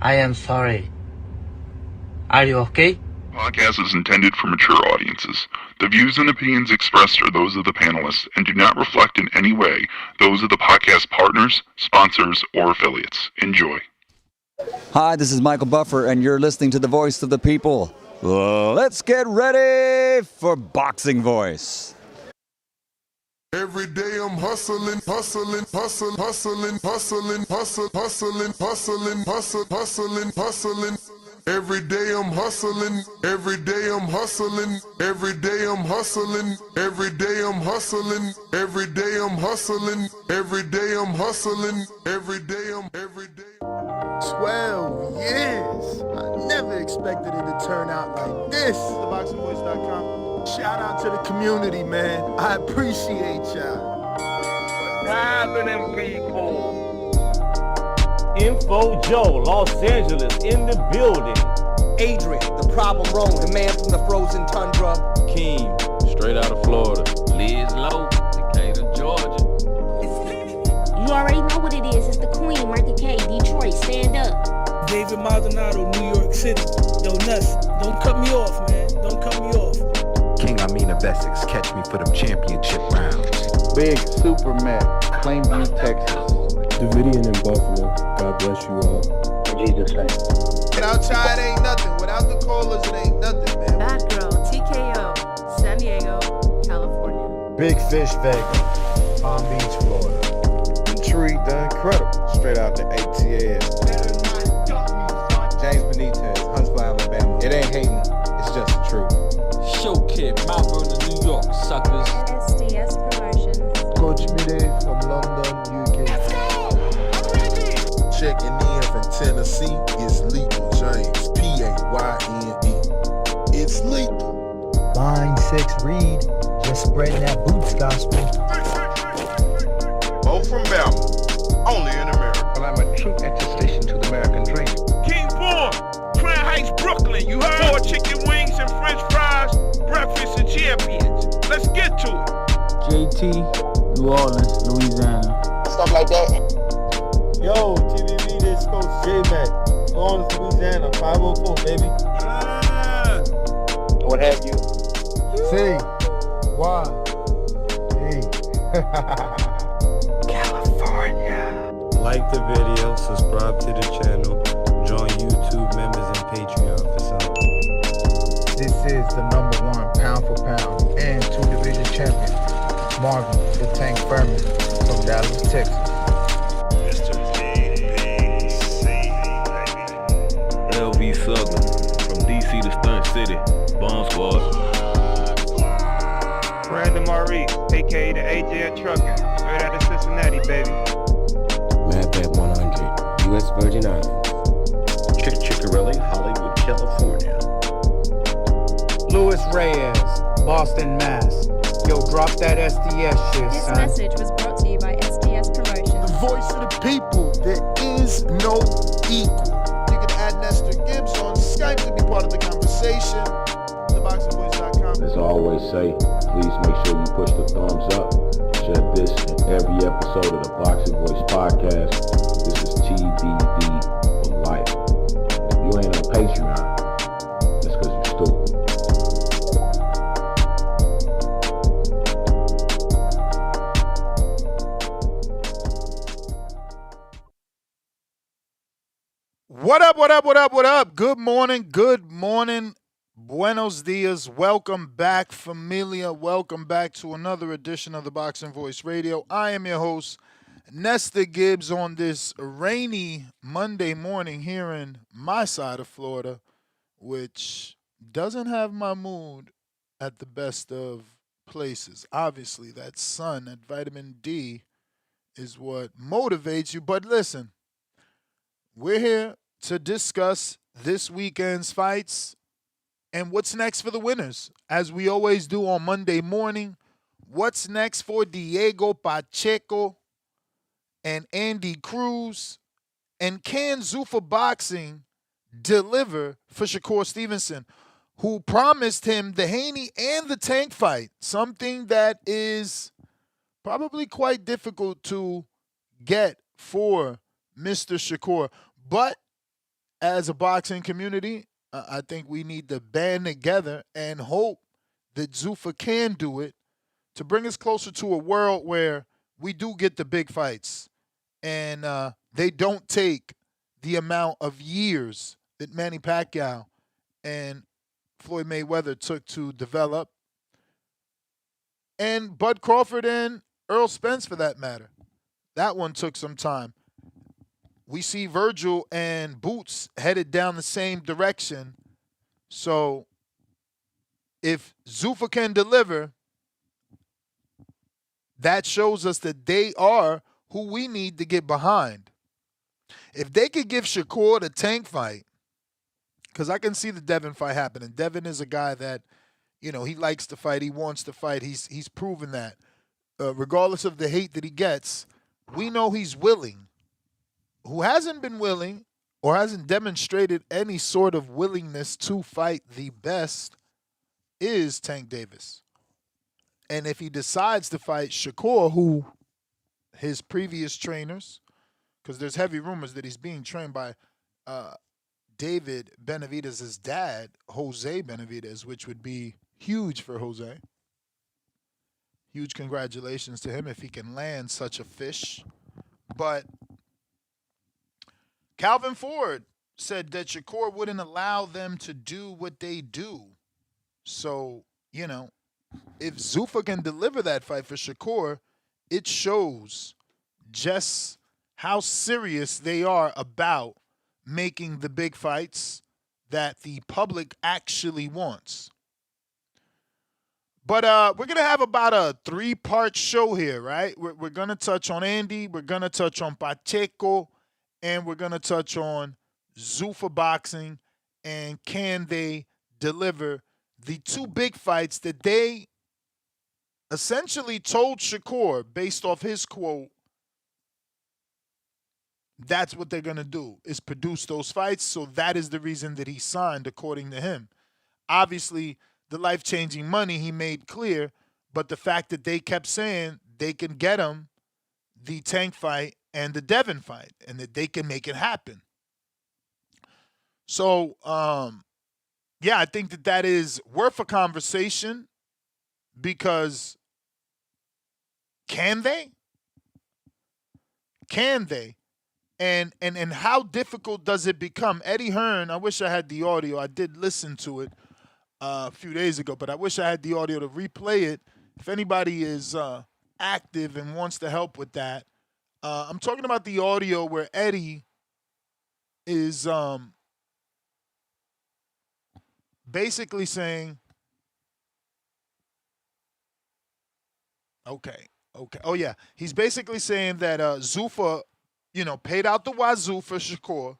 I am sorry. Are you okay? Podcast is intended for mature audiences. The views and opinions expressed are those of the panelists and do not reflect in any way those of the podcast partners, sponsors, or affiliates. Enjoy. Hi, this is Michael Buffer, and you're listening to the Voice of the People. Let's get ready for Boxing Voice. Every day I'm hustling, hustling, hustling, hustling, hustling, hustling, hustling, hustling, hustling, hustling, hustling. Every day I'm hustling, every day I'm hustling, every day I'm hustling, every day I'm hustling, every day I'm hustling, every day I'm hustling, every day I'm 12 years. I never expected it to turn out like this. TheBoxingVoice.com. Shout out to the community, man. I appreciate y'all. What's happening, people? Info Joe, Los Angeles, in the building. Adrian, the problem wrong, the man from the frozen tundra. Keem, straight out of Florida. Liz Lowe, Decatur, Georgia. You already know what it is. It's the Queen, Martha K, Detroit, stand up. David Maldonado, New York City. Yo, Nuts, don't cut me off, man. Don't cut me off. King Amin of Essex, catch me for them championship rounds. Big Super Mac, Plainview, Texas. Davidian in Buffalo. God bless you all. In Jesus' name. Without Chai, it ain't nothing. Without the callers, it ain't nothing, man. Bad Girl, TKO, San Diego, California. Big Fish Vegas, Palm Beach, Florida. Intrigued the Incredible, straight out the ATL. James Benitez, Huntsville, Alabama. It ain't hating, it's just the truth. Show Kid, Mount Vernon, New York, suckers. SDS Promotions. Coach Midday from London, UK. Let's go! I'm ready! Checking in from Tennessee, it's Lethal James, P-A-Y-N-E. It's lethal. Line 6 Reed, just spreading that boots gospel. Bo from Bama, only in America. Well, I'm a true attestation to the American dream. King Born, Crown Heights, Brooklyn. You heard? 4 chicken wings and french fries, breakfast of champions. Let's get to it. JT, New Orleans, Louisiana. Stuff like that. Yo, TVV, this Coach J-Mac. New Orleans, Louisiana, 504, baby. What have you? C. Y. E. California. Like the video, subscribe to the channel, join YouTube members and Patreon for some. This is the #1 pound for pound and 2-division champion, Marvin the Tank Furman from Dallas, Texas. Mr. BBC, baby. LV Southern, from DC to Stunt City, Bomb Squad. Brandon Maurice, a.k.a. the AJ Trucking, straight out of Cincinnati, baby. Madbat 100, U.S. Virgin Islands. Chickarelli, Hollywood, California. Louis Reyes, Boston, Mass. Yo, drop that SDS shit, This son. message was brought to you by SDS Promotions. The voice of the people, there is no equal. You can add Lester Gibbs on Skype to be part of the conversation. TheBoxingVoice.com. As I always say, please make sure you push the thumbs up. Share this in every episode of the Boxing Voice podcast. This is TBD for life. If you ain't on Patreon, that's because you're stupid. What up, what up, what up, what up? Good morning, buenos dias. Welcome back, familia. Welcome back to another edition of the Boxing Voice Radio. I am your host, Lester Gibbs, on this rainy Monday morning here in my side of Florida, which doesn't have my mood at the best of places. Obviously, that sun, that vitamin D is what motivates you. But listen, we're here to discuss this weekend's fights and what's next for the winners. As we always do on Monday morning, what's next for Diego Pacheco and Andy Cruz? And can Zuffa Boxing deliver for Shakur Stevenson, who promised him the Haney and the Tank fight, something that is probably quite difficult to get for Mr. Shakur. But as a boxing community, I think we need to band together and hope that Zuffa can do it to bring us closer to a world where we do get the big fights and they don't take the amount of years that Manny Pacquiao and Floyd Mayweather took to develop, and Bud Crawford and Earl Spence for that matter. That one took some time. We see Virgil and Boots headed down the same direction. So if Zuffa can deliver, that shows us that they are who we need to get behind. If they could give Shakur the Tank fight, because I can see the Devin fight happening. Devin is a guy that, he likes to fight. He wants to fight. He's proven that. Regardless of the hate that he gets, we know he's willing. Who hasn't been willing or hasn't demonstrated any sort of willingness to fight the best is Tank Davis. And if he decides to fight Shakur, who his previous trainers, because there's heavy rumors that he's being trained by David Benavidez' dad, Jose Benavidez, which would be huge for Jose. Huge congratulations to him if he can land such a fish. But Calvin Ford said that Shakur wouldn't allow them to do what they do. So, if Zuffa can deliver that fight for Shakur, it shows just how serious they are about making the big fights that the public actually wants. But we're going to have about a 3-part show here, right? We're going to touch on Andy, we're going to touch on Pacheco, and we're going to touch on Zuffa Boxing, and can they deliver the 2 big fights that they essentially told Shakur, based off his quote, that's what they're going to do, is produce those fights. So that is the reason that he signed, according to him. Obviously, the life-changing money he made clear, but the fact that they kept saying they can get him the Tank fight and the Devin fight, and that they can make it happen. So, I think that is worth a conversation, because can they? Can they? And how difficult does it become? Eddie Hearn, I wish I had the audio. I did listen to it a few days ago, but I wish I had the audio to replay it. If anybody is active and wants to help with that, I'm talking about the audio where Eddie is basically saying, okay. Oh, yeah. He's basically saying that Zuffa, paid out the wazoo for Shakur,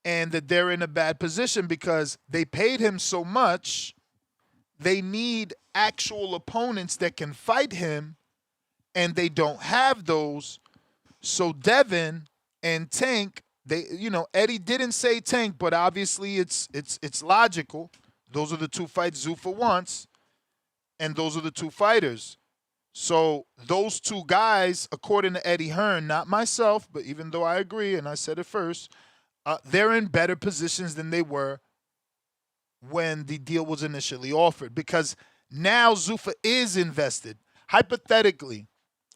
and that they're in a bad position because they paid him so much, they need actual opponents that can fight him, and they don't have those. So Devin and Tank, Eddie didn't say Tank, but obviously it's logical. Those are the 2 fights Zuffa wants, and those are the 2 fighters. So those 2 guys, according to Eddie Hearn, not myself, but even though I agree, and I said it first, they're in better positions than they were when the deal was initially offered, because now Zuffa is invested. Hypothetically,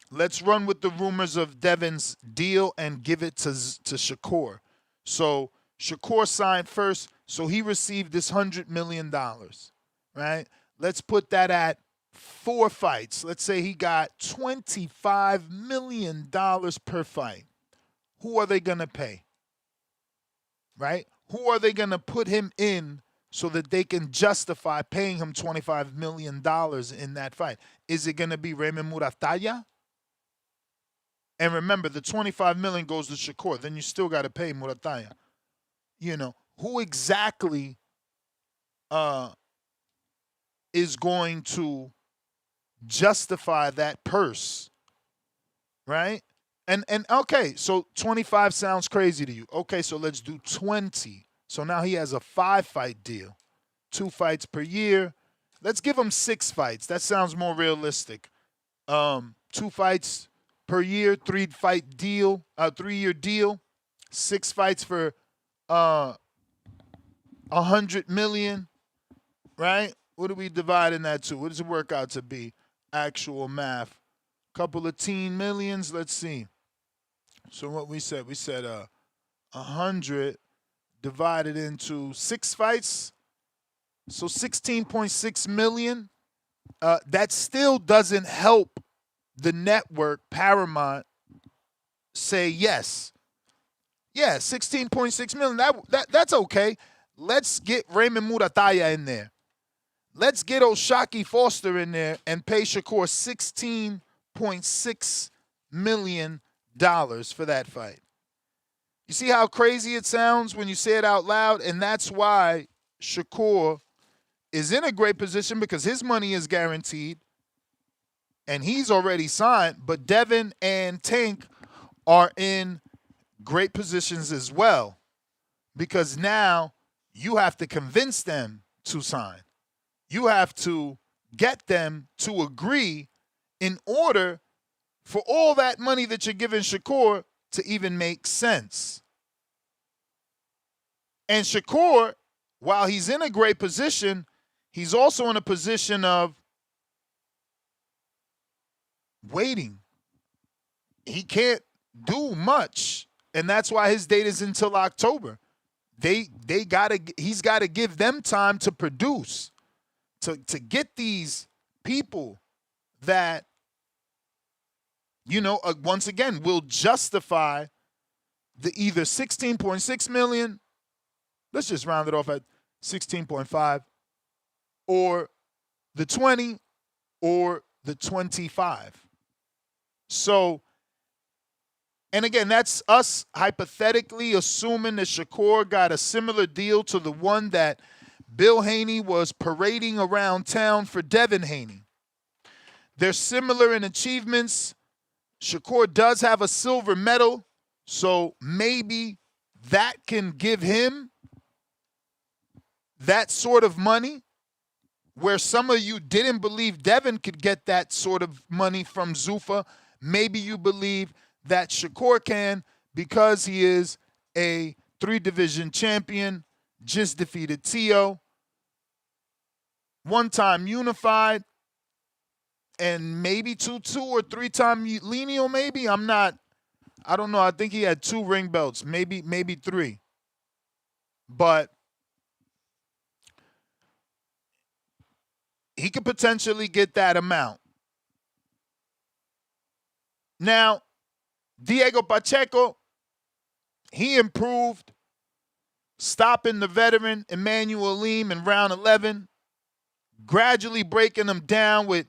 let's run with the rumors of Devin's deal and give it to Shakur. So Shakur signed first, so he received this $100 million, right? Let's put that at 4 fights. Let's say he got $25 million per fight. Who are they going to pay? Right? Who are they going to put him in so that they can justify paying him $25 million in that fight? Is it going to be Raymond Muratalla? And remember, the $25 million goes to Shakur. Then you still got to pay Muratalla. Who exactly is going to justify that purse, right? And okay, so 25 sounds crazy to you. Okay, so let's do 20. So now he has a 5-fight deal, 2 fights per year. Let's give him 6 fights. That sounds more realistic. 2 fights per year, 3-fight deal, 3-year deal, 6 fights for 100 million, right? What are we dividing that to? What does it work out to be? Actual math. Couple of teen millions. Let's see. So what we said 100 divided into 6 fights. So 16.6 million. That still doesn't help the network, Paramount, say yes. Yeah, 16.6 million. That's okay. Let's get Raymond Murataya in there. Let's get Oshaki Foster in there and pay Shakur $16.6 million for that fight. You see how crazy it sounds when you say it out loud? And that's why Shakur is in a great position because his money is guaranteed and he's already signed. But Devin and Tank are in great positions as well because now you have to convince them to sign. You have to get them to agree in order for all that money that you're giving Shakur to even make sense. And Shakur, while he's in a great position, he's also in a position of waiting. He can't do much, and that's why his date is until October. He's got to give them time to produce. To get these people that, once again, will justify the either 16.6 million, let's just round it off at 16.5, or the 20, or the 25. So, and again, that's us hypothetically assuming that Shakur got a similar deal to the one that Bill Haney was parading around town for Devin Haney. They're similar in achievements. Shakur does have a silver medal, so maybe that can give him that sort of money where some of you didn't believe Devin could get that sort of money from Zuffa. Maybe you believe that Shakur can because he is a 3-division champion, just defeated Tio, one-time unified, and maybe 2-2 or 3-time lineal maybe. I don't know. I think he had 2 ring belts, maybe 3. But he could potentially get that amount. Now, Diego Pacheco, he improved, stopping the veteran Immanuwel Aleem in round 11, gradually breaking him down with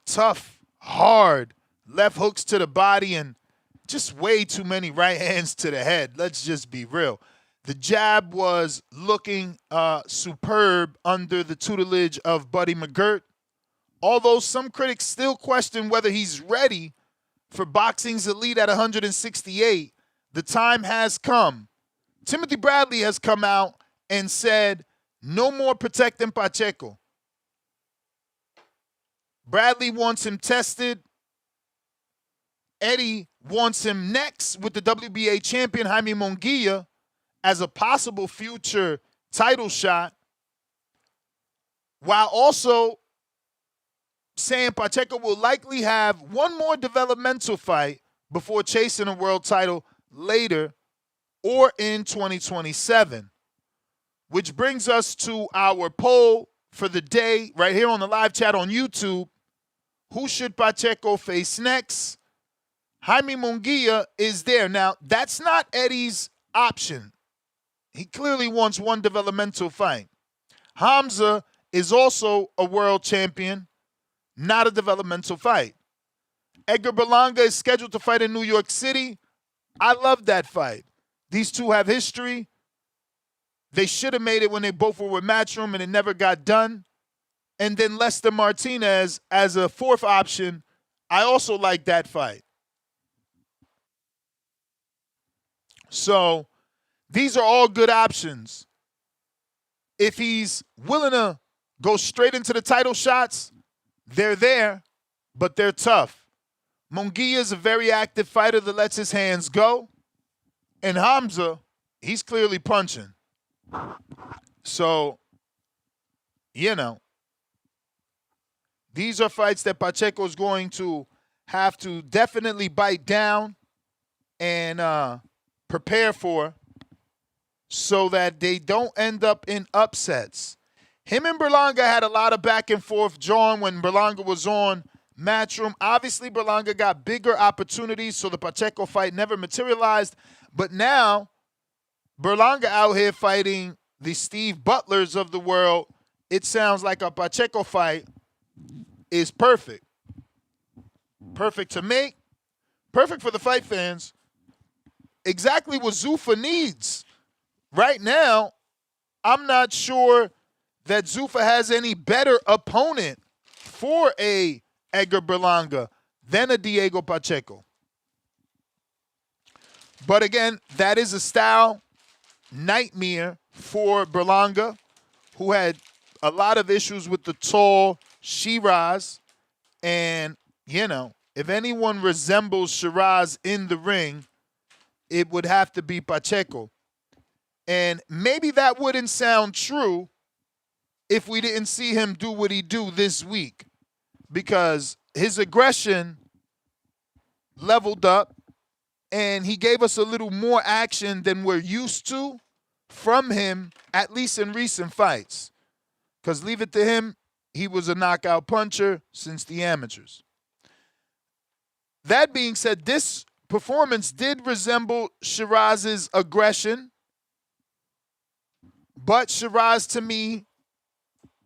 tough, hard left hooks to the body and just way too many right hands to the head. Let's just be real. The jab was looking superb under the tutelage of Buddy McGirt, although some critics still question whether he's ready for boxing's elite at 168. The time has come. Timothy Bradley has come out and said, no more protecting Pacheco. Bradley wants him tested. Eddie wants him next with the WBA champion Jaime Munguia as a possible future title shot, while also saying Pacheco will likely have one more developmental fight before chasing a world title later or in 2027. Which brings us to our poll for the day right here on the live chat on YouTube. Who should Pacheco face next? Jaime Munguia is there. Now, that's not Eddie's option. He clearly wants one developmental fight. Hamzah is also a world champion, not a developmental fight. Edgar Berlanga is scheduled to fight in New York City. I love that fight. These two have history. They should have made it when they both were with Matchroom and it never got done. And then Lester Martinez as a 4th option. I also like that fight. So these are all good options. If he's willing to go straight into the title shots, they're there, but they're tough. Munguia is a very active fighter that lets his hands go. And Hamzah, he's clearly punching. So, these are fights that Pacheco is going to have to definitely bite down and prepare for so that they don't end up in upsets. Him and Berlanga had a lot of back and forth, John, when Berlanga was on Matchroom. Obviously, Berlanga got bigger opportunities, so the Pacheco fight never materialized. But now, Berlanga out here fighting the Steve Butlers of the world. It sounds like a Pacheco fight is perfect. Perfect to make. Perfect for the fight fans. Exactly what Zuffa needs. Right now, I'm not sure that Zuffa has any better opponent for a Edgar Berlanga than a Diego Pacheco. But again, that is a style nightmare for Berlanga, who had a lot of issues with the tall Sheeraz. And, if anyone resembles Sheeraz in the ring, it would have to be Pacheco. And maybe that wouldn't sound true if we didn't see him do what he do this week, because his aggression leveled up and he gave us a little more action than we're used to from him, at least in recent fights. Because leave it to him, he was a knockout puncher since the amateurs. That being said, this performance did resemble Sheeraz's aggression, but Sheeraz, to me,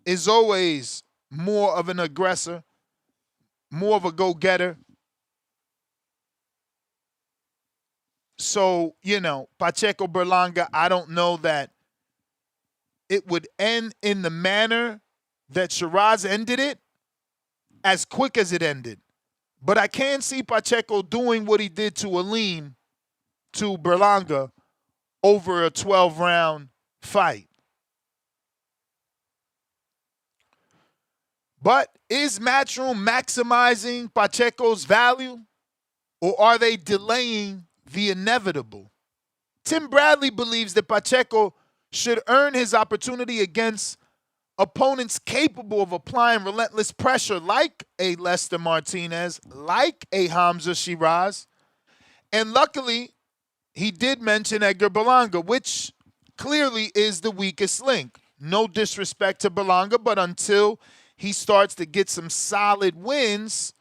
is always more of an aggressor, more of a go-getter. So, Pacheco Berlanga, I don't know that it would end in the manner that Sheeraz ended it, as quick as it ended. But I can see Pacheco doing what he did to Aleem, to Berlanga, over a 12-round fight. But is Matchroom maximizing Pacheco's value, or are they delaying the inevitable? Tim Bradley believes that Pacheco should earn his opportunity against opponents capable of applying relentless pressure, like a Lester Martinez, like a Hamzah Sheeraz. And luckily, he did mention Edgar Berlanga, which clearly is the weakest link. No disrespect to Berlanga, but until he starts to get some solid wins,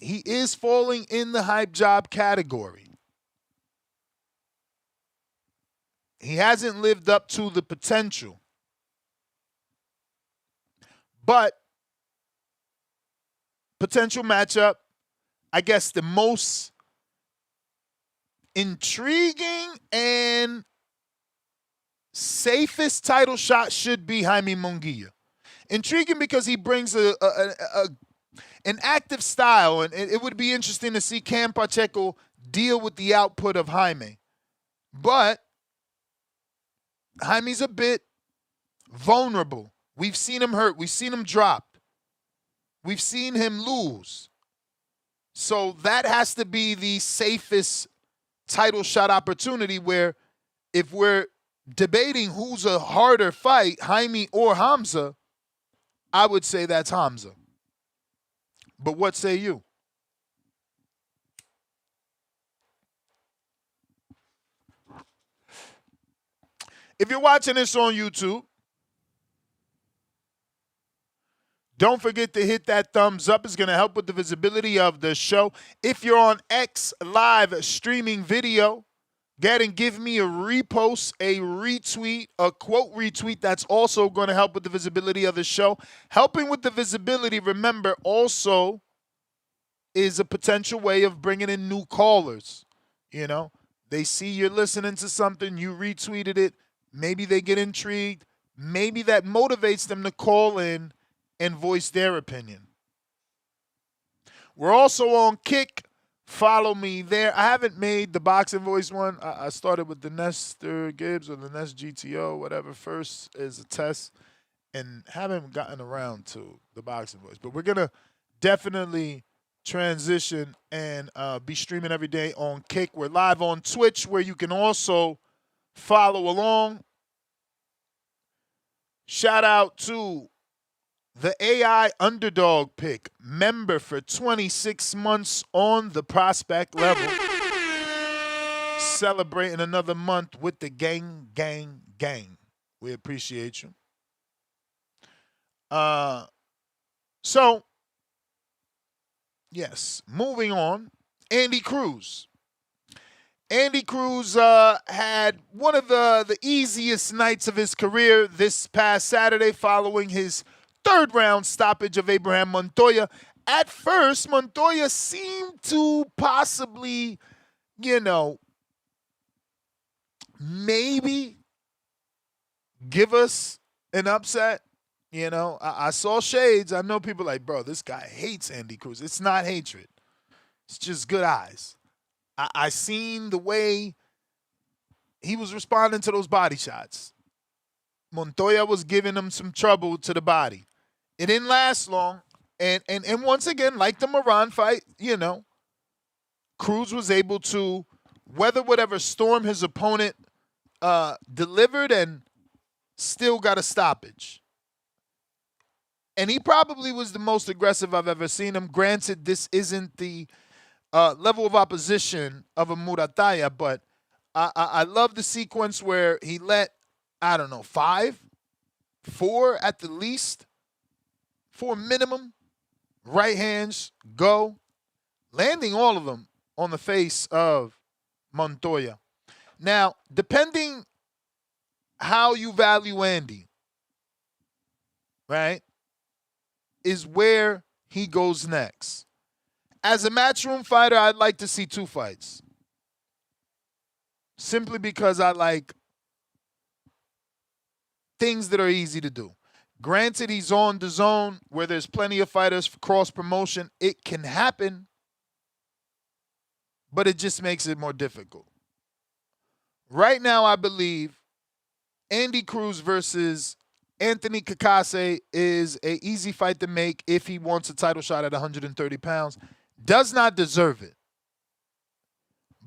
he is falling in the hype job category. He hasn't lived up to the potential. But potential matchup, I guess the most intriguing and safest title shot should be Jaime Munguia. Intriguing because he brings an active style, and it would be interesting to see can Pacheco deal with the output of Jaime. But Jaime's a bit vulnerable. We've seen him hurt. We've seen him drop. We've seen him lose. So that has to be the safest title shot opportunity, where if we're debating who's a harder fight, Jaime or Hamzah, I would say that's Hamzah. But what say you? If you're watching this on YouTube, don't forget to hit that thumbs up. It's going to help with the visibility of the show. If you're on X live streaming video, go ahead and give me a repost, a retweet, a quote retweet. That's also going to help with the visibility of the show. Helping with the visibility, remember, also is a potential way of bringing in new callers. They see you're listening to something, you retweeted it. Maybe they get intrigued. Maybe that motivates them to call in and voice their opinion. We're also on Kick. Follow me there. I haven't made the Boxing Voice one. I started with the Lester Gibbs or the Nest GTO, whatever, first as a test, and haven't gotten around to the Boxing Voice. But we're going to definitely transition and be streaming every day on Kick. We're live on Twitch, where you can also follow along. Shout out to the AI Underdog Pick, member for 26 months on the prospect level. Celebrating another month with the gang. We appreciate you. Yes, moving on. Andy Cruz. Andy Cruz had one of the easiest nights of his career this past Saturday following his third-round stoppage of Abraham Montoya. At first, Montoya seemed to possibly, maybe give us an upset. I saw shades. I know people like, bro, this guy hates Andy Cruz. It's not hatred. It's just good eyes. I seen the way he was responding to those body shots. Montoya was giving him some trouble to the body. It didn't last long. And once again, like the Moran fight, Cruz was able to weather whatever storm his opponent delivered and still got a stoppage. And he probably was the most aggressive I've ever seen him. Granted, this isn't the level of opposition of a Murataya, but I love the sequence where he let, 4 at the least, 4 minimum right hands go, landing all of them on the face of Montoya. Now, depending how you value Andy, right, is where he goes next. As a Matchroom fighter, I'd like to see 2 fights. Simply because I like things that are easy to do. Granted, he's on the zone where there's plenty of fighters for cross-promotion. It can happen, but it just makes it more difficult. Right now, I believe Andy Cruz versus Anthony Cacace is an easy fight to make if he wants a title shot at 130 pounds. Does not deserve it.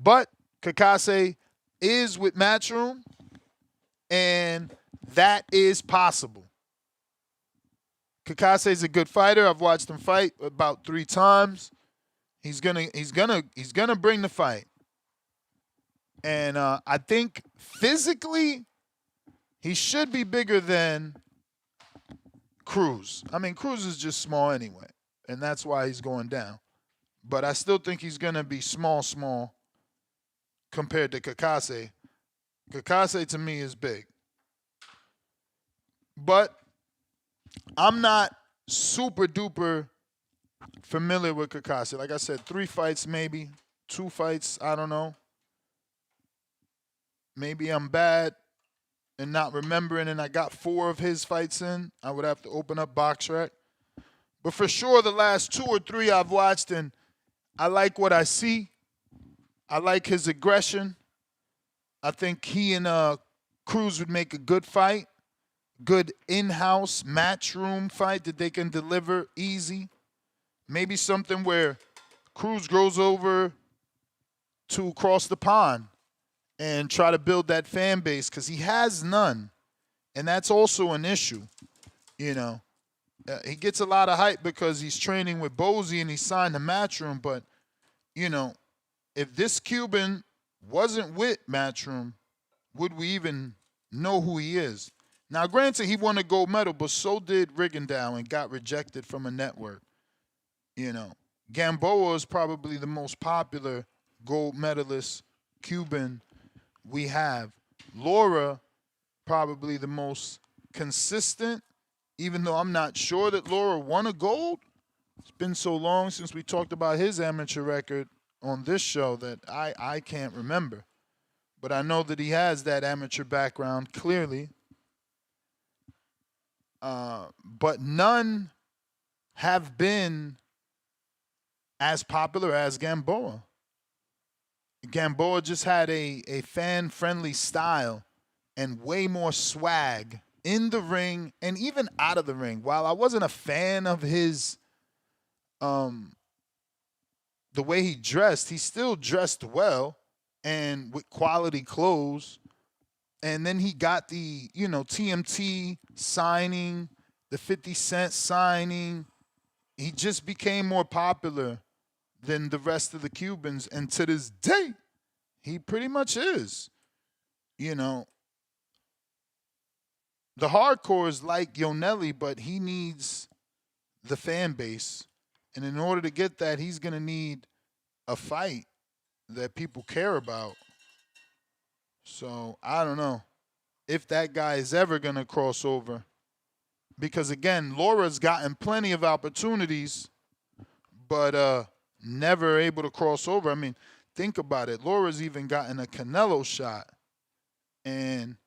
But Cacace is with Matchroom, and that is possible. Cacace is a good fighter. I've watched him fight about 3 times. He's gonna bring the fight. And I think physically he should be bigger than Cruz. I mean, Cruz is just small anyway, and that's why he's going down. But I still think he's going to be small compared to Cacace. Cacace, to me, is big. But I'm not super-duper familiar with Cacace. Like I said, 3 fights maybe, 2 fights, I don't know. Maybe I'm bad and not remembering, and I got 4 of his fights in. I would have to open up BoxRec. But for sure, the last 2 or 3 I've watched, and I like what I see. I like his aggression. I think he and Cruz would make a good fight. Good in-house Matchroom fight that they can deliver easy. Maybe something where Cruz goes over to across the pond and try to build that fan base, because he has none. And that's also an issue, He gets a lot of hype because he's training with Bozy and he signed the Matchroom. But, if this Cuban wasn't with Matchroom, would we even know who he is? Now, granted, he won a gold medal, but so did Rigondeaux and got rejected from a network. Gamboa is probably the most popular gold medalist Cuban we have. Laura, probably the most consistent, even though I'm not sure that Laura won a gold. It's been so long since we talked about his amateur record on this show that I can't remember. But I know that he has that amateur background clearly. But none have been as popular as Gamboa. Gamboa just had a fan-friendly style and way more swag in the ring and even out of the ring. While I wasn't a fan of his the way he dressed, he still dressed well and with quality clothes. And then he got the, TMT signing, the 50 Cent signing. He just became more popular than the rest of the Cubans. And to this day, he pretty much is. The hardcores like Yonelli, but he needs the fan base. And in order to get that, he's going to need a fight that people care about. So I don't know if that guy is ever going to cross over. Because, again, Laura's gotten plenty of opportunities, but never able to cross over. I mean, think about it. Laura's even gotten a Canelo shot. And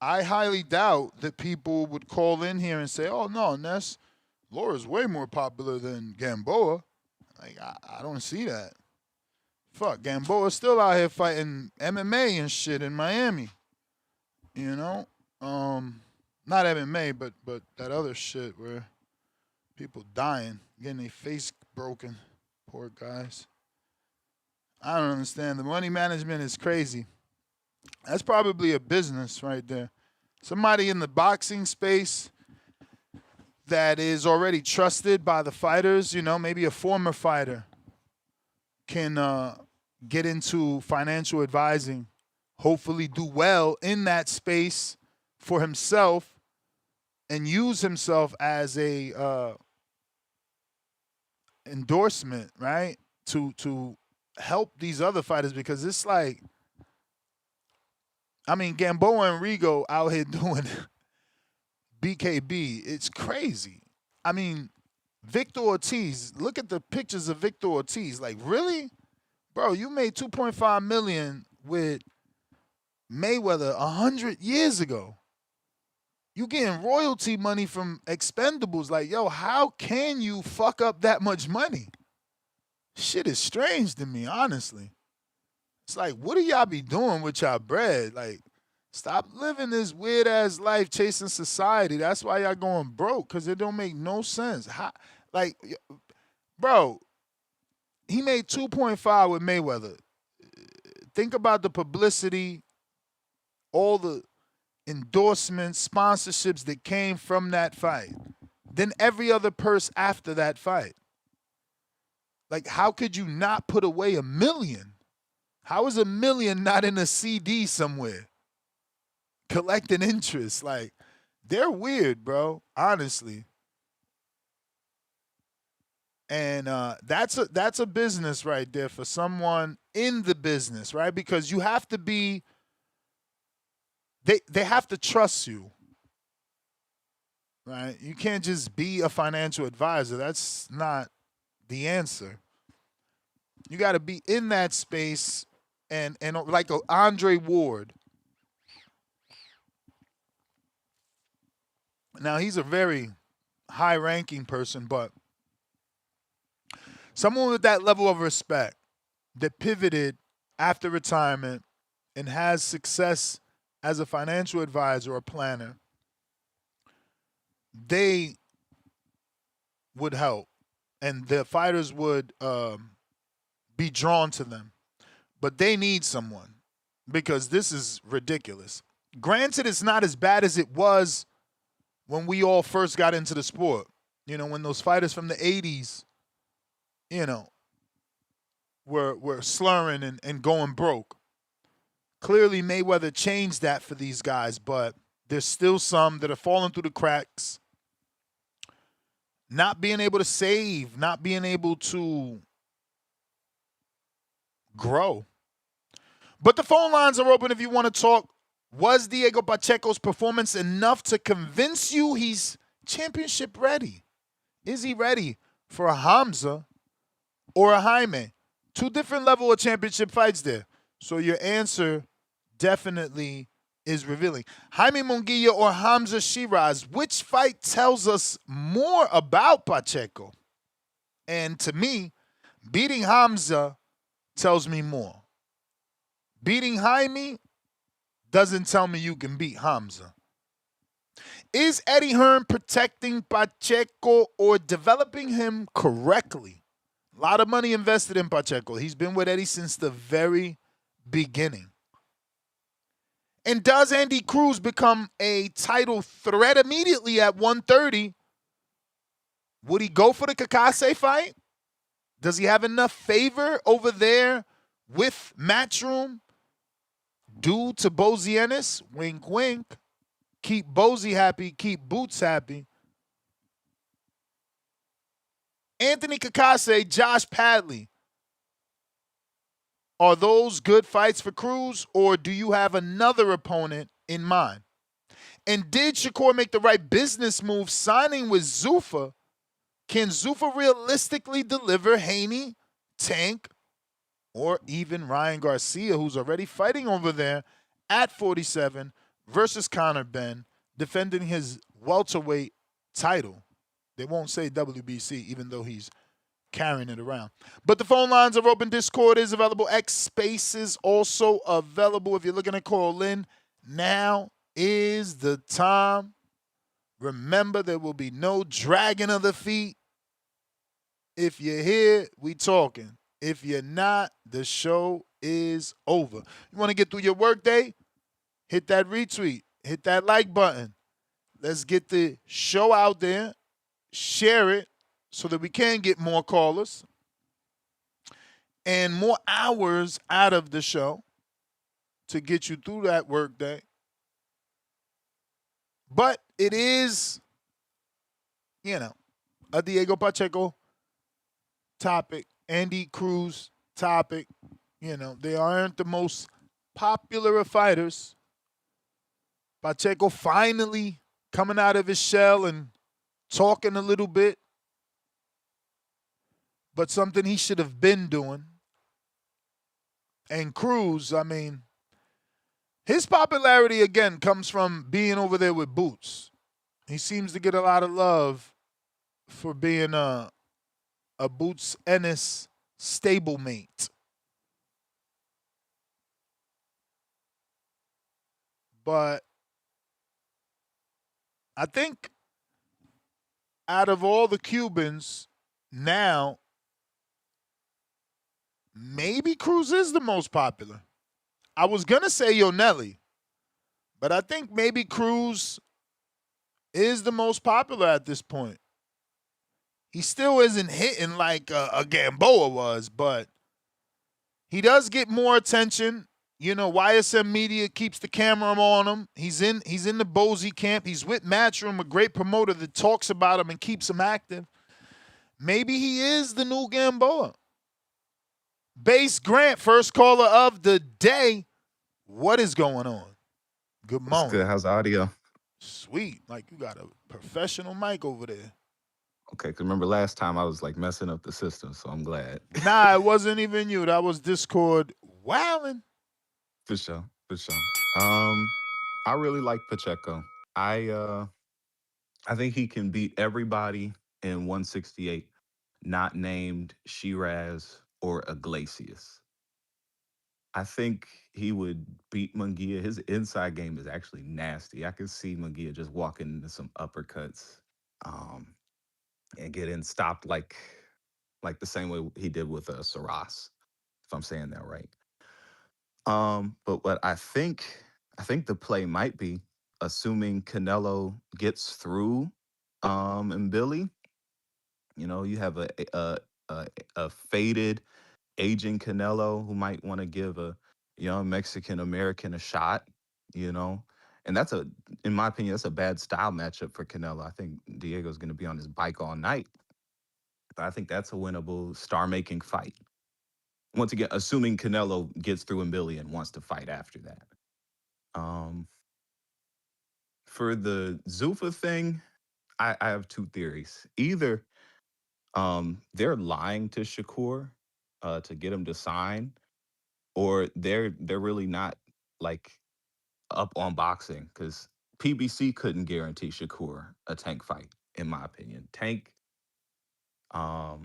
I highly doubt that people would call in here and say, oh, no, Ness, Laura's way more popular than Gamboa. Like, I don't see that. Fuck, Gamboa's still out here fighting MMA and shit in Miami. Not MMA, but that other shit where people dying, getting their face broken. Poor guys. I don't understand. The money management is crazy. That's probably a business right there. Somebody in the boxing space that is already trusted by the fighters, maybe a former fighter, can get into financial advising, hopefully do well in that space for himself and use himself as a endorsement, right, to help these other fighters, because it's like, I mean, Gamboa and Rigo out here doing BKB. It's crazy. I mean, Victor Ortiz, look at the pictures of Victor Ortiz. Like, really? Bro, you made $2.5 million with Mayweather 100 years ago. You getting royalty money from Expendables. Like, yo, how can you fuck up that much money? Shit is strange to me, honestly. It's like, what do y'all be doing with y'all bread? Like, stop living this weird-ass life chasing society. That's why y'all going broke, because it don't make no sense. Like, bro, he made 2.5 with Mayweather. Think about the publicity, all the endorsements, sponsorships that came from that fight. Then every other purse after that fight. Like, how could you not put away $1 million? How is $1 million not in a CD somewhere? Collecting interest. Like, they're weird, bro, honestly. And that's a business right there for someone in the business, right? Because you have to be, they have to trust you, right? You can't just be a financial advisor. That's not the answer. You got to be in that space and like Andre Ward. Now, he's a very high-ranking person, but someone with that level of respect that pivoted after retirement and has success as a financial advisor or planner, they would help, and the fighters would be drawn to them. But they need someone, because this is ridiculous. Granted, it's not as bad as it was when we all first got into the sport. When those fighters from the 80s, were slurring and going broke. Clearly, Mayweather changed that for these guys, but there's still some that are falling through the cracks. Not being able to save, not being able to grow. But the phone lines are open if you want to talk. Was Diego Pacheco's performance enough to convince you he's championship ready? Is he ready for a Hamzah or a Jaime? Two different level of championship fights there. So your answer definitely is revealing. Jaime Munguia or Hamzah Sheeraz, which fight tells us more about Pacheco? And to me, beating Hamzah tells me more. Beating Jaime doesn't tell me you can beat Hamzah. Is Eddie Hearn protecting Pacheco or developing him correctly? A lot of money invested in Pacheco. He's been with Eddie since the very beginning. And does Andy Cruz become a title threat immediately at 130? Would he go for the Cacace fight? Does he have enough favor over there with Matchroom due to Bozy Ennis? Wink, wink. Keep Bozy happy, keep Boots happy. Anthony Cacace, Josh Padley. Are those good fights for Cruz, or do you have another opponent in mind? And did Shakur make the right business move signing with Zuffa? Can Zuffa realistically deliver Haney, Tank, or even Ryan Garcia, who's already fighting over there at 47 versus Conor Benn, defending his welterweight title? They won't say WBC, even though he's carrying it around. But the phone lines are open. Discord is available. X Space is also available. If you're looking to call in, now is the time. Remember, there will be no dragging of the feet. If you're here, we talking. If you're not, the show is over. You want to get through your workday? Hit that retweet. Hit that like button. Let's get the show out there. Share it so that we can get more callers and more hours out of the show to get you through that workday. But it is, a Diego Pacheco topic, Andy Cruz topic. They aren't the most popular of fighters. Pacheco finally coming out of his shell and talking a little bit, but something he should have been doing. And Cruz, his popularity, again, comes from being over there with Boots. He seems to get a lot of love for being a Boots Ennis stablemate. But I think out of all the Cubans now, maybe Cruz is the most popular. I was going to say Yonelli, but I think maybe Cruz is the most popular at this point. He still isn't hitting like a Gamboa was, but he does get more attention. YSM Media keeps the camera on him. He's in the Bozy camp. He's with Matchroom, a great promoter that talks about him and keeps him active. Maybe he is the new Gamboa. Base Grant, first caller of the day. What is going on? Good morning. That's good. How's the audio? Sweet. Like you got a professional mic over there. Okay, because remember last time I was like messing up the system, so I'm glad. Nah, it wasn't even you. That was Discord wilding. For sure. I really like Pacheco. I think he can beat everybody in 168, not named Sheeraz or Iglesias. I think he would beat Munguia. His inside game is actually nasty. I could see Munguia just walking into some uppercuts and getting stopped like the same way he did with Sheeraz, if I'm saying that right. But what I think the play might be, assuming Canelo gets through and Billy, you have a faded, aging Canelo who might want to give a young Mexican American a shot, and in my opinion, that's a bad style matchup for Canelo. I think Diego's going to be on his bike all night, but I think that's a winnable star-making fight. Once again, assuming Canelo gets through and Billy and wants to fight after that. For the Zuffa thing, I have two theories. Either they're lying to Shakur to get him to sign, or they're really not like up on boxing, because PBC couldn't guarantee Shakur a Tank fight, in my opinion. Tank, no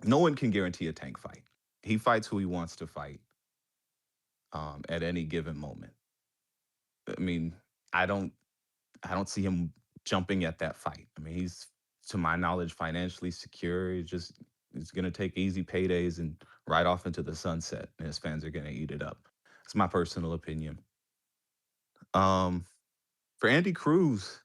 one can guarantee a Tank fight. He fights who he wants to fight at any given moment. I don't see him jumping at that fight. He's, to my knowledge, financially secure. He's going to take easy paydays and ride off into the sunset, and his fans are going to eat it up. It's my personal opinion. Um, for Andy Cruz,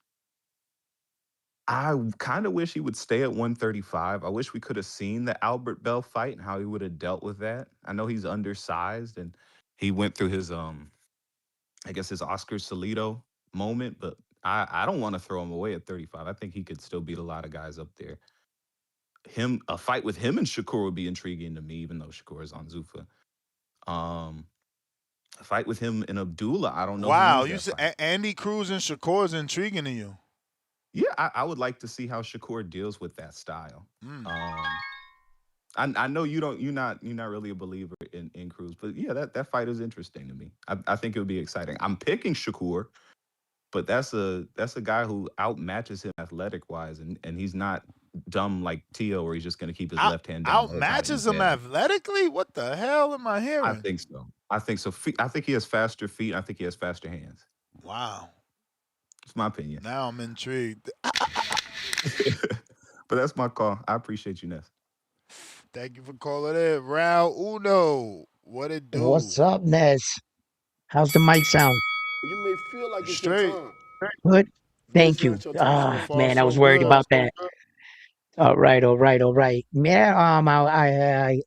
I kind of wish he would stay at 135. I wish we could have seen the Albert Bell fight and how he would have dealt with that. I know he's undersized and he went through his I guess his Oscar Salido moment, but I don't want to throw him away at 35. I think he could still beat a lot of guys up there. A fight with him and Shakur would be intriguing to me, even though Shakur is on Zuffa. A fight with him and Abdullah, I don't know who Wow, wins you that said fight. Andy Cruz and Shakur is intriguing to you. Yeah, I would like to see how Shakur deals with that style. I know you're not really a believer in Cruz, but yeah, that fight is interesting to me. I think it would be exciting. I'm picking Shakur, but that's a guy who outmatches him athletic wise, and he's not dumb like Tio, where he's just going to keep his left hand down the whole time. Outmatches him athletically? What the hell am I hearing? I think so. I think he has faster feet. I think he has faster hands. Wow. It's my opinion. Now I'm intrigued. But that's my call. I appreciate you, Ness. Thank you for calling in. Raul Uno. What it do? What's up, Ness? How's the mic sound? You may feel like it's Straight. your time. Good? Thank Listen you. at your time. So far, Man, I so was worried good. about that. All right. Yeah,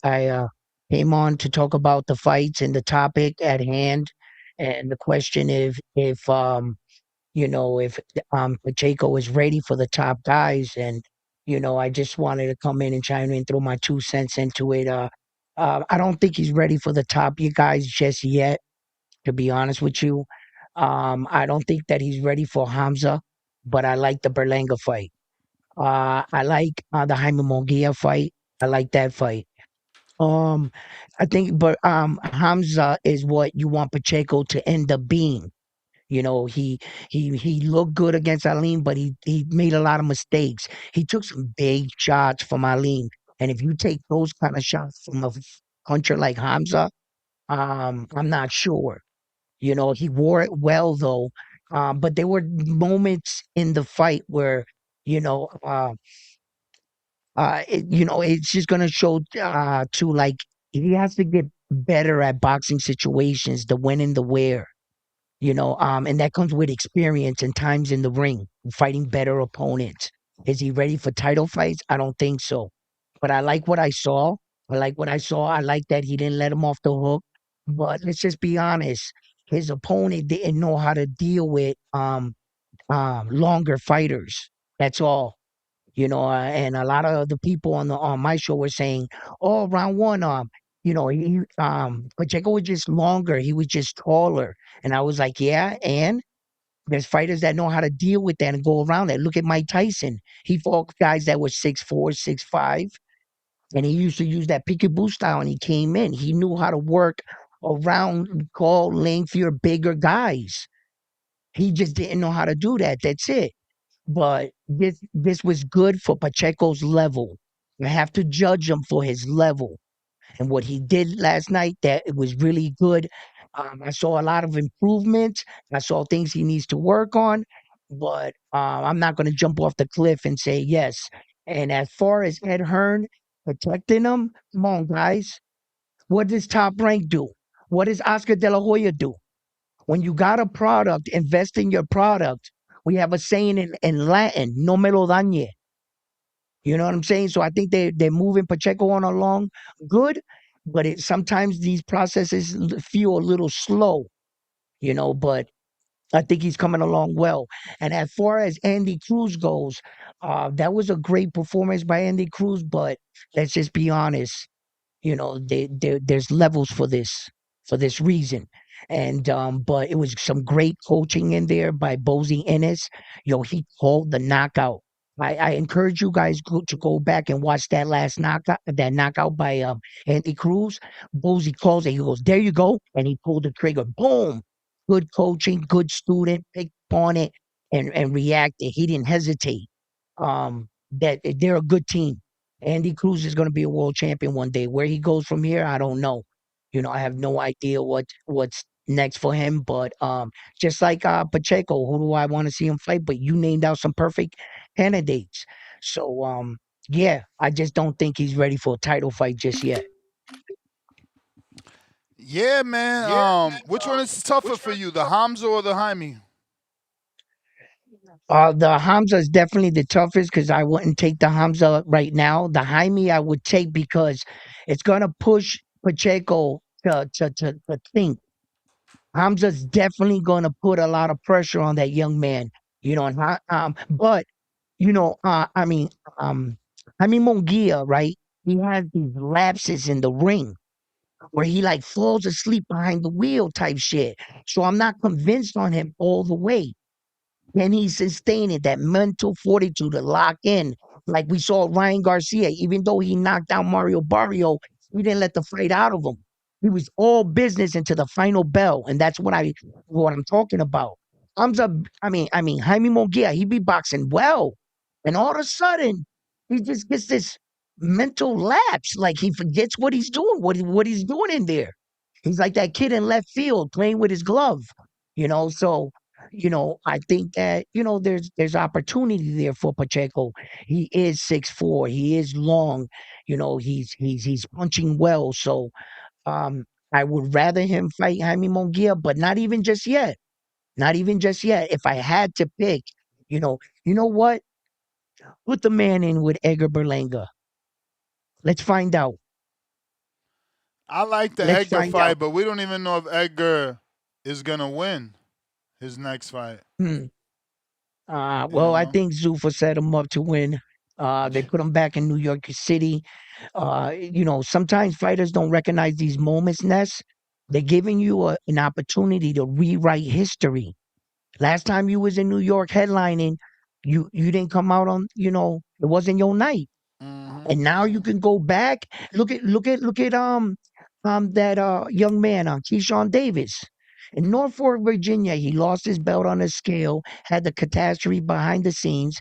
I came on to talk about the fights and the topic at hand, and the question if Pacheco is ready for the top guys, and I just wanted to come in and chime in, throw my 2 cents into it. I don't think he's ready for the top you guys just yet, to be honest with you. I don't think that he's ready for Hamzah, but I like the Berlanga fight. I like the Jaime Munguia fight. I like that fight. I think, but Hamzah is what you want Pacheco to end up being. He looked good against Aleem, but he made a lot of mistakes. He took some big shots from Aleem, and if you take those kind of shots from a puncher like Hamzah, I'm not sure. He wore it well though. But there were moments in the fight where, you know, uh, it's just gonna show to like he has to get better at boxing situations, the when and the where. And that comes with experience and times in the ring, fighting better opponents. Is he ready for title fights? I don't think so. But I like what I saw. I like that he didn't let him off the hook. But let's just be honest. His opponent didn't know how to deal with longer fighters. That's all. And a lot of the people on my show were saying, "Oh, round one, Pacheco was just longer. He was just taller." And I was like, "Yeah, and there's fighters that know how to deal with that and go around that. Look at Mike Tyson. He fought guys that were 6'4", 6'5", and he used to use that peekaboo style, and he came in. He knew how to work around tall, lengthier, bigger guys. He just didn't know how to do that. That's it. But this was good for Pacheco's level. I have to judge him for his level. And what he did last night, that it was really good. I saw a lot of improvements. I saw things he needs to work on, but I'm not going to jump off the cliff and say yes. And as far as Ed Hearn protecting him, come on, guys. What does Top Rank do? What does Oscar De La Hoya do? When you got a product, invest in your product. We have a saying in Latin, no me lo dañe. You know what I'm saying? So I think they're moving Pacheco on along good, but sometimes these processes feel a little slow, but I think he's coming along well. And as far as Andy Cruz goes, that was a great performance by Andy Cruz, but let's just be honest, there's levels for this reason. And but it was some great coaching in there by Bozy Ennis. He called the knockout. I encourage you guys to go back and watch that last knockout by Andy Cruz. Bozy calls it. He goes, "There you go," and he pulled the trigger. Boom! Good coaching, good student, picked on it and reacted. He didn't hesitate. That they're a good team. Andy Cruz is going to be a world champion one day. Where he goes from here, I don't know. I have no idea what's next for him. But just like Pacheco, who do I want to see him fight? But you named out some perfect candidates. So yeah, I just don't think he's ready for a title fight just yet. Yeah, man. Which one is tougher for you, the Hamzah or the Jaime? The Hamza is definitely the toughest because I wouldn't take the Hamza right now. The Jaime I would take because it's gonna push Pacheco to think. Hamza's definitely gonna put a lot of pressure on that young man. But you know, um, Munguia, right? He has these lapses in the ring where he like falls asleep behind the wheel type shit. So I'm not convinced on him all the way. Can he sustain it? That mental fortitude to lock in, like we saw Ryan Garcia. Even though he knocked out Mario Barrio, he didn't let the fight out of him. He was all business into the final bell, and that's what I'm talking about. Jaime Munguia, he be boxing well, and all of a sudden, he just gets this mental lapse, like he forgets what he's doing, what he's doing in there. He's like that kid in left field playing with his glove, So I think that, there's opportunity there for Pacheco. He is 6'4". He is long. He's punching well. So I would rather him fight Jaime Munguia, but not even just yet. Not even just yet. If I had to pick, you know what? Put the man in with Edgar Berlanga. Let's find out. I like the Let's Edgar find fight, out. but we don't even know if Edgar is gonna win his next fight. Well, I think Zuffa set him up to win. They put him back in New York City. Sometimes fighters don't recognize these moments, Ness. They're giving you an opportunity to rewrite history. Last time you was in New York headlining, you didn't come out on, it wasn't your night. And now you can go back. Look at that young man Keyshawn Davis. In Norfolk, Virginia, he lost his belt on a scale, had the catastrophe behind the scenes.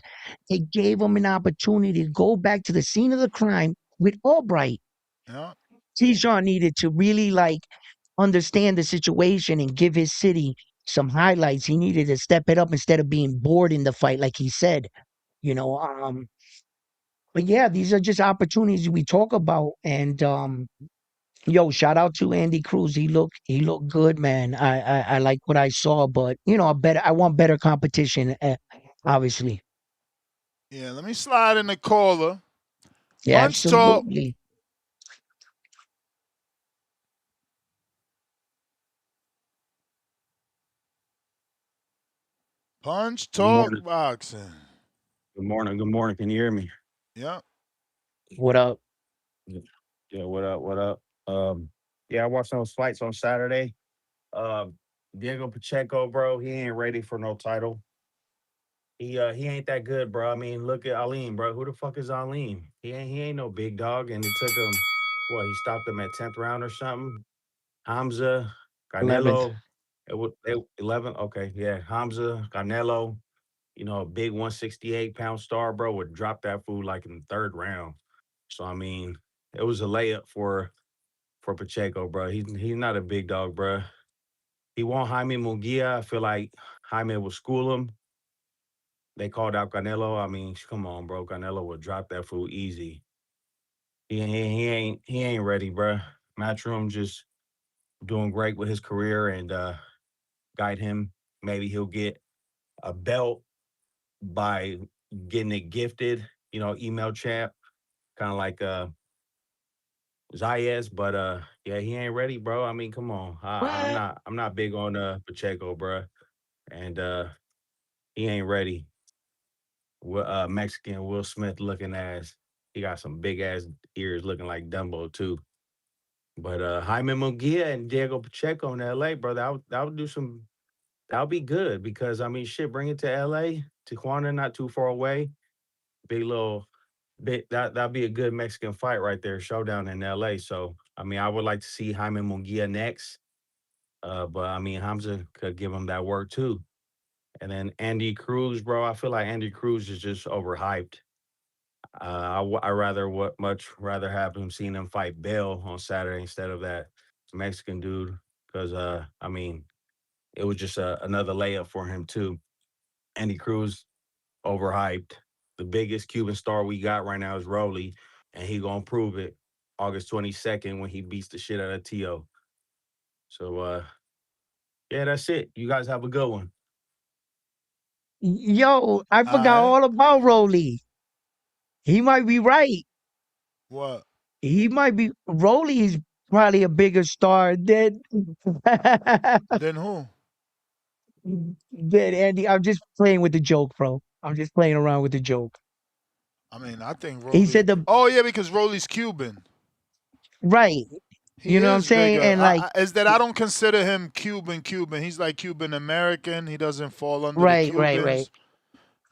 They gave him an opportunity to go back to the scene of the crime with Albright. Yeah. Keyshawn needed to really understand the situation and give his city some highlights. He needed to step it up instead of being bored in the fight, like he said. You know, but yeah, these are just opportunities we talk about. And yo, shout out to Andy Cruz. He looked good, man. I like what I saw, but I want better competition, obviously. Yeah, let me slide in the caller. Yeah, Punch talk. absolutely. Punch Good talk morning. boxing. Good morning. Good morning. Can you hear me? Yeah. What up? Yeah. What up? What up? Yeah, I watched those fights on Saturday. Um, Diego Pacheco, bro, he ain't ready for no title. He ain't that good, bro. I mean, look at Aleem, bro. Who the fuck is Aleem? He ain't no big dog. And it took him what? He stopped him at 10th round or something. Hamza, 11th. Canelo. It was 11. Okay, yeah. Hamza, Canelo. A big 168-pound star, bro, would drop that fool like in the third round. So I mean, it was a layup for Pacheco, bro. He's not a big dog, bro. He won Jaime Munguia. I feel like Jaime will school him. They called out Canelo. I mean, come on, bro. Canelo would drop that fool easy. He ain't ready, bro. Matchroom just doing great with his career and guide him. Maybe he'll get a belt by getting it gifted. Email champ, kind of like Zayas, but yeah, he ain't ready, bro. I mean, come on. I'm not big on Pacheco, bro. And he ain't ready. Mexican Will Smith looking ass. He got some big ass ears looking like Dumbo too. But Jaime Munguia and Diego Pacheco in LA, bro, that would do some that would be good because I mean shit, bring it to LA, Tijuana, not too far away. Big little bit that'd be a good Mexican fight right there, showdown in LA. So I mean I would like to see Jaime Munguia next. But I mean Hamza could give him that work too. And then Andy Cruz, bro, I feel like Andy Cruz is just overhyped. I much rather have him seen him fight Bell on Saturday instead of that Mexican dude because I mean it was just another layup for him too. Andy Cruz overhyped. The biggest Cuban star we got right now is Rolly, and he gonna prove it August 22nd when he beats the shit out of Tio. So yeah, that's it. You guys have a good one. Yo, I forgot right. all about Rolly. He might be right. What? He might be. Rolly is probably a bigger star than Then who? than Andy. I'm just playing with the joke, bro. I'm just playing around with the joke. I mean, I think He Rolly. said the Oh yeah, because Rolly's Cuban. right. He You know what I'm is saying? bigger. And like, Is that I don't consider him Cuban. Cuban. He's like Cuban American. He doesn't fall under the right, right, right, Cubans.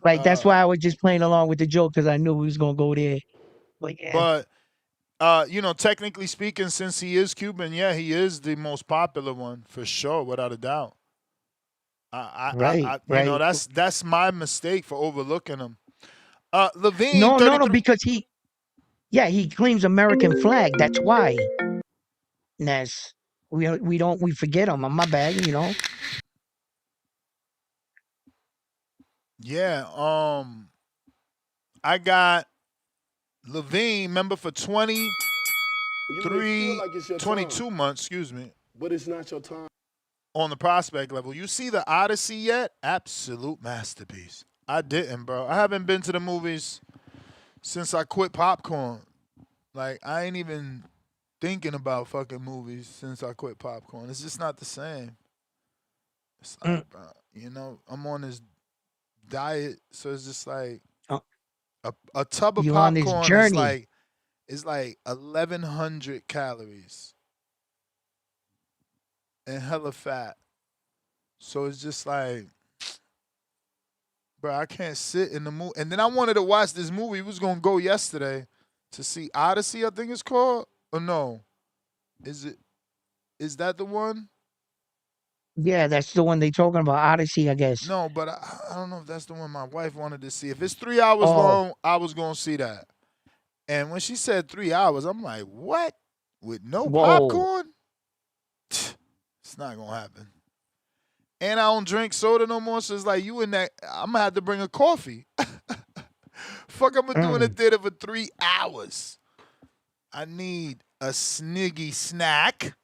right. That's why I was just playing along with the joke because I knew we was gonna go there. But yeah, But technically speaking, since he is Cuban, yeah, he is the most popular one for sure, without a doubt. right, right. That's my mistake for overlooking him. Levine, No, no, no, 33. because he claims American flag. That's why. Ness, we forget him. My bad. You know. Yeah, I got Levine, member for 22 months, excuse me. But it's not your time. On the prospect level. You see the Odyssey yet? Absolute masterpiece. I didn't, bro. I haven't been to the movies since I quit popcorn. Like, I ain't even thinking about fucking movies since I quit popcorn. It's just not the same. It's like, bro, I'm on this diet, so it's just like a tub of You on this popcorn journey. is like 1,100 calories and hella fat. So it's just like, bro, I can't sit in the movie. And then I wanted to watch this movie. We was gonna go yesterday to see Odyssey, I think it's called. Or no, is that the one? Yeah, that's the one they talking about. Odyssey, I guess. No, but I don't know if that's the one my wife wanted to see. If it's 3 hours Oh, long, I was gonna see that. And when she said 3 hours, I'm like, what? With no whoa. popcorn? It's not gonna happen. And I don't drink soda no more, so it's like you in that. I'm gonna have to bring a coffee. Fuck, I'm gonna do in the theater for 3 hours. I need a sniggy snack,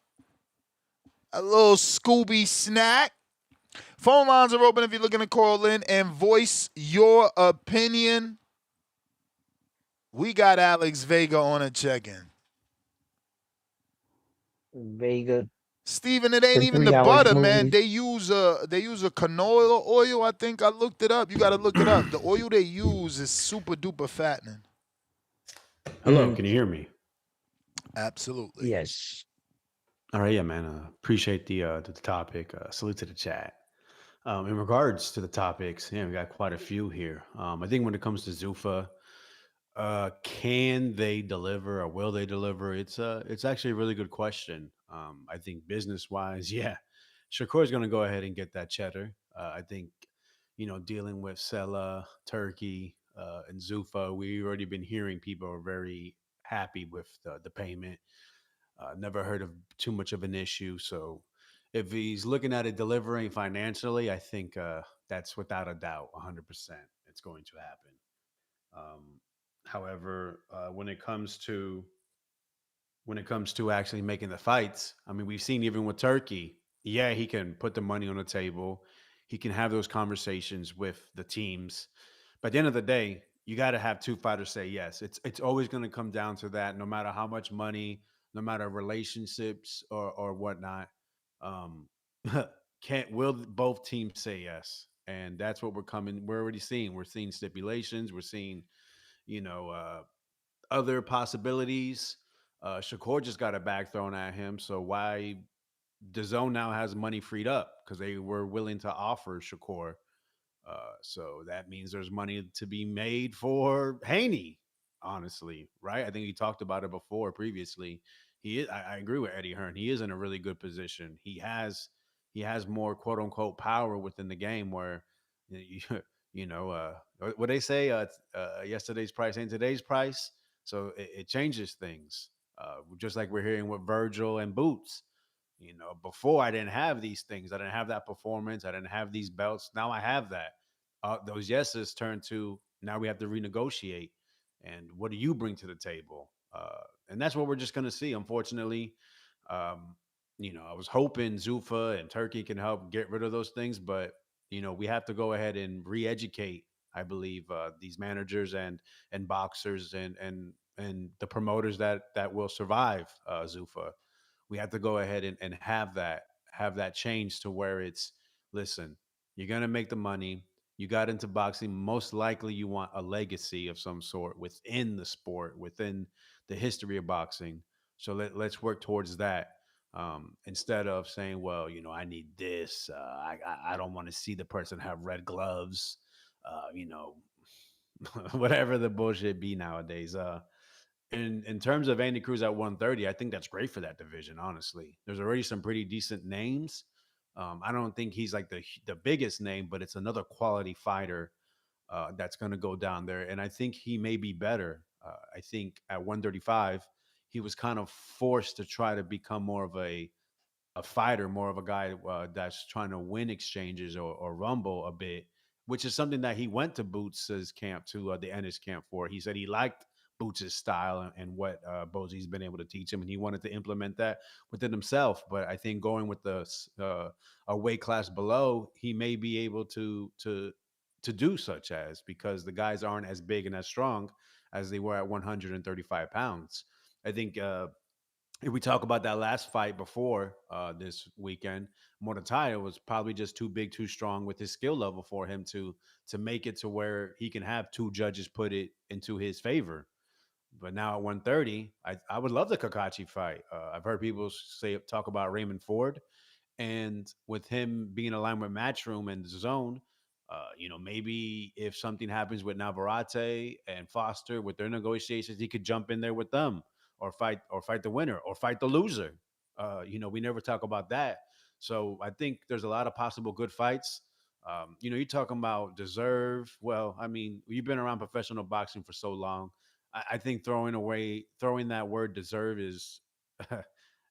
a little Scooby snack. Phone lines are open if you're looking to call in and voice your opinion. We got Alex Vega on a check-in. Vega. Steven, it ain't The even the 3 hours butter, man. movie. They use a canola oil. I think I looked it up. You got to look it up. The oil they use is super duper fattening. Hello, can you hear me? Absolutely. Yes. All right, yeah, man. Appreciate the topic. Salute to the chat. In regards to the topics, yeah, we got quite a few here. I think when it comes to Zuffa, can they deliver or will they deliver? It's actually a really good question. I think business wise, yeah, Shakur is going to go ahead and get that cheddar. I think dealing with Sella, Turkey, and Zuffa, we've already been hearing people are very happy with the payment. Never heard of too much of an issue. So if he's looking at it delivering financially, I think that's without a doubt, 100%, it's going to happen. However, when it comes to actually making the fights, I mean, we've seen even with Turkey, yeah, he can put the money on the table. He can have those conversations with the teams. But at the end of the day, you got to have two fighters say yes. It's always going to come down to that, no matter how much money, no matter relationships or whatnot. Um, will both teams say yes? And that's what we're already seeing. We're seeing stipulations. We're seeing, you know, other possibilities. Shakur just got a bag thrown at him. So why DAZN now has money freed up because they were willing to offer Shakur. So that means there's money to be made for Haney, honestly, right? I think he talked about it before previously. I agree with Eddie Hearn. He is in a really good position. He has more quote unquote power within the game where you, what they say, yesterday's price ain't today's price. So it changes things. Just like we're hearing with Virgil and Boots. Before I didn't have these things. I didn't have that performance. I didn't have these belts. Now I have that. Those yeses turn to now we have to renegotiate. And what do you bring to the table? And that's what we're just going to see, unfortunately. I was hoping Zuffa and Turkey can help get rid of those things, but we have to go ahead and re-educate, I believe, these managers and boxers and the promoters that will survive Zuffa. We have to go ahead and have that change to where it's, listen, you're gonna make the money. You got into boxing. Most likely, you want a legacy of some sort within the sport, within the history of boxing. So let's work towards that, instead of saying, well, I need this. I don't want to see the person have red gloves. Whatever the bullshit be nowadays. In terms of Andy Cruz at 130, I think that's great for that division. Honestly, there's already some pretty decent names. I don't think he's like the biggest name, but it's another quality fighter that's going to go down there, and I think he may be better. I think at 135, he was kind of forced to try to become more of a fighter, more of a guy that's trying to win exchanges or rumble a bit, which is something that he went to Boots's camp, to the Ennis camp for. He said he liked Boots's style and what Bosie's been able to teach him, and he wanted to implement that within himself. But I think going with a weight class below, he may be able to do such as, because the guys aren't as big and as strong as they were at 135 pounds. I think if we talk about that last fight before this weekend, Montoya was probably just too big, too strong with his skill level for him to make it to where he can have two judges put it into his favor. But now at 130, I would love the Cacace fight. I've heard people talk about Raymond Ford, and with him being aligned with Matchroom and the Zone, maybe if something happens with Navarrete and Foster with their negotiations, he could jump in there with them, or fight the winner, or fight the loser. We never talk about that. So I think there's a lot of possible good fights. You're talking about deserve. Well, I mean, you've been around professional boxing for so long. I think throwing that word deserve is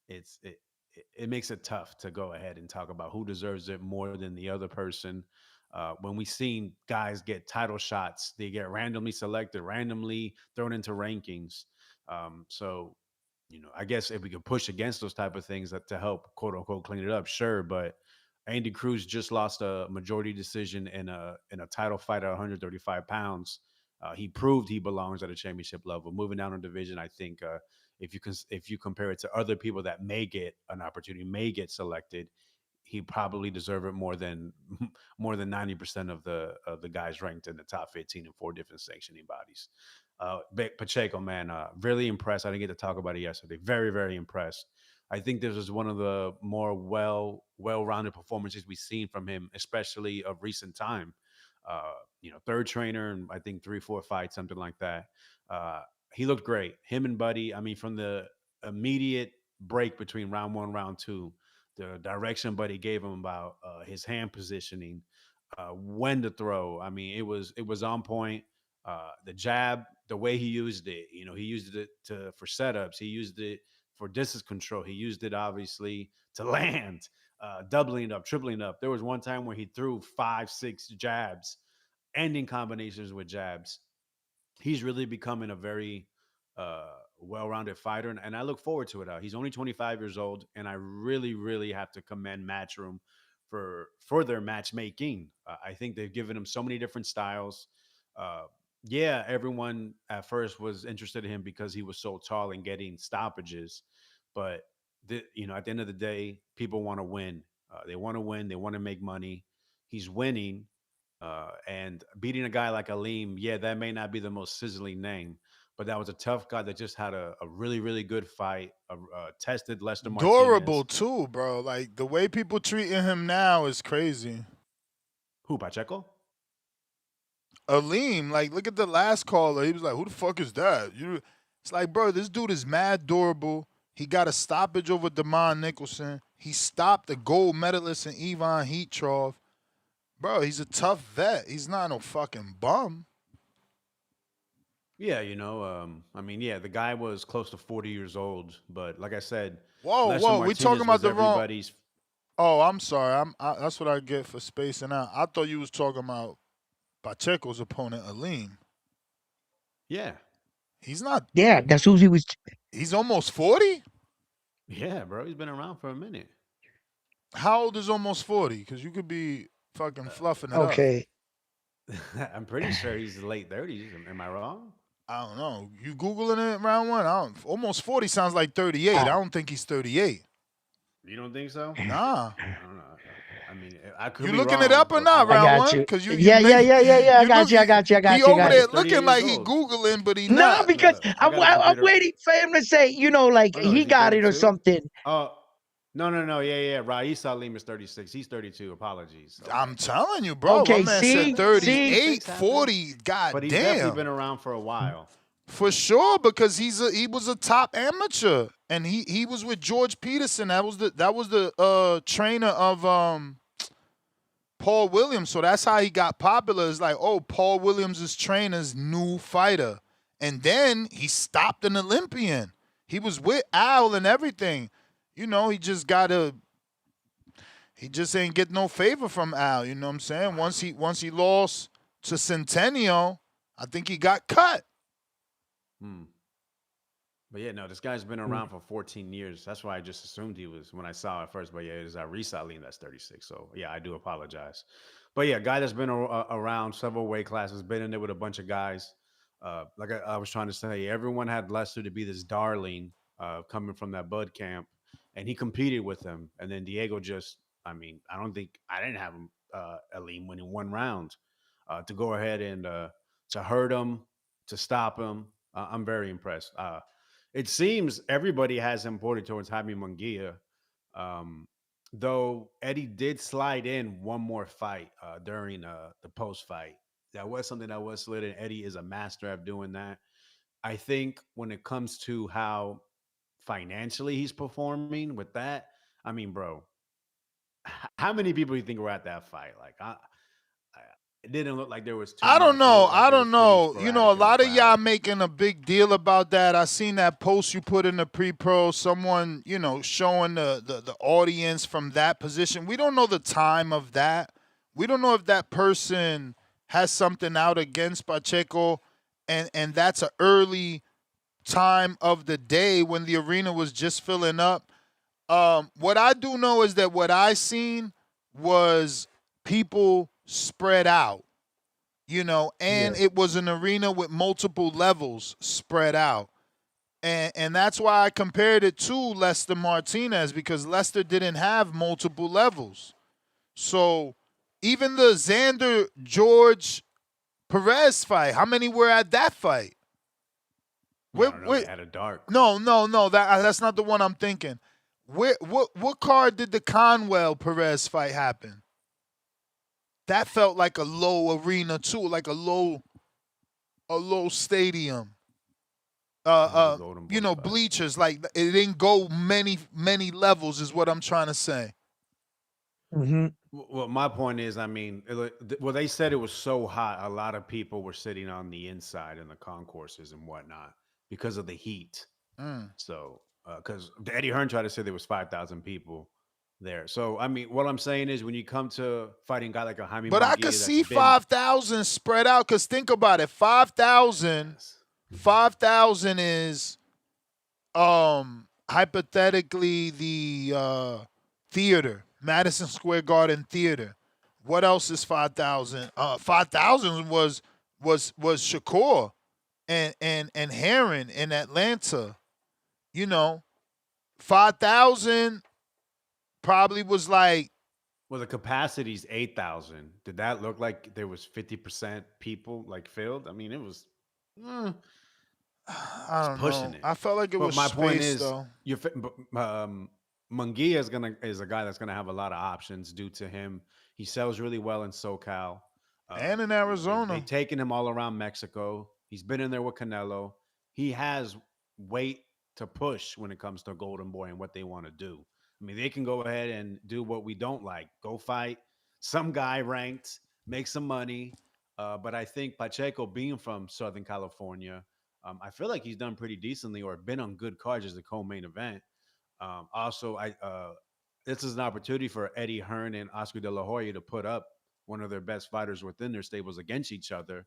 it makes it tough to go ahead and talk about who deserves it more than the other person. When we've seen guys get title shots, they get randomly selected, randomly thrown into rankings. So, I guess if we could push against those type of things to help, quote unquote, clean it up, sure. But Andy Cruz just lost a majority decision in a title fight at 135 pounds. He proved he belongs at a championship level. Moving down a division, I think if you compare it to other people that may get an opportunity, may get selected, he probably deserve it more than 90% of the guys ranked in the top 15 in 4 different sanctioning bodies. Pacheco, man, really impressed. I didn't get to talk about it yesterday. Very, very impressed. I think this is one of the more well-rounded performances we've seen from him, especially of recent time. Third trainer, and I think 3-4 fights, something like that. He looked great. Him and Buddy, I mean, from the immediate break between round 1, round 2, the direction Buddy gave him about his hand positioning, when to throw. I mean, it was on point. The jab, the way he used it, he used it for setups. He used it for distance control. He used it obviously to land, doubling up, tripling up. There was one time where he threw 5-6 jabs, ending combinations with jabs. He's really becoming a very well-rounded fighter, and I look forward to it. He's only 25 years old, and I really, really have to commend Matchroom for their matchmaking. I think they've given him so many different styles. Yeah, everyone at first was interested in him because he was so tall and getting stoppages, but at the end of the day, people want to win. They want to win. They want to make money. He's winning. And beating a guy like Aleem, yeah, that may not be the most sizzling name, but that was a tough guy that just had a really, really good fight. Tested Lester Martinez. Durable too, bro. Like the way people treating him now is crazy. Who, Pacheco? Aleem, like, look at the last caller. He was like, "Who the fuck is that?" It's like, bro, this dude is mad durable. He got a stoppage over Damon Nicholson. He stopped the gold medalist in Ivan Heatrov. Bro, he's a tough vet. He's not no fucking bum. Yeah, I mean, yeah, the guy was close to 40 years old, but like I said, whoa, we talking about the wrong. Oh, I'm sorry. That's what I get for spacing out. I thought you was talking about Pacheco's opponent, Aleem. Yeah. He's not. Yeah, that's who he was. He's almost 40? Yeah, bro. He's been around for a minute. How old is almost 40? Because you could be fucking fluffing it up. Okay. I'm pretty sure he's late 30s. Am I wrong? I don't know. You Googling it, round one? Almost 40 sounds like 38. I don't think he's 38. You don't think so? Nah. I don't know. I mean, I could You be looking wrong, it up or but not, from what- I round got one? you. Because Yeah. I got you. He over there He's 38 looking like years he old. Googling, but he No, not. because Look, I got a I'm computer. waiting for him to say, like Oh, no, he is he got it or 32? something. Oh, no. Yeah. Raisa Aleem is 36. He's 32. Apologies. Okay. I'm telling you, bro. Okay, my man see? said 38, See? 40. God But he's damn. definitely been around for a while. For sure, because he was a top amateur, and he was with George Peterson. That was the trainer of Paul Williams. So that's how he got popular. It's like, oh, Paul Williams' trainer's new fighter, and then he stopped an Olympian. He was with Al and everything. He just he just ain't get no favor from Al. You know what I'm saying? Once he lost to Centennial, I think he got cut. But yeah, no, this guy's been around for 14 years. That's why I just assumed he was when I saw it first. But yeah, it is Risa Aleem that's 36. So yeah, I do apologize. But yeah, guy that's been around several weight classes, been in there with a bunch of guys. Like I was trying to say, everyone had Lester to be this darling coming from that Bud camp, and he competed with him. And then Diego I didn't have him, Aleem winning one round to go ahead and to hurt him, to stop him. I'm very impressed. It seems everybody has him pointed towards Jaime Munguia, though Eddie did slide in one more fight during the post fight. That was something that was slid in. Eddie is a master at doing that. I think when it comes to how financially he's performing with that, I mean, bro, how many people do you think were at that fight? Like, it didn't look like there was too I don't much. It know. looked like I it was don't know. pretty A sporadic in the lot of crowd. y'all making a big deal about that. I seen that post you put in the pre-pro. Someone, showing the audience from that position. We don't know the time of that. We don't know if that person has something out against Pacheco, and that's an early time of the day when the arena was just filling up. What I do know is that what I seen was people spread out, and it was an arena with multiple levels spread out. And that's why I compared it to Lester Martinez, because Lester didn't have multiple levels. So even the Xander George Perez fight, how many were at that fight? They had a dark. No. That's not the one I'm thinking. What card did the Conwell Perez fight happen? That felt like a low arena too, like a low stadium. Bleachers. Like it didn't go many levels, is what I'm trying to say. Mm-hmm. Well, my point is, I mean, they said it was so hot, a lot of people were sitting on the inside in the concourses and whatnot because of the heat. So, because Eddie Hearn tried to say there was 5,000 people there. So, I mean, what I'm saying is, when you come to fighting a guy like a Jaime But I Munguia could that's see been- 5,000 spread out, because think about it. 5,000 is hypothetically the theater, Madison Square Garden Theater. What else is 5,000? 5,000 was Shakur and Hearn in Atlanta. 5,000 probably was like. Well, the capacity's 8,000. Did that look like there was 50% people like filled? I mean, it was. I don't pushing know. it. I felt like it But was my point spaced, is, though. Munguia is a guy that's gonna have a lot of options due to him. He sells really well in SoCal And in Arizona. They've taken him all around Mexico. He's been in there with Canelo. He has weight to push when it comes to Golden Boy and what they want to do. I mean, they can go ahead and do what we don't like. Go fight some guy ranked, make some money. But I think Pacheco, being from Southern California, I feel like he's done pretty decently or been on good cards as the co-main event. Also, this is an opportunity for Eddie Hearn and Oscar De La Hoya to put up one of their best fighters within their stables against each other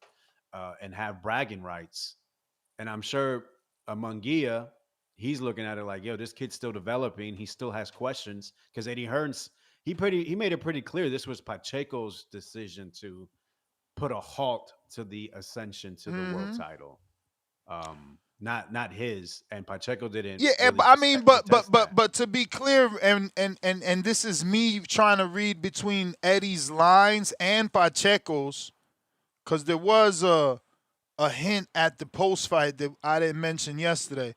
and have bragging rights. And I'm sure Munguia he's looking at it like, yo, this kid's still developing. He still has questions because Eddie Hearn's he made it pretty clear this was Pacheco's decision to put a halt to the ascension to the world title. Not his, and Pacheco didn't. Yeah, really I mean, but contest that. but to be clear, and this is me trying to read between Eddie's lines and Pacheco's, because there was a hint at the post fight that I didn't mention yesterday.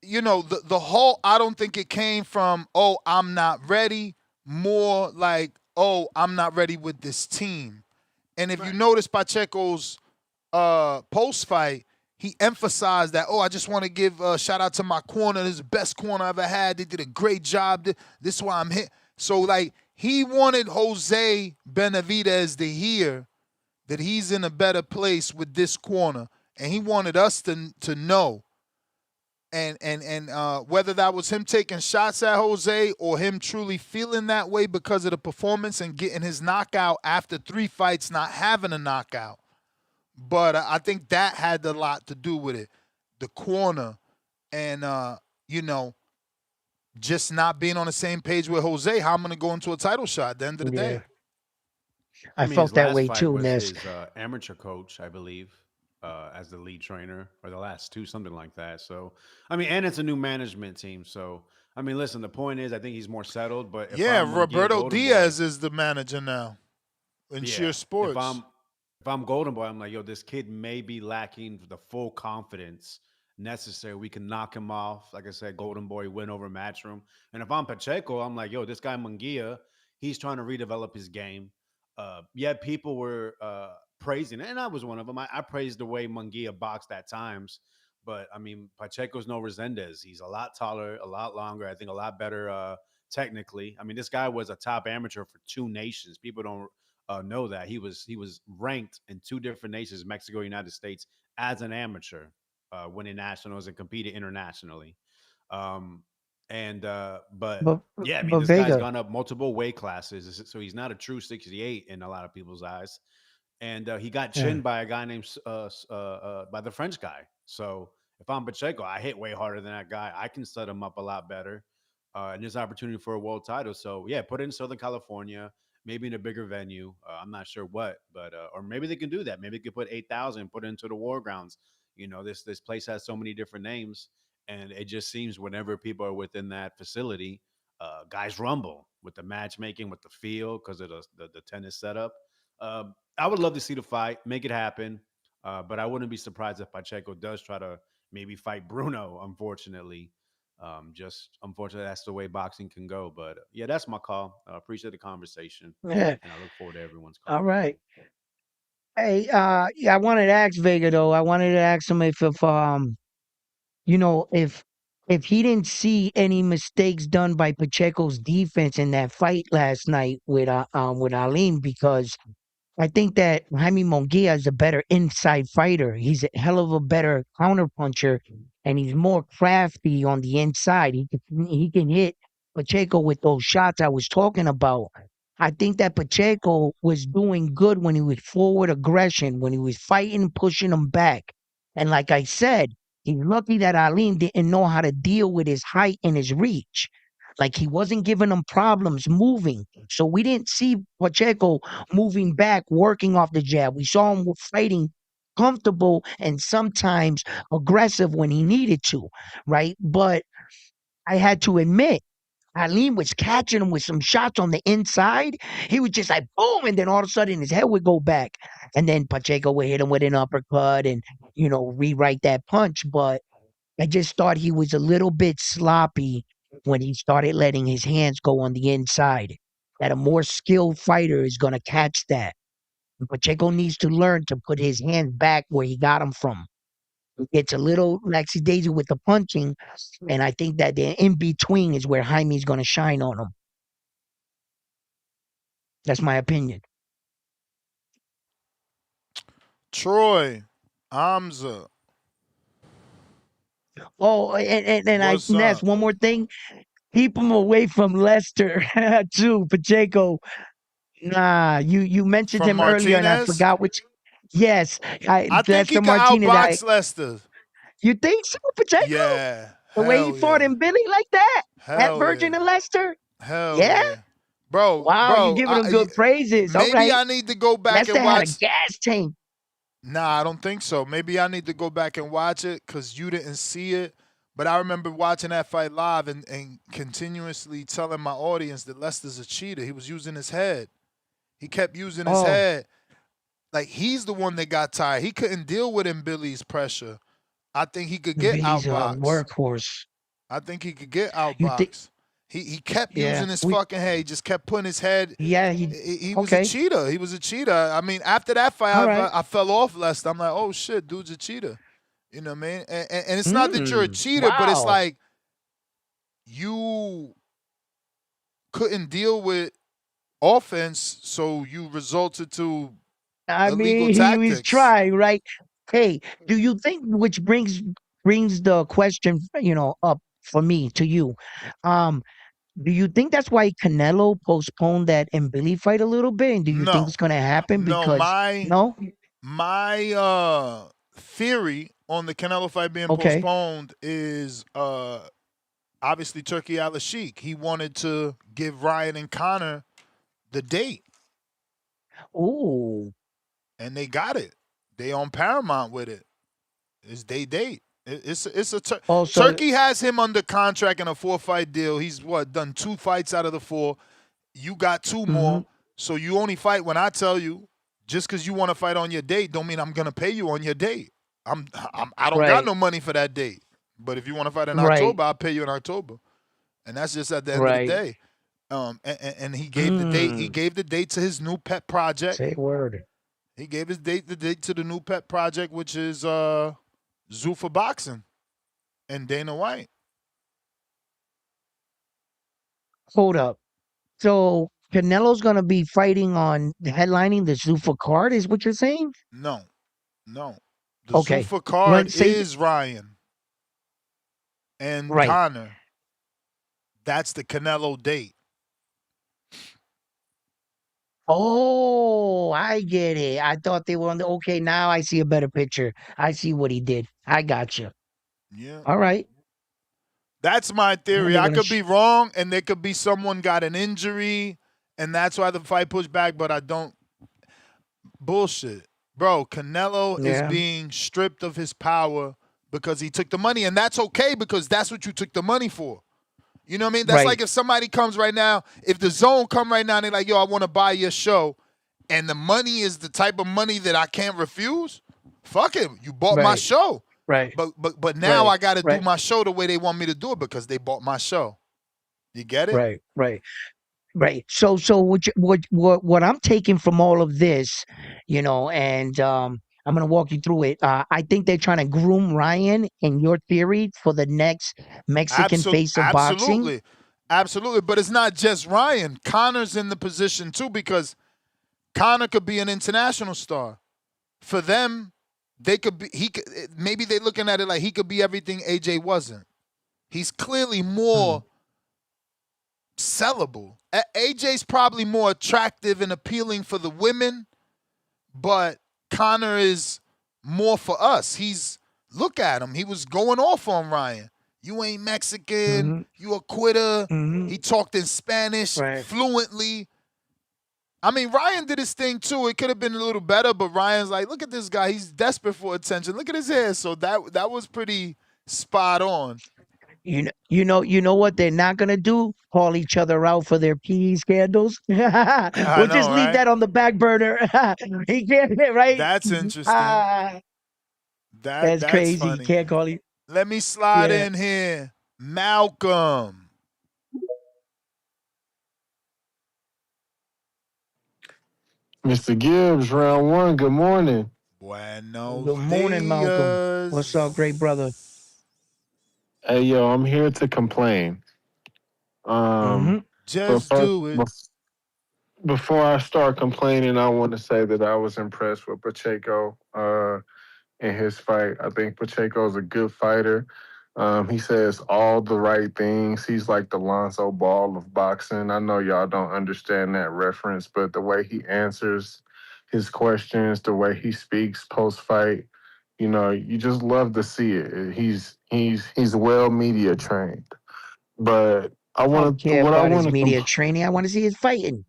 You know, the whole, I don't think it came from, oh, I'm not ready, more like, oh, I'm not ready with this team. And if you notice Pacheco's post fight, he emphasized that, oh, I just want to give a shout out to my corner. This is the best corner I ever had. They did a great job. This is why I'm here. So, like, he wanted Jose Benavidez to hear that he's in a better place with this corner. And he wanted us to know. And whether that was him taking shots at Jose or him truly feeling that way because of the performance and getting his knockout after 3 fights, not having a knockout. But I think that had a lot to do with it. The corner and, you know, just not being on the same page with Jose, how I'm going to go into a title shot at the end of the day. I mean, felt his that last way fight too, was Ness. his amateur coach, I believe, as the lead trainer, or the last two, something like that. So, I mean, and it's a new management team. So, I mean, listen, the point is, I think he's more settled. But if Yeah, I'm Roberto Golden Diaz Boy, is the manager now in Sheer Sports. If I'm Golden Boy, I'm like, yo, this kid may be lacking the full confidence necessary. We can knock him off. Like I said, Golden Boy win over Matchroom. And if I'm Pacheco, I'm like, yo, this guy Munguia, he's trying to redevelop his game. Yet people were praising, and I was one of them. I praised the way Munguia boxed at times. But, I mean, Pacheco's no Resendez. He's a lot taller, a lot longer, I think a lot better technically. I mean, this guy was a top amateur for 2 nations. People don't know that. He was ranked in 2 different nations, Mexico, United States, as an amateur, winning nationals and competed internationally. But yeah, I mean, this guy's gone up multiple weight classes, so he's not a true 68 in a lot of people's eyes. And he got chinned by a guy named by the French guy. So if I'm Pacheco, I hit way harder than that guy. I can set him up a lot better. And there's opportunity for a world title. So yeah, put it in Southern California, maybe in a bigger venue. I'm not sure what, but or maybe they can do that. Maybe they could put 8,000, put it into the War Grounds. You know, this place has so many different names, and it just seems whenever people are within that facility, guys rumble with the matchmaking, with the feel, because of the tennis setup. I would love to see the fight, make it happen, but I wouldn't be surprised if Pacheco does try to maybe fight Bruno. Unfortunately, unfortunately, that's the way boxing can go. But yeah, that's my call. Appreciate the conversation, and I look forward to everyone's call. All right. Hey, yeah, I wanted to ask Vega though. I wanted to ask him if you know, if he didn't see any mistakes done by Pacheco's defense in that fight last night with Aleem, because I think that Jaime Munguia is a better inside fighter. He's a hell of a better counterpuncher, and he's more crafty on the inside. He can hit Pacheco with those shots I was talking about. I think that Pacheco was doing good when he was forward aggression, when he was fighting, pushing him back. And like I said, he's lucky that Aleem didn't know how to deal with his height and his reach. Like, he wasn't giving him problems moving. So we didn't see Pacheco moving back, working off the jab. We saw him fighting comfortable and sometimes aggressive when he needed to, right? But I had to admit, Aleem was catching him with some shots on the inside. He was just like, boom, and then all of a sudden his head would go back. And then Pacheco would hit him with an uppercut and, you know, rewrite that punch. But I just thought he was a little bit sloppy when he started letting his hands go on the inside. That a more skilled fighter is going to catch that. Pacheco needs to learn to put his hands back where he got them from. He gets a little lackadaisy with the punching, and I think that the in-between is where Jaime's going to shine on him. That's my opinion. Troy, Hamzah. Oh, and Ness, one more thing. Keep him away from Lester too, Pacheco. Nah, you mentioned From him earlier, and I Martinez? forgot which. Yes, I think Lester he can Martinez. outbox Lester. You think so, Pacheco? Yeah. The way he fought in Billy like that? At Virgin and Lester? Hell Yeah? yeah. Bro, Wow, you giving him good praises. All maybe right. I need to go back Lester and watch. had a gas tank. Nah, I don't think so. Maybe I need to go back and watch it because you didn't see it. But I remember watching that fight live and continuously telling my audience that Lester's a cheater. He was using his head. He kept using his head. Like, he's the one that got tired. He couldn't deal with Billy's pressure. I think he could get Billy's a outboxed. workhorse. I think he could get outboxed. He kept using his fucking head. He just kept putting his head. Yeah, he was a cheater. He was a cheater. I mean, after that fight, I fell off Lester. I'm like, oh shit, dude's a cheater. You know what I mean? And it's not that you're a cheater, but it's like you couldn't deal with offense, so you resulted to illegal tactics. He was trying, right? Hey, do you think, which brings the question, up for me to you, do you think that's why Canelo postponed that Billy fight a little bit? And do you think it's going to happen? Because my theory on the Canelo fight being postponed is obviously Turkey Al-Sheikh. He wanted to give Ryan and Conor the date. Ooh. And they got it. They on Paramount with it. It's their date. Turkey has him under contract in a 4-fight deal. He's done 2 fights out of the 4. You got 2 more. So you only fight when I tell you. Just because you want to fight on your date don't mean I'm gonna pay you on your date. I don't got no money for that date. But if you want to fight in October, I'll pay you in October. And that's just at the end of the day. And he gave the date. He gave the date to his new pet project. Say word. He gave the date to the new pet project, which is Zuffa Boxing and Dana White. Hold up. So Canelo's going to be fighting on headlining the Zuffa card, is what you're saying? No. The Zuffa card is Ryan and Conor. That's the Canelo date. Oh, I get it. I thought they were on the. Okay, now I see a better picture. I see what he did. I got you. Yeah. All right. That's my theory. I could be wrong, and there could be someone got an injury, and that's why the fight pushed back, but I don't. Bullshit. Bro, Canelo is being stripped of his power because he took the money, and that's okay because that's what you took the money for. You know what I mean? That's like if somebody comes right now, if the Zone come right now and they're like, yo, I want to buy your show, and the money is the type of money that I can't refuse, fuck it. You bought my show. Right. But now I got to do my show the way they want me to do it because they bought my show. You get it? Right. So what I'm taking from all of this, and I'm going to walk you through it. I think they're trying to groom Ryan, in your theory, for the next Mexican face of boxing. Absolutely. But it's not just Ryan. Conor's in the position, too, because Conor could be an international star. For them, maybe they're looking at it like he could be everything AJ wasn't. He's clearly more sellable. AJ's probably more attractive and appealing for the women, but Conor is more for us. Look at him. He was going off on Ryan. You ain't Mexican. You a quitter. He talked in Spanish fluently. I mean, Ryan did his thing too. It could have been a little better, but Ryan's like, look at this guy. He's desperate for attention. Look at his hair. So that was pretty spot on. You know what they're not gonna do? Call each other out for their PE scandals. We'll just leave that on the back burner. He can't, right? That's interesting. That's crazy. Funny. Can't call you. Let me slide in here. Malcolm. Mr. Gibbs, round 1. Good morning. Buenos Good morning, Malcolm. What's up, great brother? Hey, yo, I'm here to complain. Just do it. Before I start complaining, I want to say that I was impressed with Pacheco in his fight. I think Pacheco's a good fighter. He says all the right things. He's like the Lonzo Ball of boxing. I know y'all don't understand that reference, but the way he answers his questions, the way he speaks post-fight, You know, you just love to see it. He's well media trained. But I don't care what I about his want to media training. I want to see his fighting.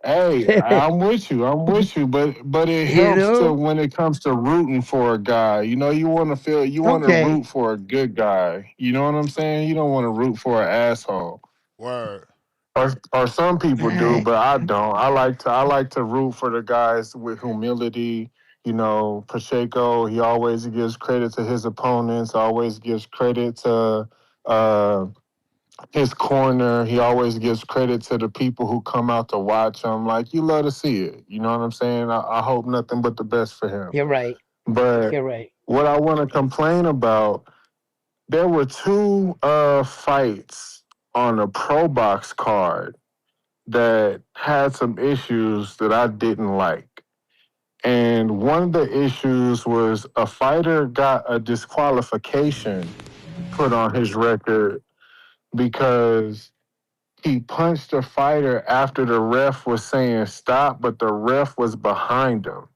Hey, I'm with you. I'm with you. But it You helps to know? when it comes to rooting for a guy. You know, you want to Okay. root for a good guy. You know what I'm saying? You don't want to root for an asshole. Word. Or some people do, Alright. but I don't. I like to root for the guys with humility. You know, Pacheco, he always gives credit to his opponents, always gives credit to uh his corner. He always gives credit to the people who come out to watch him. Like, you love to see it. You know what I'm saying? I hope nothing but the best for him. You're right. But You're right. what I want to complain about, there were two fights on a pro box card that had some issues that I didn't like. And one of the issues was a fighter got a disqualification put on his record because he punched a fighter after the ref was saying stop, but the ref was behind him.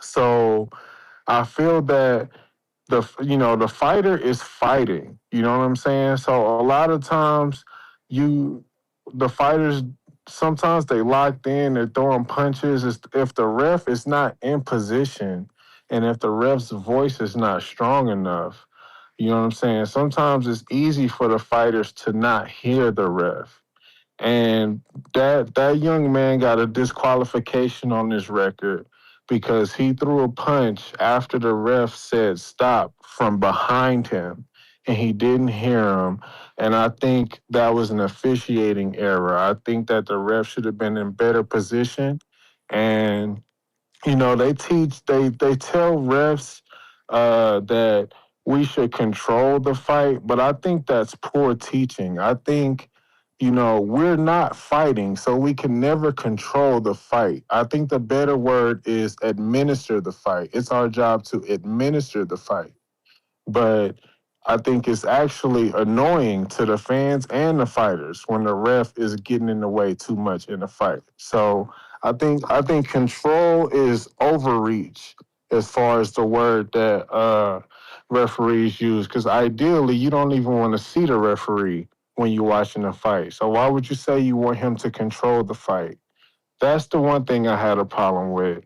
So I feel that the fighter is fighting. You know what I'm saying? So a lot of times the fighters, sometimes they locked in, they're throwing punches. If the ref is not in position and if the ref's voice is not strong enough, you know what I'm saying? Sometimes it's easy for the fighters to not hear the ref. And that young man got a disqualification on his record because he threw a punch after the ref said stop from behind him and he didn't hear him. And I think that was an officiating error. I think that the ref should have been in better position. And they tell refs that we should control the fight, but I think that's poor teaching. I think, we're not fighting, so we can never control the fight. I think the better word is administer the fight. It's our job to administer the fight. But I think it's actually annoying to the fans and the fighters when the ref is getting in the way too much in the fight. So I think control is overreach as far as the word that referees use. Because ideally, you don't even want to see the referee when you're watching a fight. So why would you say you want him to control the fight? That's the one thing I had a problem with.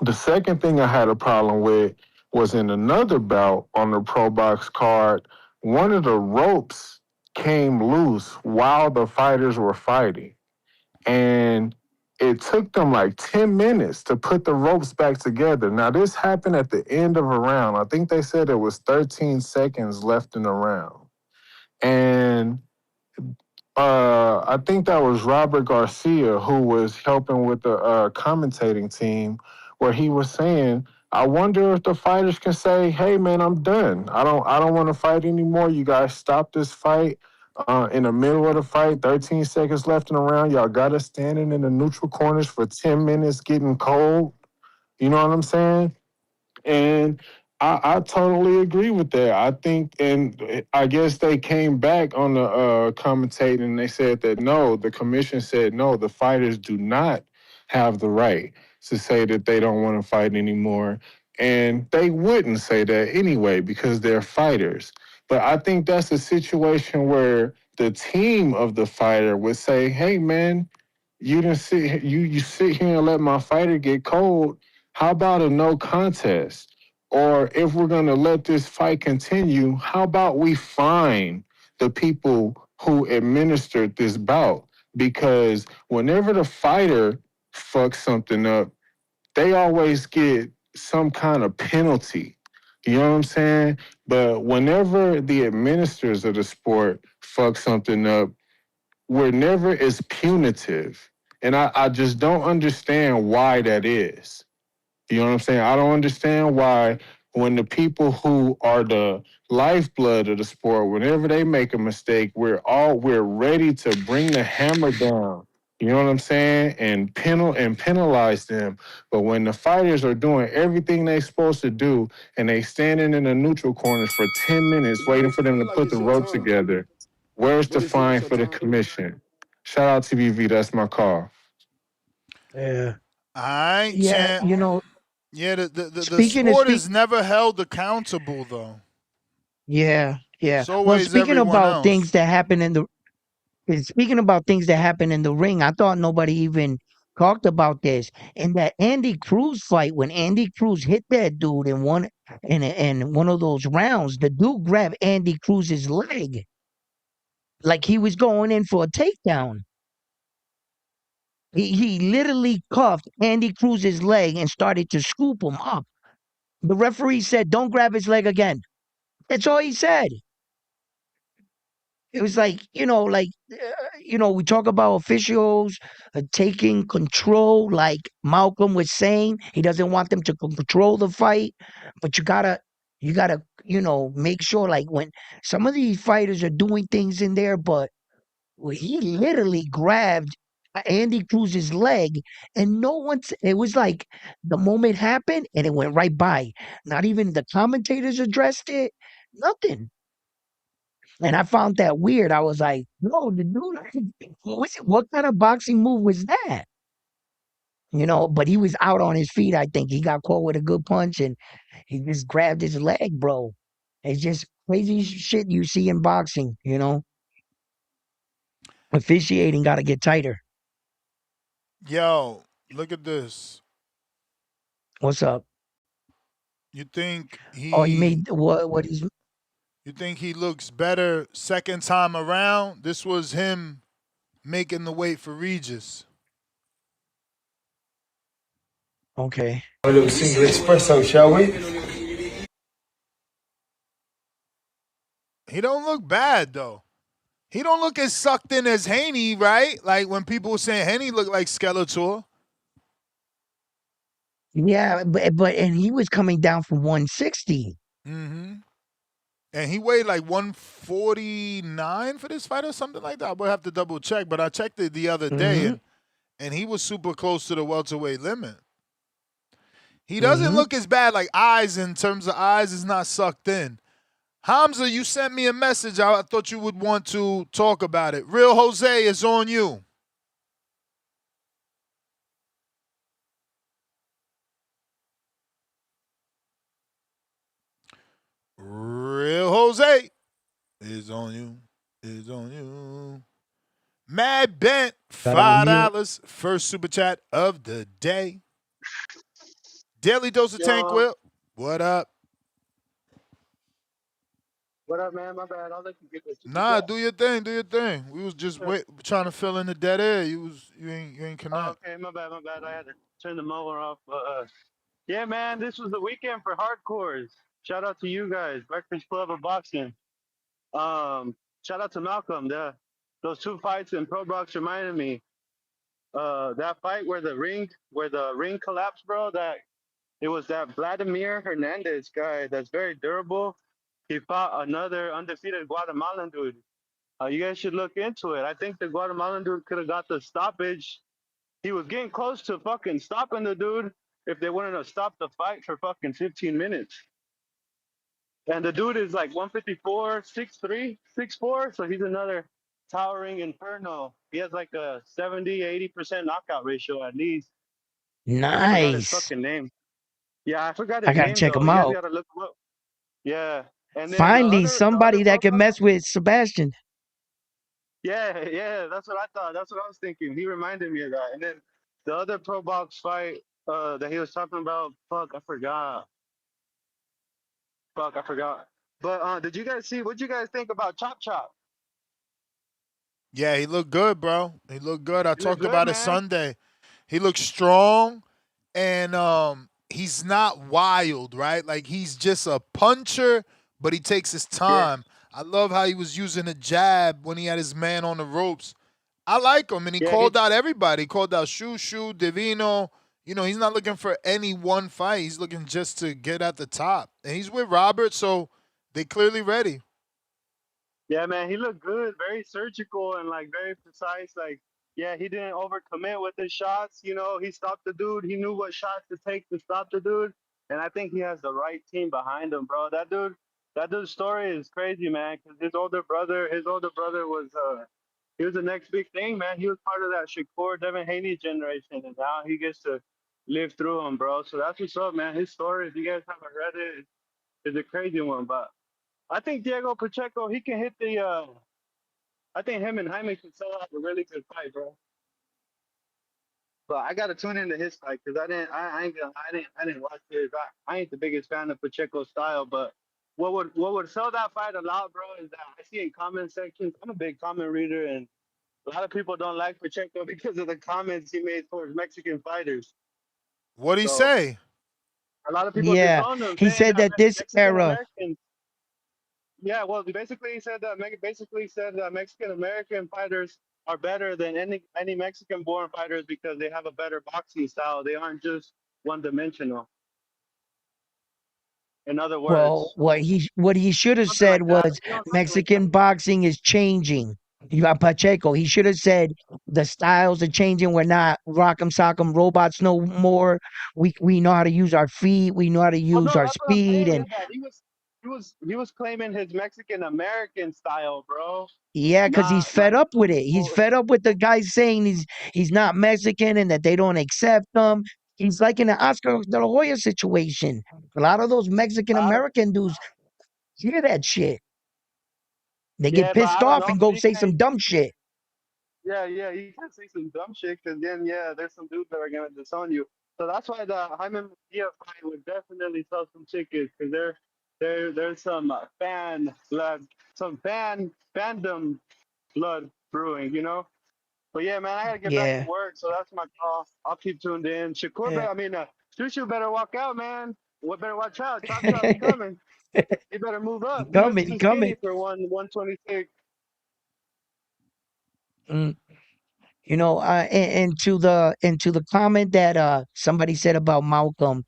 The second thing I had a problem with was in another bout on the Pro Box card, one of the ropes came loose while the fighters were fighting. And it took them like 10 minutes to put the ropes back together. Now, this happened at the end of a round. I think they said it was 13 seconds left in the round. And I think that was Robert Garcia who was helping with the commentating team, where he was saying, "I wonder if the fighters can say, 'Hey, man, I'm done. I don't want to fight anymore. You guys stop this fight in the middle of the fight. 13 seconds left in the round. Y'all got us standing in the neutral corners for 10 minutes, getting cold.'" You know what I'm saying? And I totally agree with that. I think, and I guess they came back on the commentating and they said that no, the commission said no, the fighters do not have the right to say that they don't want to fight anymore. And they wouldn't say that anyway because they're fighters. But I think that's a situation where the team of the fighter would say, "Hey, man, you sit here and let my fighter get cold. How about a no contest? Or if we're going to let this fight continue, how about we fine the people who administered this bout?" Because whenever the fighter fucks something up, they always get some kind of penalty. You know what I'm saying? But whenever the administrators of the sport fuck something up, we're never as punitive. And I just don't understand why that is. You know what I'm saying? I don't understand why when the people who are the lifeblood of the sport, whenever they make a mistake, we're ready to bring the hammer down. You know what I'm saying? And penalize them. But when the fighters are doing everything they're supposed to do and they standing in the neutral corners for 10 minutes waiting for them to put the ropes together, where's the fine for the commission? Shout out to BV, that's my call. Yeah. All right, Yeah, champ. Yeah, the Speaking of sport is never held accountable though. yeah, yeah. So Well, is everyone else. Speaking about things that happen in the ring, I thought nobody even talked about this. In that Andy Cruz fight, when Andy Cruz hit that dude in one of those rounds, the dude grabbed Andy Cruz's leg like he was going in for a takedown. He literally cuffed Andy Cruz's leg and started to scoop him up. The referee said, "Don't grab his leg again." That's all he said. It was like, we talk about officials taking control, like Malcolm was saying. He doesn't want them to control the fight, but you gotta, make sure, like, when some of these fighters are doing things in there, but he literally grabbed Andy Cruz's leg, and it was like the moment happened and it went right by. Not even the commentators addressed it, nothing. And I found that weird. I was like, "No, the dude, what kind of boxing move was that?" But he was out on his feet, I think. He got caught with a good punch and he just grabbed his leg, bro. It's just crazy shit you see in boxing. Officiating got to get tighter. Yo, look at this. What's up? You think Oh, he made what he's. You think he looks better second time around? This was him making the weight for Regis. Okay. A little single espresso, shall we? He don't look bad though. He don't look as sucked in as Haney, right? Like when people were saying Haney looked like Skeletor. Yeah, and he was coming down from 160. Mm-hmm. And he weighed like 149 for this fight or something like that. I would have to double check, but I checked it the other day, and he was super close to the welterweight limit. He doesn't look as bad, like eyes, in terms of eyes is not sucked in. Hamzah, you sent me a message. I thought you would want to talk about it. Real Jose is on you. Real Jose is on you. Is on you. Mad Bent, $5. First super chat of the day. Daily dose of Tank Whip. What up? What up, man? My bad. I'll let you get this. Nah, do your thing. Do your thing. We was just trying to fill in the dead air. You ain't connect. Oh, okay, my bad. I had to turn the mower off. Yeah, man, this was the weekend for hardcores. Shout out to you guys, Breakfast Club of Boxing. Shout out to Malcolm. Those two fights in Pro Box reminded me. That fight where the ring collapsed, bro. It was that Vladimir Hernandez guy that's very durable. He fought another undefeated Guatemalan dude. You guys should look into it. I think the Guatemalan dude could have got the stoppage. He was getting close to fucking stopping the dude if they wouldn't have stopped the fight for fucking 15 minutes. And the dude is like 154, 6'3", 6'4", so he's another towering inferno. He has like a 70, 80% knockout ratio at least. I forgot his Nice. fucking name. Yeah, I forgot his I gotta name check though. him You guys out. gotta look him up. Yeah. And then Finally, somebody that can mess with Sebastian. Yeah, that's what I thought. That's what I was thinking. He reminded me of that. And then the other pro box fight that he was talking about, I forgot. But did you guys see, what'd you guys think about Chop Chop? Yeah, he looked good, bro. He looked good. I talked good, about it man. Sunday. He looks strong, and he's not wild, right? Like he's just a puncher, but he takes his time. I love how he was using a jab when he had his man on the ropes. I like him, and he called out everybody. He called out Shushu, Devino. He's not looking for any one fight. He's looking just to get at the top. And he's with Robert, so they clearly ready. Yeah, man, he looked good, very surgical and like very precise. Like, yeah, he didn't overcommit with his shots. He stopped the dude. He knew what shots to take to stop the dude. And I think he has the right team behind him, bro. That dude's story is crazy, man. Because his older brother was he was the next big thing, man. He was part of that Shakur, Devin Haney generation, and now he gets to lived through them, bro. So that's what's up, man. His story, if you guys haven't read it, is a crazy one. But I think Diego Pacheco, he can hit the. I think him and Jaime can sell out a really good fight, bro. But I gotta tune into his fight because I ain't gonna, I didn't watch this. I ain't the biggest fan of Pacheco's style, but what would sell that fight a lot, bro, is that I see in comment sections. I'm a big comment reader, and a lot of people don't like Pacheco because of the comments he made towards Mexican fighters. What'd he So say? a lot of people Yeah, disown him, he saying said that that this Mexican era. Americans. Yeah, well, he said that Mexican American fighters are better than any Mexican born fighters because they have a better boxing style. They aren't just one dimensional. In other Well, words, what he should have something said like that. was Mexican boxing is changing. You got Pacheco. He should have said the styles are changing. We're not rock'em sock'em robots no more. We know how to use our feet. We know how to Well, use no, our that's what I'm speed. saying. And Is that he was claiming his Mexican American style, bro. yeah, because he's Not fed like up with it. He's fed up with the guys saying he's not Mexican and that they don't accept him. He's like in the Oscar De La Hoya situation. A lot of those Mexican American dudes hear that shit. They get yeah, but pissed I don't off know. and But go say some dumb shit. yeah, you can't say some dumb shit because then there's some dudes that are gonna disown you. So that's why the Jaime Munguia fight would definitely sell some tickets because there's some fan blood, some fandom blood brewing, you know. But yeah, man, I gotta get back to Yeah. work, so that's my call. I'll keep tuned in. Shakur, Yeah. Shushu better walk out, man. What better watch out? Chop Chop's coming. He better move up. He looks He too coming. skinny for 126. Mm. You know, and to the comment that somebody said about Malcolm.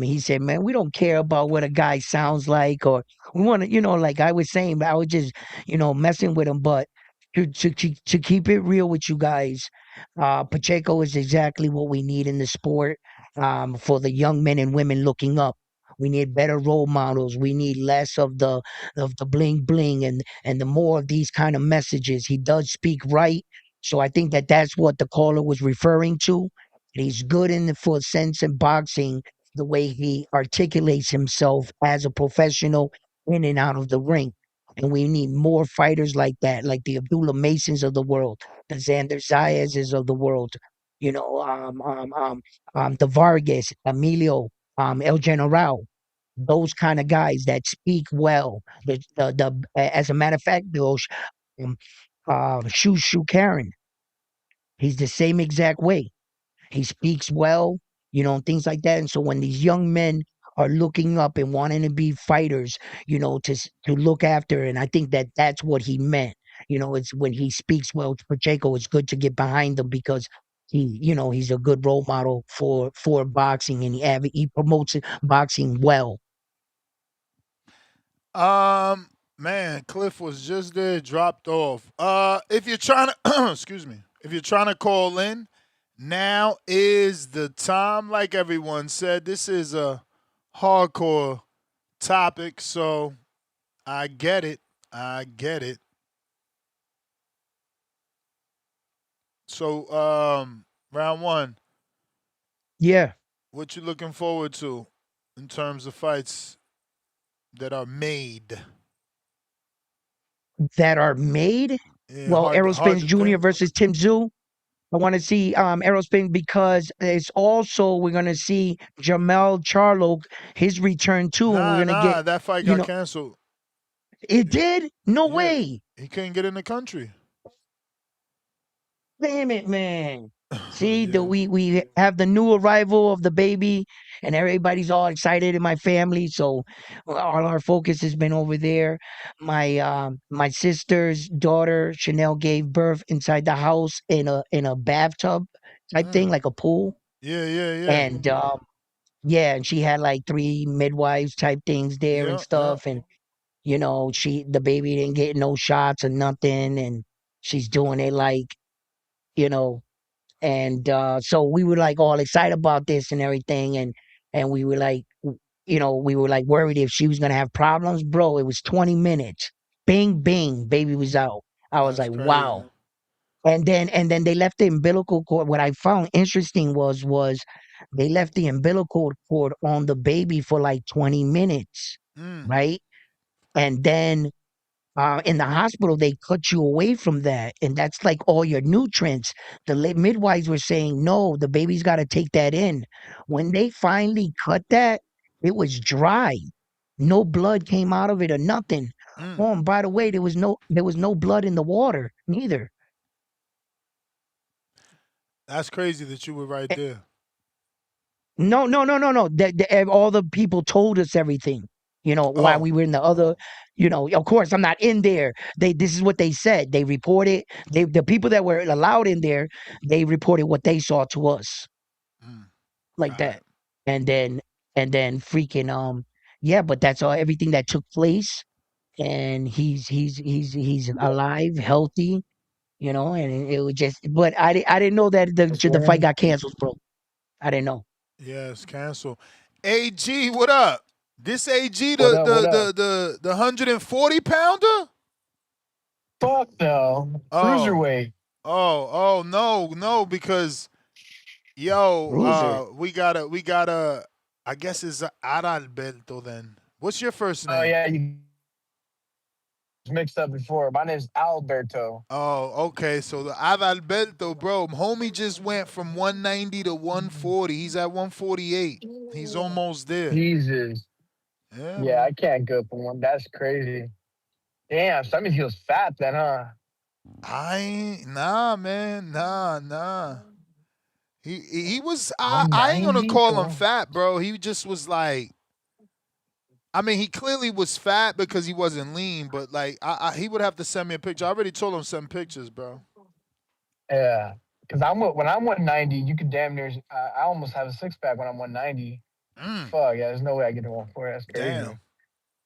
He said, "Man, we don't care about what a guy sounds like, or we want to, like I was saying, I was just, messing with him. But to keep it real with you guys, Pacheco is exactly what we need in the sport. For the young men and women looking up, we need better role models. We need less of the bling bling and the more of these kind of messages. He does speak right, so I think that that's what the caller was referring to. He's good in the full sense in boxing the way he articulates himself as a professional in and out of the ring. And we need more fighters like that, like the Abdullah Masons of the world, the Xander Zayez's of the world, the Vargas, Emilio, El General, those kind of guys that speak well. As a matter of fact, um, Shu Karen, he's the same exact way. He speaks well, things like that. And so when these young men are looking up and wanting to be fighters, to look after, and I think that that's what he meant. It's when he speaks well to Pacheco, it's good to get behind him because he's a good role model for boxing, and he promotes boxing well. Man, Cliff was just there, dropped off. If you're trying to, excuse me, if you're trying to call in, now is the time. Like everyone said, this is a hardcore topic, so I get it. I get it. So, round one. Yeah. What you looking forward to in terms of fights that are made? That are made? Yeah, Well, hard Errol Spence to Jr. think. versus Tim Tszyu. I want to see Errol Spence because it's also we're gonna see Jamel Charlo his return too, and we're gonna get that fight got canceled. It did? No Yeah, way. he couldn't get in the country. Damn it, man. See, we have the new arrival of the baby, and everybody's all excited in my family. So all our focus has been over there. My sister's daughter Chanel gave birth inside the house in a bathtub type thing, like a pool. Yeah. And yeah, and she had like 3 midwives type things there and stuff, and the baby didn't get no shots or nothing, and she's doing it like, you know, and so we were like all excited about this and everything, and we were like, we were like worried if she was gonna have problems, bro. It was 20 minutes, bing bing, baby was out. I was like, crazy. wow. And then they left the umbilical cord. What I found interesting was They left the umbilical cord on the baby for like 20 minutes, right? And then in the hospital, they cut you away from that. And that's like all your nutrients. The midwives were saying, no, the baby's got to take that in. When they finally cut that, it was dry. No blood came out of it or nothing. Oh, and by the way, there was no blood in the water neither. That's crazy that you were right there. No. All the people told us everything. While we were in the other, of course I'm not in there. This is what they said. They reported. The people that were allowed in there, they reported what they saw to us, like that. And then freaking yeah. But that's all. Everything that took place, and he's alive, healthy. And it was just. But I didn't know that the fight got canceled, bro. I didn't know. Yeah, it's canceled. AG, what up? This AG, What up? the 140 pounder? Fuck no. Cruiserweight. Oh no, because we gotta I guess it's Adalberto then. What's your first name? Oh yeah, you mixed up before. My name's Alberto. Oh, okay. So the Adalberto, bro, homie just went from 190 to 140. He's at 148. He's almost there. Jesus. Yeah, I can't go for one. That's crazy. Damn, so that means he was fat then, huh? Nah, man. Nah. He was I ain't gonna call him fat, bro. He just was like, I mean, he clearly was fat because he wasn't lean, but like he would have to send me a picture. I already told him to send pictures, bro. Yeah. Because when I'm 190, you could damn near I almost have a six pack when I'm 190. Fuck yeah, there's no way I get to 140. That's crazy.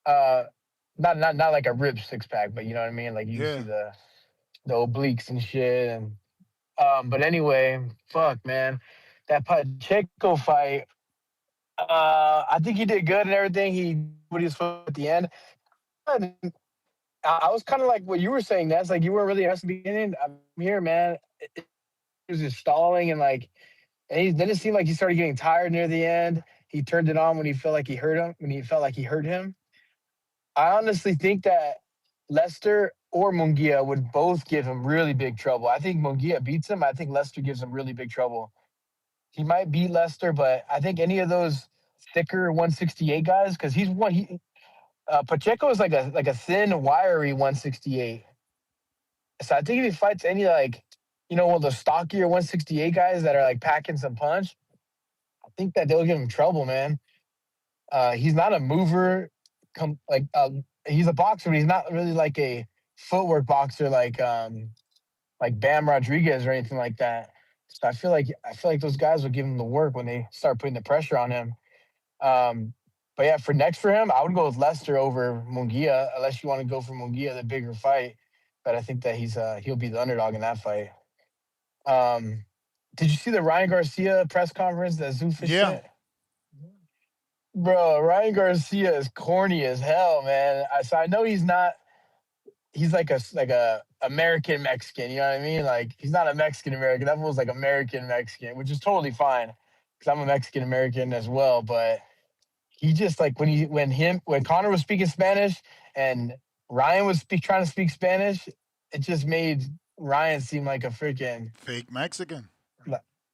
Damn. Not like a ripped six pack, but you know what I mean? Like you see the obliques and shit. And but anyway, fuck man. That Pacheco fight, I think he did good and everything. What he was supposed at the end. I was kind of like what you were saying. That's like you weren't really at the beginning. I'm here, man. It was just stalling and then it seemed like he started getting tired near the end. He turned it on when he felt like he hurt him. When he felt like he hurt him. I honestly think that Lester or Munguia would both give him really big trouble. I think Munguia beats him. I think Lester gives him really big trouble. He might beat Lester, but I think any of those thicker 168 guys, because Pacheco is like a thin, wiry 168. So I think if he fights any one of the stockier 168 guys that are like packing some punch, I think that they'll give him trouble, man. He's not a mover. He's a boxer, but he's not really like a footwork boxer like Bam Rodriguez or anything like that. So I feel like those guys will give him the work when they start putting the pressure on him. But yeah, for him, I would go with Lester over Munguia, unless you want to go for Munguia, the bigger fight. But I think that he'll be the underdog in that fight. Did you see the Ryan Garcia press conference that Zuffa shit? Bro, Ryan Garcia is corny as hell, man. So I know he's not. He's like a American Mexican. You know what I mean? Like he's not a Mexican American. That was like American Mexican, which is totally fine because I'm a Mexican American as well. But he just like when Conor was speaking Spanish and Ryan was trying to speak Spanish, it just made Ryan seem like a freaking fake Mexican.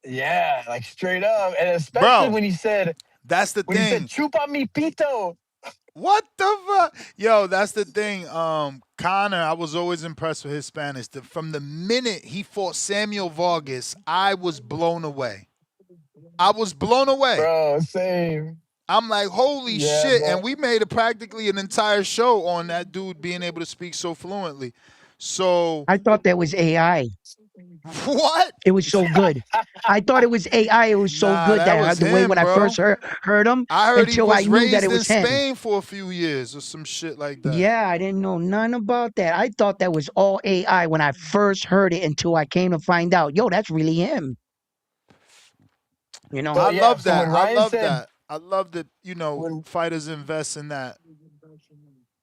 Yeah, like straight up, and especially when he said. That's the thing. He said, "Chupa mi pito." What the fuck? Yo, that's the thing. Conor, I was always impressed with his Spanish. From the minute he fought Samuel Vargas, I was blown away. Bro, same. I'm like, holy shit. Bro. And we made practically an entire show on that dude being able to speak so fluently. So I thought that was AI. What? It was so good. I thought it was AI. It was so good that the way when I first heard him, I heard until he was I knew raised that it was in him. Spain for a few years or some shit like that. Yeah, I didn't know none about that. I thought that was all AI when I first heard it until I came to find out, yo, that's really him. I love that. I love that, fighters invest in that.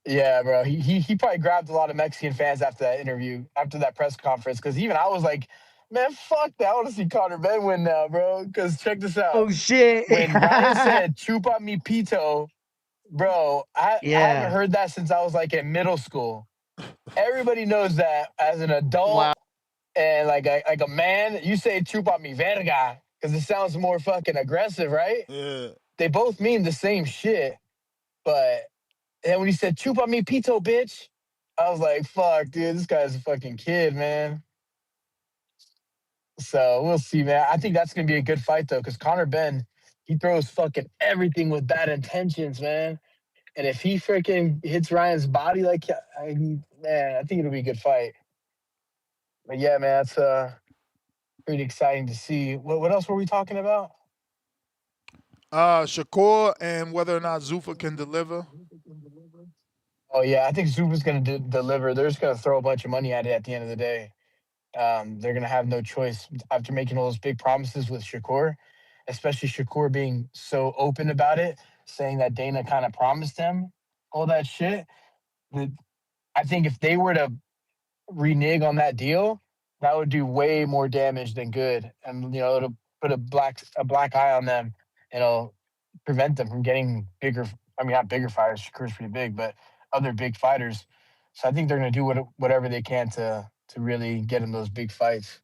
Yeah, bro. He probably grabbed a lot of Mexican fans after that interview, after that press conference, because even I was like, Man, fuck that. I want to see Conor Benn win now, bro. Because check this out. Oh shit. When Ryan said "chupa mi pito," bro, I haven't Yeah. heard that since I was like in middle school. Everybody knows that as an adult Wow. and like a man, you say "chupa mi verga" because it sounds more fucking aggressive, right? Yeah. They both mean the same shit, but and when he said "chupa mi pito, bitch," I was like, "Fuck, dude, this guy's a fucking kid, man." So we'll see, man. I think that's gonna be a good fight though, because Conor Benn, he throws fucking everything with bad intentions, man. And if he freaking hits Ryan's body like, man, I think it'll be a good fight. But yeah, man, it's pretty exciting to see. What else were we talking about? Shakur and whether or not Zuffa can deliver. Oh yeah, I think Zuffa's gonna deliver. They're just gonna throw a bunch of money at it at the end of the day. They're gonna have no choice after making all those big promises with Shakur, especially Shakur being so open about it, saying that Dana kind of promised him all that shit. I think if they were to renege on that deal, that would do way more damage than good, and it'll put a black eye on them, and it'll prevent them from getting bigger. I mean, not bigger fighters. Shakur's pretty big, but other big fighters. So I think they're going to do whatever they can to really get in those big fights.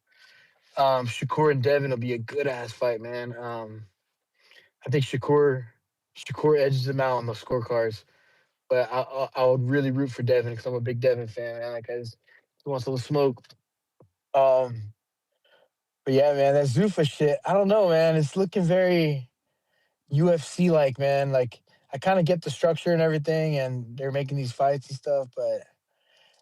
Shakur and Devin will be a good ass fight, man. I think Shakur edges him out on the scorecards, but I would really root for Devin because I'm a big Devin fan, man. Like, he wants a little smoke. But yeah, man, that Zuffa shit. I don't know, man. It's looking very UFC like, man. Like, I kind of get the structure and everything, and they're making these fights and stuff, but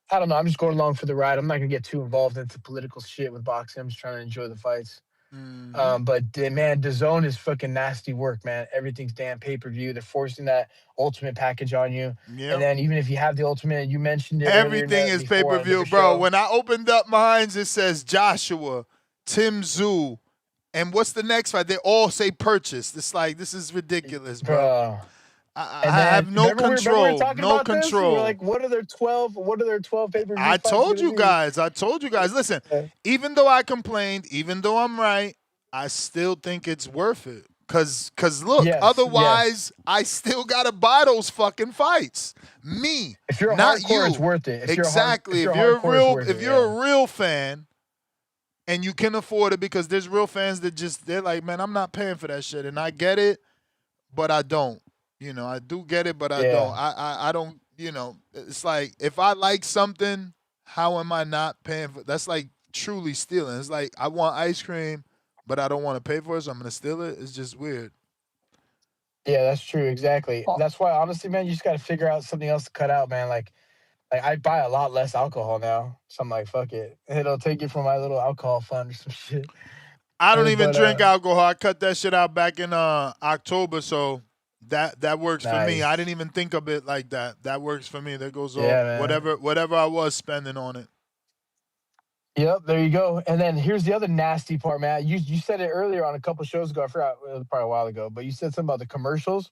I don't know. I'm just going along for the ride. I'm not gonna get too involved into political shit with boxing. I'm just trying to enjoy the fights. But man, DAZN is fucking nasty work, man. Everything's damn pay-per-view. They're forcing that ultimate package on you. Yep. And then even if you have the ultimate, you mentioned it. Everything is pay-per-view, bro. When I opened up mine, it says Joshua, Tim Tszyu, and what's the next fight? They all say purchase. It's like, this is ridiculous, bro. I have no control. No control. We're like, what are their 12 pay-per-view I told you guys. Listen, even though I complained, even though I'm right, I still think it's worth it. Cause look, otherwise I still gotta buy those fucking fights. Me, if you're a not hardcore, you. it's worth it. Exactly. If you're a real fan and you can afford it, because there's real fans that they're like, man, I'm not paying for that shit. And I get it, but I don't. I do get it, but I don't. I don't, it's like, if I like something, how am I not paying for? That's like truly stealing. It's like, I want ice cream, but I don't want to pay for it, so I'm going to steal it. It's just weird. Yeah, that's true. Exactly. That's why, honestly, man, you just got to figure out something else to cut out, man. Like I buy a lot less alcohol now. So I'm like, fuck it. It'll take it from my little alcohol fund or some shit. I don't even drink alcohol. I cut that shit out back in October, so that works for me. I didn't even think of it like that. That works for me. That goes off whatever I was spending on it. Yep, there you go. And then here's the other nasty part, man. You said it earlier on a couple shows ago. I forgot, it was probably a while ago, but you said something about the commercials.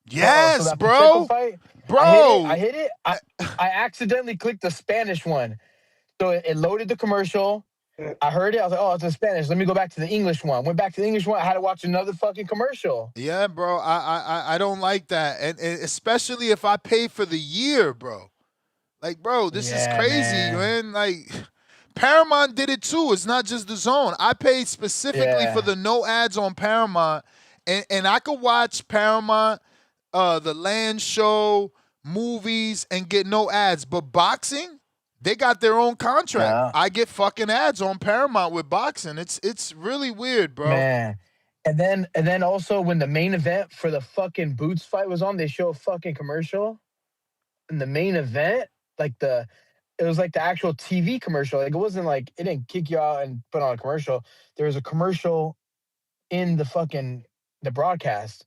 Yes, so bro. Fight, bro. I hit it. I accidentally clicked the Spanish one. So it loaded the commercial. I heard it. I was like, oh, it's in Spanish. Let me go back to the English one. Went back to the English one. I had to watch another fucking commercial. Yeah, bro. I don't like that. And especially if I pay for the year, bro. Like, bro, this is crazy, man. Like, Paramount did it too. It's not just DAZN. I paid specifically for the no ads on Paramount. And I could watch Paramount, the Land Show, movies, and get no ads. But boxing, they got their own contract. Yeah. I get fucking ads on Paramount with boxing. It's really weird, bro. Man. And then also when the main event for the fucking Boots fight was on, they show a fucking commercial. In the main event, it was like the actual TV commercial. Like, it wasn't like, it didn't kick you out and put on a commercial. There was a commercial in the broadcast.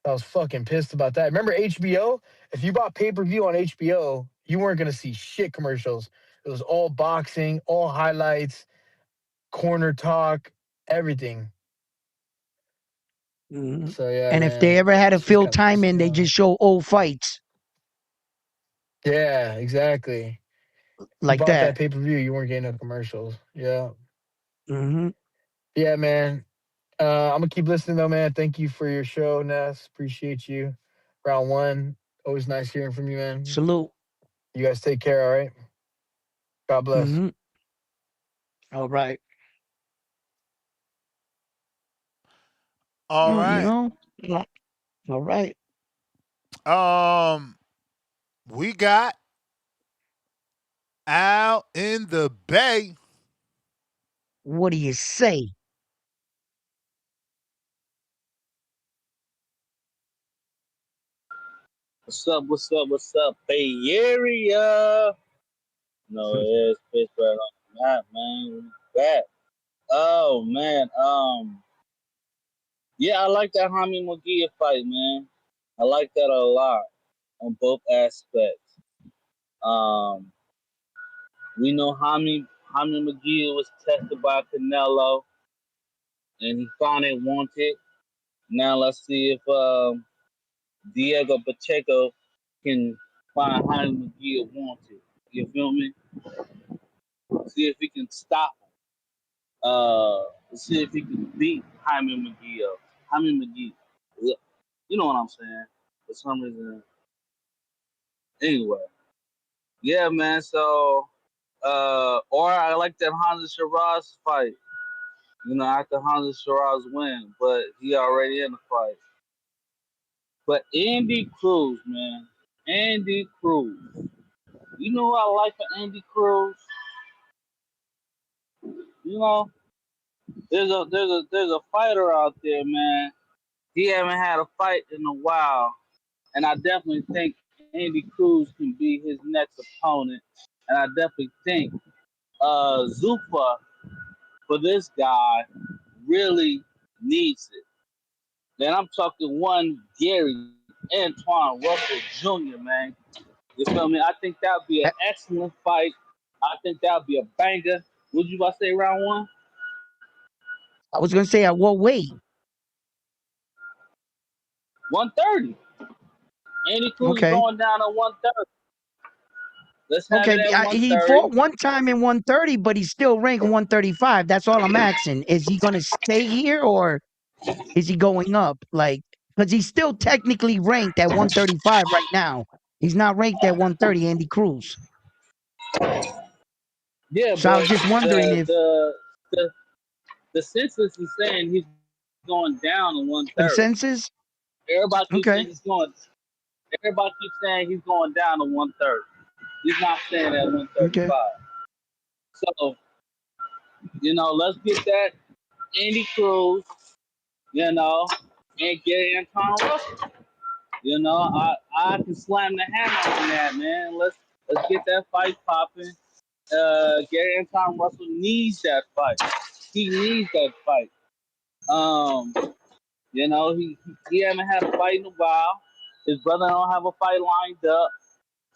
I was fucking pissed about that. Remember HBO? If you bought pay-per-view on HBO, you weren't going to see shit commercials. It was all boxing, all highlights, corner talk, everything. Mm-hmm. So, yeah. And if they ever had to fill time in, they just show old fights. Yeah, exactly. Like you bought that pay-per-view, you weren't getting no commercials. Yeah. Mm-hmm. Yeah, man. I'm gonna keep listening though, man. Thank you for your show, Ness. Appreciate you. Round one. Always nice hearing from you, man. Salute. You guys take care, all right? God bless. Mm-hmm. All right. All Well, right. yeah. All right. We got out in the Bay. What do you say? What's up, Bay Area? No, it's Pittsburgh on the map, man. Back. Oh man, yeah, I like that Jaime Munguia fight, man. I like that a lot on both aspects. Um, we know Jaime Munguia was tested by Canelo, and he finally won it. Now let's see if Diego Pacheco can find Jaime Munguia wanted. You feel me? See if he can stop him. See if he can beat Jaime Munguia. Jaime Munguia. You know what I'm saying? For some reason. Anyway. Yeah, man. So, or I like that Hamzah Sheeraz fight. You know, after Hamzah Sheeraz win, but he already in the fight. But Andy Cruz, man. Andy Cruz. You know what I like for Andy Cruz? You know, there's a fighter out there, man. He haven't had a fight in a while. And I definitely think Andy Cruz can be his next opponent. And I definitely think Zuffa, for this guy, really needs it. And I'm talking one Gary Antoine Russell Jr., man. You feel me? I think that would be an excellent fight. I think that would be a banger. Would you about to say round one? I was gonna say at what weight? 130. Andy Cruz is Okay. going down to 130. Let's have Okay. it at He 130. fought one time in 130, but he's still ranked 135. That's all I'm asking. Is he gonna stay here or is he going up? Like, because he's still technically ranked at 135 right now. He's not ranked at 130, Andy Cruz. Yeah, So I was but just wondering if the census is saying he's going down to 130. consensus. Everybody keeps Okay. saying he's going. Everybody keeps saying he's going down to 130. He's not saying at 135. Okay. So, you know, let's get that Andy Cruz, you know, and get Anton Russell. You know, I can slam the hammer on that, man. Let's get that fight popping. Gary Anton Russell needs that fight. He needs that fight. You know, he haven't had a fight in a while. His brother don't have a fight lined up,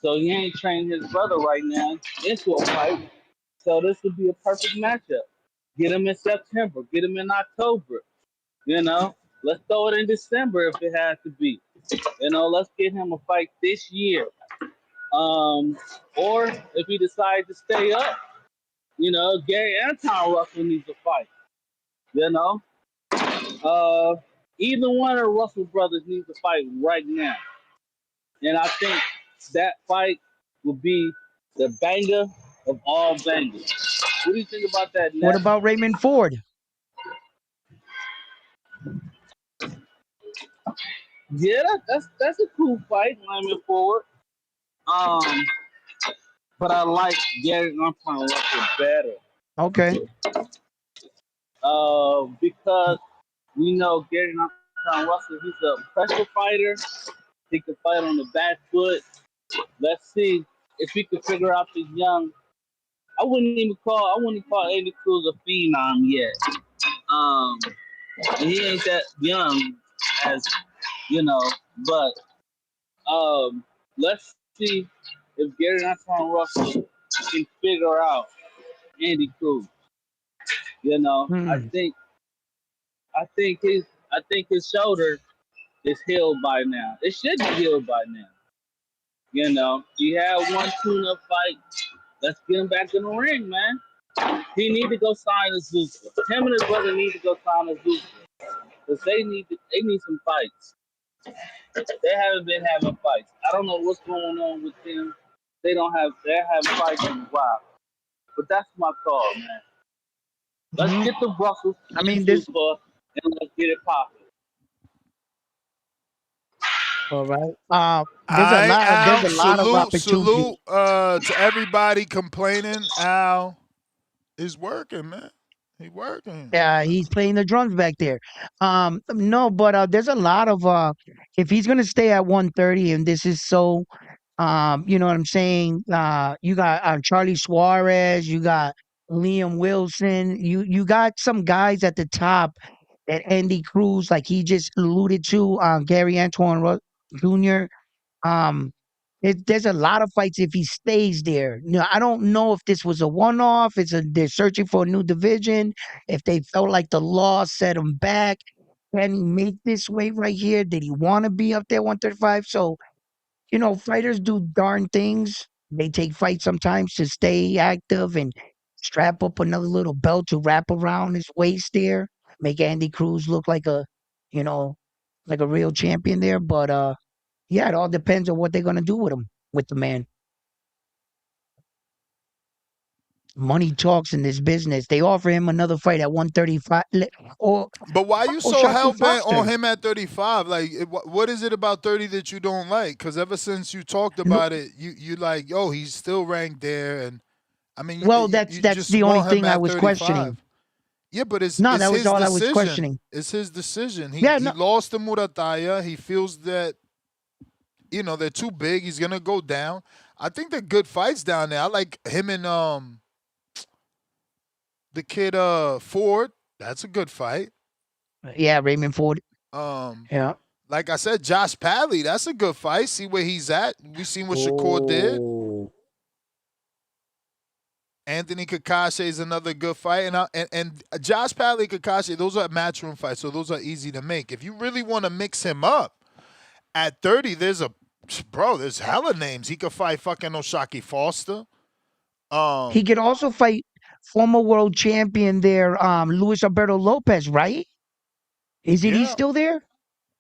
so he ain't training his brother right now into a fight. So this would be a perfect matchup. Get him in September. Get him in October. You know, let's throw it in December if it has to be. You know, let's get him a fight this year. Or if he decides to stay up, you know, Gary Anton Russell needs a fight. You know, either one of the Russell brothers needs to fight right now. And I think that fight will be the banger of all bangers. What do you think about that, Ness? What about Raymond Ford? Yeah, that's a cool fight, Raymond Ford. But I like Gary Anton Russell better. Okay. Because we know Gary Anton Russell, he's a pressure fighter. He can fight on the back foot. Let's see if he can figure out the young. I wouldn't call Andy Cruz a phenom yet. He ain't that young as you know, but let's see if Gary Anton Russell can figure out Andy Cruz. You know, I think his shoulder is healed by now. It should be healed by now. You know, he had one tune-up fight. Let's get him back in the ring, man. He need to go sign a Zuffa. Him and his brother need to go sign a Zuffa. Because they need some fights. They haven't been having fights. I don't know what's going on with them. They're having fights in a while. But that's my call, man. Let's get the Brussels and Zuffa and let's get it popping. All right. There's a lot of opportunity. Salute to everybody complaining. Al is working, man. He's working. Yeah, he's playing the drums back there. No, but there's a lot of if he's gonna stay at 130, and this is so, you know what I'm saying? You got Charlie Suarez, you got Liam Wilson, you got some guys at the top that Andy Cruz, like he just alluded to, Gary Antoine Jr. Um, there's a lot of fights if he stays there. You know, I don't know if this was a one-off. They're searching for a new division. If they felt like the law set him back, can he make this weight right here? Did he want to be up there 135? So, you know, fighters do darn things. They take fights sometimes to stay active and strap up another little belt to wrap around his waist there, make Andy Cruz look like you know, like a real champion there. But yeah, it all depends on what they're gonna do with him, with the man. Money talks in this business. They offer him another fight at 135. But why are you so hell bent on him at 35? Like, what is it about 30 that you don't like? Because ever since you talked about it, you like, yo, he's still ranked there, and I mean, that's the only thing I was 35. questioning. Yeah, but it's that was his all decision. I was questioning. It's his decision. He lost to Murataya. He feels that, you know, they're too big. He's gonna go down. I think they're good fights down there. I like him and the kid Ford. That's a good fight. Yeah, Raymond Ford. Yeah. Like I said, Josh Padley. That's a good fight. See where he's at. We seen what Shakur did. Anthony Cacace is another good fight, and Josh Padley, Cacace, those are matchroom fights, so those are easy to make. If you really want to mix him up, at 30, there's hella names. He could fight fucking Oshaki Foster. He could also fight former world champion there, Luis Alberto Lopez, right? Isn't he still there?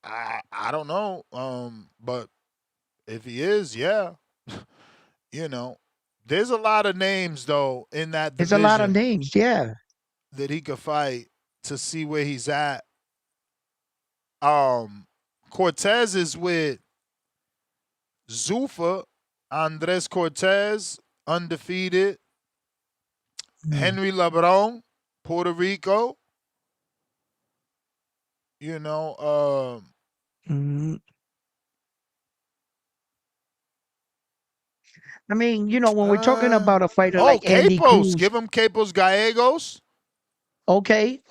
I don't know, but if he is, yeah, you know. There's a lot of names, though, in that division. There's a lot of names, yeah. That he could fight to see where he's at. Cortez is with Zuffa, Andres Cortez, undefeated. Henry Lebron, Puerto Rico. You know, I mean, you know, when we're talking about a fighter like Andy Cruz. Give him Capos Gallegos. Okay.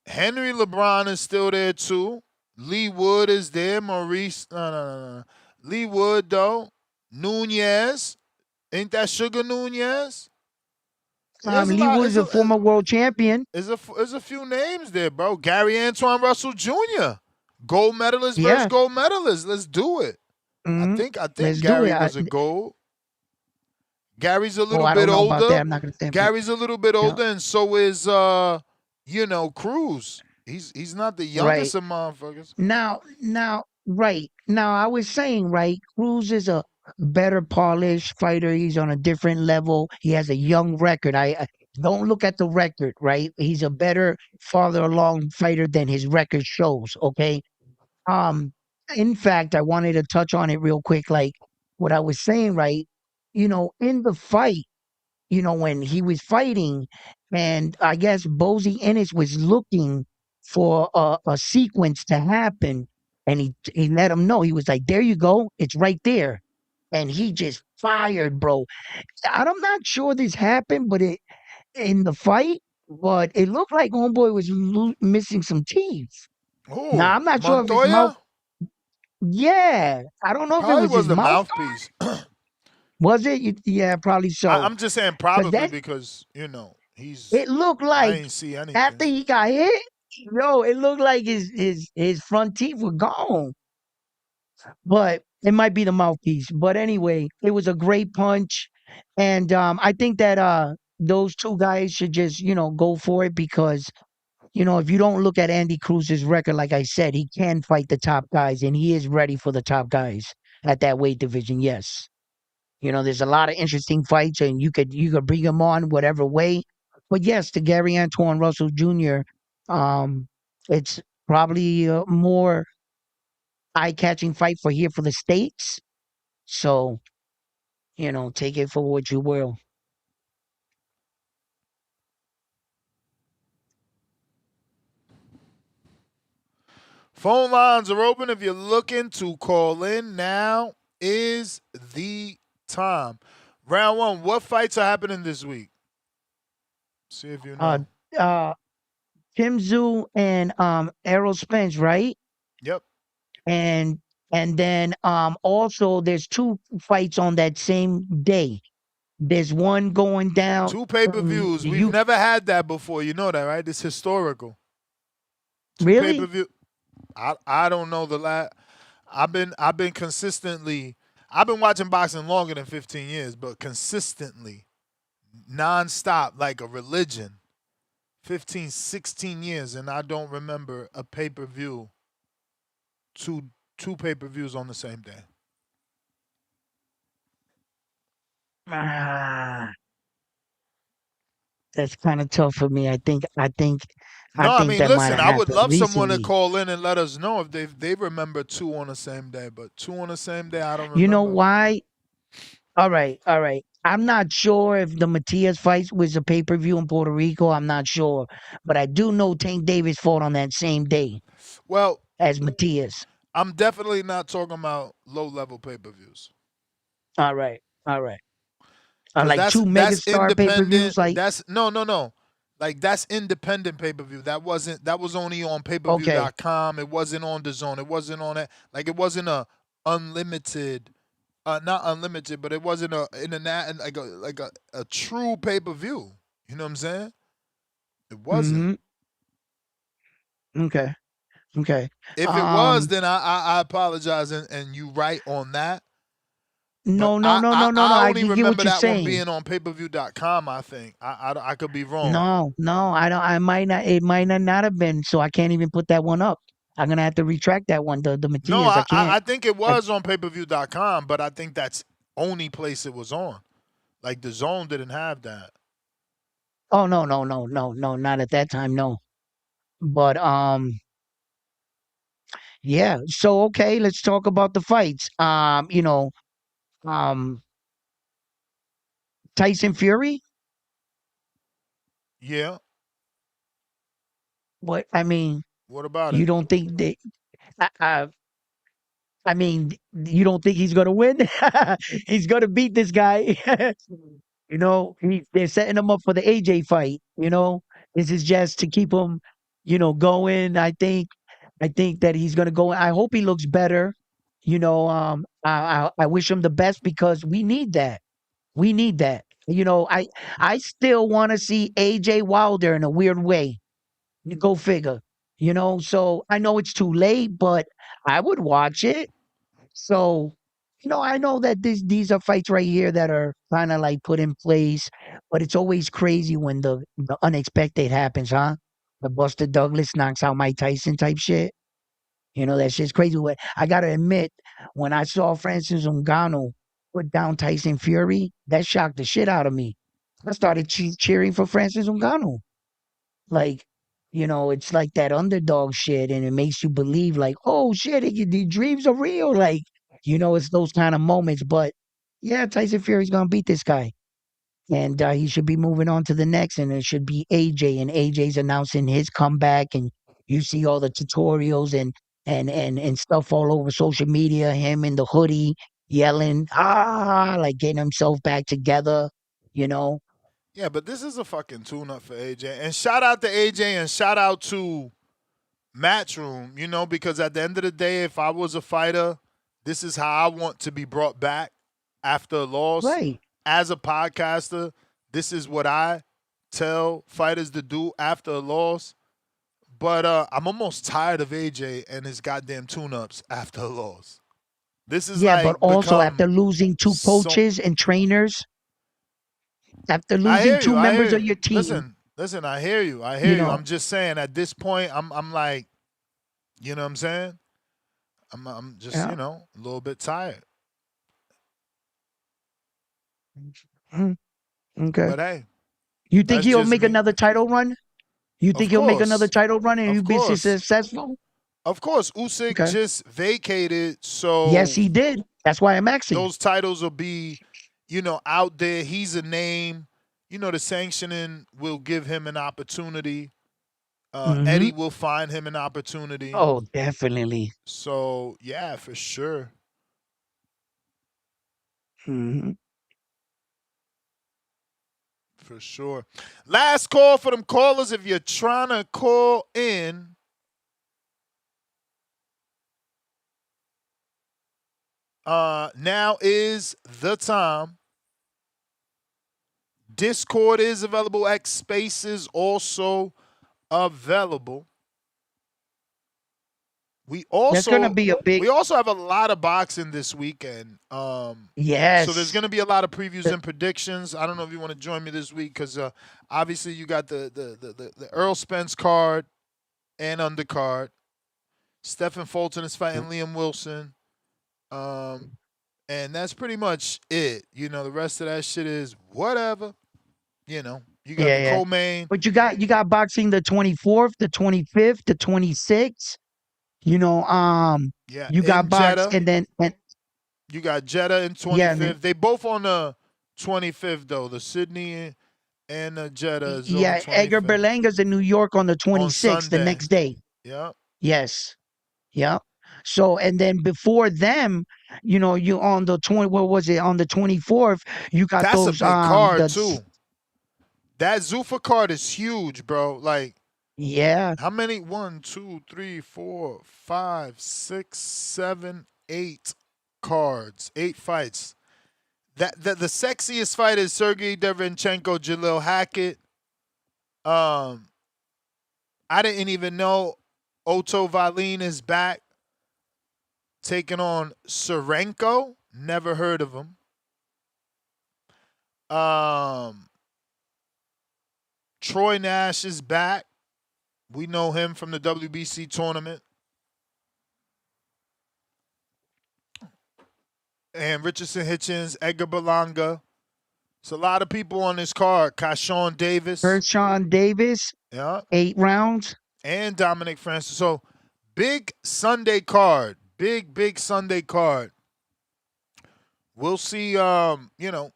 Henry LeBron is still there, too. Lee Wood is there. Maurice. No. Lee Wood, though. Nunez. Ain't that Sugar Nunez? Lee Wood is a former world champion. There's a few names there, bro. Gary Antoine Russell Jr. Gold medalist versus gold medalist. Let's do it. I think Gary was a gold. Gary's a little bit older. I'm not gonna say Gary's a little bit older, and so is Cruz. He's not the youngest of motherfuckers. Now, I was saying, Cruz is a better polished fighter. He's on a different level. He has a young record. I don't look at the record, right? He's a better, farther along fighter than his record shows. Okay. In fact, I wanted to touch on it real quick, like what I was saying, right? You know, in the fight, you know, when he was fighting, and I guess Bozy Ennis was looking for a sequence to happen, and he let him know. He was like, there you go. It's right there. And he just fired, bro. I'm not sure this happened, but in the fight, but it looked like homeboy was missing some teeth. Ooh, now, I'm not sure if his mouth. Yeah. I don't know probably if it was his the mouthpiece. Was it? Yeah, probably so. I'm just saying probably because, you know, it looked like I didn't see anything. After he got hit, it looked like his front teeth were gone. But it might be the mouthpiece. But anyway, it was a great punch. And I think that those two guys should just, go for it because, if you don't look at Andy Cruz's record, like I said, he can fight the top guys and he is ready for the top guys at that weight division. Yes. There's a lot of interesting fights and you could bring him on whatever way. But yes, the Gary Antoine Russell Jr., um, it's probably a more eye-catching fight for here for the States. So, take it for what you will. Phone lines are open. If you're looking to call in, now is the time. Round one, what fights are happening this week? See if you know. Tim Tszyu and Errol Spence, right? Yep. And then also there's two fights on that same day. There's one going down. Two pay-per-views. We've never had that before. You know that, right? It's historical. Two really? Pay-per-view. I don't know the last. I've been consistently. I've been watching boxing longer than 15 years, but consistently, nonstop, like a religion. 15, 16 years, and I don't remember a pay-per-view. Two pay-per-views on the same day. That's kind of tough for me. I think No, I mean, that might listen, have I would happened love someone to recently. call in and let us know if they remember two on the same day, but two on the same day, I don't remember. You know why? All right. I'm not sure if the Matias fight was a pay-per-view in Puerto Rico. I'm not sure. But I do know Tank Davis fought on that same day. Well, as Matias. I'm definitely not talking about low-level pay-per-views. All right. Like two megastar pay-per-views. Like that's no. Like that's independent pay-per-view. That was only on pay-per-view.com. It wasn't on DAZN. It wasn't on that. Like it wasn't a unlimited, not unlimited, but it wasn't a internet like a true pay-per-view. You know what I'm saying? It wasn't. Okay. If it was, then I apologize and you right on that. No. I only get remember what you're that saying. one being on pay-per-view.com, I think. I could be wrong. No, I don't. I might not. It might not have been. So I can't even put that one up. I'm gonna have to retract that one. The Matias. No, I can't. I think it was on pay-per-view.com, but I think that's only place it was on. Like the Zone didn't have that. Oh no, not at that time. No, but yeah. So okay, let's talk about the fights. Tyson Fury. Yeah. What I mean. What about you it? don't think they? I mean, you don't think he's gonna win? He's gonna beat this guy. They're setting him up for the AJ fight. This is just to keep him, going. I think that he's gonna go. I hope he looks better. I wish him the best because we need that. We need that. I still want to see AJ Wilder in a weird way. Go figure. So I know it's too late, but I would watch it. So, I know that these are fights right here that are kind of like put in place, but it's always crazy when the unexpected happens, huh? The Buster Douglas knocks out Mike Tyson type shit. That shit's crazy. I gotta admit, when I saw Francis Ngannou put down Tyson Fury, that shocked the shit out of me. I started cheering for Francis Ngannou. Like, it's like that underdog shit, and it makes you believe, like, oh shit, the dreams are real. Like, it's those kind of moments. But yeah, Tyson Fury's gonna beat this guy, and he should be moving on to the next. And it should be AJ, and AJ's announcing his comeback, and you see all the tutorials and stuff all over social media. Him in the hoodie yelling, like getting himself back together. Yeah, but this is a fucking tune-up for AJ. And shout out to AJ and shout out to Matchroom, because at the end of the day, if I was a fighter, this is how I want to be brought back after a loss. Right. As a podcaster, this is what I tell fighters to do after a loss. But I'm almost tired of AJ and his goddamn tune-ups after a loss. This is but also after losing two coaches and trainers. After I losing hear two you. I members hear of you. your team, Listen. I hear you. I you hear you. know. I'm just saying. At this point, I'm like, you know what I'm saying? I'm just, Yeah. you know, a little bit tired. Mm, okay. But hey, You think that's he'll just make me. another title run? You think Of he'll make another course. title run and Of he'll be course. successful? Of course. Usyk Okay. just vacated, Yes, so he did. That's why I'm asking. those titles will be, you know, out there. He's a name. You know, the sanctioning will give him an opportunity. Mm-hmm. Eddie will find him an opportunity. Oh, definitely. So yeah, for sure. Mm-hmm. For sure. Last call for them callers. If you're trying to call in, now is the time. Discord is available. X Spaces also available. We That's gonna also be a big have a lot of boxing this weekend. So there's yes. going to be a lot of previews and predictions. I don't know if you want to join me this week because obviously you got the Earl Spence card and undercard. Stephen Fulton is fighting Liam Wilson. And that's pretty much it. You know, the rest of that shit is whatever. You know, you got Yeah, the yeah. co-main. But you got boxing the 24th, the 25th, the 26th. You know, Yeah, you got in box Jeddah. and You got Jeddah in yeah, and then 25th. They both on the 25th, though. The Sydney and the Jeddah is on the yeah, Edgar 25th. Berlanga's in New York on the On 26th, the Sunday. next day. Yeah. Yes. Yeah. So and then before them, you know, you on the 20 what was it? On the 24th, you got That's a those big card, the too. That Zuffa card is huge, bro. Like, yeah. how many? 1, 2, 3, 4, 5, 6, 7, 8 cards. 8 fights. The sexiest fight is Sergey Derevyanchenko, Jalil Hackett. I didn't even know Otto Valin is back taking on Serenko. Never heard of him. Troy Nash is back. We know him from the WBC tournament. And Richardson Hitchens, Edgar Berlanga. It's a lot of people on this card. Kashawn Davis. Kershawn Davis. Yeah. 8 rounds. And Dominic Francis. So big Sunday card. Big Sunday card. We'll see you know,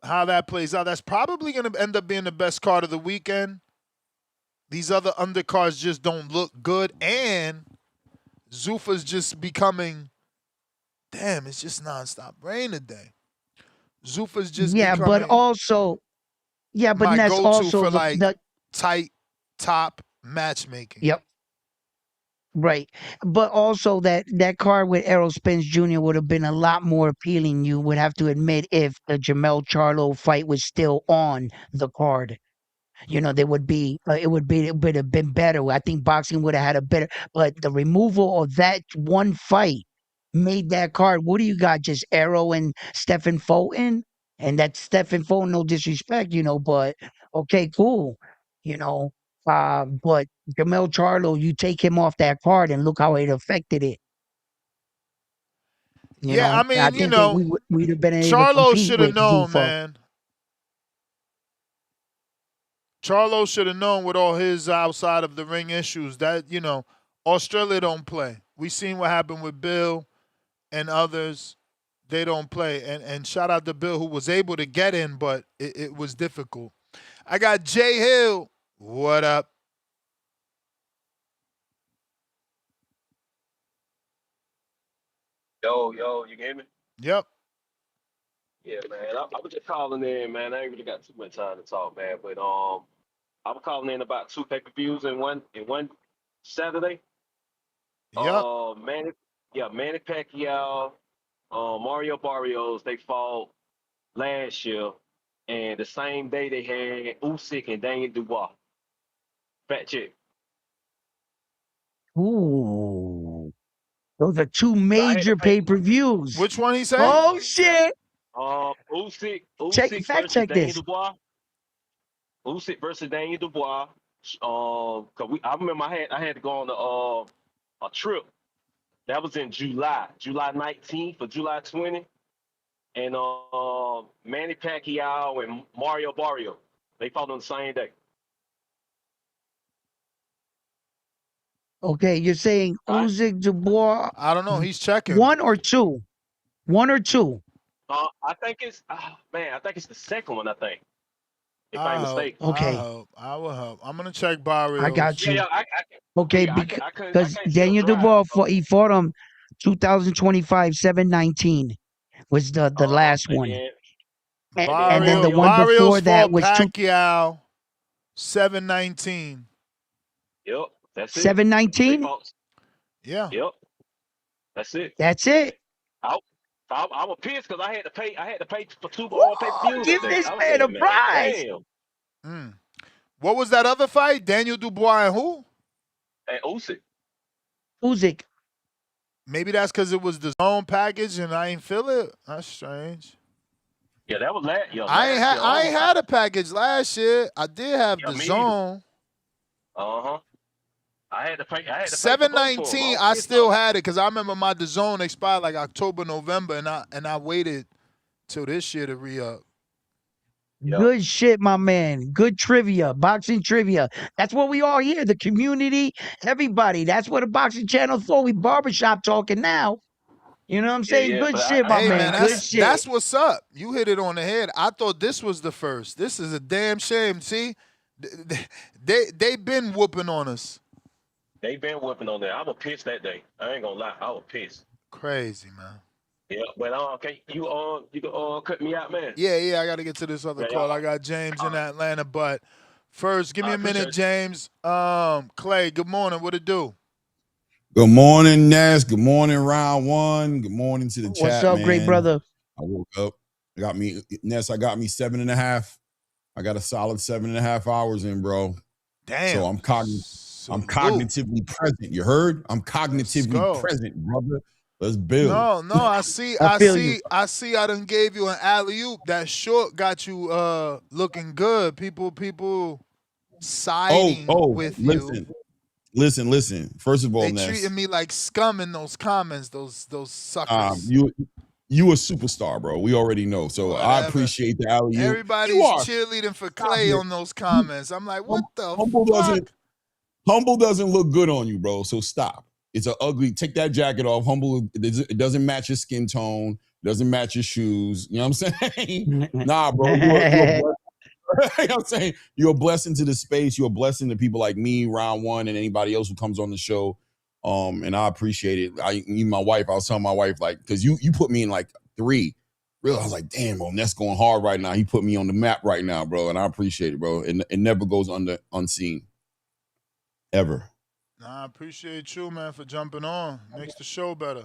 how that plays out. That's probably going to end up being the best card of the weekend. These other undercards just don't look good. And Zuffa's just becoming, damn, it's just nonstop rain today. Zuffa's just but becoming also but my that's go-to also for like the tight top matchmaking. Yep. Right. But also that card with Errol Spence Jr. would have been a lot more appealing, you would have to admit, if the Jamel Charlo fight was still on the card. You know, there would be it would have been better. I think boxing would have had a better, but the removal of that one fight made that card. What do you got? Just Arrow and Stephen Fulton? And that's Stephen Fulton, no disrespect, you know, but okay, cool. You know. But Jamel Charlo, you take him off that card and look how it affected it. You Yeah, know, I I mean, you think that know, we'd have been able to Charlo compete should have with known, Zuffa. man. Charlo should have known with all his outside of the ring issues that, you know, Australia don't play. We seen what happened with Bill and others. They don't play. And shout out to Bill, who was able to get in, but it was difficult. I got Jay Hill. What up? Yo, you can hear me? Yep. Yeah, man. I was just calling in, man. I ain't really got too much time to talk, man. But I'm calling in about 2 pay-per-views in one Saturday. Yep. Manny Pacquiao, Mario Barrios, they fought last year, and the same day they had Usyk and Daniel Dubois. Fat chick. Ooh. Those are 2 So I had to major pay. pay-per-views. Which one he say? Oh shit. Usyk Fact versus check Daniel this. Dubois. Usyk versus Daniel Dubois. I remember I had to go on a trip. That was in July 19th or July 20th. And Manny Pacquiao and Mario Barrio, they fought on the same day. Okay, you're saying Usyk Dubois. I don't know. He's checking. 1 or 2. 1 or 2. I think it's the second one. I think, if I'm mistaken. Okay. I will help. I'm gonna check Barrios. I got you. Yeah, Okay, because Daniel Dubois he fought him 2025 7/19 was the last one. And then the one Barrios before that fought was Pacquiao 7/19. Yep, that's it. 7/19. Yeah. Yep, that's it. That's it. I was pissed because I had to pay for 2 pay-per-views. Give this man a prize. Damn. What was that other fight? Daniel Dubois and who? And Usyk. Usyk. Maybe that's because it was the zone package and I ain't feel it. That's strange. Yeah, that was last year. I ain't had a package last year. I did have the zone. I had to pay. 7/19. I still had it because I remember my DAZN expired like October, November, and I waited till this year to re-up. Good shit, my man. Good trivia, boxing trivia. That's what we all here. The community, everybody. That's what a boxing channel for. We barbershop talking now. You know what I'm saying? Good shit, my man. Good shit. That's what's up. You hit it on the head. I thought this was the first. This is a damn shame. See, they been whooping on us. They been whooping on there. I was pissed that day. I ain't gonna lie. I was pissed. Crazy, man. Yeah, but okay, you can cut me out, man. Yeah, I got to get to this other call. I got James in Atlanta, but first, give me a minute, James. Clay, good morning. What it do? Good morning, Ness. Good morning, round one. Good morning to the chat. What's up, great brother? I woke up. I got me 7.5. I got a solid 7.5 hours in, bro. Damn. So I'm cognitively present. You heard? I'm cognitively present, brother. Let's build. No, I see. I done gave you an alley-oop. That short got you looking good. People siding with you. Listen. First of all, they Ness, treating me like scum in those comments. Those suckers. You a superstar, bro. We already know. So whatever. I appreciate the alley-oop. Everybody's cheerleading for Clay on those comments. I'm like, what the fuck? Humble doesn't look good on you, bro. So stop. It's an ugly. Take that jacket off. Humble. It doesn't match your skin tone. Doesn't match your shoes. You know what I'm saying? Nah, bro. You're you know what I'm saying? You're a blessing to the space. You're a blessing to people like me, round one, and anybody else who comes on the show. And I appreciate it. I was telling my wife, like, because you put me in like 3. Really, I was like, damn, bro, Ness going hard right now. He put me on the map right now, bro. And I appreciate it, bro. And it never goes unseen. Ever. Nah, I appreciate you, man, for jumping on. Makes the show better.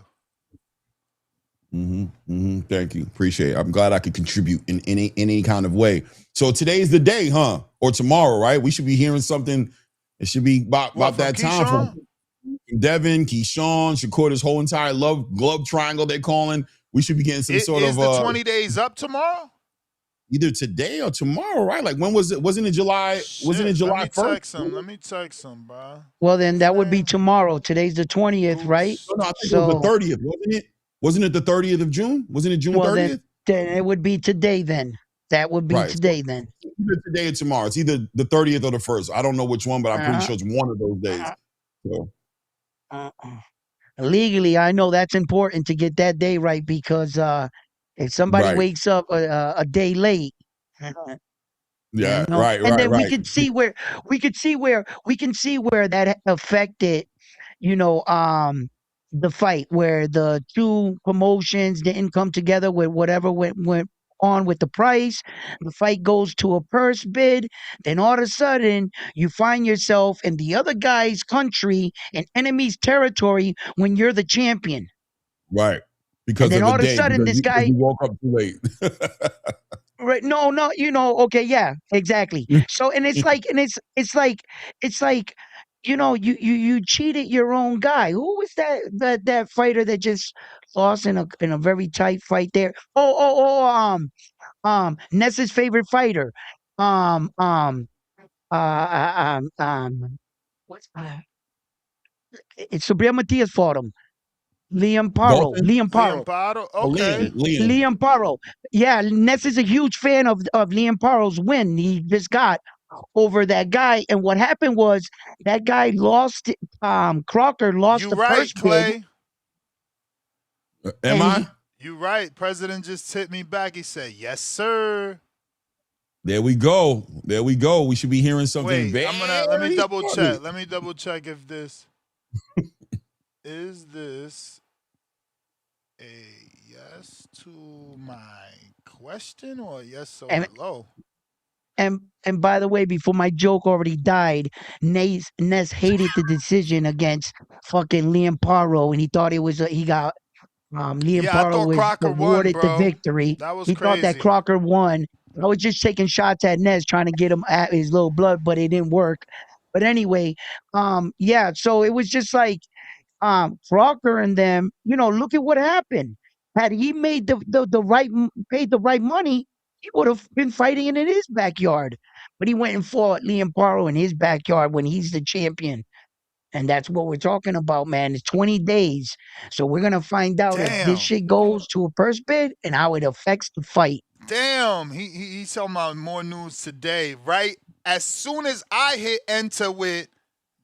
Thank you. Appreciate it. I'm glad I could contribute in any kind of way. So today's the day, huh? Or tomorrow, right? We should be hearing something. It should be about that time from Devin, Keyshawn, Shakur, this whole entire glove triangle they're calling. We should be getting some sort of. Is the 20 days up tomorrow? Either today or tomorrow, right? Like when was it? Wasn't it July? Wasn't it July 1st? Let me text him, bro. Well, then that would be tomorrow. Today's the 20th, right? No, I think it was the 30th, wasn't it? Wasn't it the 30th of June? Wasn't it June 30th? Then it would be today then. That would be today then. Either today or tomorrow. It's either the 30th or the 1st. I don't know which one, but I'm pretty sure it's one of those days. So. Legally, I know that's important to get that day right because if somebody wakes up a day late, yeah, you know? right. And then we can see where that affected, the fight where the two promotions didn't come together with whatever went on with the price. The fight goes to a purse bid. Then all of a sudden, you find yourself in the other guy's country and enemy's territory when you're the champion. Right. Because and then all of a sudden, this guy woke up too late. Right? No. Okay, yeah, exactly. So, and it's like you cheated your own guy. Who was that fighter that just lost in a very tight fight there? Ness's favorite fighter. Um, um, what's it's Sabrina Matias fought him. Liam Paro. Dalton? Liam Liam Paro. Paro. Oh, Okay. Liam. Liam Paro. Yeah, Ness is a huge fan of Liam Paro's win he just got over that guy. And what happened was that guy lost. Crocker lost You the right, first bid. Clay. Am I? You right. President just hit me back. He said, "Yes, sir." There we go. There we go. We should be hearing something. Wait, let me double shortly. check. Let me double check if this is this a yes to my question or a yes or hello? And by the way, before my joke already died, Ness hated the decision against fucking Liam Paro, and he thought he got Liam Yeah, I Paro thought was Crocker won, awarded the bro. victory. That was He thought that crazy. Crocker won. I was just taking shots at Ness, trying to get him at his little blood, but it didn't work. But anyway, yeah. So it was just like Crocker and them. Look at what happened. Had he made paid the right money, he would have been fighting in his backyard. But he went and fought Liam Paro in his backyard when he's the champion. And that's what we're talking about, man. It's 20 days. So we're going to find out if this shit goes to a purse bid and how it affects the fight. Damn, he's talking about more news today, right? As soon as I hit enter with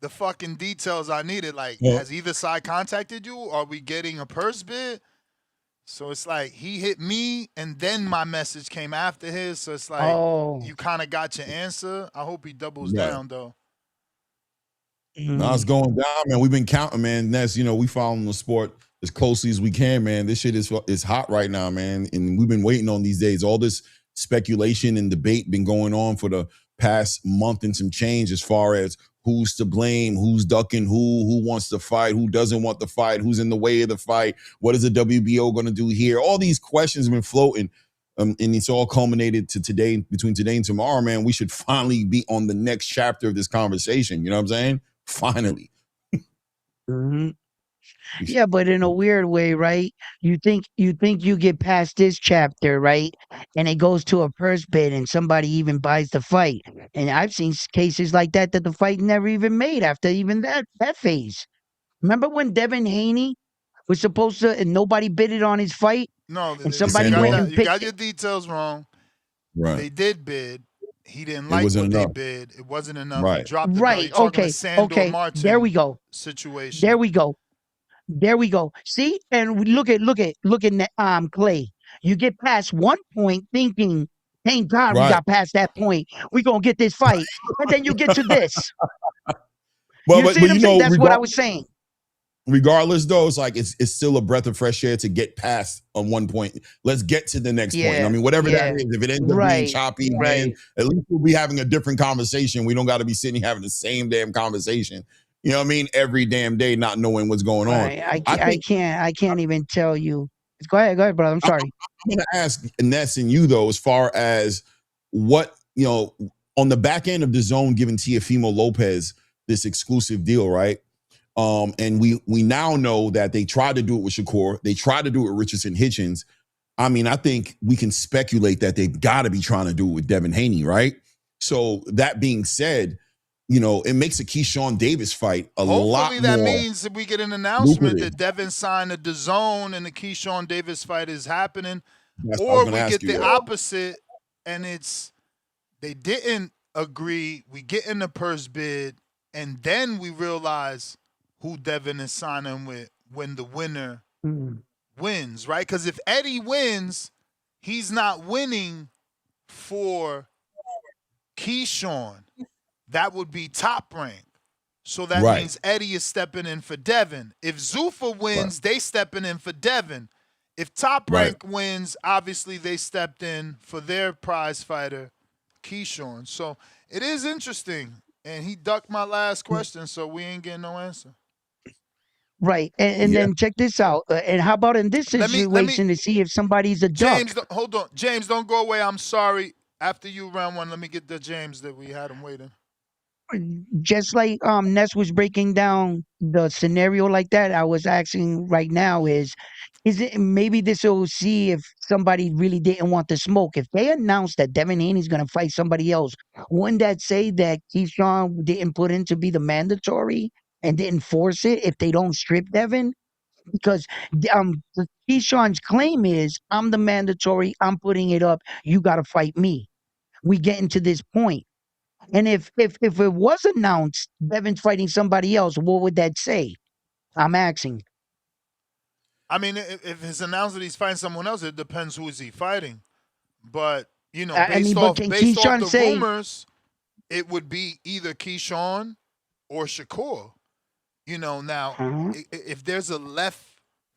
the fucking details I needed, like, has either side contacted you? Are we getting a purse bid? So it's like he hit me and then my message came after his. So it's like you kind of got your answer. I hope he doubles down, though. No, it's going down, man. We've been counting, man. That's we following the sport as closely as we can, man. This shit is hot right now, man. And we've been waiting on these days. All this speculation and debate been going on for the past month and some change as far as who's to blame, who's ducking who wants to fight, who doesn't want the fight, who's in the way of the fight, what is the WBO going to do here? All these questions have been floating. And it's all culminated to today, between today and tomorrow, man. We should finally be on the next chapter of this conversation. You know what I'm saying? Finally. Mm-hmm. Yeah, but in a weird way, right? You think you get past this chapter, right? And it goes to a purse bid and somebody even buys the fight. And I've seen cases like that the fight never even made after even that phase. Remember when Devin Haney was supposed to and nobody bidded on his fight? No, and somebody went and you got your details wrong. Right. They did bid. He didn't like what they bid. It wasn't enough. Right. He dropped the right. belt. Okay. Martin there we go. Situation. There we go. See, and look at Clay. You get past one point thinking, thank God we got past that point. We're gonna get this fight, and then you get to this. But that's what I was saying. Regardless, though, it's like it's still a breath of fresh air to get past on one point. Let's get to the next point. I mean, whatever that is, if it ends up being choppy, man, at least we'll be having a different conversation. We don't got to be sitting having the same damn conversation. You know what I mean? Every damn day, not knowing what's going on. I can't even tell you. Go ahead, brother. I'm sorry. I'm going to ask Ness and you though, as far as what on the back end of the zone, giving Teofimo Lopez this exclusive deal, right? And we now know that they tried to do it with Shakur. They tried to do it with Richardson Hitchens. I mean, I think we can speculate that they've got to be trying to do it with Devin Haney, right? So that being said, it makes a Keyshawn Davis fight a lot more. Hopefully that means that we get an announcement that Devin signed a DAZN and the Keyshawn Davis fight is happening. Or we get the opposite and they didn't agree. We get in the purse bid and then we realize who Devin is signing with when the winner wins, right? Because if Eddie wins, he's not winning for Keyshawn. That would be Top Rank. So that means Eddie is stepping in for Devin. If Zuffa wins, they stepping in for Devin. If Top Rank wins, obviously they stepped in for their prize fighter, Keyshawn. So it is interesting. And he ducked my last question, so we ain't getting no answer. Right. And then check this out. And how about in this situation to see if somebody's a duck? James, hold on. James, don't go away. I'm sorry. After you round one, let me get the James that we had him waiting. just like Ness was breaking down the scenario like that, I was asking right now is it maybe this will see if somebody really didn't want to smoke. If they announced that Devin Haney's gonna fight somebody else, wouldn't that say that Keyshawn didn't put in to be the mandatory and didn't force it if they don't strip Devin? Because Keyshawn's claim is I'm the mandatory, I'm putting it up, you gotta fight me. We getting to this point. And if it was announced Devin's fighting somebody else, what would that say? I'm asking. I mean, if it's announced that he's fighting someone else, it depends who is he fighting. But I mean, but can based off Keyshawn the say rumors, it would be either Keyshawn or Shakur. Now huh? if there's a left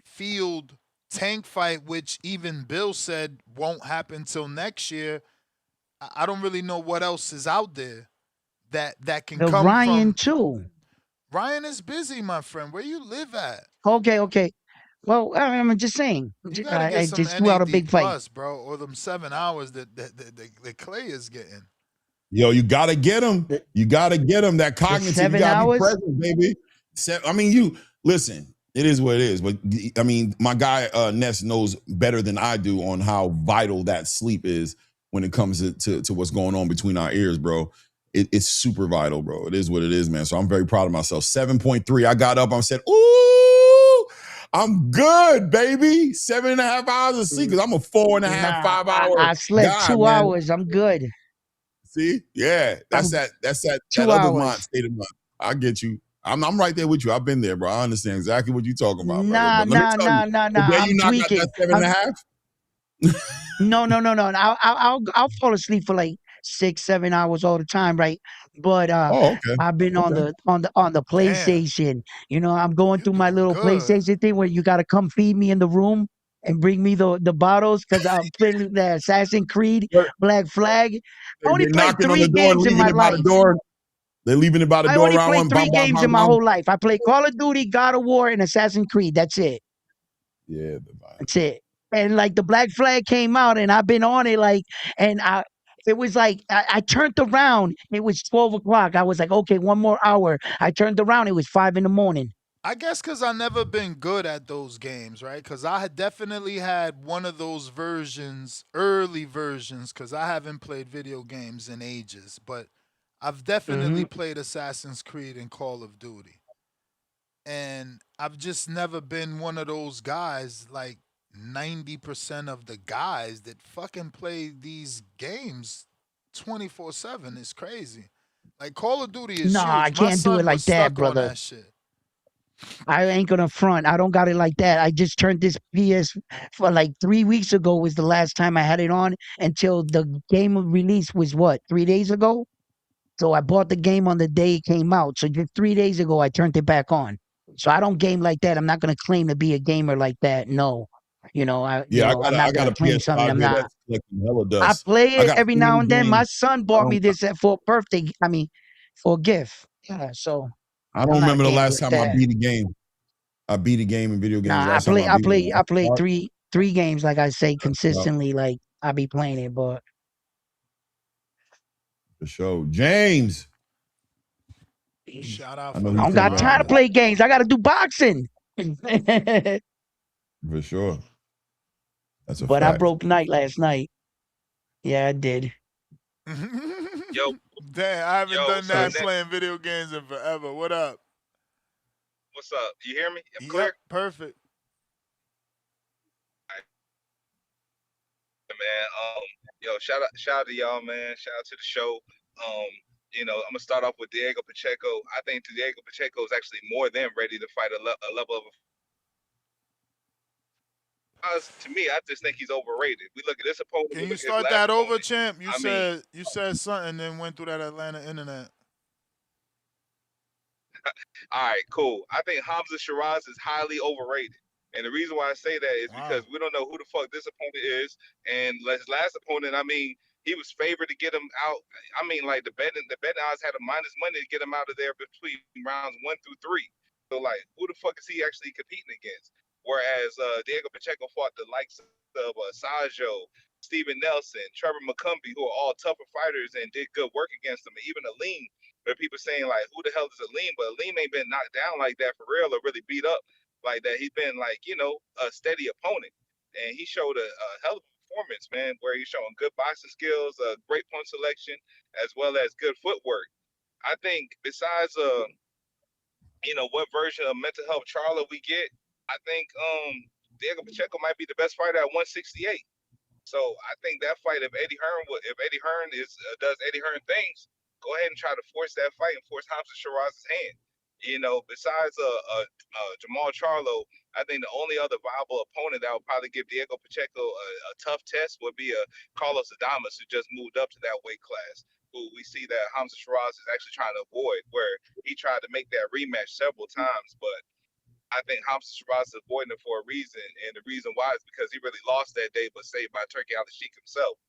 field tank fight, which even Bill said won't happen till next year, I don't really know what else is out there that can The come Ryan from. too. Ryan is busy, my friend. Where you live at? Okay. Well, I'm just saying. You got to get I some just threw out a NAD big fight. plus, bro, or them 7 hours that Clay is getting. Yo, you gotta get him. You gotta get him. That The cognitive, you 7 gotta be hours. present, baby. I mean, you listen. It is what it is. But I mean, my guy Ness knows better than I do on how vital that sleep is when it comes to what's going on between our ears, bro. It's super vital, bro. It is what it is, man. So I'm very proud of myself. 7.3. I got up. I said, "Ooh, I'm good, baby." 7.5 hours of sleep because I'm a 4.5, Nah, 5 hour I slept guy, 2 hours. man. I'm good. See, yeah, that's I'm that 2 other mind, hours. state of mind. I get you. I'm right there with you. I've been there, bro. I understand exactly what you're talking about, brother. Nah, But let me nah, tell you, nah, nah, the nah. day I'm you knock out that tweaking. 7.5, No. I'll fall asleep for like 6, 7 hours all the time, right? But oh, okay, I've been on okay. the Damn, PlayStation. I'm going you through my doing little good. PlayStation thing where you gotta come feed me in the room and bring me the bottles because I'm playing the Assassin's Creed But Black Flag. I only they're played knocking on the three door and games in leaving my it by the life. door. They're leaving it by the I door only around played one. Bam, three bam, games in bam, my bam. whole life. I played Call of Duty, God of War, and Assassin's Creed. That's it. Yeah, That's it. And like the Black Flag came out, and I've been on it and it was like I turned around. It was 12 o'clock. I was like, okay, one more hour. I turned around. It was 5 in the morning. I guess because I never been good at those games, right? Because I had definitely had one of those versions, early versions, because I haven't played video games in ages, but I've definitely Hmm. played Assassin's Creed and Call of Duty. And I've just never been one of those guys, like 90% of the guys that fucking play these games 24/7. It's crazy. Like Call of Duty is Nah, I huge. My can't do it son was like that, stuck on brother. that shit. I ain't gonna front. I don't got it like that. I just turned this PS for like 3 weeks ago was the last time I had it on until the game of release was what, 3 days ago? So I bought the game on the day it came out. So just 3 days ago, I turned it back on. So I don't game like that. I'm not gonna claim to be a gamer like that. No, yeah. I'm I not got gonna a claim something PS5 I'm here not. that's collecting hella I dust. play I it got every so now many and then. My games. son I bought me don't. this for a birthday. I mean, for a gift. Yeah. So I don't I'm not a remember the gamer last like time I that. beat a game. I beat a game in video games. Nah, Last time I beat one. I play That's three games like I say hard. consistently. Like I be playing it, but For sure. James. Shout out I for know the I he don't came got back. time to reminder. play games. I got to do boxing. For sure. That's a But I fact. broke night last night. Yeah, I did. Yo, Damn, I haven't done what's up, that Yes. Nick? playing video games in forever. What up? What's up? You hear me? I'm Yep, clear? perfect. Man. Shout out to y'all, man. Shout out to the show. I'm gonna start off with Diego Pacheco. I think Diego Pacheco is actually more than ready to fight a level of. To me, I just think he's overrated. We look at this opponent. Can We you look at his start last that over, opponent. champ? You I mean, said something, then went through that Atlanta internet. all right, cool. I think Hamzah Sheeraz is highly overrated. And the reason why I say that is because Wow. we don't know who the fuck this opponent is. And his last opponent, I mean, he was favored to get him out. I mean, like the betting odds had a minus money to get him out of there between rounds 1 through 3. So like, who the fuck is he actually competing against? Whereas Diego Pacheco fought the likes of Sajo, Steven Nelson, Trevor McCumbee, who are all tougher fighters and did good work against him. And even Aleem, There are people saying like, who the hell is Aleem? But Aleem ain't been knocked down like that for real, or really beat up like that. He's been like, a steady opponent, and he showed a hell of a performance, man. Where he's showing good boxing skills, great punch selection, as well as good footwork. I think besides what version of mental health Charlo we get, I think Diego Pacheco might be the best fighter at 168. So I think that fight, if Eddie Hearn does Eddie Hearn things, go ahead and try to force that fight and force Hamzah Sheeraz's hand. Besides Jamal Charlo, I think the only other viable opponent that would probably give Diego Pacheco a tough test would be Carlos Adames, who just moved up to that weight class, who we see that Hamzah Sheeraz is actually trying to avoid, where he tried to make that rematch several times, but I think Hamzah Sheeraz is avoiding it for a reason, and the reason why is because he really lost that day, but saved by Turki Al-Sheikh himself.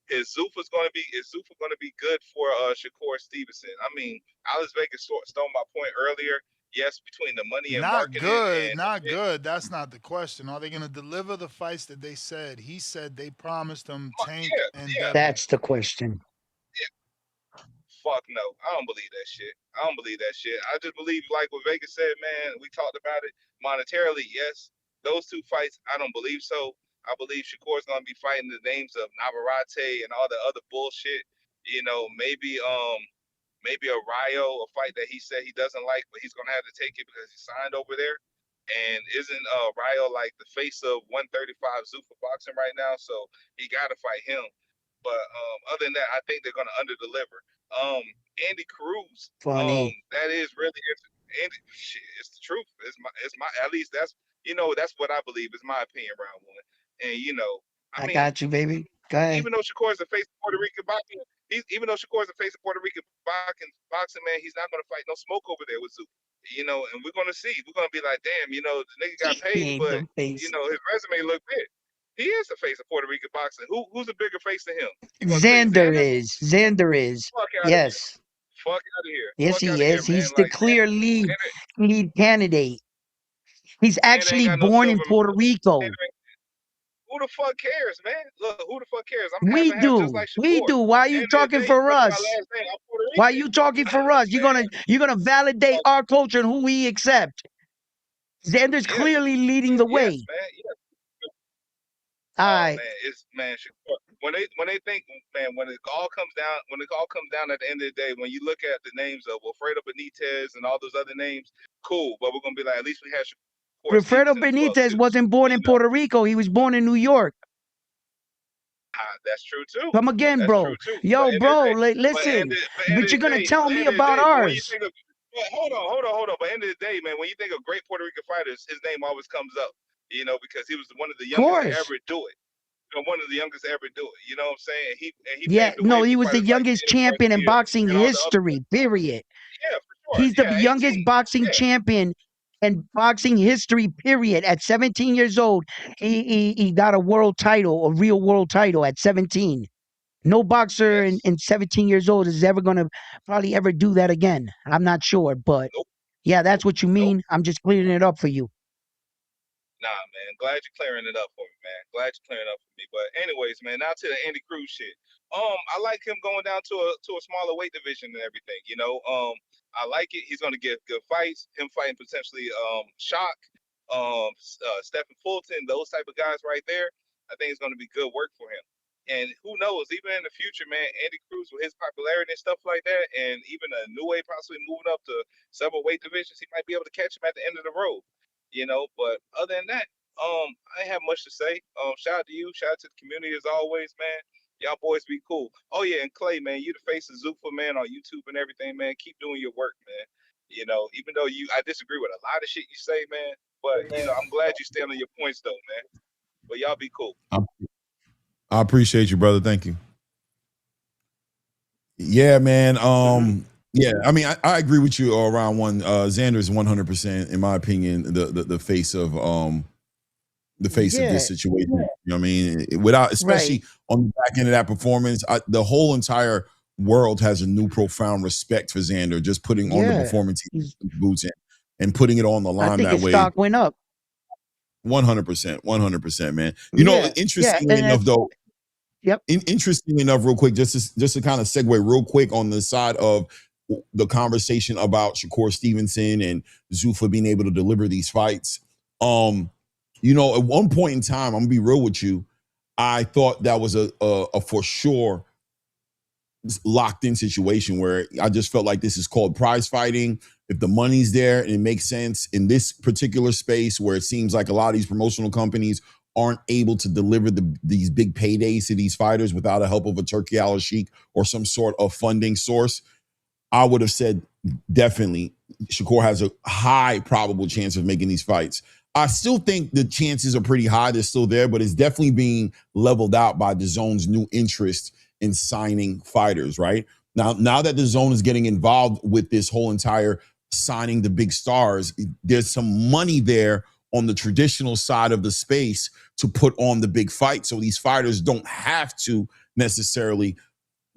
Is Zuffa going to be good for Shakur Stevenson? I mean, Alex Vegas stole my point earlier. Yes, between the money and marketing. Not good. That's not the question. Are they going to deliver the fights that they said? He said they promised him Tank and Devin. That's the question. Fuck no. I don't believe that shit. I just believe, like what Vegas said, man, we talked about it. Monetarily, yes. Those two fights, I don't believe so. I believe Shakur's going to be fighting the names of Navarrete and all the other bullshit. Maybe a Rayo, a fight that he said he doesn't like, but he's going to have to take it because he signed over there. And isn't Rayo like the face of 135 Zuffa Boxing right now? So he got to fight him. But other than that, I think they're going to underdeliver. Andy Cruz. Funny. That is really Andy. Shit, it's the truth. It's my. At least that's what I believe is my opinion. Round one, and I got you, baby. Go ahead. Even though Shakur is the face of Puerto Rican boxing, boxing, man, he's not going to fight no smoke over there with Zoo. And we're going to see. We're going to be like, damn, the nigga got paid, but his resume look big. He is the face of Puerto Rican boxing. Who's a bigger face than him? Xander is. Fuck out Yes. Fuck out of here. Yes, Fuck he is. Here, He's the clear lead candidate. He's actually born in Puerto Rico. Who the fuck cares, man? Look, who the fuck cares? We do. We do. Why are you talking for us? Why are you talking for us? You're gonna validate our culture and who we accept. Xander's clearly leading the way. Yes, man. Yes. All right. Man, when they think, man, when it all comes down at the end of the day, when you look at the names of Wilfredo Benitez and all those other names, cool, but we're gonna be like, at least we had Wilfredo Benitez wasn't born in Puerto Rico. He was born in New York. That's true too. Come again, bro. Yo, bro, listen. But you're gonna tell me about ours. Hold on. But at the end of the day, man, when you think of great Puerto Rican fighters, his name always comes up. Because he was one of the youngest to ever do it. One of the youngest to ever do it. You know what I'm saying? He was the youngest champion in boxing history. Period. Yeah, for sure. He's the youngest boxing champion in boxing history. Period. At 17 years old, he got a world title, a real world title at 17. No boxer in 17 years old is ever gonna probably ever do that again. I'm not sure, but yeah, that's what you mean. I'm just clearing it up for you. Nah, man. Glad you're clearing it up for me, man. But anyways, man, now to the Andy Cruz shit. I like him going down to a smaller weight division and everything. I like it. He's gonna get good fights. Him fighting potentially Shock, Stephen Fulton, those type of guys right there. I think it's gonna be good work for him. And who knows, even in the future, man, Andy Cruz with his popularity and stuff like that, and even a new way possibly moving up to several weight divisions, he might be able to catch him at the end of the road. But other than that, I ain't have much to say. Shout out to you, shout out to the community as always, man. Y'all boys be cool. Oh yeah, and Clay, man, you the face of Zuffa, man, on YouTube and everything, man. Keep doing your work, man. Even though I disagree with a lot of shit you say, man, but I'm glad you stand on your points though, man. But y'all be cool. I appreciate you, brother. Thank you. Yeah, man. Yeah, I mean, I agree with you around one. Xander is 100%, in my opinion, the face of this situation. You know what I mean? Without, especially on the back end of that performance, the whole entire world has a new profound respect for Xander, just putting on the performance boots and putting it on the line that way. Stock went up. 100%, man. Interesting enough, though. Yep. Interesting enough, real quick, just to kind of segue real quick on the side of the conversation about Shakur Stevenson and Zuffa being able to deliver these fights. You know, at one point in time, I'm gonna be real with you, I thought that was a for sure locked in situation where I just felt like this is called prize fighting. If the money's there and it makes sense in this particular space where it seems like a lot of these promotional companies aren't able to deliver these big paydays to these fighters without the help of a Turkey Al-Sheikh or some sort of funding source, I would have said definitely Shakur has a high probable chance of making these fights. I still think the chances are pretty high. They're still there, but it's definitely being leveled out by the zone's new interest in signing fighters, right? Now that the zone is getting involved with this whole entire signing the big stars, there's some money there on the traditional side of the space to put on the big fight. So these fighters don't have to necessarily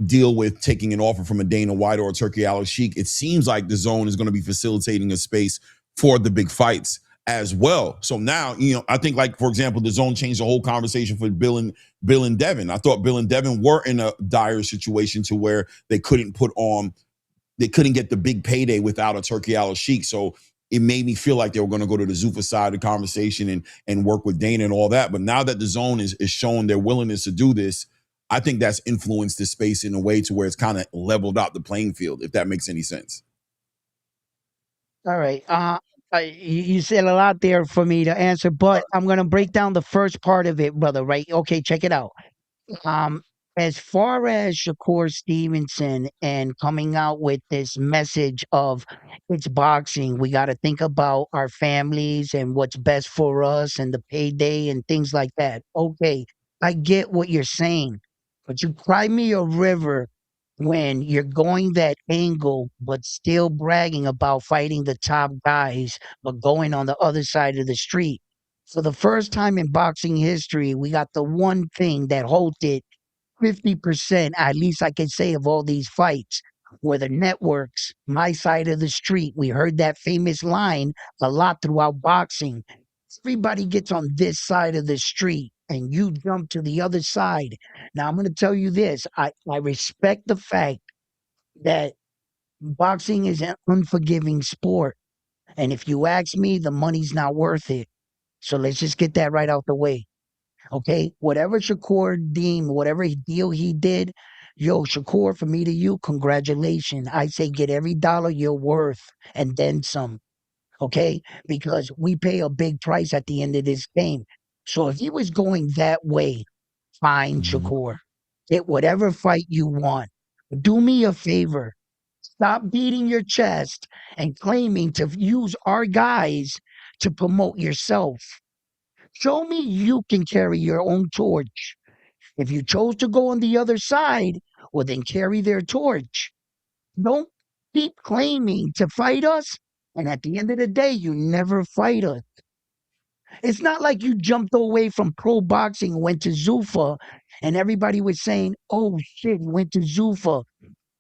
deal with taking an offer from a Dana White or a Turkey Al-Sheikh. It seems like the zone is going to be facilitating a space for the big fights as well. So now, you know, I think, like, for example, the zone changed the whole conversation for Bill and Devin. I thought Bill and Devin were in a dire situation to where they couldn't get the big payday without a Turkey Al-Sheikh. So it made me feel like they were going to go to the Zuffa side of the conversation and work with Dana and all that. But now that the zone is showing their willingness to do this, I think that's influenced the space in a way to where it's kind of leveled out the playing field, if that makes any sense. All right. You said a lot there for me to answer, but I'm gonna break down the first part of it, brother. Right? Okay, check it out. Um, as far as Shakur Stevenson and coming out with this message of it's boxing, we got to think about our families and what's best for us and the payday and things like that. Okay, I get what you're saying, but you cry me a river when you're going that angle, but still bragging about fighting the top guys, but going on the other side of the street. For the first time in boxing history, we got the one thing that holds it 50%, at least I can say, of all these fights, where the networks, my side of the street, we heard that famous line a lot throughout boxing. Everybody gets on this side of the street and you jump to the other side. Now, I'm going to tell you this. I respect the fact that boxing is an unforgiving sport. And if you ask me, the money's not worth it. So let's just get that right out the way. Okay, whatever Shakur deemed, whatever deal he did, yo, Shakur, from me to you, congratulations. I say get every dollar you're worth and then some. Okay, because we pay a big price at the end of this game. So if he was going that way, fine, Shakur, get whatever fight you want. Do me a favor. Stop beating your chest and claiming to use our guys to promote yourself. Show me you can carry your own torch. If you chose to go on the other side, well, then carry their torch. Don't keep claiming to fight us, and at the end of the day, you never fight us. It's not like you jumped away from pro boxing and went to Zuffa, and everybody was saying, oh shit, he went to Zuffa.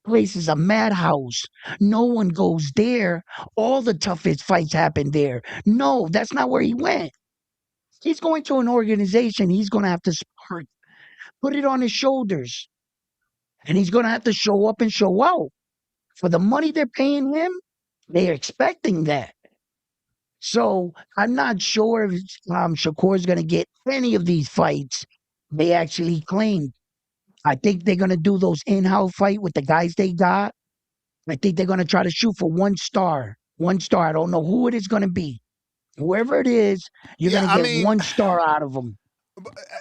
Place is a madhouse. No one goes there. All the toughest fights happen there. No, that's not where he went. He's going to an organization. He's going to have to put it on his shoulders. And he's going to have to show up and show out. For the money they're paying him, they're expecting that. So I'm not sure if Shakur is going to get any of these fights they actually claimed. I think they're going to do those in-house fight with the guys they got. I think they're going to try to shoot for 1 star. 1 star. I don't know who it is going to be. Whoever it is, you're going to get 1 star out of them.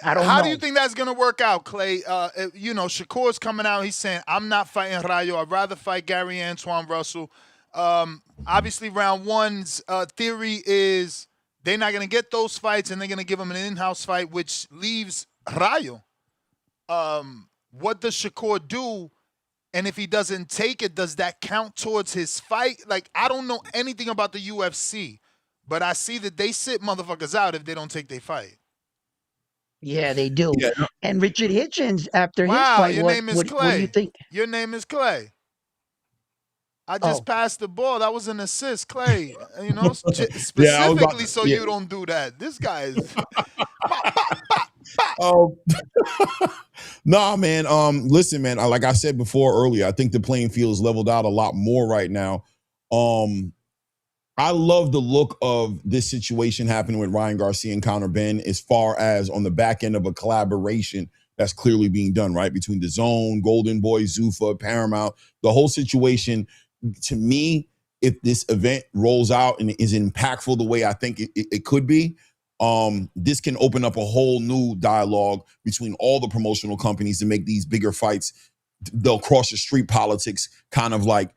I don't know. How do you think that's going to work out, Clay? You know, Shakur's coming out. He's saying, I'm not fighting Rayo. I'd rather fight Gary Antoine Russell. Obviously, round one's theory is they're not going to get those fights, and they're going to give him an in-house fight, which leaves Rayo. What does Shakur do? And if he doesn't take it, does that count towards his fight? Like, I don't know anything about the UFC, but I see that they sit motherfuckers out if they don't take their fight. Yeah, they do. Yeah. And Richard Hitchens, after his wow, fight, your name is Clay. What do you think? Your name is Clay. I just passed the ball. That was an assist, Clay. You know, specifically so you don't do that. This guy is... um, nah, man. Listen, man. Like I said before earlier, I think the playing field is leveled out a lot more right now. I love the look of this situation happening with Ryan Garcia and Conor Benn as far as on the back end of a collaboration that's clearly being done, right? Between the Zone, Golden Boy, Zuffa, Paramount, the whole situation, to me, if this event rolls out and is impactful the way I think it could be, this can open up a whole new dialogue between all the promotional companies to make these bigger fights. They'll cross the street politics, kind of like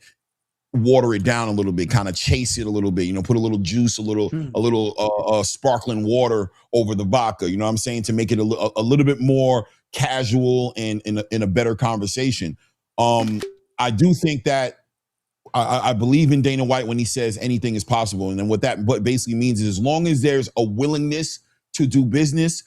water it down a little bit, kind of chase it a little bit, put a little juice, a little sparkling water over the vodka, you know what I'm saying, to make it a little bit more casual and in a better conversation. I do think that I believe in Dana White when he says anything is possible. And then what basically means is as long as there's a willingness to do business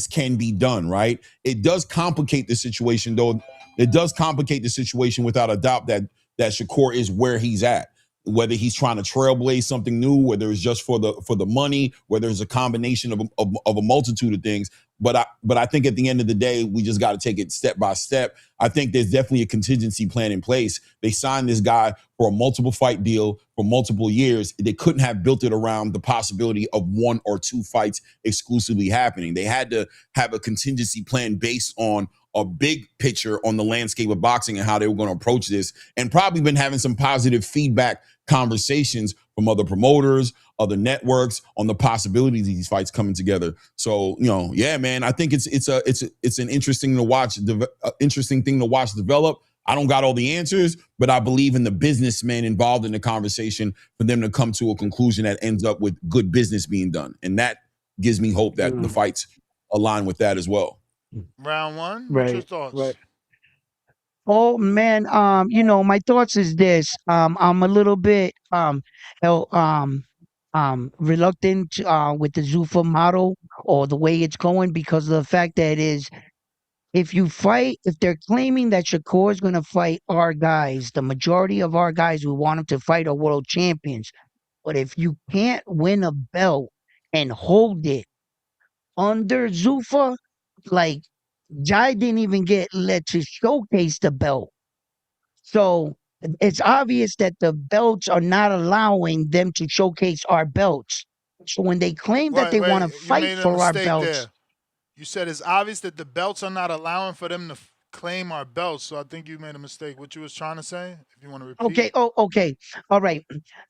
can be done, right? It does complicate the situation, though. It does complicate the situation without a doubt that Shakur is where he's at. Whether he's trying to trailblaze something new, whether it's just for the money, whether it's a combination of a multitude of things. But I think at the end of the day, we just got to take it step by step. I think there's definitely a contingency plan in place. They signed this guy for a multiple fight deal for multiple years. They couldn't have built it around the possibility of 1 or 2 fights exclusively happening. They had to have a contingency plan based on a big picture on the landscape of boxing and how they were going to approach this, and probably been having some positive feedback conversations from other promoters, other networks on the possibilities of these fights coming together. So, yeah, man, I think it's an interesting thing to watch develop. I don't got all the answers, but I believe in the businessmen involved in the conversation for them to come to a conclusion that ends up with good business being done. And that gives me hope that the fights align with that as well. Round one, what's your thoughts? Right. Oh man, my thoughts is this. I'm a little bit reluctant with the Zuffa model or the way it's going because of the fact that if they're claiming that Shakur is going to fight our guys, the majority of our guys who want him to fight are world champions. But if you can't win a belt and hold it under Zuffa, like Jai didn't even get let to showcase the belt. So it's obvious that the belts are not allowing them to showcase our belts. So when they claim that they want to fight for our belts. There. You said it's obvious that the belts are not allowing for them to claim our belts. So I think you made a mistake. What you was trying to say, if you want to repeat. Okay. Oh, okay. All right.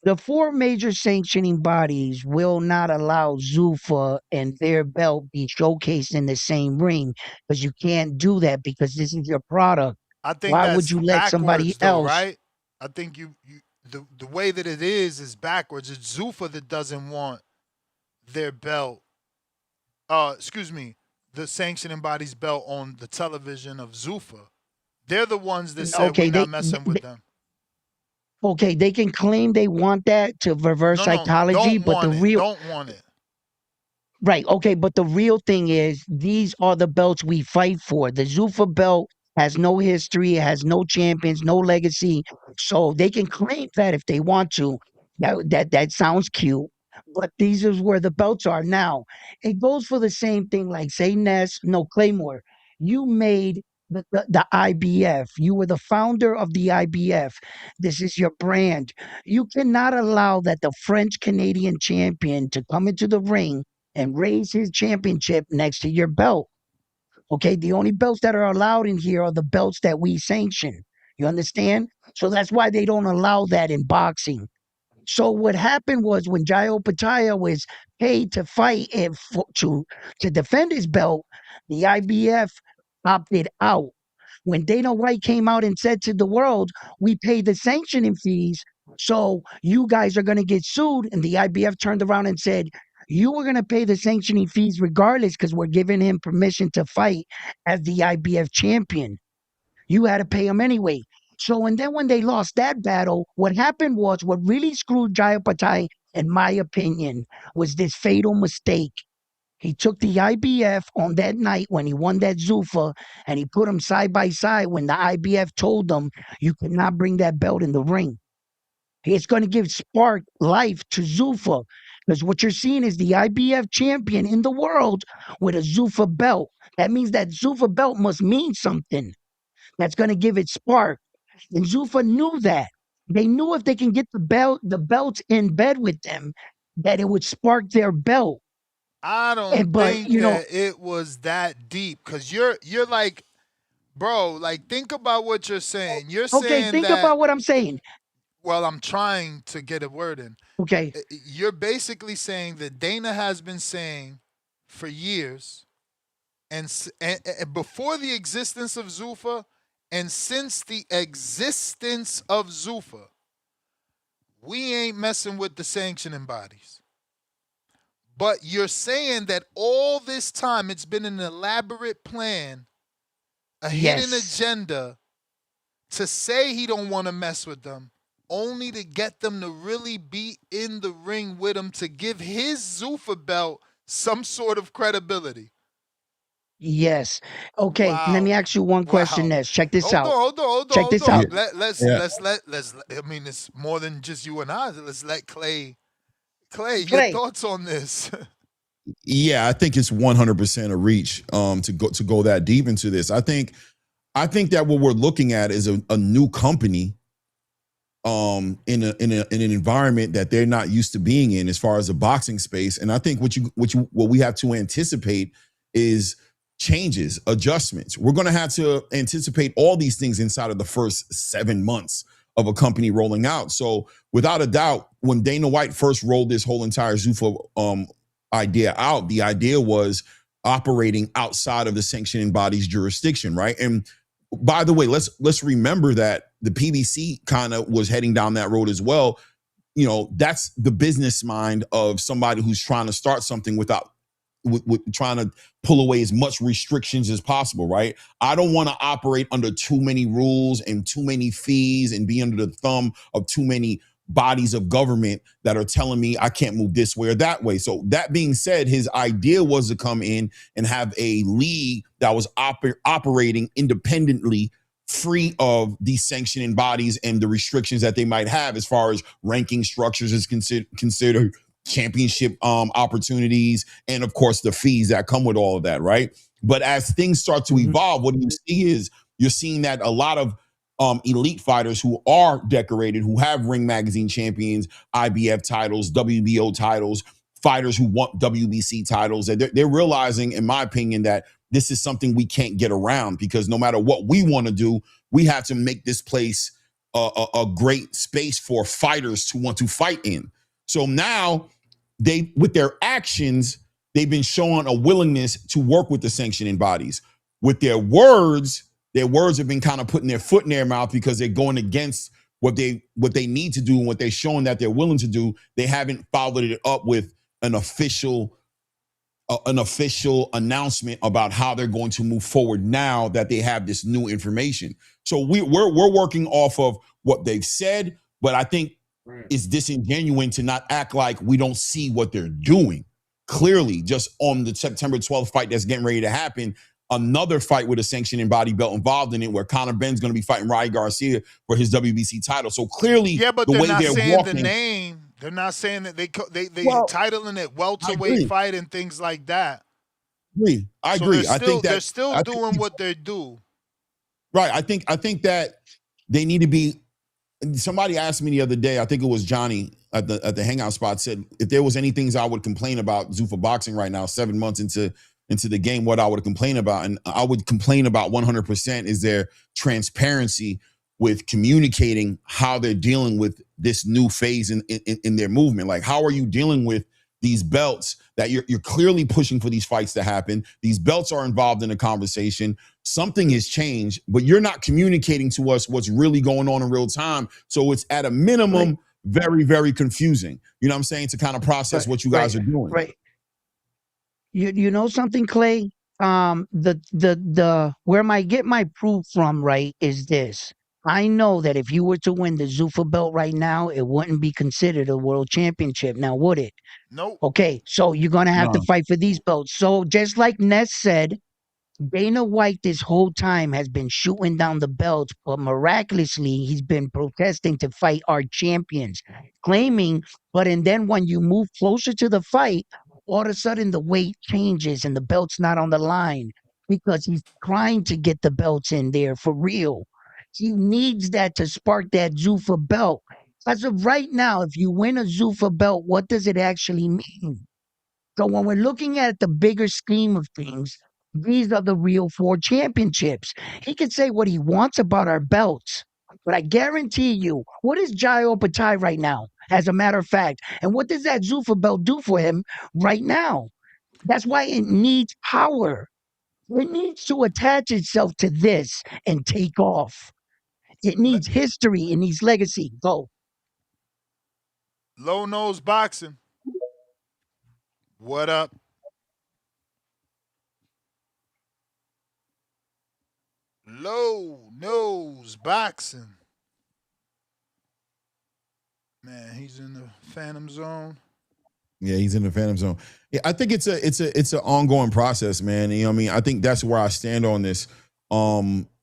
The 4 major sanctioning bodies will not allow Zuffa and their belt be showcased in the same ring because you can't do that because this is your product. I think Why that's would you let somebody else? Right? I think the way that it is backwards. It's Zuffa that doesn't want their belt. The sanctioning body's belt on the television of Zuffa. They're the ones that said we're not messing with them. Okay, they can claim they want that to reverse psychology, but don't want it. Right. Okay, but the real thing is these are the belts we fight for. The Zuffa belt has no history, it has no champions, no legacy. So they can claim that if they want to. That sounds cute. But these is where the belts are now. It goes for the same thing like say Claymore. You made the IBF. You were the founder of the IBF. This is your brand. You cannot allow that the French Canadian champion to come into the ring and raise his championship next to your belt. Okay, the only belts that are allowed in here are the belts that we sanction. You understand? So that's why they don't allow that in boxing. So what happened was when Jai Opetaia was paid to fight to defend his belt, the IBF opted out. When Dana White came out and said to the world, we pay the sanctioning fees, so you guys are going to get sued. And the IBF turned around and said, you were going to pay the sanctioning fees regardless because we're giving him permission to fight as the IBF champion. You had to pay him anyway. So, and then when they lost that battle, what happened was what really screwed Jai Opetaia, in my opinion, was this fatal mistake. He took the IBF on that night when he won that Zuffa, and he put them side by side when the IBF told them, you could not bring that belt in the ring. It's going to give spark life to Zuffa. Because what you're seeing is the IBF champion in the world with a Zuffa belt. That means that Zuffa belt must mean something that's going to give it spark. And Zuffa knew that. They knew if they can get the belt in bed with them, that it would spark their belt. I don't But think that it was that deep because you're like, bro, like think about what you're saying. You're okay, saying think that. about what I'm saying. Well, I'm trying to get a word in. Okay. You're basically saying that Dana has been saying for years, and before the existence of Zuffa, and since the existence of Zuffa, we ain't messing with the sanctioning bodies. But you're saying that all this time it's been an elaborate plan, a hidden agenda to say he don't want to mess with them, only to get them to really be in the ring with him to give his Zuffa belt some sort of credibility. Yes. Okay. Let me ask you one question, Ness. Check this out. Hold on. Check this out. Let's. I mean, it's more than just you and I. Let's let Clay, your thoughts on this. Yeah, I think it's 100% a reach to go that deep into this. I think that what we're looking at is a new company in an environment that they're not used to being in as far as the boxing space. And I think what we have to anticipate is changes, adjustments. We're going to have to anticipate all these things inside of the first 7 months of a company rolling out. So without a doubt, when Dana White first rolled this whole entire Zuffa idea out, the idea was operating outside of the sanctioning body's jurisdiction, right? And by the way, let's remember that the PBC kind of was heading down that road as well. You know, that's the business mind of somebody who's trying to start something without trying to pull away as much restrictions as possible, right? I don't want to operate under too many rules and too many fees and be under the thumb of too many bodies of government that are telling me I can't move this way or that way. So that being said, his idea was to come in and have a league that was operating independently, free of these sanctioning bodies and the restrictions that they might have as far as ranking structures is considered, championship opportunities, and of course the fees that come with all of that, right? But as things start to evolve, what you see is you're seeing that a lot of elite fighters who are decorated, who have Ring Magazine champions, IBF titles, WBO titles, fighters who want WBC titles, they're realizing, in my opinion, that this is something we can't get around, because no matter what we want to do, we have to make this place a great space for fighters to want to fight in. So now with their actions, they've been showing a willingness to work with the sanctioning bodies. With their words have been kind of putting their foot in their mouth because they're going against what they need to do and what they're showing that they're willing to do. They haven't followed it up with an official announcement about how they're going to move forward now that they have this new information. So we're working off of what they've said, but I think it's disingenuous to not act like we don't see what they're doing. Clearly, just on the September 12th fight that's getting ready to happen, another fight with a sanctioning body belt involved in it, where Conor Benn's going to be fighting Ryan Garcia for his WBC title. So clearly, but the they're way not they're saying walking, the name. They're not saying that they titling it welterweight fight and things like that. I agree. I think that they're still doing what they do. Right. I think that they need to be. Somebody asked me the other day, I think it was Johnny at the hangout spot, said if there was any things I would complain about Zuffa Boxing right now, 7 months into the game, what I would complain about. And I would complain about 100% is their transparency with communicating how they're dealing with this new phase in their movement. Like, how are you dealing with these belts that you're clearly pushing for these fights to happen? These belts are involved in the conversation. Something has changed, but you're not communicating to us what's really going on in real time. So it's at a minimum very, very confusing. You know what I'm saying? To kind of process what you guys are doing. Right. You know something, Clay? The where I get my proof from, right, is this. I know that if you were to win the Zuffa belt right now, it wouldn't be considered a world championship. Now, would it? Nope. Okay, so you're gonna have to fight for these belts. So just like Ness said, Dana White this whole time has been shooting down the belts, but miraculously he's been protesting to fight our champions, claiming, and then when you move closer to the fight, all of a sudden the weight changes and the belt's not on the line because he's trying to get the belts in there for real. He needs that to spark that Zuffa belt. As of right now, if you win a Zuffa belt, what does it actually mean? So when we're looking at the bigger scheme of things, these are the real 4 championships. He can say what he wants about our belts, but I guarantee you, what is Jai Opatai right now, as a matter of fact? And what does that Zuffa belt do for him right now? That's why it needs power. It needs to attach itself to this and take off. It needs history. It needs legacy. Go. Low Nose Boxing. What up? Low Nose Boxing. Man, he's in the Phantom Zone. Yeah, he's in the Phantom Zone. Yeah, I think it's an ongoing process, man. You know what I mean? I think that's where I stand on this.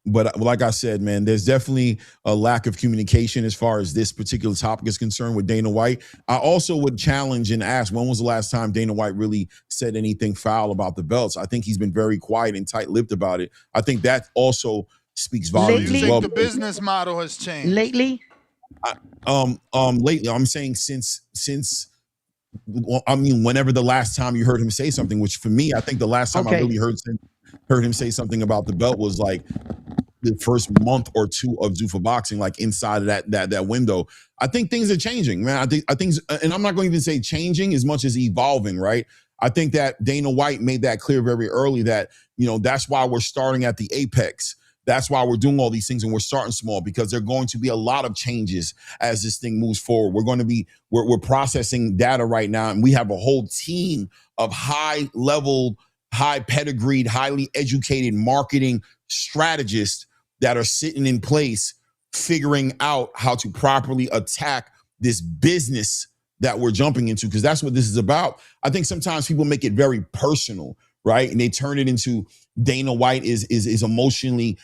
But like I said, man, there's definitely a lack of communication as far as this particular topic is concerned with Dana White. I also would challenge and ask, when was the last time Dana White really said anything foul about the belts? I think he's been very quiet and tight-lipped about it. I think that also speaks volumes You as well. think the business model has changed? Lately? Lately, I'm saying since I mean, whenever the last time you heard him say something, which for me, I think the last time I really heard him say something about the belt was like the first month or two of Zuffa Boxing, like inside of that window. I think things are changing, man. I think things, and I'm not going to even say changing as much as evolving, right? I think that Dana White made that clear very early that, you know, that's why we're starting at the apex. That's why we're doing all these things and we're starting small, because there are going to be a lot of changes as this thing moves forward. We're processing data right now, and we have a whole team of high level, high pedigreed, highly educated marketing strategists that are sitting in place, figuring out how to properly attack this business that we're jumping into, because that's what this is about. I think sometimes people make it very personal, right? And they turn it into Dana White is emotionally,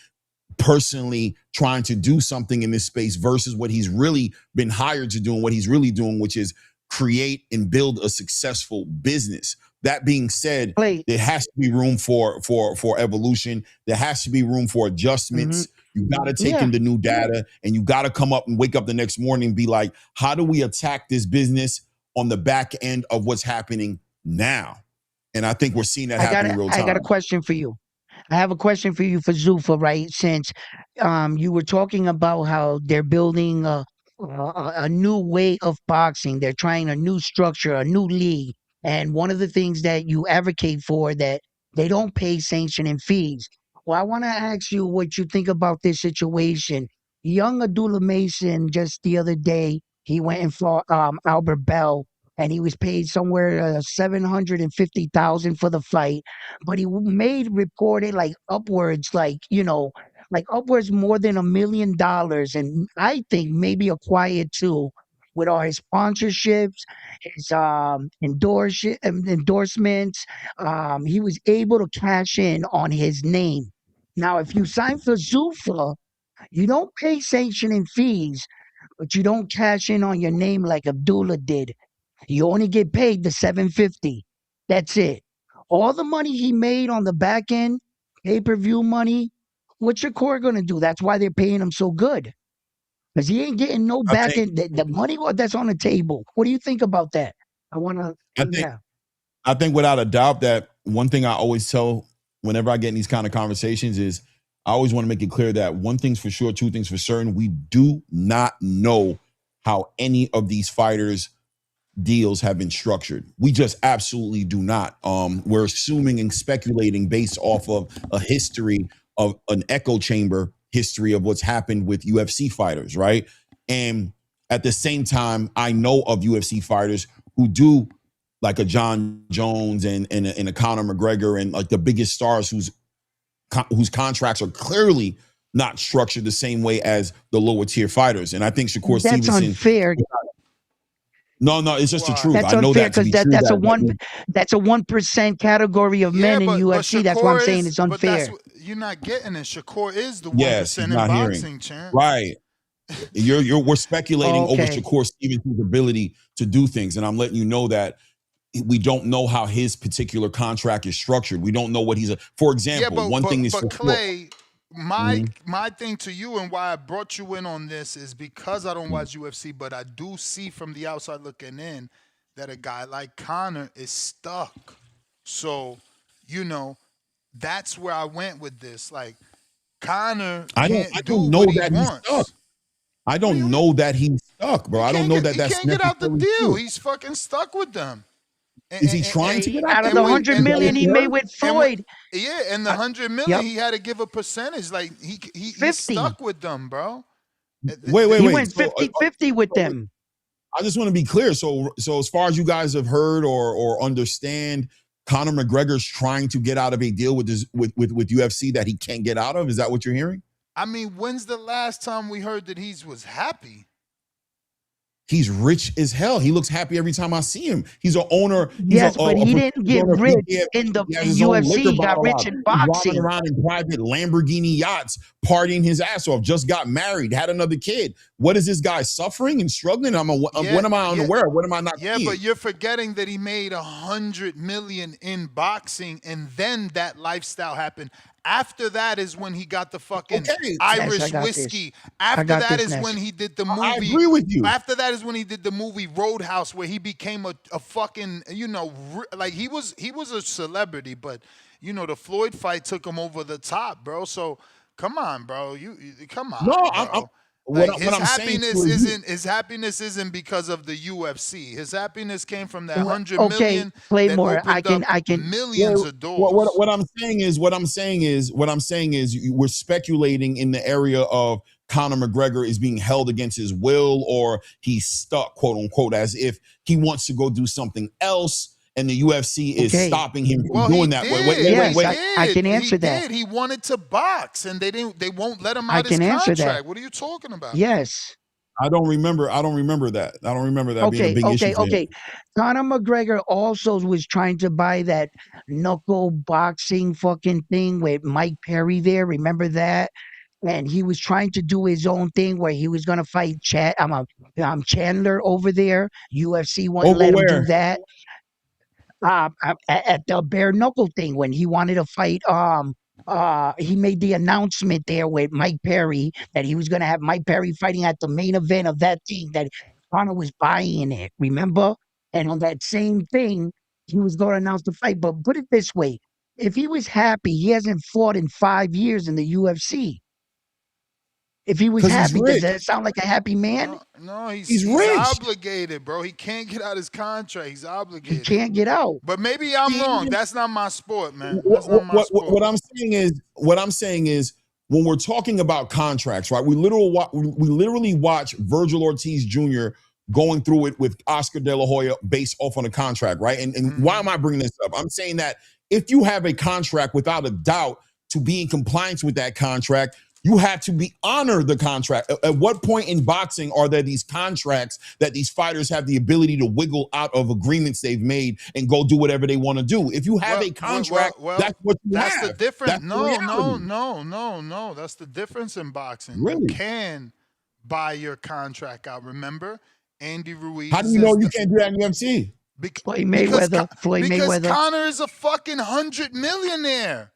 personally trying to do something in this space versus what he's really been hired to do and what he's really doing, which is create and build a successful business. That being said, there has to be room for evolution. There has to be room for adjustments. You got to take in the new data, and you got to come up and wake up the next morning and be like, how do we attack this business on the back end of what's happening now? And I think we're seeing that happen in real time. I got a question for you. I have a question for you for Zuffa, right? Since you were talking about how they're building a new way of boxing. They're trying a new structure, a new league. And one of the things that you advocate for, that they don't pay sanctioning fees. Well, I want to ask you what you think about this situation. Young Abdullah Mason, just the other day, he went and fought Albert Bell, and he was paid somewhere $750,000 for the fight, but he made reported like upwards, upwards more than $1 million, and I think maybe acquired too, with all his sponsorships, his endorsements. He was able to cash in on his name. Now, if you sign for Zuffa, you don't pay sanctioning fees, but you don't cash in on your name like Abdullah did. You only get paid the $750. That's it. All the money he made on the back end, pay-per-view money, what's your core going to do? That's why they're paying him so good. Because he ain't getting no back end. The money that's on the table. What do you think about that? I think without a doubt that one thing I always tell whenever I get in these kind of conversations is I always want to make it clear that one thing's for sure, two things for certain. We do not know how any of these fighters' deals have been structured. We just absolutely do not. We're assuming and speculating based off of a history of an echo chamber history of what's happened with UFC fighters, right? And at the same time, I know of UFC fighters who do, like a John Jones and a Conor McGregor, and like the biggest stars whose contracts are clearly not structured the same way as the lower tier fighters. And I think Shakur Stevenson. That's unfair. No, it's just the truth. That's I know unfair that to because be true. that's a 1% category of men in UFC. That's why I'm saying it's But that's unfair. you're not getting it. Shakur is the 1% Yes, he's in not boxing, hearing. champ. Right. We're speculating over Okay. Shakur Stevenson's ability to do things, and I'm letting you know that we don't know how his particular contract is structured. We don't know what he's. For example, one thing is for Clay. sure. My thing to you and why I brought you in on this is because I don't watch UFC, but I do see from the outside looking in that a guy like Conor is stuck. So, that's where I went with this. Like, Conor can't do what he wants. I don't know that he's stuck, bro. I don't know that He that's can't get out the necessarily deal. true. He's fucking stuck with them. Is he trying to get out of the $100 million he made with Floyd? And the $100 million he had to give a percentage. Like he's stuck with them, bro. Wait. He went 50-50 with them. I just want to be clear. So as far as you guys have heard or understand, Conor McGregor's trying to get out of a deal with UFC that he can't get out of. Is that what you're hearing? I mean, when's the last time we heard that he was happy? He's rich as hell. He looks happy every time I see him. He's an owner. But he didn't get rich in the UFC. He got rich in boxing. He's driving around in private Lamborghini yachts, partying his ass off. Just got married, had another kid. What is this guy suffering and struggling? What am I unaware of? What am I not seeing? But you're forgetting that he made $100 million in boxing, and then that lifestyle happened. After that is when he got the fucking Irish whiskey. After that is when he did the movie. I agree with you. After that is when he did the movie Roadhouse, where he became a fucking, like he was a celebrity, but the Floyd fight took him over the top, bro. So come on, bro. Come on. No, bro. His happiness isn't because of the UFC. His happiness came from that $100 million. Playmore, I can millions of dollars. What I'm saying is we're speculating in the area of Conor McGregor is being held against his will, or he's stuck, quote unquote, as if he wants to go do something else. And the UFC is stopping him from doing that. Wait. I can answer that. He wanted to box, and they won't let him out his contract. What are you talking about? Yes. I don't remember that. I don't remember that being a big issue. Okay. Conor McGregor also was trying to buy that knuckle boxing fucking thing with Mike Perry there. Remember that? And he was trying to do his own thing where he was going to fight Chandler over there. UFC wouldn't let him do that. At the bare knuckle thing when he wanted to fight, he made the announcement there with Mike Perry that he was going to have Mike Perry fighting at the main event of that thing, that Conor was buying it, remember? And on that same thing, he was going to announce the fight. But put it this way, if he was happy, he hasn't fought in 5 years in the UFC. If he was happy, does that sound like a happy man? No, he's rich. Obligated, bro. He can't get out his contract. He's obligated. He can't get out. But maybe I'm wrong. That's not my sport, man. What I'm saying is when we're talking about contracts, right? We literally watch Virgil Ortiz Jr. going through it with Oscar De La Hoya based off on a contract, right? And why am I bringing this up? I'm saying that if you have a contract, without a doubt, to be in compliance with that contract, you have to honor the contract. At what point in boxing are there these contracts that these fighters have the ability to wiggle out of agreements they've made and go do whatever they want to do? If you have a contract, that's what you have. That's the difference. That's No. That's the difference in boxing. Really? You can buy your contract out. Remember, Andy Ruiz. How do you know you can't do that in UFC? Floyd Mayweather. Because Conor is a fucking $100 millionaire.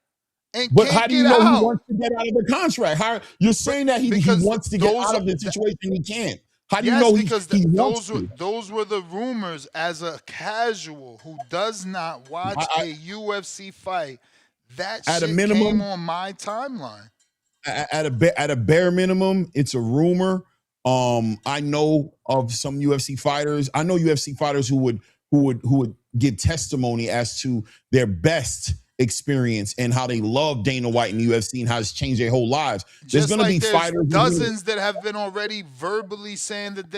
But how do you know he wants to get out of the contract? You're saying that he wants to get out of the situation, he can't. How do you know he wants to? Those were the rumors as a casual who does not watch a UFC fight. That at shit a minimum, came on my timeline. At a bare minimum, it's a rumor. I know of some UFC fighters. I know UFC fighters who would give testimony as to their best experience and how they love Dana White and the UFC and how it's changed their whole lives. There's going to be fighters, dozens that have been already verbally saying that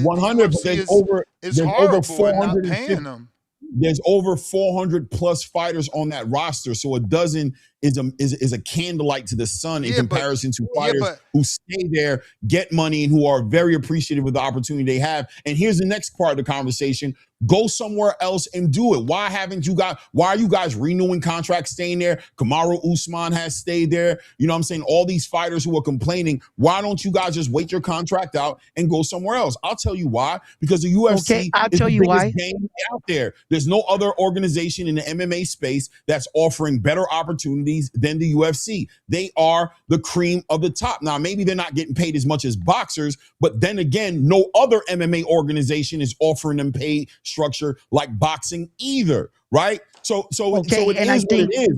100. There's over 400 paying them. There's over 400 plus fighters on that roster, so a dozen is a candlelight to the sun in Yeah, comparison to fighters who stay there, get money, and who are very appreciative of the opportunity they have. And here's the next part of the conversation. Go somewhere else and do it. Why are you guys renewing contracts, staying there? Kamaru Usman has stayed there. You know what I'm saying? All these fighters who are complaining, why don't you guys just wait your contract out and go somewhere else? I'll tell you why. Because the UFC is the biggest game out there. There's no other organization in the MMA space that's offering better opportunities than the UFC. They are the cream of the top. Now, maybe they're not getting paid as much as boxers, but then again, no other MMA organization is offering them pay structure like boxing either, right? So it is what it is.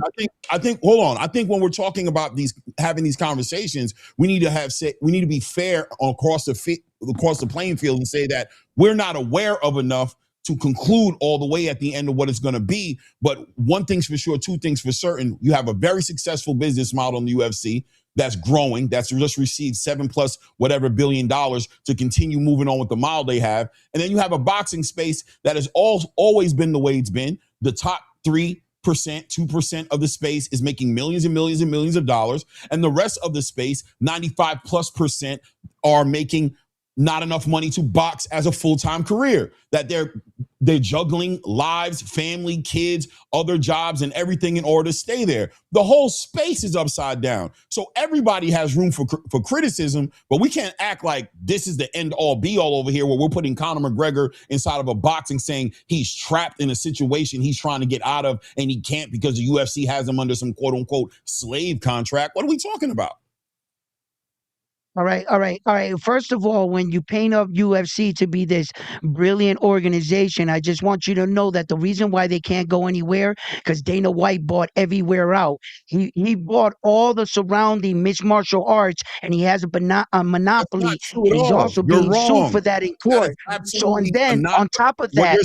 I think hold on. I think when we're talking about having these conversations, we need to be fair across the playing field and say that we're not aware of enough to conclude all the way at the end of what it's going to be. But one thing's for sure, two things for certain. You have a very successful business model in the UFC that's growing, that's just received $7+ whatever billion to continue moving on with the model they have. And then you have a boxing space that has always been the way it's been. The top 3%, 2% of the space is making millions and millions and millions of dollars. And the rest of the space, 95+%, are making not enough money to box as a full-time career, that they're juggling lives, family, kids, other jobs, and everything in order to stay there. The whole space is upside down. So everybody has room for criticism, but we can't act like this is the end-all be-all over here where we're putting Conor McGregor inside of a boxing saying he's trapped in a situation he's trying to get out of and he can't because the UFC has him under some quote-unquote slave contract. What are we talking about? All right. First of all, when you paint up UFC to be this brilliant organization, I just want you to know that the reason why they can't go anywhere, because Dana White bought everywhere out. He bought all the surrounding mixed martial arts, and he has a monopoly, and he's also being sued for that in court. So, and then on top of that,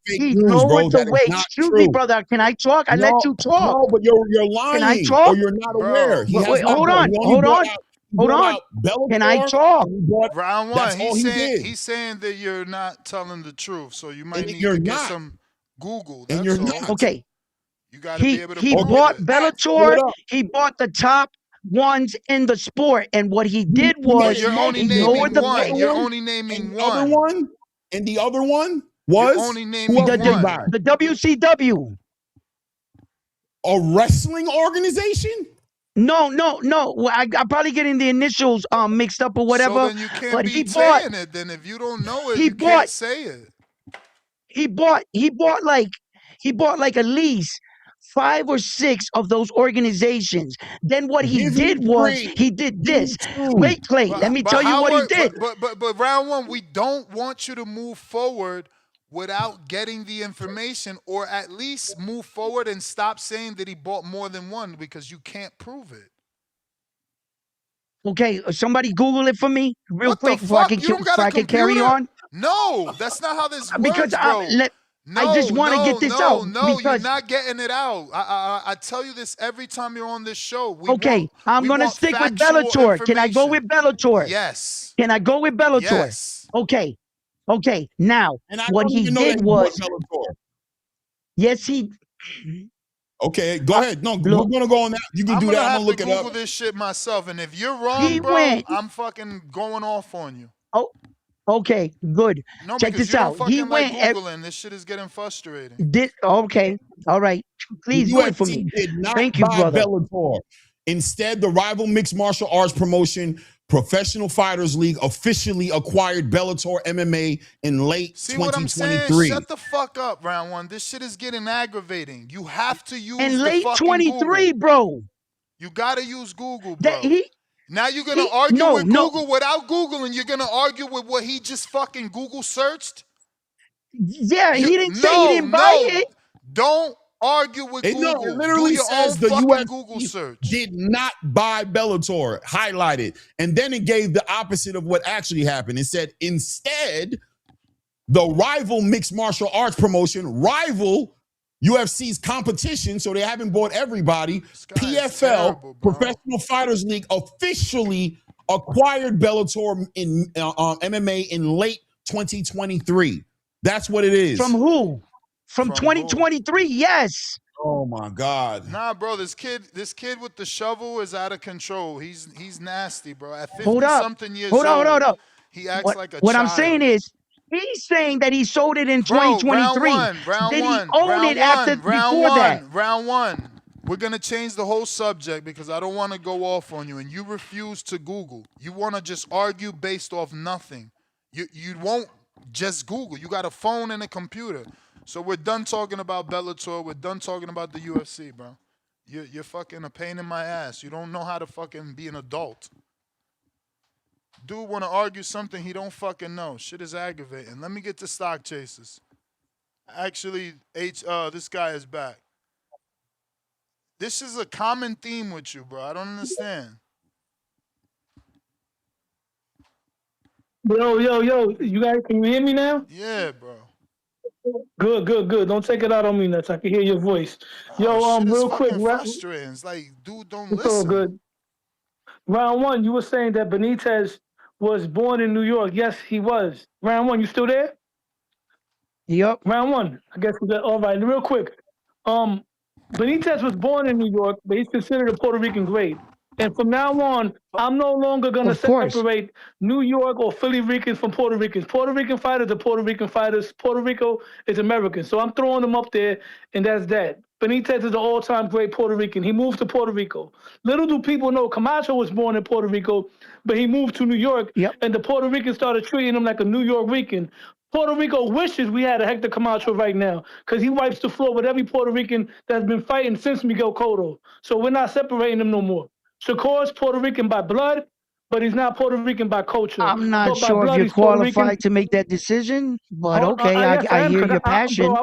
he lowered the weight. Excuse me, brother. Can I talk? I let you talk. No, but you're lying. Can I talk? Or you're not aware. Wait, hold on. Can I talk? Round one. He's saying that you're not telling the truth, so you might need to get some Google. And you're not. Okay. You got to be able to. He bought Bellator. He bought the top ones in the sport, and what he did was you're only naming one. You're only naming one. And the other one was you're only naming one. The WCW. A wrestling organization? No. I'm probably getting the initials mixed up or whatever. So then you can't be saying it. Then if you don't know it, you can't say it. He bought like at least 5 or 6 of those organizations. Then what he did was he did this. Wait, Clay, let me tell you what he did. But round one, we don't want you to move forward without getting the information, or at least move forward and stop saying that he bought more than one because you can't prove it. Okay, somebody Google it for me real quick before I can carry on. No, that's not how this works, because bro. I just want to get this out. No, you're not getting it out. I tell you this every time you're on this show. I'm going to stick with Bellator. Can I go with Bellator? Yes. Can I go with Bellator? Yes. Okay, now, what he did was... Yes, he... Okay, go ahead. No, we're going to go on that. You can do that. I'm going to look it up. Google this shit myself, and if you're wrong, bro, I'm fucking going off on you. Oh, okay, good. No, check this out. He went Googling. This shit is getting frustrating. Okay, all right. Please do it for me. Thank you, brother. Bellator. Instead, the rival mixed martial arts promotion Professional Fighters League officially acquired Bellator MMA in late 2023. See what I'm saying? Shut the fuck up, round one. This shit is getting aggravating. You have to use in late 23, bro. You gotta use Google, bro. Now you're gonna argue with Google without Google, and you're gonna argue with what he just fucking Google searched? Yeah, he didn't say he didn't buy it. Don't argue with Google. No, it literally says the UFC Google search did not buy Bellator, highlighted. And then it gave the opposite of what actually happened. It said, instead, the rival mixed martial arts promotion, rival UFC's competition, so they haven't bought everybody, PFL, terrible, Professional Fighters League, officially acquired Bellator in MMA in late 2023. That's what it is. From who? From 2023, yes. Oh my God. Nah, bro, this kid with the shovel is out of control. He's nasty, bro. At Hold 50 up. something years Hold old, up. he acts like a What I'm saying child. is, he's saying that he sold it in Bro, round 2023. one, Did he own it before that? round one. We're gonna change the whole subject because I don't want to go off on you, and you refuse to Google. You want to just argue based off nothing. You won't just Google. You got a phone and a computer. So we're done talking about Bellator. We're done talking about the UFC, bro. You're fucking a pain in my ass. You don't know how to fucking be an adult. Dude want to argue something he don't fucking know. Shit is aggravating. Let me get to stock chasers. Actually, this guy is back. This is a common theme with you, bro. I don't understand. Yo. You guys, can you hear me now? Yeah, bro. Good. Don't take it out on me, Nuts. I can hear your voice. Oh, shit, it's Real quick. fucking frustrating. It's like, dude, don't It's all listen. good. Round one, you were saying that Benitez was born in New York. Yes, he was. Round one, you still there? Yep. Round one. I guess we got all right. Real quick. Benitez was born in New York, but he's considered a Puerto Rican great. And from now on, I'm no longer going to separate New York or Philly Ricans from Puerto Ricans. Puerto Rican fighters are Puerto Rican fighters. Puerto Rico is American. So I'm throwing them up there, and that's that. Benitez is an all-time great Puerto Rican. He moved to Puerto Rico. Little do people know Camacho was born in Puerto Rico, but he moved to New York, and the Puerto Ricans started treating him like a New York Rican. Puerto Rico wishes we had a Hector Camacho right now because he wipes the floor with every Puerto Rican that's been fighting since Miguel Cotto. So we're not separating them no more. Shakur's Puerto Rican by blood, but he's not Puerto Rican by culture. I'm not but by sure if blood, you're he's Puerto Rican. qualified to make that decision, but okay, Yes, I I am, hear 'cause your passion.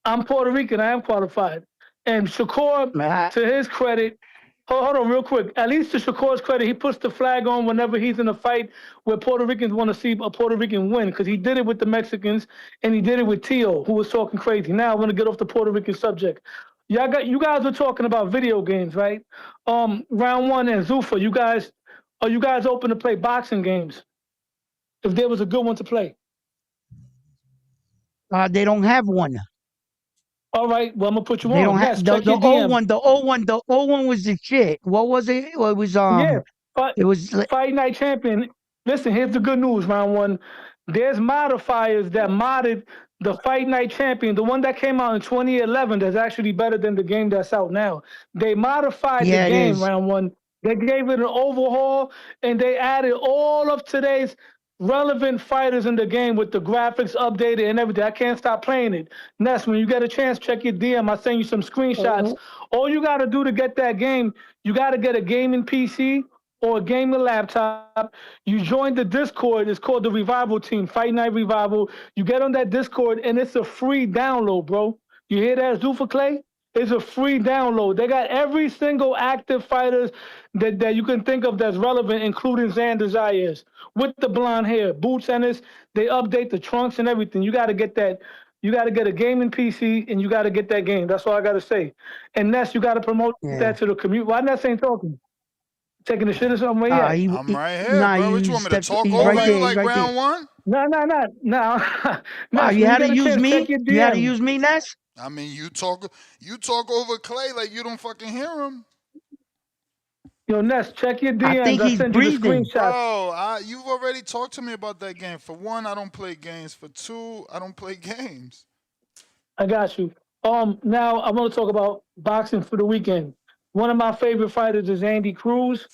I'm Puerto Rican. I am qualified. And Shakur, to his credit, hold on real quick. At least to Shakur's credit, he puts the flag on whenever he's in a fight where Puerto Ricans want to see a Puerto Rican win, because he did it with the Mexicans and he did it with Tio, who was talking crazy. Now I want to get off the Puerto Rican subject. You guys were talking about video games, right? Round one and Zuffa, are you guys open to play boxing games? If there was a good one to play. They don't have one. All right, well I'm gonna put you They on. don't have Yes, the check your old DM. one. The old one was the shit. What was it? Well, it was it was Fight Night Champion. Listen, here's the good news, round one. There's modifiers that modded the Fight Night Champion, the one that came out in 2011. That's actually better than the game that's out now. They modified the game, round one. They gave it an overhaul and they added all of today's relevant fighters in the game with the graphics updated and everything. I can't stop playing it. Ness, when you get a chance, check your DM. I'll send you some screenshots. All you got to do to get that game, you got to get a gaming PC or a gaming laptop. You join the Discord. It's called the Revival Team, Fight Night Revival. You get on that Discord, and it's a free download, bro. You hear that, Zuffa Clay? It's a free download. They got every single active fighters that you can think of that's relevant, including Xander Zayas, with the blonde hair, boots and this. They update the trunks and everything. You got to get that. You got to get a gaming PC, and you got to get that game. That's all I got to say. And Ness, you got to promote that to the community. Why Ness ain't talking? Taking the shit or something? Where you at? I'm right here, bro. What you want me to talk over you like round one? No. Wow, you had to use me? You had to use me, Ness? I mean, you talk over Clay like you don't fucking hear him. Yo, Ness, check your DMs. I think he's breathing. Bro, you've already talked to me about that game. For one, I don't play games. For two, I don't play games. I got you. Now I want to talk about boxing for the weekend. One of my favorite fighters is Andy Cruz,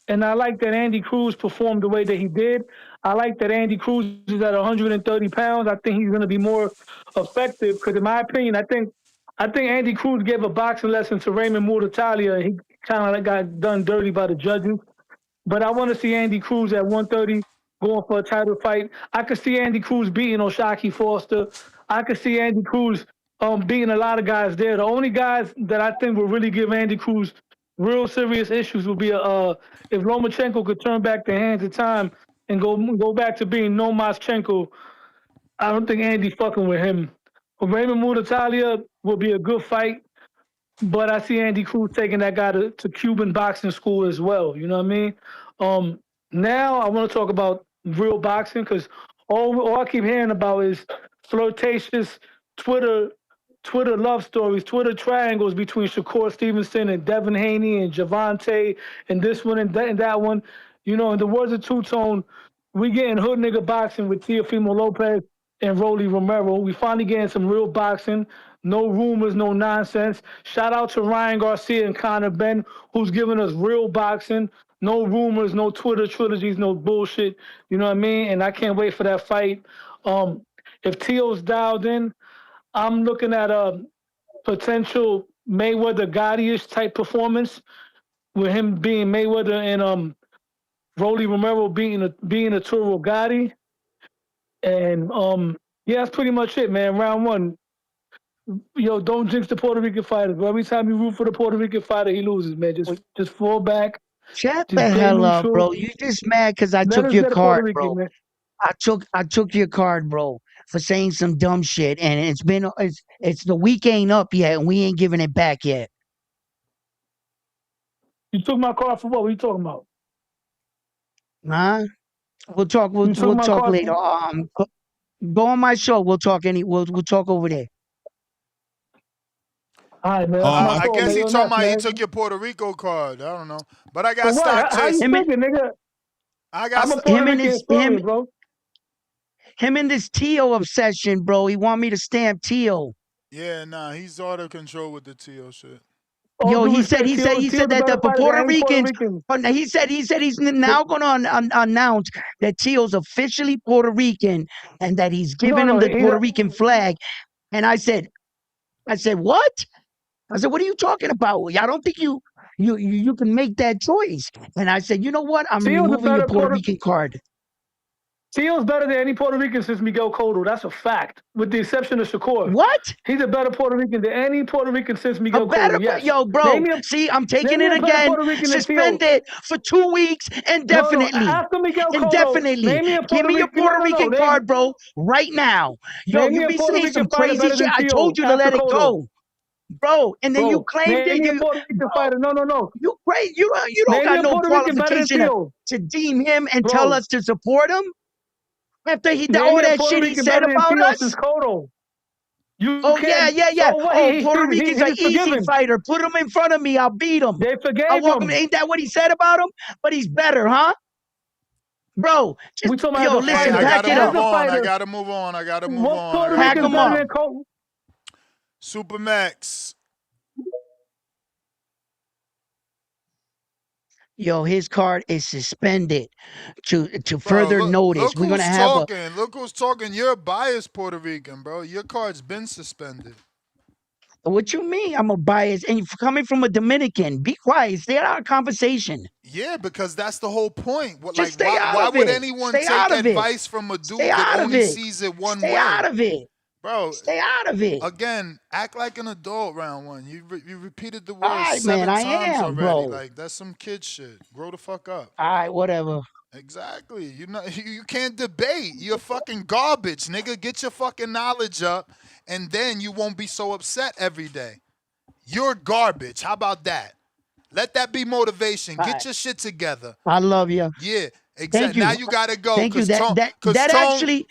and I like that Andy Cruz performed the way that he did. I like that Andy Cruz is at 130 pounds. I think he's going to be more effective because, in my opinion, I think Andy Cruz gave a boxing lesson to Raymond Muratalla. He kind of got done dirty by the judges. But I want to see Andy Cruz at 130 going for a title fight. I could see Andy Cruz beating O'Shaquie Foster. I could see Andy Cruz beating a lot of guys there. The only guys that I think will really give Andy Cruz real serious issues would be if Lomachenko could turn back the hands of time and go back to being Nomaschenko. I don't think Andy's fucking with him. Raymond Muratalla will be a good fight, but I see Andy Cruz taking that guy to Cuban boxing school as well. You know what I mean? Now I want to talk about real boxing because all I keep hearing about is flirtatious Twitter Twitter love stories, Twitter triangles between Shakur Stevenson and Devin Haney and Gervonta and this one and that one. You know, in the words of Two Tone, we getting hood nigga boxing with Teofimo Lopez and Rolly Romero. We finally getting some real boxing. No rumors, no nonsense. Shout out to Ryan Garcia and Conor Benn, who's giving us real boxing. No rumors, no Twitter trilogies, no bullshit. You know what I mean? And I can't wait for that fight. If Teo's dialed in, I'm looking at a potential Mayweather Gotti-ish type performance with him being Mayweather and Rolly Romero being a Turo Gotti. And yeah, that's pretty much it, man. Round one. Yo, don't jinx the Puerto Rican fighter. But every time you root for the Puerto Rican fighter, he loses, man. Just fall back. Shut Just the stay hell up, neutral. bro. You just mad because I Let took us your get a Puerto card, Rican, bro. man. I took your card, bro, for saying some dumb shit, and it's the week ain't up yet, and we ain't giving it back yet. You took my card for what? What are you talking about? Huh? We'll talk. We'll talk later. Go on my show. We'll talk. We'll talk over there. All right, man. I guess he talking about he took your Puerto Rico card. I don't know, but I got stock How you tips. thinking, nigga? I got I'm a Puerto Rican historian, bro. Him and this Tio obsession, bro. He want me to stamp Tio. Yeah, nah, he's out of control with the Tio shit. Yo, he said that the Puerto Ricans. He said he's now going to announce that Tio's officially Puerto Rican and that he's giving him the Puerto Rican flag. And I said, what? I said, what are you talking about? I don't think you can make that choice. And I said, you know what? I'm removing your Puerto Rican card. Tio's better than any Puerto Rican since Miguel Cotto. That's a fact, with the exception of Shakur. What? He's a better Puerto Rican than any Puerto Rican since Miguel Cotto. Yes. Yo, bro, see, I'm taking it again. Suspended for 2 weeks indefinitely. No, after Miguel Cotto, indefinitely. Give me your Puerto Rican card, bro, right now. Yo, you be saying some crazy shit. I told you to let it go. Bro, and then you claimed that you Puerto Rican fighter. No. You crazy. You don't got no qualification to deem him and tell us to support him? After all that shit he said about us? Yeah. Puerto Rican's an easy fighter. Put him in front of me. I'll beat him. They forgave him. Ain't that what he said about him? But he's better, huh? Bro, listen, pack it up. I gotta move on. Pack him up. Supermax. Yo, his card is suspended to further notice. We're gonna have Look who's talking. You're a biased Puerto Rican, bro. Your card's been suspended. What you mean? I'm a bias, and coming from a Dominican. Be quiet. Stay out of conversation. Yeah, because that's the whole point. Why would anyone take advice from a dude that only sees it one way? Stay out of it. Bro, stay out of it. Again, act like an adult round one. You repeated the word 7 times already. Bro. Like, that's some kid shit. Grow the fuck up. All right, whatever. Exactly. You can't debate. You're fucking garbage, nigga. Get your fucking knowledge up, and then you won't be so upset every day. You're garbage. How about that? Let that be motivation. Get your shit together. I love you. Yeah. Exactly. Now you gotta go. Thank you.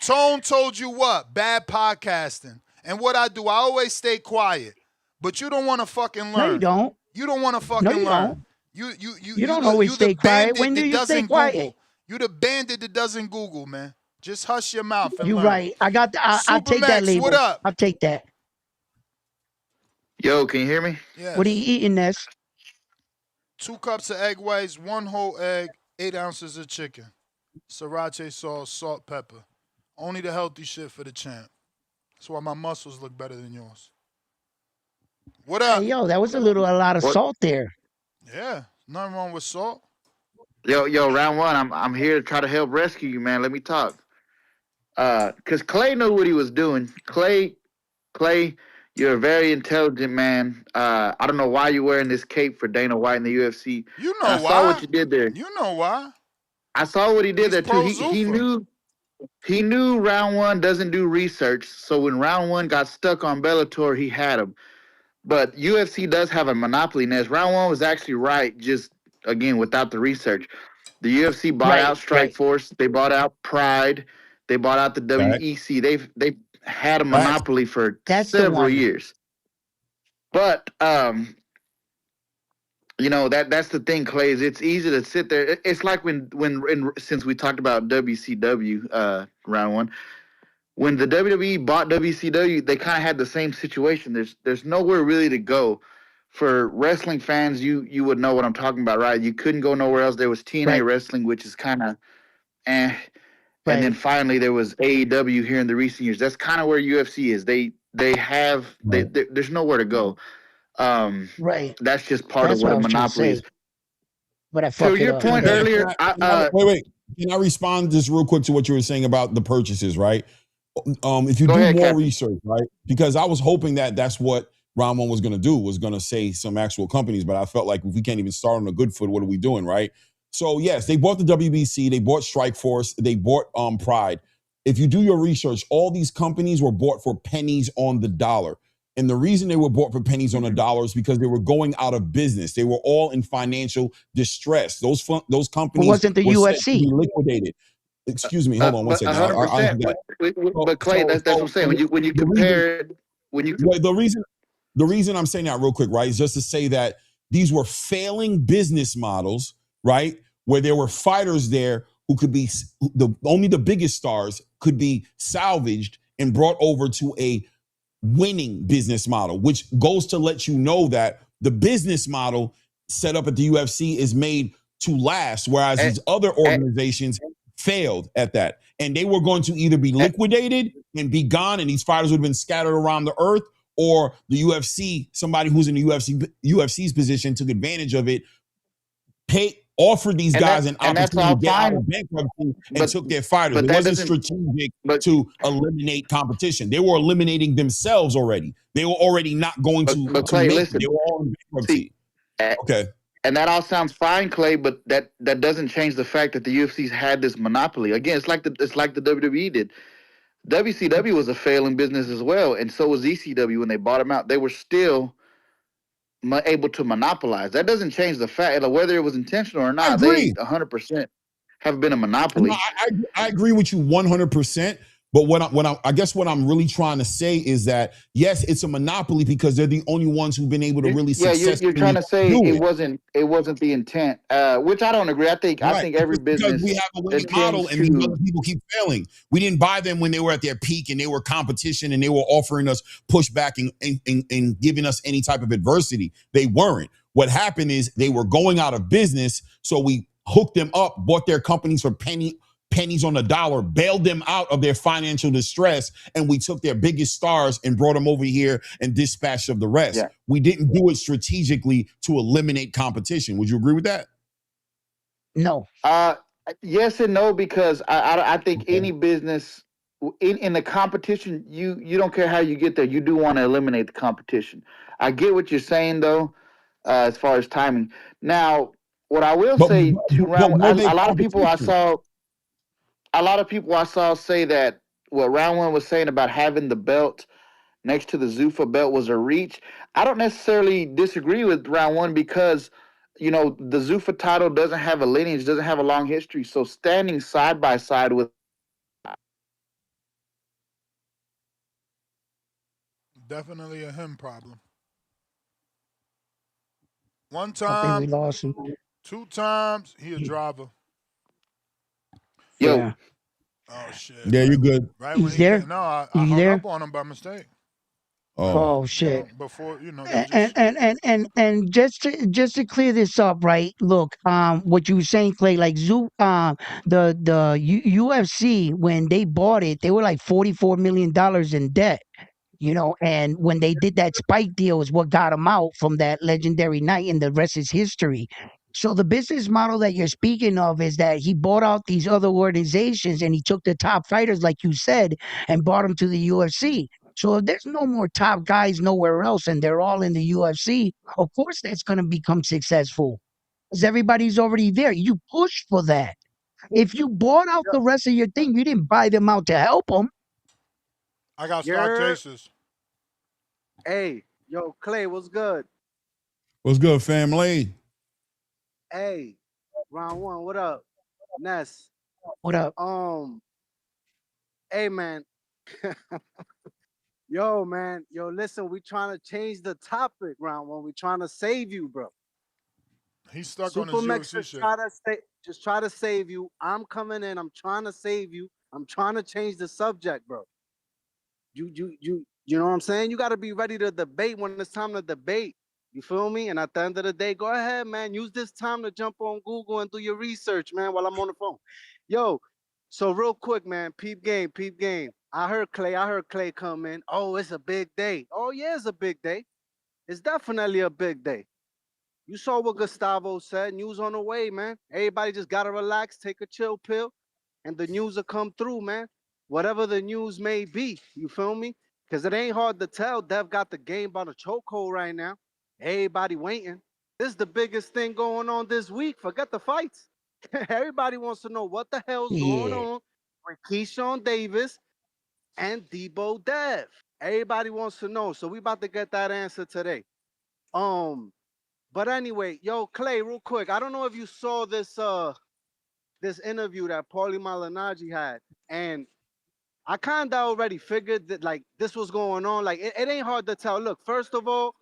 Tone told you what? Bad podcasting. And what I do, I always stay quiet. But you don't want to fucking learn. No, you don't. You don't want to fucking learn. You don't always stay quiet. When do you stay quiet? You the bandit that doesn't Google, man. Just hush your mouth and learn. You're right. I'll take that label. What up? I'll take that. Yo, can you hear me? Yes. What are you eating, Ness? 2 cups of egg whites, 1 whole egg, 8 ounces of chicken, sriracha sauce, salt, pepper. Only the healthy shit for the champ. That's why my muscles look better than yours. What up? Hey, yo, that was a lot of salt there. Yeah, nothing wrong with salt. Yo, round one. I'm here to try to help rescue you, man. Let me talk. Cause Clay knew what he was doing. Clay, you're a very intelligent man. I don't know why you're wearing this cape for Dana White in the UFC. You know why. I saw what you did there. You know why. I saw what he did there too. He knew round one doesn't do research. So when round one got stuck on Bellator, he had him. But UFC does have a monopoly. Ness. Round one was actually right, just again without the research. The UFC bought out Strikeforce. They bought out Pride. They bought out the WEC. They've had a monopoly for several years. But you know, that's the thing, Clay. Is it's easy to sit there. It's like since we talked about WCW round one, when the WWE bought WCW, they kind of had the same situation. There's nowhere really to go. For wrestling fans, you would know what I'm talking about, right? You couldn't go nowhere else. There was TNA wrestling, which is kind of eh. And then finally there was AEW here in the recent years. That's kind of where UFC is. There's nowhere to go. That's just part of what a monopoly is. But I to your point earlier, wait. Can I respond just real quick to what you were saying about the purchases, right? If you Go do ahead, more Captain. research, right? Because I was hoping that's what round one was going to do, was going to say some actual companies, but I felt like if we can't even start on a good foot, what are we doing, right? So yes, they bought the WBC, they bought Strikeforce, they bought Pride. If you do your research, all these companies were bought for pennies on the dollar. And the reason they were bought for pennies on the dollar is because they were going out of business. They were all in financial distress. Those companies wasn't the were set to UFC. be liquidated. Excuse me, hold on one second. 100%. But Clay, that's what I'm saying. When you compare it, the reason I'm saying that real quick, right, is just to say that these were failing business models, right, where there were fighters there who could be only the biggest stars could be salvaged and brought over to a winning business model, which goes to let you know that the business model set up at the UFC is made to last, whereas these other organizations failed at that. And they were going to either be liquidated and be gone, and these fighters would have been scattered around the earth, or the UFC, somebody who's in the UFC's position, took advantage of it, offered these guys an opportunity to get out of bankruptcy and took their fighters. It wasn't strategic to eliminate competition. They were eliminating themselves already. They were already not going to Clay, make listen, it. They were all in bankruptcy. Okay. And that all sounds fine, Clay, but that doesn't change the fact that the UFC's had this monopoly. Again, it's like the WWE did. WCW was a failing business as well, and so was ECW when they bought them out. They were still able to monopolize. That doesn't change the fact that whether it was intentional or not, they 100% have been a monopoly. No, I agree with you 100%. But I guess what I'm really trying to say is that yes, it's a monopoly because they're the only ones who've been able to really successfully. You're trying to say it wasn't the intent, which I don't agree. I think every business, because we have a winning model and these other people keep failing. We didn't buy them when they were at their peak and they were competition and they were offering us pushback and giving us any type of adversity. They weren't. What happened is they were going out of business, so we hooked them up, bought their companies for pennies on the dollar, bailed them out of their financial distress, and we took their biggest stars and brought them over here and dispatched of the rest. Yeah. We didn't do it strategically to eliminate competition. Would you agree with that? No. Yes and no, because I think any business in the competition, you don't care how you get there. You do want to eliminate the competition. I get what you're saying though, as far as timing. Now, what I will say to round a lot of people I saw say that what round one was saying about having the belt next to the Zuffa belt was a reach. I don't necessarily disagree with round one because, you know, the Zuffa title doesn't have a lineage, doesn't have a long history. So standing side by side with. Definitely a him problem. One I think time, we lost him. 2 times, he a driver. Yo. Oh shit. Yeah, you're good. Right He's when he there? came, no, I You hung there? up on him by mistake. Oh shit. Before, you know, And just to clear this up, right? Look, what you were saying, Clay, like the UFC when they bought it, they were like $44 million in debt. You know, and when they did that Spike deal is what got them out from that legendary night, and the rest is history. So the business model that you're speaking of is that he bought out these other organizations and he took the top fighters, like you said, and brought them to the UFC. So if there's no more top guys nowhere else and they're all in the UFC, of course that's going to become successful because everybody's already there. You push for that. If you bought out the rest of your thing, you didn't buy them out to help them. I got stock cases. Hey, yo, Clay, what's good? What's good, family? Hey, round one, what up? Ness. What up? Hey man. Yo, man. Yo, listen, we trying to change the topic, round one. We trying to save you, bro. He's stuck on his Supermax UFC just shit. try to save you. I'm coming in. I'm trying to save you. I'm trying to change the subject, bro. You know what I'm saying? You got to be ready to debate when it's time to debate. You feel me? And at the end of the day, go ahead, man. Use this time to jump on Google and do your research, man, while I'm on the phone. Yo, so real quick, man, peep game, peep game. I heard Clay come in. Oh, it's a big day. Oh, yeah, it's a big day. It's definitely a big day. You saw what Gustavo said. News on the way, man. Everybody just gotta relax, take a chill pill, and the news will come through, man. Whatever the news may be, you feel me? Because it ain't hard to tell. Dev got the game by the chokehold right now. Everybody waiting. This is the biggest thing going on this week. Forget the fights. Everybody wants to know what the hell's going Yeah. on with Keyshawn Davis and Debo Dev. Everybody wants to know. So we about to get that answer today. But anyway, yo, Clay, real quick. I don't know if you saw this interview that Paulie Malignaggi had, and I kind of already figured that like this was going on. Like it ain't hard to tell. Look, first of all,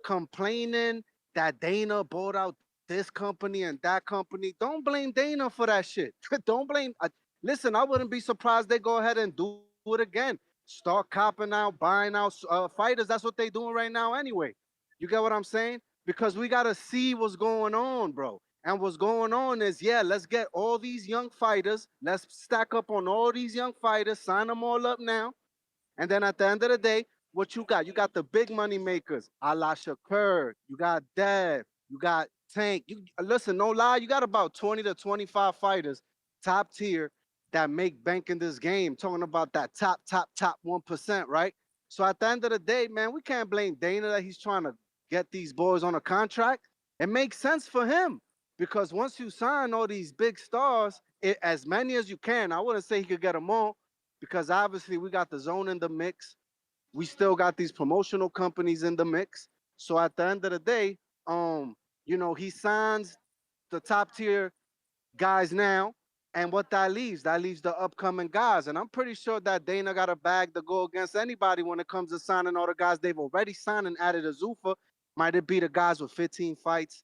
complaining that Dana bought out this company and that company. Don't blame Dana for that shit. Don't blame. Listen, I wouldn't be surprised they go ahead and do it again. Start copping out, buying out fighters. That's what they doing right now anyway. You get what I'm saying? Because we gotta see what's going on, bro. And what's going on is, yeah, let's get all these young fighters. Let's stack up on all these young fighters, sign them all up now. And then at the end of the day, what you got? You got the big money makers, a la Shakur. You got Dev. You got Tank. You listen, no lie, you got about 20 to 25 fighters, top tier, that make bank in this game. Talking about that top 1%, right? So at the end of the day, man, we can't blame Dana that he's trying to get these boys on a contract. It makes sense for him because once you sign all these big stars, as many as you can, I wouldn't say he could get them all because obviously we got the zone in the mix. We still got these promotional companies in the mix. So at the end of the day, he signs the top tier guys now. And what that leaves the upcoming guys. And I'm pretty sure that Dana got a bag to go against anybody when it comes to signing all the guys they've already signed and added a Zuffa. Might it be the guys with 15 fights,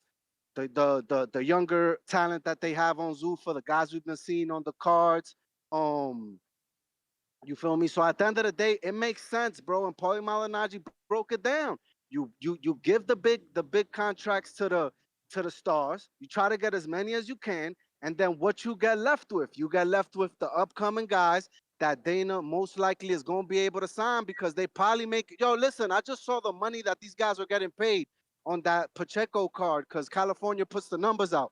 the younger talent that they have on Zuffa, the guys we've been seeing on the cards. You feel me? So at the end of the day, it makes sense, bro. And Paulie Malignaggi broke it down. You give the big contracts to the stars. You try to get as many as you can, and then what you get left with the upcoming guys that Dana most likely is gonna be able to sign because they probably make. Yo, listen, I just saw the money that these guys are getting paid on that Pacheco card because California puts the numbers out.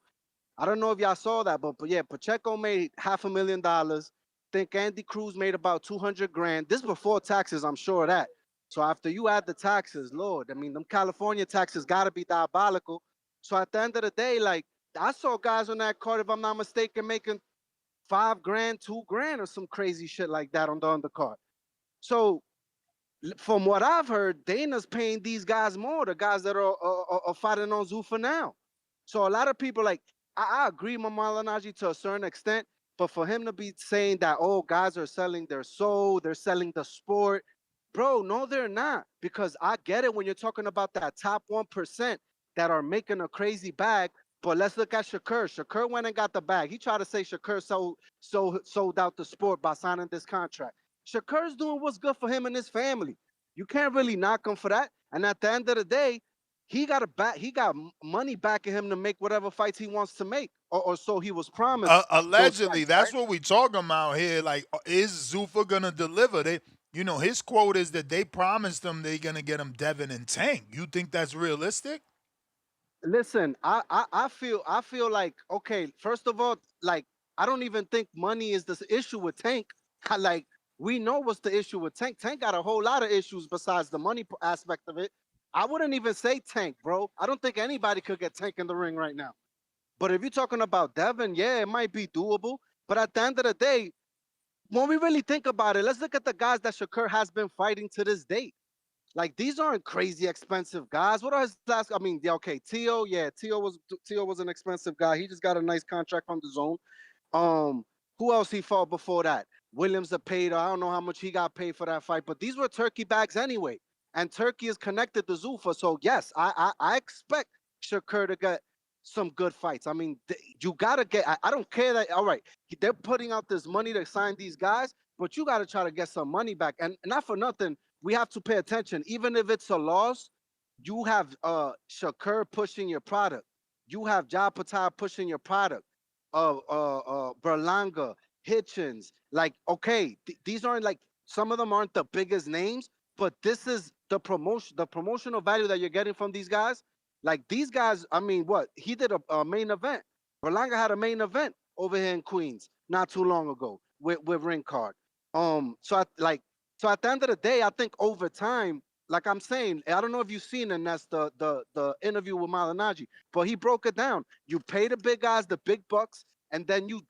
I don't know if y'all saw that, but yeah, Pacheco made $500,000. Think Andy Cruz made about 200 grand. This before taxes, I'm sure of that. So after you add the taxes, Lord, I mean, them California taxes got to be diabolical. So at the end of the day, like, I saw guys on that card, if I'm not mistaken, making 5 grand, 2 grand, or some crazy shit like that on the undercard. So from what I've heard, Dana's paying these guys more, the guys that are fighting on Zuffa now. So a lot of people, like, I agree with Malignaggi to a certain extent, but for him to be saying that, oh, guys are selling their soul, they're selling the sport, bro, no, they're not. Because I get it when you're talking about that top 1% that are making a crazy bag. But let's look at Shakur. Shakur went and got the bag. He tried to say Shakur sold out the sport by signing this contract. Shakur's doing what's good for him and his family. You can't really knock him for that. And at the end of the day, he got money backing him to make whatever fights he wants to make, or so he was promised. Allegedly, fights, that's right? what we talking about here. Like, is Zuffa gonna deliver? His quote is that they promised him they're gonna get him Devin and Tank. You think that's realistic? Listen, I feel like, okay, first of all, like, I don't even think money is the issue with Tank. Like, we know what's the issue with Tank. Tank got a whole lot of issues besides the money aspect of it. I wouldn't even say Tank, bro. I don't think anybody could get Tank in the ring right now. But if you're talking about Devin, yeah, it might be doable. But at the end of the day, when we really think about it, let's look at the guys that Shakur has been fighting to this date. Like, these aren't crazy expensive guys. What are his last? I mean, yeah, okay, Tio. Yeah, Tio was an expensive guy. He just got a nice contract from the zone. Who else he fought before that? Williams are paid. I don't know how much he got paid for that fight, but these were Turkey bags anyway. And Turkey is connected to Zuffa. So, yes, I expect Shakur to get some good fights. I mean, you got to get – I don't care that – all right, they're putting out this money to sign these guys, but you got to try to get some money back. And not for nothing, we have to pay attention. Even if it's a loss, you have Shakur pushing your product. You have Japatai pushing your product. Berlanga, Hitchens. Like, okay, these aren't like, some of them aren't the biggest names, but this is the promotional value that you're getting from these guys. Like these guys, I mean, what? He did a main event. Berlanga had a main event over here in Queens not too long ago with Ring Card. So at the end of the day, I think over time, like I'm saying, I don't know if you've seen it, and that's the interview with Malignaggi, but he broke it down. You pay the big guys the big bucks, and then you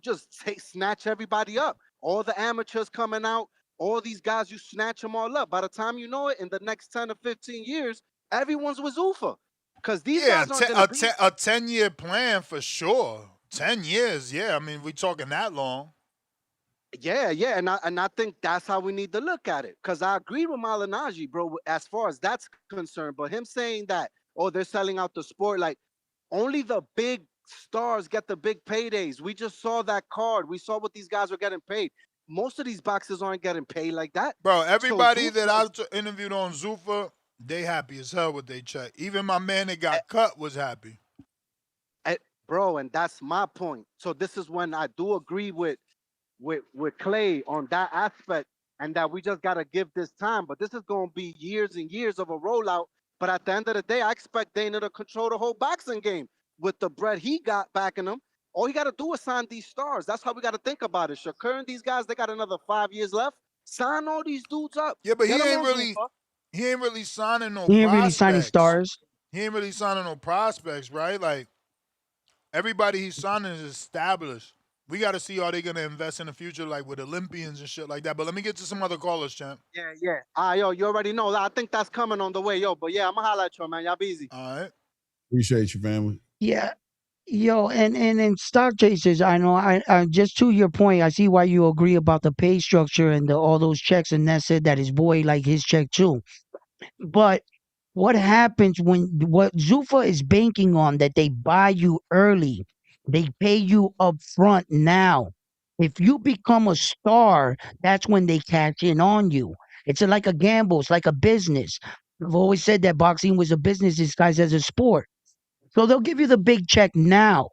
just snatch everybody up. All the amateurs coming out, all these guys, you snatch them all up. By the time you know it, in the next 10 or 15 years, everyone's with Zuffa. Because these guys aren't going to be... a 10-year plan for sure. 10 years, yeah. I mean, we're talking that long. Yeah, and I think that's how we need to look at it. Because I agree with Malignaggi, bro, as far as that's concerned. But him saying that, oh, they're selling out the sport, like, only the big stars get the big paydays. We just saw that card. We saw what these guys were getting paid. Most of these boxers aren't getting paid like that. Bro, everybody that I interviewed on Zuffa, they happy as hell with their check. Even my man that got cut was happy. Bro, and that's my point. So this is when I do agree with Clay on that aspect, and that we just got to give this time. But this is going to be years and years of a rollout. But at the end of the day, I expect Dana to control the whole boxing game with the bread he got backing him. All he got to do is sign these stars. That's how we got to think about it. Shakur and these guys, they got another 5 years left. Sign all these dudes up. Yeah, but he ain't really signing no prospects. He ain't really signing stars. He ain't really signing no prospects, right? Like, everybody he's signing is established. We got to see how they're going to invest in the future, like with Olympians and shit like that. But let me get to some other callers, champ. Yeah. Yo, you already know. I think that's coming on the way, yo. But yeah, I'm going to highlight you, man. Y'all be easy. All right. Appreciate you, family. Yeah. Yo, and stock chasers, I know, I just to your point, I see why you agree about the pay structure and all those checks, and that said that his boy like his check too. But what happens what Zuffa is banking on, that they buy you early, they pay you up front now. If you become a star, that's when they cash in on you. It's like a gamble. It's like a business. I've always said that boxing was a business disguised as a sport. So they'll give you the big check now.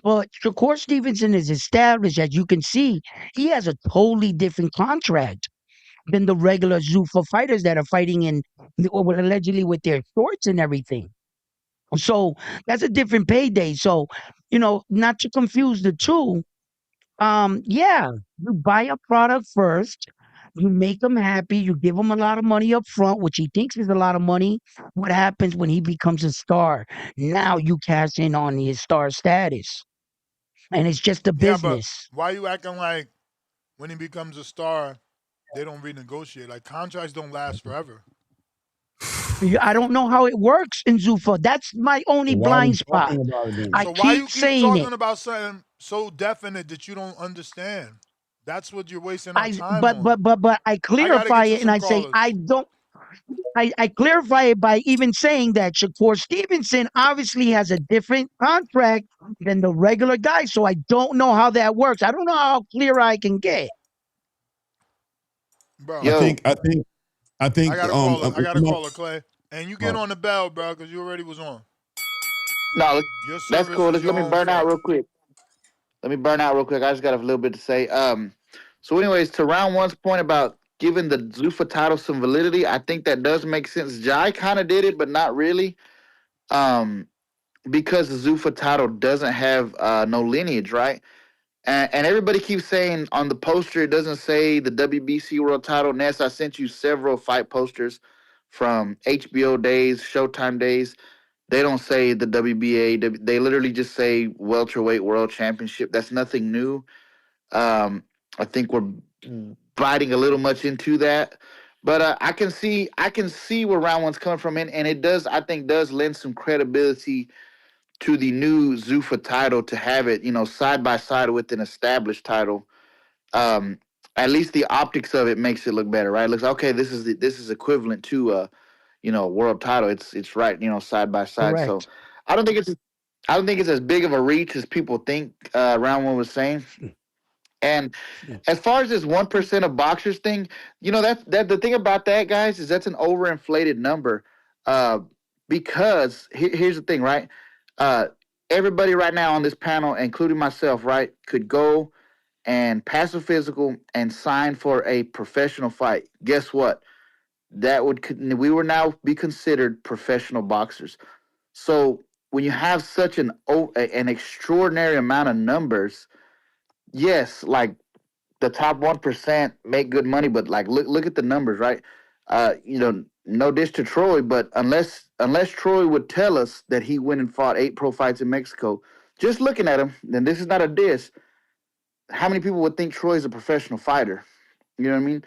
But Shakur Stevenson is established, as you can see. He has a totally different contract than the regular Zuffa fighters that are fighting allegedly with their shorts and everything. So that's a different payday. So, not to confuse the two. Yeah, you buy a product first. You make him happy. You give him a lot of money up front, which he thinks is a lot of money. What happens when he becomes a star? Now you cash in on his star status. And it's just a business. But why you acting like when he becomes a star, they don't renegotiate? Like, contracts don't last forever. I don't know how it works in Zuffa. That's my only blind spot. So why you keep talking about something so definite that you don't understand? That's what you're wasting our time on. But I clarify it, and I say I don't. I clarify it by even saying that Shakur Stevenson obviously has a different contract than the regular guy. So I don't know how that works. I don't know how clear I can get. Bro, I think I gotta call her, Clay. And you get on the bell, bro, because you already was on. No, that's cool. Let me burn out real quick. I just got a little bit to say. So anyways, to round one's point about giving the Zuffa title some validity, I think that does make sense. Jai kind of did it, but not really. Because the Zuffa title doesn't have no lineage, right? And everybody keeps saying on the poster, it doesn't say the WBC world title. Ness, I sent you several fight posters from HBO days, Showtime days. They don't say the WBA. They literally just say welterweight world championship. That's nothing new. I think we're biting a little much into that. But I can see where round one's coming from, and it does, I think, does lend some credibility to the new Zuffa title to have it, side by side with an established title. at least the optics of it makes it look better, right? It looks okay. This is equivalent to world title. It's right, side by side. So Correct. I don't think it's as big of a reach as people think. Round one was saying. And as far as this 1% of boxers thing, that the thing about that, guys, is that's an overinflated number. Because here's the thing, right? Everybody right now on this panel, including myself, right, could go and pass a physical and sign for a professional fight. Guess what? We would now be considered professional boxers. So when you have such an extraordinary amount of numbers, yes, like the top 1% make good money, but like look at the numbers, right? No dish to Troy, but unless Troy would tell us that he went and fought 8 pro fights in Mexico, just looking at him, then this is not a diss. How many people would think Troy's a professional fighter? You know what I mean?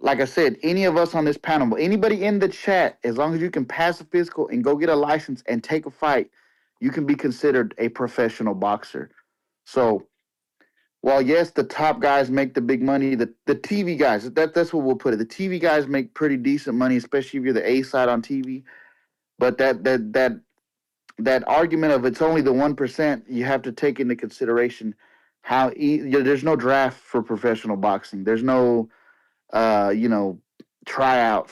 Like I said, any of us on this panel, anybody in the chat, as long as you can pass a physical and go get a license and take a fight, you can be considered a professional boxer. So while yes, the top guys make the big money, the TV guys, that's what we'll put it. The TV guys make pretty decent money, especially if you're the A side on TV. But that argument of it's only the 1%, you have to take into consideration how there's no draft for professional boxing. There's no tryout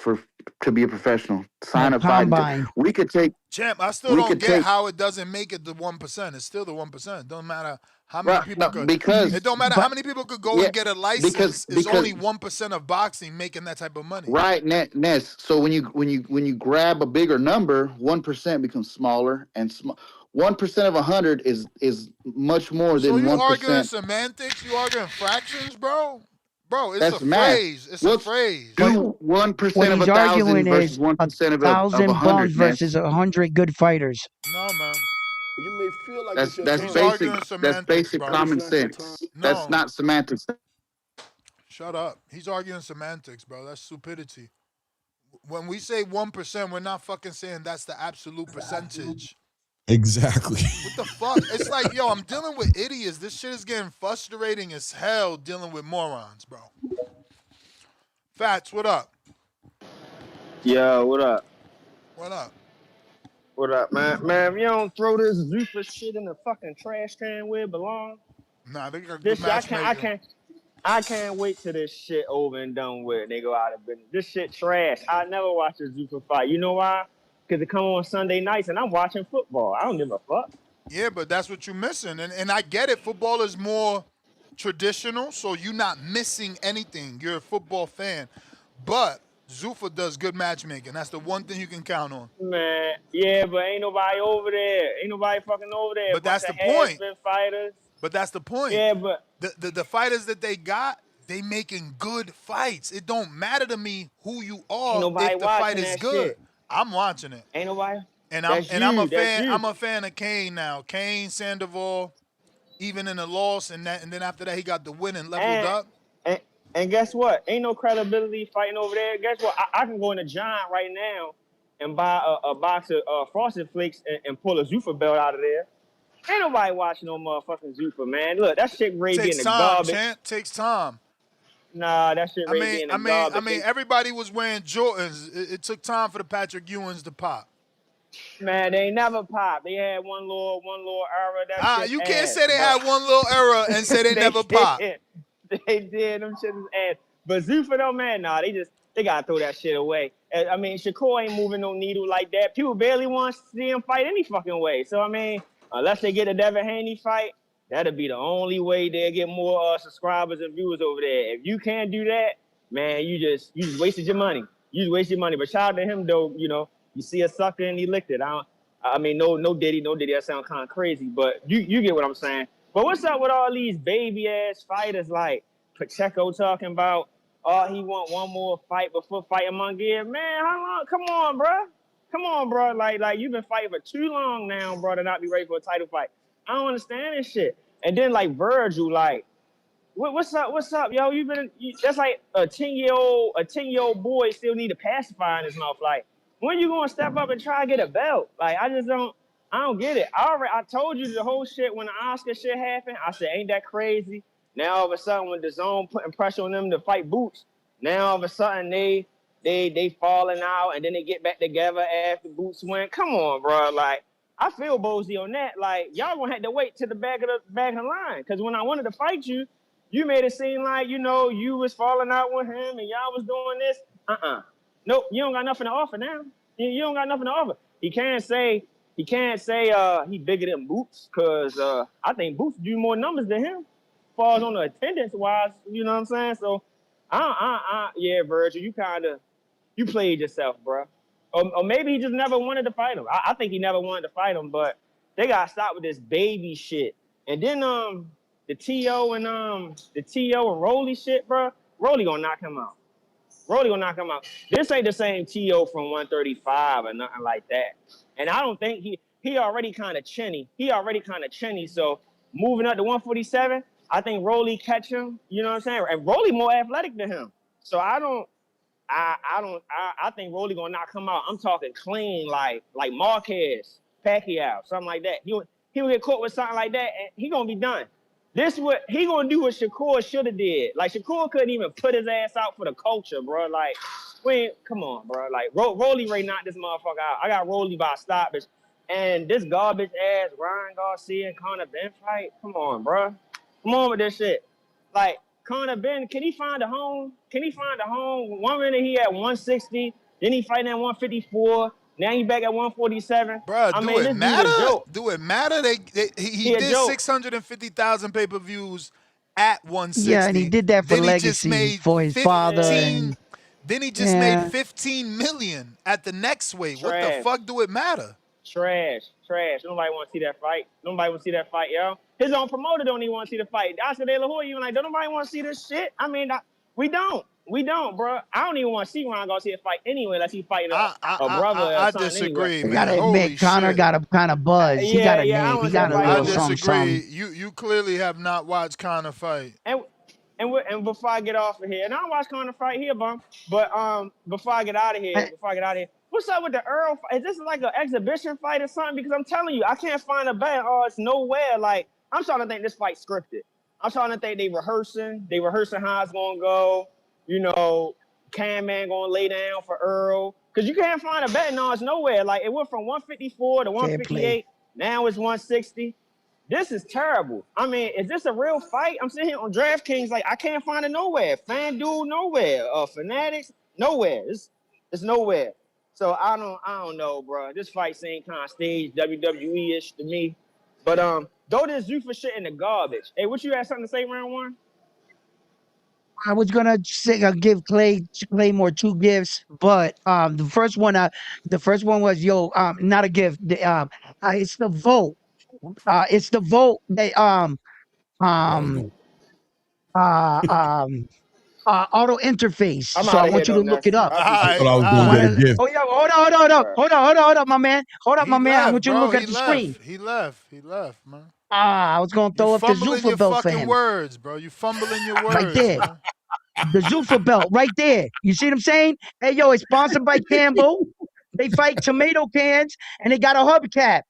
to be a professional. Sign a fight. Combine. We could take. Champ, I still don't get how it doesn't make it the 1%. It's still the 1%. It don't matter how many people could. It don't matter how many people could go and get a license. It's only 1% of boxing making that type of money. Right, Ness. So when you grab a bigger number, 1% becomes smaller, and 1% of 100 is much more than 1%. So you arguing semantics? You arguing fractions, bro? Bro, it's That's a math. phrase. It's a phrase. Do 1% of 1,000 versus 1% of 1,000 bums 100 versus 100 good fighters. No, man. You may feel like That's He's basic. arguing semantics, That's basic bro. common sense. No. That's not semantics. Shut up. He's arguing semantics, bro. That's stupidity. When we say 1%, we're not fucking saying that's the absolute percentage. Exactly. What the fuck? It's like, yo, I'm dealing with idiots. This shit is getting frustrating as hell dealing with morons, bro. Fats, what up? Yo, what up? What up? What up, man? Man, if you don't throw this Zuffa shit in the fucking trash can where it belongs. Nah, they got This good shit, I can't wait till this shit over and done with and they go out of business. This shit trash. I never watch a Zuffa fight. You know why? Because it come on Sunday nights and I'm watching football. I don't give a fuck. Yeah, but that's what you're missing. And I get it. Football is more traditional, so you're not missing anything. You're a football fan. But Zuffa does good matchmaking. That's the one thing you can count on. Man, yeah, but ain't nobody over there. Ain't nobody fucking over there. But that's the point. Fighters. But that's the point. Yeah, but the fighters that they got, they making good fights. It don't matter to me who you are if the fight is good. Shit. I'm watching it. Ain't nobody. And I'm a fan. I'm a fan of Kane now. Kane, Sandoval, even in the loss, and then after that he got the win and leveled up. And guess what? Ain't no credibility fighting over there. Guess what? I can go in a Giant right now and buy a box of Frosted Flakes and pull a Zuffa belt out of there. Ain't nobody watching no motherfucking Zuffa, man. Look, that shit ready to get in the garbage. Takes time. Nah, that shit ready to get in the garbage. I mean, everybody was wearing Jordans. It took time for the Patrick Ewings to pop. Man, they never popped. They had one little error. You can't say they had one little error and say they never popped. They did. Them shit is ass. But Zuffa though, man, nah, they gotta throw that shit away. I mean, Shakur ain't moving no needle like that. People barely want to see him fight any fucking way. So I mean, unless they get a Devin Haney fight, that'll be the only way they'll get more subscribers and viewers over there. If you can't do that, man, you just wasted your money. You just wasted your money. But shout out to him though, you see a sucker and he licked it. I mean, no Diddy. That sound kind of crazy, but you get what I'm saying. But what's up with all these baby ass fighters like Pacheco talking about? Oh, he want one more fight before fighting Munguia. Man, how long? Come on, bro. Like you've been fighting for too long now, bro, to not be ready for a title fight. I don't understand this shit. And then like Virgil, like, what's up, yo? That's like a 10-year-old boy still need a pacifier in his mouth. Like, when you gonna step up and try to get a belt? Like, I don't get it. I told you the whole shit when the Oscar shit happened. I said, ain't that crazy? Now all of a sudden, when the zone putting pressure on them to fight Boots, now all of a sudden they falling out, and then they get back together after Boots win. Come on, bro. Like, I feel Bozy on that. Like, y'all gonna have to wait to the back of the line. Cause when I wanted to fight you, you made it seem like, you know, you was falling out with him and y'all was doing this. Nope, you don't got nothing to offer now. You don't got nothing to offer. He can't say he bigger than Boots, cause I think Boots do more numbers than him. Falls on the attendance wise, you know what I'm saying? So yeah, Virgil, you played yourself, bro. Or maybe he just never wanted to fight him. I think he never wanted to fight him, but they gotta stop with this baby shit. And then the T.O. and Rolly shit, bro. Rolly gonna knock him out. This ain't the same T.O. from 135 or nothing like that. And I don't think he already kind of chinny. So moving up to 147, I think Rolly catch him. You know what I'm saying? And Rolly more athletic than him. So I think Rolly gonna knock him out. I'm talking clean, like Marquez, Pacquiao, something like that. He'll get caught with something like that, and he gonna be done. This what he gonna do what Shakur should have did. Like, Shakur couldn't even put his ass out for the culture, bro. Like, come on, bro. Like, Rolly Ray knocked this motherfucker out. I got Rolly by stoppage, and this garbage ass Ryan Garcia and Conor Benn fight. Come on, bro. Come on with this shit. Like, Conor Benn, can he find a home? 1 minute he at 160, then he fighting at 154. Now he back at 147. Bro, do it matter? Do it matter? He did 650,000 pay-per-views at 160. Yeah, and he did that for then legacy for his father. And, then he just made 15 million at the next weight. What the fuck do it matter? Trash. Nobody want to see that fight. Yo. His own promoter don't even want to see the fight. Oscar De La Hoya even like, don't nobody want to see this shit? I mean, we don't, bro. I don't even want to see Ryan Garcia fight anyway, unless he fighting a brother or I something disagree, anyway. man. I gotta admit, Conor got a kind of buzz. He got a name. He got a little something. I disagree. You clearly have not watched Conor fight. And before I get off of here, and I'll watch Conor fight here, bum. But before I get out of here, what's up with the Earl fight? Is this like an exhibition fight or something? Because I'm telling you, I can't find a bet. It's nowhere. Like, I'm starting to think this fight's scripted. I'm starting to think they rehearsing how it's gonna go. You know, Cam Man gonna lay down for Earl. Because you can't find a bet. No, it's nowhere. Like, it went from 154 to 158. Now it's 160. This is terrible. I mean, is this a real fight? I'm sitting here on DraftKings, like, I can't find it nowhere. FanDuel, nowhere. Fanatics, nowhere. It's nowhere. So I don't know, bro. This fight seemed kind of staged, WWE-ish to me. But throw this Zuffa shit in the garbage. Hey, what you had something to say, round one? I was gonna say give Claymore 2 gifts, but the first one was not a gift. It's the vote. It's the vote that auto interface. So I want you to look it up. I thought I was gonna get a gift. Oh yeah, hold on, my man. Hold up, my man. I want you to look at the screen. He left, man. I was gonna throw up the Zuffa belt for him. Words, bro. You fumbling your words. Right there. Man. The Zuffa belt, right there. You see what I'm saying? Hey, yo, it's sponsored by Campbell. They fight tomato cans, and they got a hubcap.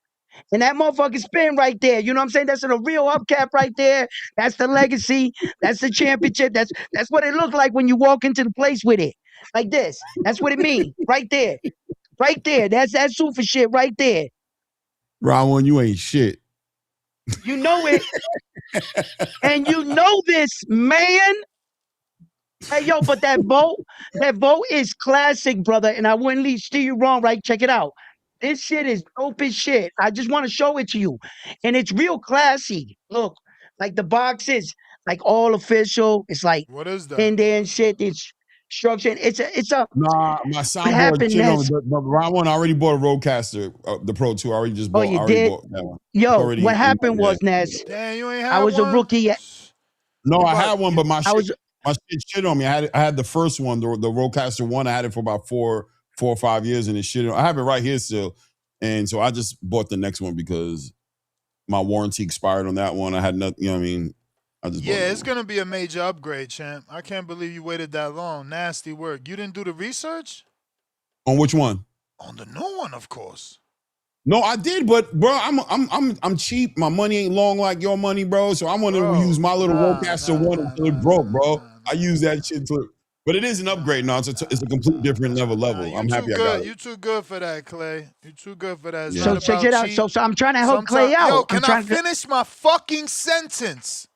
And that motherfucker spin right there. You know what I'm saying? That's a real hubcap right there. That's the legacy. That's the championship. That's what it looked like when you walk into the place with it. Like this. That's what it means. Right there. Right there. That's that Zuffa shit right there. Round one, you ain't shit. You know it. And you know this, man. Hey, yo, but that vote is classic, brother. And I wouldn't steer you wrong, right? Check it out. This shit is dope as shit. I just want to show it to you. And it's real classy. Look, like the box is like all official. It's like what is that? Indian shit. It's structured. It's a Nah, my soundboard shit on the round one. I already bought a Rodecaster, the Pro 2. I already just bought. You did? Bought that one. Yo, what happened was, Ness. Damn, you ain't had I was one? a rookie. No, I had one, but my shit on me. I had the first one, the Rodecaster 1. I had it for about 4 or 5 years, and it shit. I have it right here still, and so I just bought the next one because my warranty expired on that one. I had nothing. You know what I mean? I just it's gonna be a major upgrade, champ. I can't believe you waited that long. Nasty work. You didn't do the research on which one? On the new one, of course. No, I did, but bro, I'm cheap. My money ain't long like your money, bro. So I want to use my little Rollcaster one until it broke, bro. I use that shit to, but it is an upgrade now. It's a complete different level. I'm happy I got it. You too good for that, Clay. You too good for that. It's Yeah. not So check about it out. cheap. So I'm trying to help Clay out. Yo, can I finish my fucking sentence?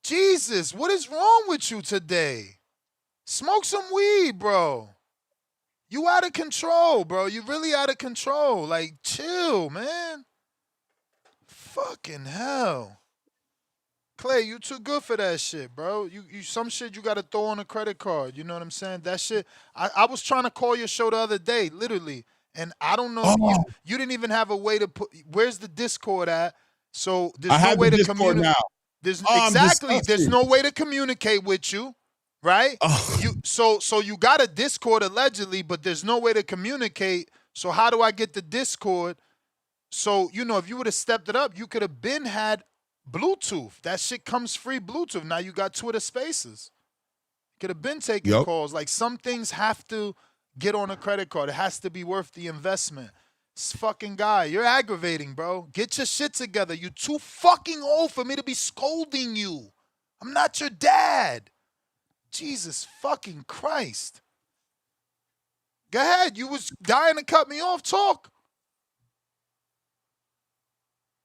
Jesus, what is wrong with you today? Smoke some weed, bro. You out of control, bro. You really out of control. Like, chill, man. Fucking hell. Clay, you too good for that shit, bro. You some shit you gotta throw on a credit card. You know what I'm saying? That shit. I was trying to call your show the other day, literally. And I don't know if you didn't even have a way to put where's the Discord at? So there's no way to communicate. Now. There's exactly there's no way to communicate with you. Right? So you got a Discord allegedly, but there's no way to communicate. So how do I get the Discord? So, if you would have stepped it up, you could have been had Bluetooth. That shit comes free Bluetooth. Now you got Twitter Spaces. Could have been taking calls. Like some things have to get on a credit card. It has to be worth the investment. This fucking guy, you're aggravating, bro. Get your shit together. You're too fucking old for me to be scolding you. I'm not your dad. Jesus fucking Christ. Go ahead. You was dying to cut me off. Talk.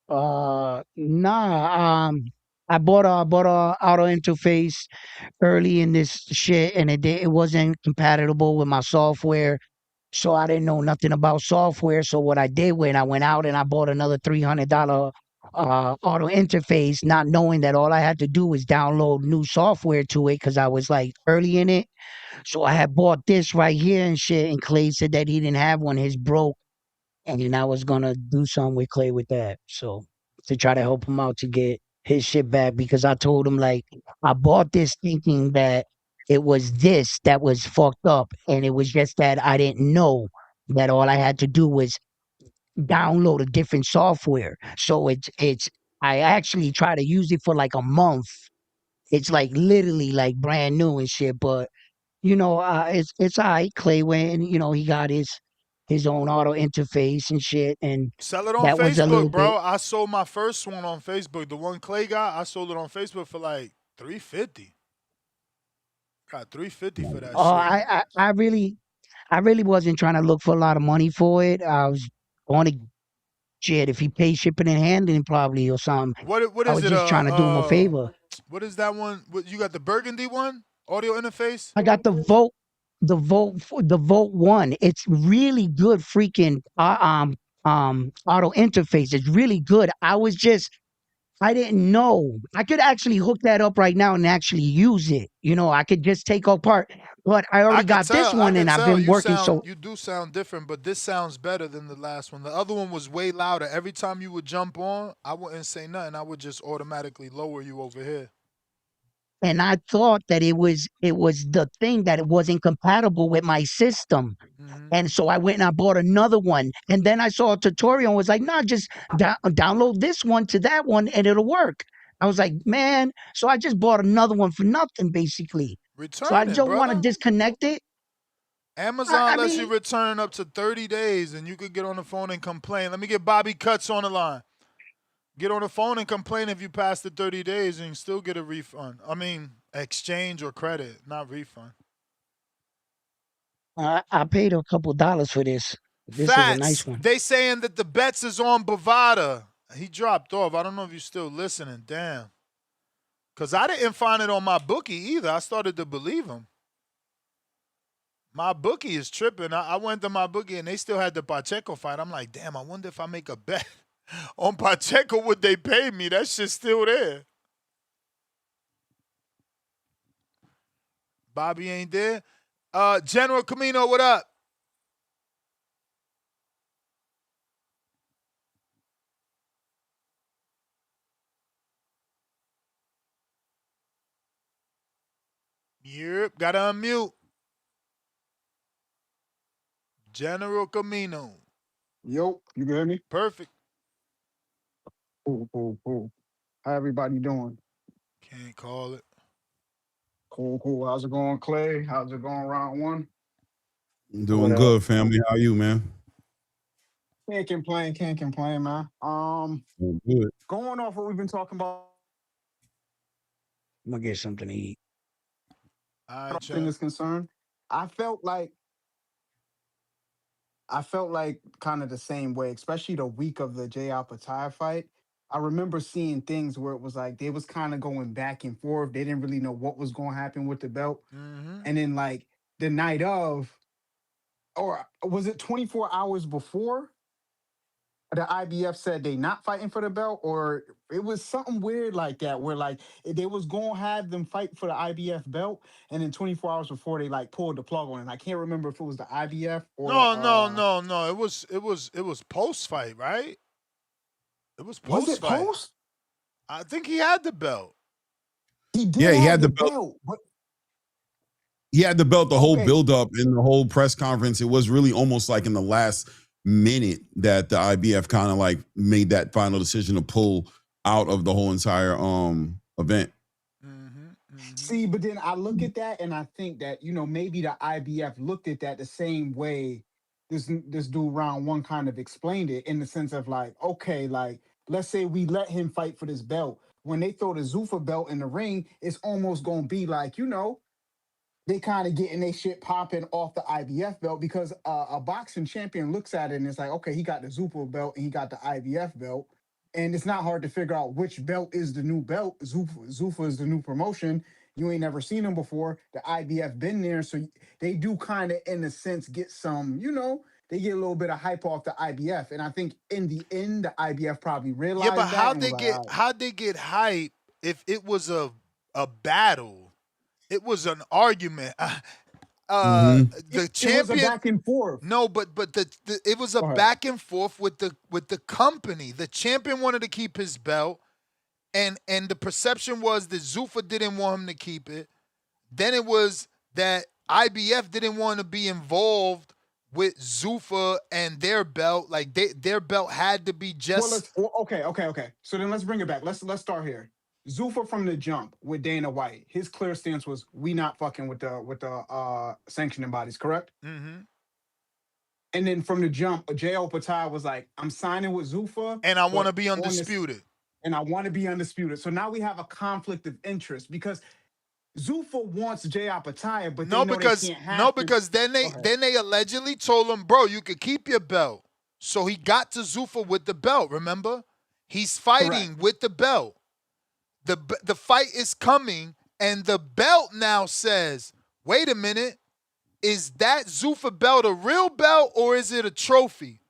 Nah. I bought a auto interface early in this shit, and it wasn't compatible with my software. So I didn't know nothing about software. So what I did when I went out and I bought another $300 auto interface, not knowing that all I had to do was download new software to it because I was like early in it. So I had bought this right here and shit, and Clay said that he didn't have one. His broke, and then I was gonna do something with Clay with that. So to try to help him out to get his shit back, because I told him like I bought this thinking that it was this that was fucked up, and it was just that I didn't know that all I had to do was download a different software. So it's I actually try to use it for like a month. It's like literally like brand new and shit, but it's all right. Clay went, he got his own auto interface and shit, and Sell it on that was a little Facebook, bro. bit. I sold my first one on Facebook. The one Clay got, I sold it on Facebook for like $350. Got $350 for that shit. I really wasn't trying to look for a lot of money for it. I was going to shit if he paid shipping and handling probably or something. What I is was it? just trying to do him a favor. What is that one? You got the burgundy one? Audio interface? I got the Vote 1. It's really good freaking auto interface. It's really good. I didn't know. I could actually hook that up right now and actually use it. I could just take apart. But I already got this one and I've been working You do sound different, but this sounds better than the last one. The other one was way louder. Every time you would jump on, I wouldn't say nothing. I would just automatically lower you over here. And I thought that it was the thing that it wasn't compatible with my system. And so I went and I bought another one. And then I saw a tutorial and was like, nah, just download this one to that one and it'll work. I was like, man. So I just bought another one for nothing, basically. So I just want to disconnect it. Amazon lets you return up to 30 days and you could get on the phone and complain. Let me get Bobby Cutts on the line. Get on the phone and complain if you pass the 30 days and you still get a refund. I mean, exchange or credit, not refund. I paid a couple dollars for this. This is a nice one. They saying that the bets is on Bovada. He dropped off. I don't know if you're still listening. Damn. Because I didn't find it on my bookie either. I started to believe him. My bookie is tripping. I went to my bookie and they still had the Pacheco fight. I'm like, damn, I wonder if I make a bet on Pacheco, would they pay me? That shit's still there. Bobby ain't there. General Camino, what up? Yep, gotta unmute. General Camino. Yo, you can hear me? Perfect. Cool. How everybody doing? Can't call it. Cool. How's it going, Clay? How's it going, round one? Doing good, family. How are you, man? Can't complain, man. Oh, good. Going off what we've been talking about, I'm gonna get something to eat. All right, thing Chad. is concerned. I felt like kind of the same way, especially the week of the Jay Alpataya fight. I remember seeing things where it was like they was kind of going back and forth. They didn't really know what was going to happen with the belt. Mm-hmm. And then like the night of, or was it 24 hours before, the IBF said they not fighting for the belt, or it was something weird like that, where like they was gonna have them fight for the IBF belt, and then 24 hours before they like pulled the plug on it. I can't remember if it was the IBF or No. It was post fight, right? It was was post it fight. post? I think he had the belt. He did Yeah, he have had the the belt. belt, but He had the belt the whole okay. build up and the whole press conference. It was really almost like in the last minute that the IBF kind of like made that final decision to pull out of the whole entire event. See, but then I look at that and I think that, maybe the IBF looked at that the same way this dude round one kind of explained it, in the sense of like, okay, like let's say we let him fight for this belt. When they throw the Zuffa belt in the ring, it's almost gonna be like, they kind of getting their shit popping off the IBF belt, because a boxing champion looks at it and it's like, okay, he got the Zuffa belt and he got the IBF belt. And it's not hard to figure out which belt is the new belt. Zuffa is the new promotion. You ain't never seen them before. The IBF been there. So they do kind of, in a sense, get some, they get a little bit of hype off the IBF. And I think in the end, the IBF probably realized Yeah, but that and was like, all right. how'd they get hype if it was a battle? It was an argument. The champion, it was a back and forth. No, but it was a back and forth with the company. The champion wanted to keep his belt, and the perception was that Zuffa didn't want him to keep it. Then it was that IBF didn't want to be involved with Zuffa and their belt. Like their belt had to be just. Okay. So then let's bring it back. Let's start here. Zuffa from the jump with Dana White, his clear stance was, we not fucking with the sanctioning bodies, correct? Mm-hmm. And then from the jump, J.O. Patai was like, I'm signing with Zuffa. And I want to be undisputed. And I want to be undisputed. So now we have a conflict of interest, because Zuffa wants J.O. Patai, but because then they allegedly told him, bro, you could keep your belt. So he got to Zuffa with the belt, remember? He's fighting with the belt. The fight is coming, and the belt now says, wait a minute, is that Zuffa belt a real belt or is it a trophy?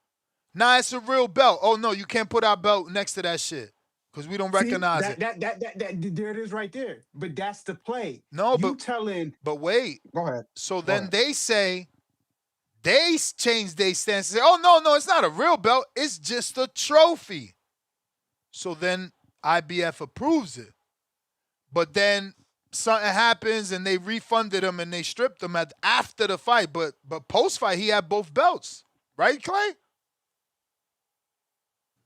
Nah, it's a real belt. Oh, no, you can't put our belt next to that shit because we don't recognize it. There it is right there. But that's the play. No, but wait. Go ahead. So then they say, they change their stance and say, oh, no, it's not a real belt. It's just a trophy. So then IBF approves it. But then something happens and they refunded him and they stripped him after the fight. But post-fight, he had both belts. Right, Clay?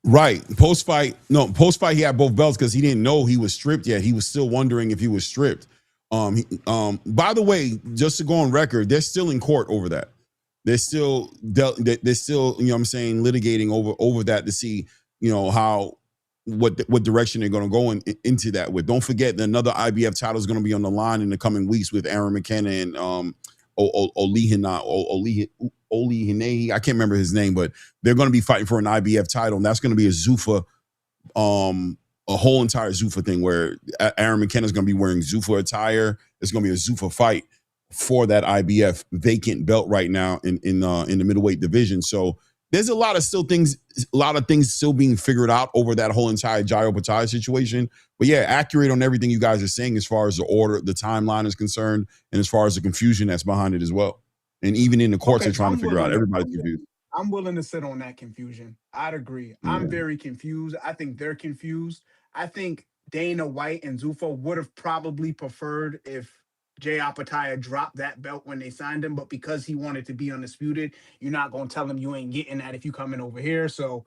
Right. Post-fight, he had both belts because he didn't know he was stripped yet. He was still wondering if he was stripped. By the way, just to go on record, they're still in court over that. They're still, litigating over that to see, what direction they're going to go into that with. Don't forget that another IBF title is going to be on the line in the coming weeks with Aaron McKenna and Oli Haney. I can't remember his name, but they're going to be fighting for an IBF title, and that's going to be a Zuffa, a whole entire Zuffa thing where Aaron McKenna is going to be wearing Zuffa attire. It's going to be a Zuffa fight for that IBF vacant belt right now in the middleweight division. So there's a lot of things still being figured out over that whole entire Jairo Patai situation. But yeah, accurate on everything you guys are saying as far as the order, the timeline is concerned, and as far as the confusion that's behind it as well. And even in the courts, they're trying to figure out. Everybody's confused. I'm willing to sit on that confusion. I'd agree. Yeah. I'm very confused. I think they're confused. I think Dana White and Zuffa would have probably preferred if Jay Apataya dropped that belt when they signed him, but because he wanted to be undisputed, you're not going to tell him you ain't getting that if you coming over here. So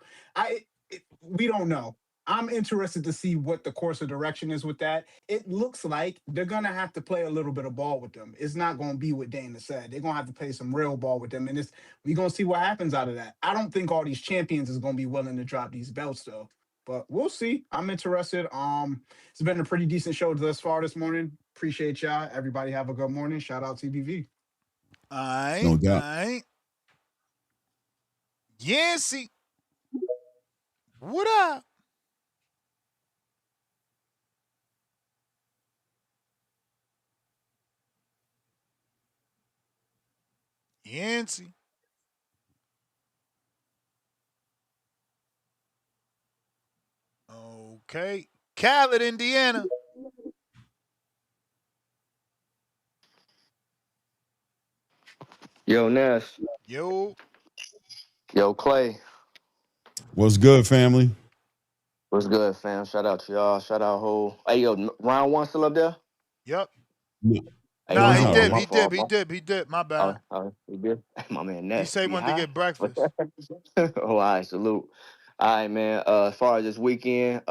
we don't know. I'm interested to see what the course of direction is with that. It looks like they're gonna have to play a little bit of ball with them. It's not gonna be what Dana said. They're gonna have to play some real ball with them, and we're gonna see what happens out of that. I don't think all these champions is gonna be willing to drop these belts though. But we'll see. I'm interested. It's been a pretty decent show thus far this morning. Appreciate y'all. Everybody have a good morning. Shout out TBV. All right, No all doubt. right. Yancey, what up? Yancey. Okay. Khaled, Indiana. Yo, Ness. Yo. Yo, Clay. What's good, family? What's good, fam? Shout out to y'all. Shout out, whole. Hey, yo, round one still up there? Yep. No, Hey, no, Nah, my he he's fault. did. out. My He did. fault. He did. He did. My bad. He good. My man, He Ness. said he You wanted to high? get breakfast. Oh, all right. Salute. All right, man. As far as this weekend,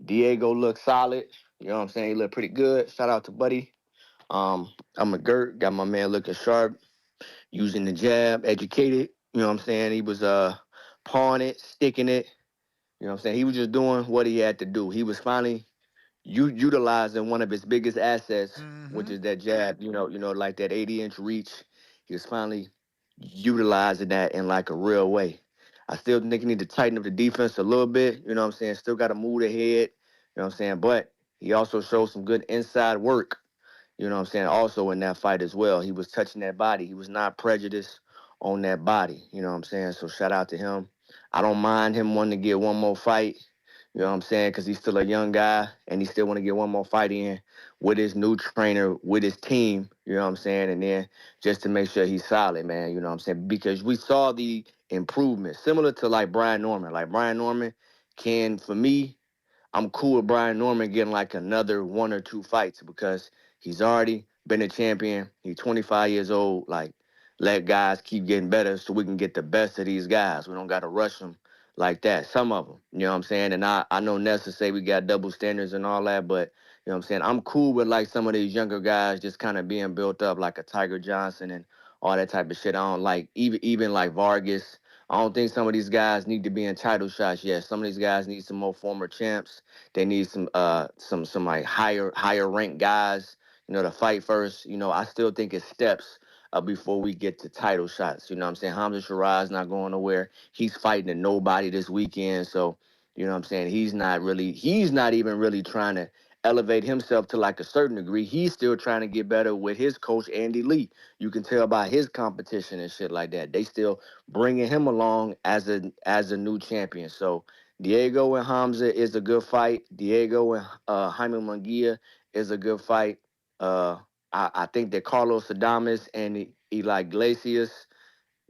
Diego looked solid. You know what I'm saying? He looked pretty good. Shout out to Buddy. I'm a Gert. Got my man looking sharp, using the jab, educated. You know what I'm saying? He was pawing it, sticking it. You know what I'm saying? He was just doing what he had to do. He was finally utilizing one of his biggest assets, which Mm-hmm. is that jab. Like that 80-inch reach. He was finally utilizing that in like a real way. I still think he need to tighten up the defense a little bit. You know what I'm saying? Still got to move the head. You know what I'm saying? But he also showed some good inside work. You know what I'm saying? Also in that fight as well. He was touching that body. He was not prejudiced on that body. You know what I'm saying? So shout out to him. I don't mind him wanting to get one more fight. You know what I'm saying? Because he's still a young guy and he still want to get one more fight in with his new trainer, with his team. You know what I'm saying? And then just to make sure he's solid, man. You know what I'm saying? Because we saw the improvement, similar to like Brian Norman. Like Brian Norman can, for me, I'm cool with Brian Norman getting like another one or two fights because he's already been a champion. He's 25 years old. Like, let guys keep getting better so we can get the best of these guys. We don't got to rush them like that. Some of them, you know what I'm saying? And I know Nessa say we got double standards and all that, but you know what I'm saying? I'm cool with like some of these younger guys just kind of being built up like a Tiger Johnson and all that type of shit. I don't like even like Vargas. I don't think some of these guys need to be in title shots yet. Some of these guys need some more former champs. They need some like higher ranked guys, to fight first. I still think it's steps before we get to title shots. You know what I'm saying? Hamzah Sheeraz not going nowhere. He's fighting to nobody this weekend. So, you know what I'm saying? He's not even really trying to elevate himself to like a certain degree. He's still trying to get better with his coach, Andy Lee. You can tell by his competition and shit like that. They still bringing him along as a new champion. So, Diego and Hamzah is a good fight. Diego and Jaime Munguia is a good fight. I think that Carlos Adames and Eli Iglesias,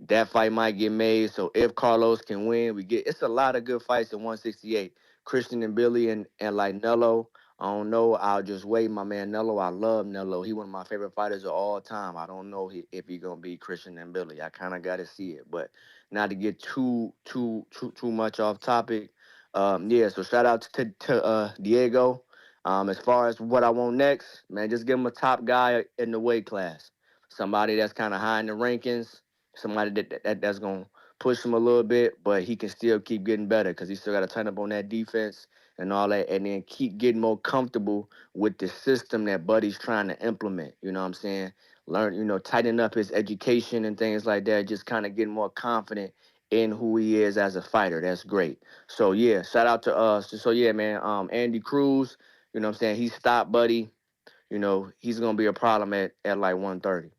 that fight might get made. So if Carlos can win, it's a lot of good fights in 168. Christian and Billy and like Nello. I don't know. I'll just wait. My man Nello, I love Nello. He one of my favorite fighters of all time. I don't know if he gonna beat Christian and Billy. I kind of got to see it, but not to get too much off topic. Yeah. So shout out to Diego. As far as what I want next, man, just give him a top guy in the weight class. Somebody that's kind of high in the rankings. Somebody that's gonna push him a little bit, but he can still keep getting better because he still got to turn up on that defense and all that, and then keep getting more comfortable with the system that Buddy's trying to implement. You know what I'm saying? Learn, tighten up his education and things like that. Just kind of getting more confident in who he is as a fighter. That's great. So yeah, shout out to us. So yeah, man. Andy Cruz. You know what I'm saying? He stopped Buddy. He's gonna be a problem at like 130.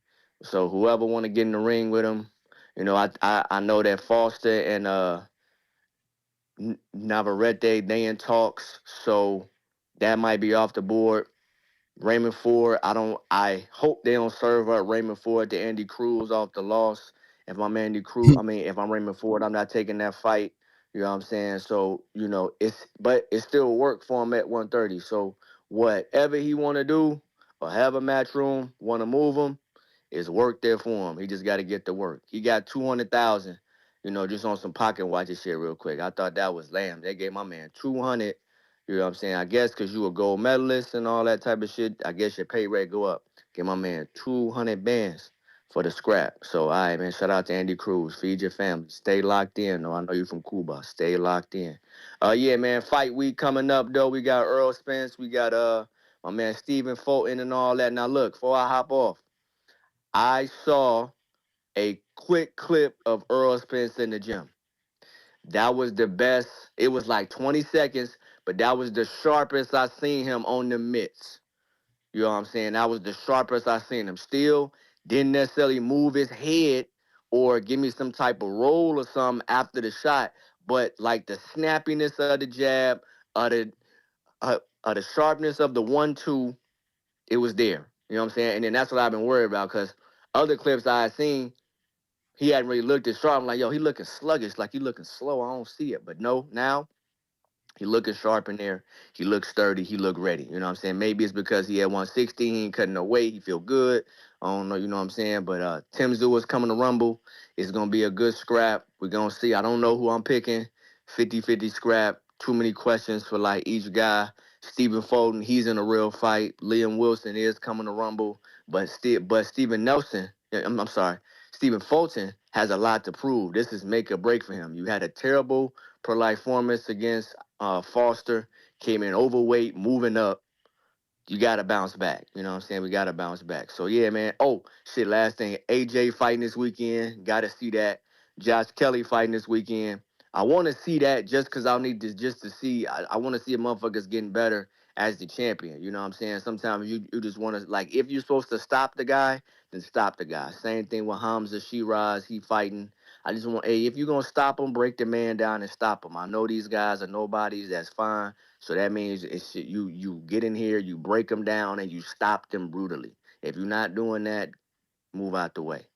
So whoever want to get in the ring with him, I know that Foster and Navarrete they in talks, so that might be off the board. Raymond Ford, I hope they don't serve up Raymond Ford to Andy Cruz off the loss. If I'm Andy Cruz, if I'm Raymond Ford, I'm not taking that fight. You know what I'm saying? So, but it still worked for him at 130. So whatever he want to do or have a Matchroom, want to move him, is work there for him. He just got to get to work. He got 200,000, just on some pocket watching shit real quick. I thought that was lamb. They gave my man 200. You know what I'm saying? I guess because you a gold medalist and all that type of shit, I guess your pay rate go up. Give my man 200 bands for the scrap. So, all right, man, shout out to Andy Cruz. Feed your family. Stay locked in. I know you from Cuba. Stay locked in. Yeah, man, fight week coming up, though. We got Earl Spence. We got my man Stephen Fulton and all that. Now, look, before I hop off, I saw a quick clip of Earl Spence in the gym. That was the best. It was like 20 seconds, but that was the sharpest I seen him on the mitts. You know what I'm saying? That was the sharpest I seen him. Still didn't necessarily move his head or give me some type of roll or something after the shot, but like the snappiness of the jab, the sharpness of the 1-2, it was there. You know what I'm saying? And then that's what I've been worried about, because other clips I had seen, he hadn't really looked as sharp. I'm like, yo, he looking sluggish, like he looking slow. I don't see it. But no, now he looking sharp in there. He looks sturdy. He look ready. You know what I'm saying? Maybe it's because he had 160. He ain't cutting no weight. He feel good. I don't know. You know what I'm saying? But Tim Zoo is coming to Rumble. It's going to be a good scrap. We're going to see. I don't know who I'm picking. 50-50 scrap. Too many questions for like each guy. Stephen Fulton, he's in a real fight. Liam Wilson is coming to Rumble. But Stephen Nelson, I'm sorry, Stephen Fulton has a lot to prove. This is make or break for him. You had a terrible performance against Foster, came in overweight, moving up. You got to bounce back. You know what I'm saying? We got to bounce back. So, yeah, man. Oh, shit, last thing. AJ fighting this weekend. Got to see that. Josh Kelly fighting this weekend. I want to see that just because I need to just to see. I want to see a motherfuckers getting better as the champion. You know what I'm saying? Sometimes you just want to, like, if you're supposed to stop the guy, then stop the guy. Same thing with Hamzah Sheeraz. He fighting. I just want, hey, if you're going to stop him, break the man down and stop him. I know these guys are nobodies. That's fine. So that means it's you get in here, you break them down, and you stop them brutally. If you're not doing that, move out the way.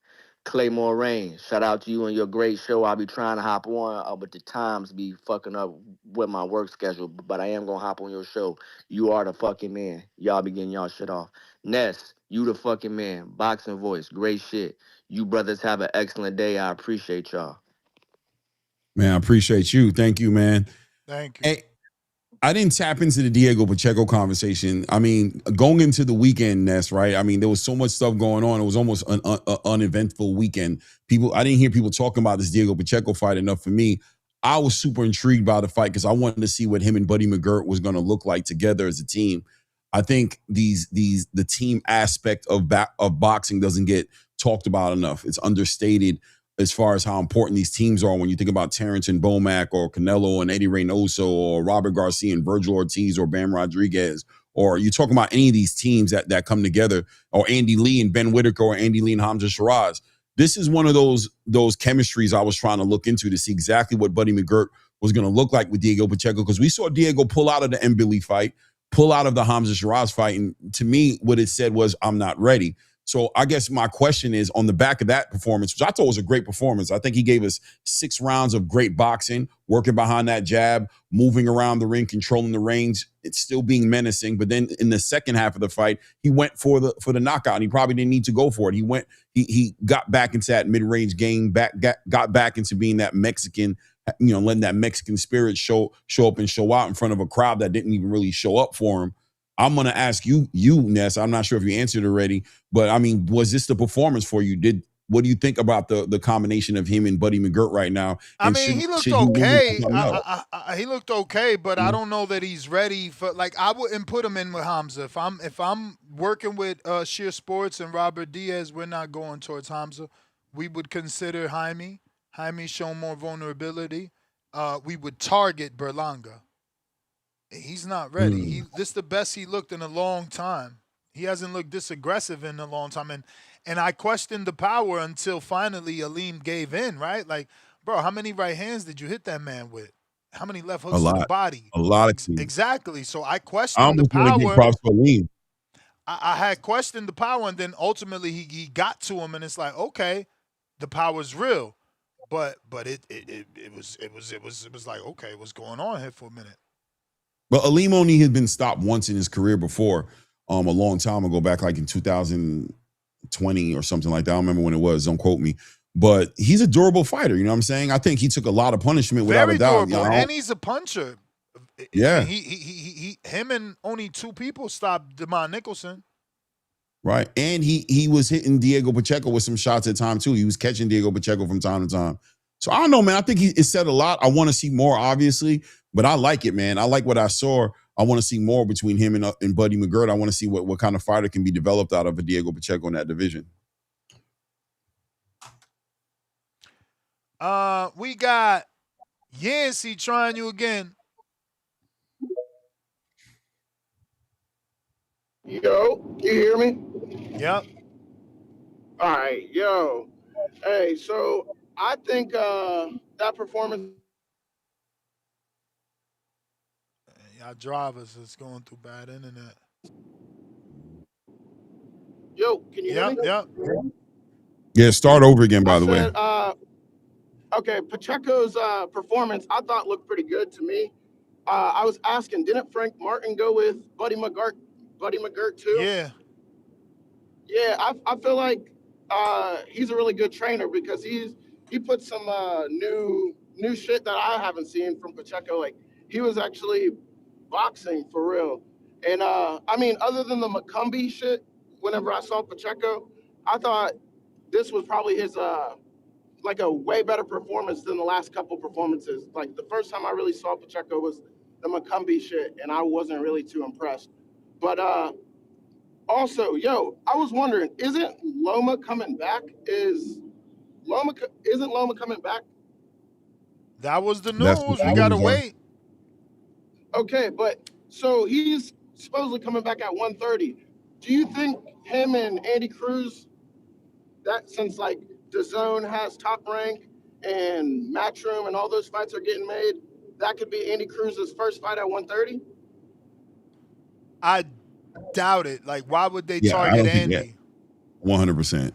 Claymore Rain, shout out to you and your great show. I'll be trying to hop on, but the times be fucking up with my work schedule. But I am going to hop on your show. You are the fucking man. Y'all be getting y'all shit off. Ness, you the fucking man. Boxing Voice, great shit. You brothers have an excellent day. I appreciate y'all. Man, I appreciate you. Thank you, man. Thank you. Hey, I didn't tap into the Diego Pacheco conversation. I mean, going into the weekend, Ness, right? I mean, there was so much stuff going on. It was almost an uneventful weekend. I didn't hear people talking about this Diego Pacheco fight enough for me. I was super intrigued by the fight because I wanted to see what him and Buddy McGirt was going to look like together as a team. I think the team aspect of boxing doesn't get talked about enough. It's understated as far as how important these teams are when you think about Terrence and Bomac or Canelo and Eddie Reynoso or Robert Garcia and Virgil Ortiz or Bam Rodriguez, or you're talking about any of these teams that come together, or Andy Lee and Ben Whitaker or Andy Lee and Hamzah Sheeraz. This is one of those chemistries I was trying to look into to see exactly what Buddy McGirt was going to look like with Diego Pacheco, because we saw Diego pull out of the Mbili fight, pull out of the Hamzah Sheeraz fight, and to me, what it said was, I'm not ready. So I guess my question is, on the back of that performance, which I thought was a great performance, I think he gave us 6 rounds of great boxing, working behind that jab, moving around the ring, controlling the range. It's still being menacing. But then in the second half of the fight, he went for the knockout, and he probably didn't need to go for it. He got back into that mid-range game, got back into being that Mexican, letting that Mexican spirit show up and show out in front of a crowd that didn't even really show up for him. I'm going to ask you, Ness, I'm not sure if you answered already, but I mean, was this the performance for you? What do you think about the combination of him and Buddy McGirt right now? And I mean, he looked okay. He looked okay, but I don't know that he's ready for, like, I wouldn't put him in with Hamzah. If I'm working with Sheer Sports and Robert Diaz, we're not going towards Hamzah. We would consider Jaime. Jaime's shown more vulnerability. We would target Berlanga. He's not ready. This is the best he looked in a long time. He hasn't looked this aggressive in a long time. And I questioned the power until finally Aleem gave in, right? Like, bro, how many right hands did you hit that man with? How many left hooks to the body? A lot. Exactly. So I questioned the power. Give props to Aleem. I had questioned the power, and then ultimately he got to him, and it's like, okay, the power's real. But it was like, okay, what's going on here for a minute? But Aleem only had been stopped once in his career before, a long time ago, back like in 2020 or something like that. I don't remember when it was. Don't quote me. But he's a durable fighter. You know what I'm saying? I think he took a lot of punishment without Very a doubt. durable, and he's a puncher. Yeah. I mean, him and only 2 people stopped DeMond Nicholson. Right. And he was hitting Diego Pacheco with some shots at time too. He was catching Diego Pacheco from time to time. So I don't know, man. I think it said a lot. I want to see more, obviously, but I like it, man. I like what I saw. I want to see more between him and Buddy McGirt. I want to see what kind of fighter can be developed out of a Diego Pacheco in that division. We got Yancey trying you again. Yo, you hear me? Yep. All right, yo. Hey, so I think that performance. Y'all drivers is going through bad internet. Yo, can you hear me? Yep. Yeah, start over again, by the way. Okay, Pacheco's performance I thought looked pretty good to me. I was asking, didn't Frank Martin go with Buddy McGirt too? Yeah. Yeah, I feel like he's a really good trainer because he put some new shit that I haven't seen from Pacheco. Like he was actually boxing for real. And I mean, other than the Macumbi shit, whenever I saw Pacheco, I thought this was probably his like a way better performance than the last couple performances. Like the first time I really saw Pacheco was the Macumbi shit, and I wasn't really too impressed. But also, yo, I was wondering, isn't Loma coming back? Isn't Loma coming back? That was the news. We gotta wait. Okay, but so he's supposedly coming back at 130. Do you think him and Andy Cruz, that since like DAZN has Top Rank and Matchroom and all those fights are getting made, that could be Andy Cruz's first fight at 130? I doubt it. Like, why would they target Andy? 100%.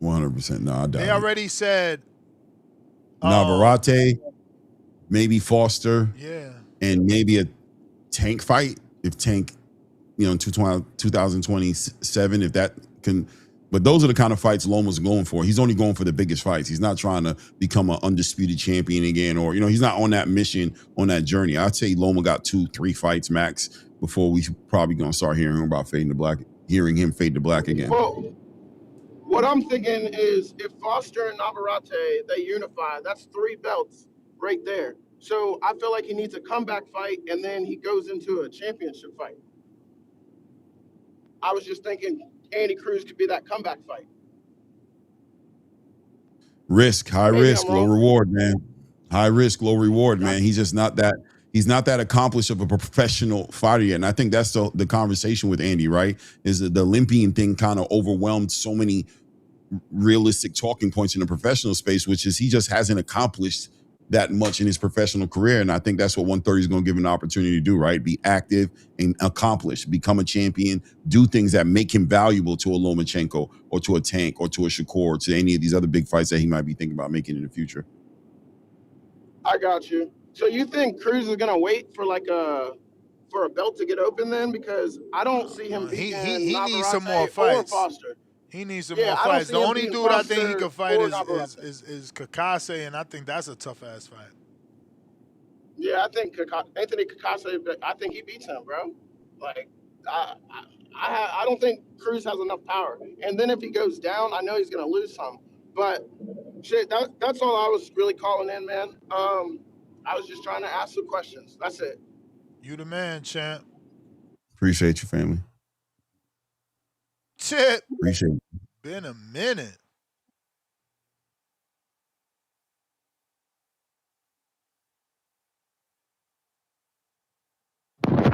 100%. No, I doubt They it. already said Navarrete, maybe Foster. Yeah. And maybe a Tank fight if Tank, in 2027, if that can. But those are the kind of fights Loma's going for. He's only going for the biggest fights. He's not trying to become an undisputed champion again, or he's not on that mission, on that journey. I'd say Loma got 2-3 fights max before we probably gonna start hearing him about fading to black, hearing him fade to black again. Well, what I'm thinking is if Foster and Navarrete they unify, that's 3 belts right there. So I feel like he needs a comeback fight, and then he goes into a championship fight. I was just thinking Andy Cruz could be that comeback fight. High risk, low reward, man. High risk, low reward, man. He's just not that. He's not that accomplished of a professional fighter yet. And I think that's the conversation with Andy, right? Is that the Olympian thing kind of overwhelmed so many realistic talking points in the professional space, which is he just hasn't accomplished that much in his professional career. And I think that's what 130 is going to give him an opportunity to do, right? Be active and accomplish, become a champion, do things that make him valuable to a Lomachenko or to a Tank or to a Shakur or to any of these other big fights that he might be thinking about making in the future. I got you. So you think Cruz is going to wait for for a belt to get open then? Because I don't see him beating he needs some more fights. Or Foster. He needs some more fights. The only dude I think he can fight is Cacace, and I think that's a tough ass fight. Yeah, I think Anthony Cacace. I think he beats him, bro. Like, I don't think Cruz has enough power. And then if he goes down, I know he's gonna lose some. But shit, that's all I was really calling in, man. I was just trying to ask some questions. That's it. You the man, champ. Appreciate you, family. Chip. Appreciate it. Been a minute.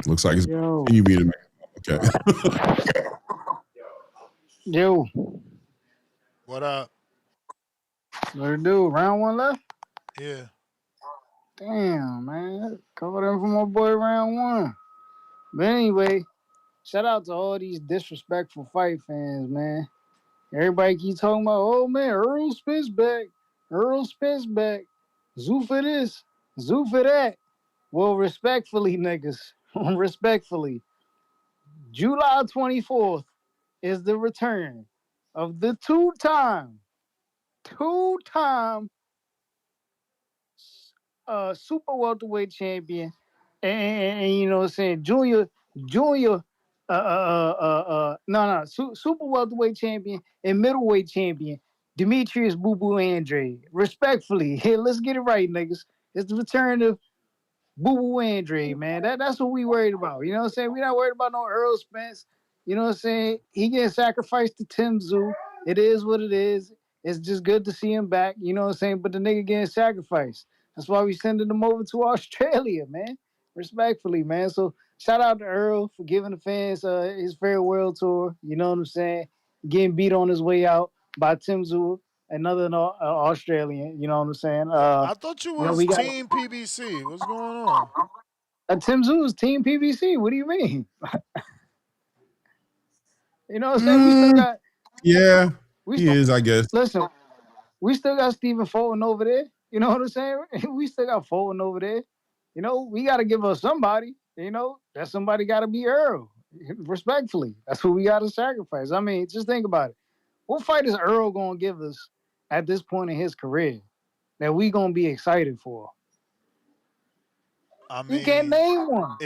Looks like it's you being a man. Okay. Yo. What up? What it do? Round 1 left? Yeah. Damn, man. Covered in for my boy round 1. But anyway, shout out to all these disrespectful fight fans, man. Everybody keep talking about, oh man, Earl Spence back. Earl Spence back. Zuffa this. Zuffa that. Well, respectfully, niggas. Respectfully. July 24th is the return of the 2-time two-time super welterweight champion, and you know what I'm saying, junior, super welterweight champion and middleweight champion, Demetrius Boo Boo Andrade. Respectfully, here, let's get it right, niggas. It's the return of Boo Boo Andre, man. That's what we worried about. You know what I'm saying? We're not worried about no Earl Spence. You know what I'm saying? He getting sacrificed to Tim Zoo. It is what it is. It's just good to see him back. You know what I'm saying? But the nigga getting sacrificed. That's why we sending him over to Australia, man. Respectfully, man. So shout out to Earl for giving the fans his farewell tour. You know what I'm saying? Getting beat on his way out by Tim Zoo, another Australian. You know what I'm saying? I thought you was we got Team PBC. What's going on? Tim Zoo's Team PBC. What do you mean? You know what I'm saying? We still got. Yeah, We he still, is, I guess. listen. We still got Stephen Fulton over there. You know what I'm saying? We still got Fulton over there. You know, we got to give us somebody. You know, that somebody got to be Earl. Respectfully, that's who we got to sacrifice. I mean, just think about it. What fight is Earl gonna give us at this point in his career that we gonna be excited for? I You can't mean, name one.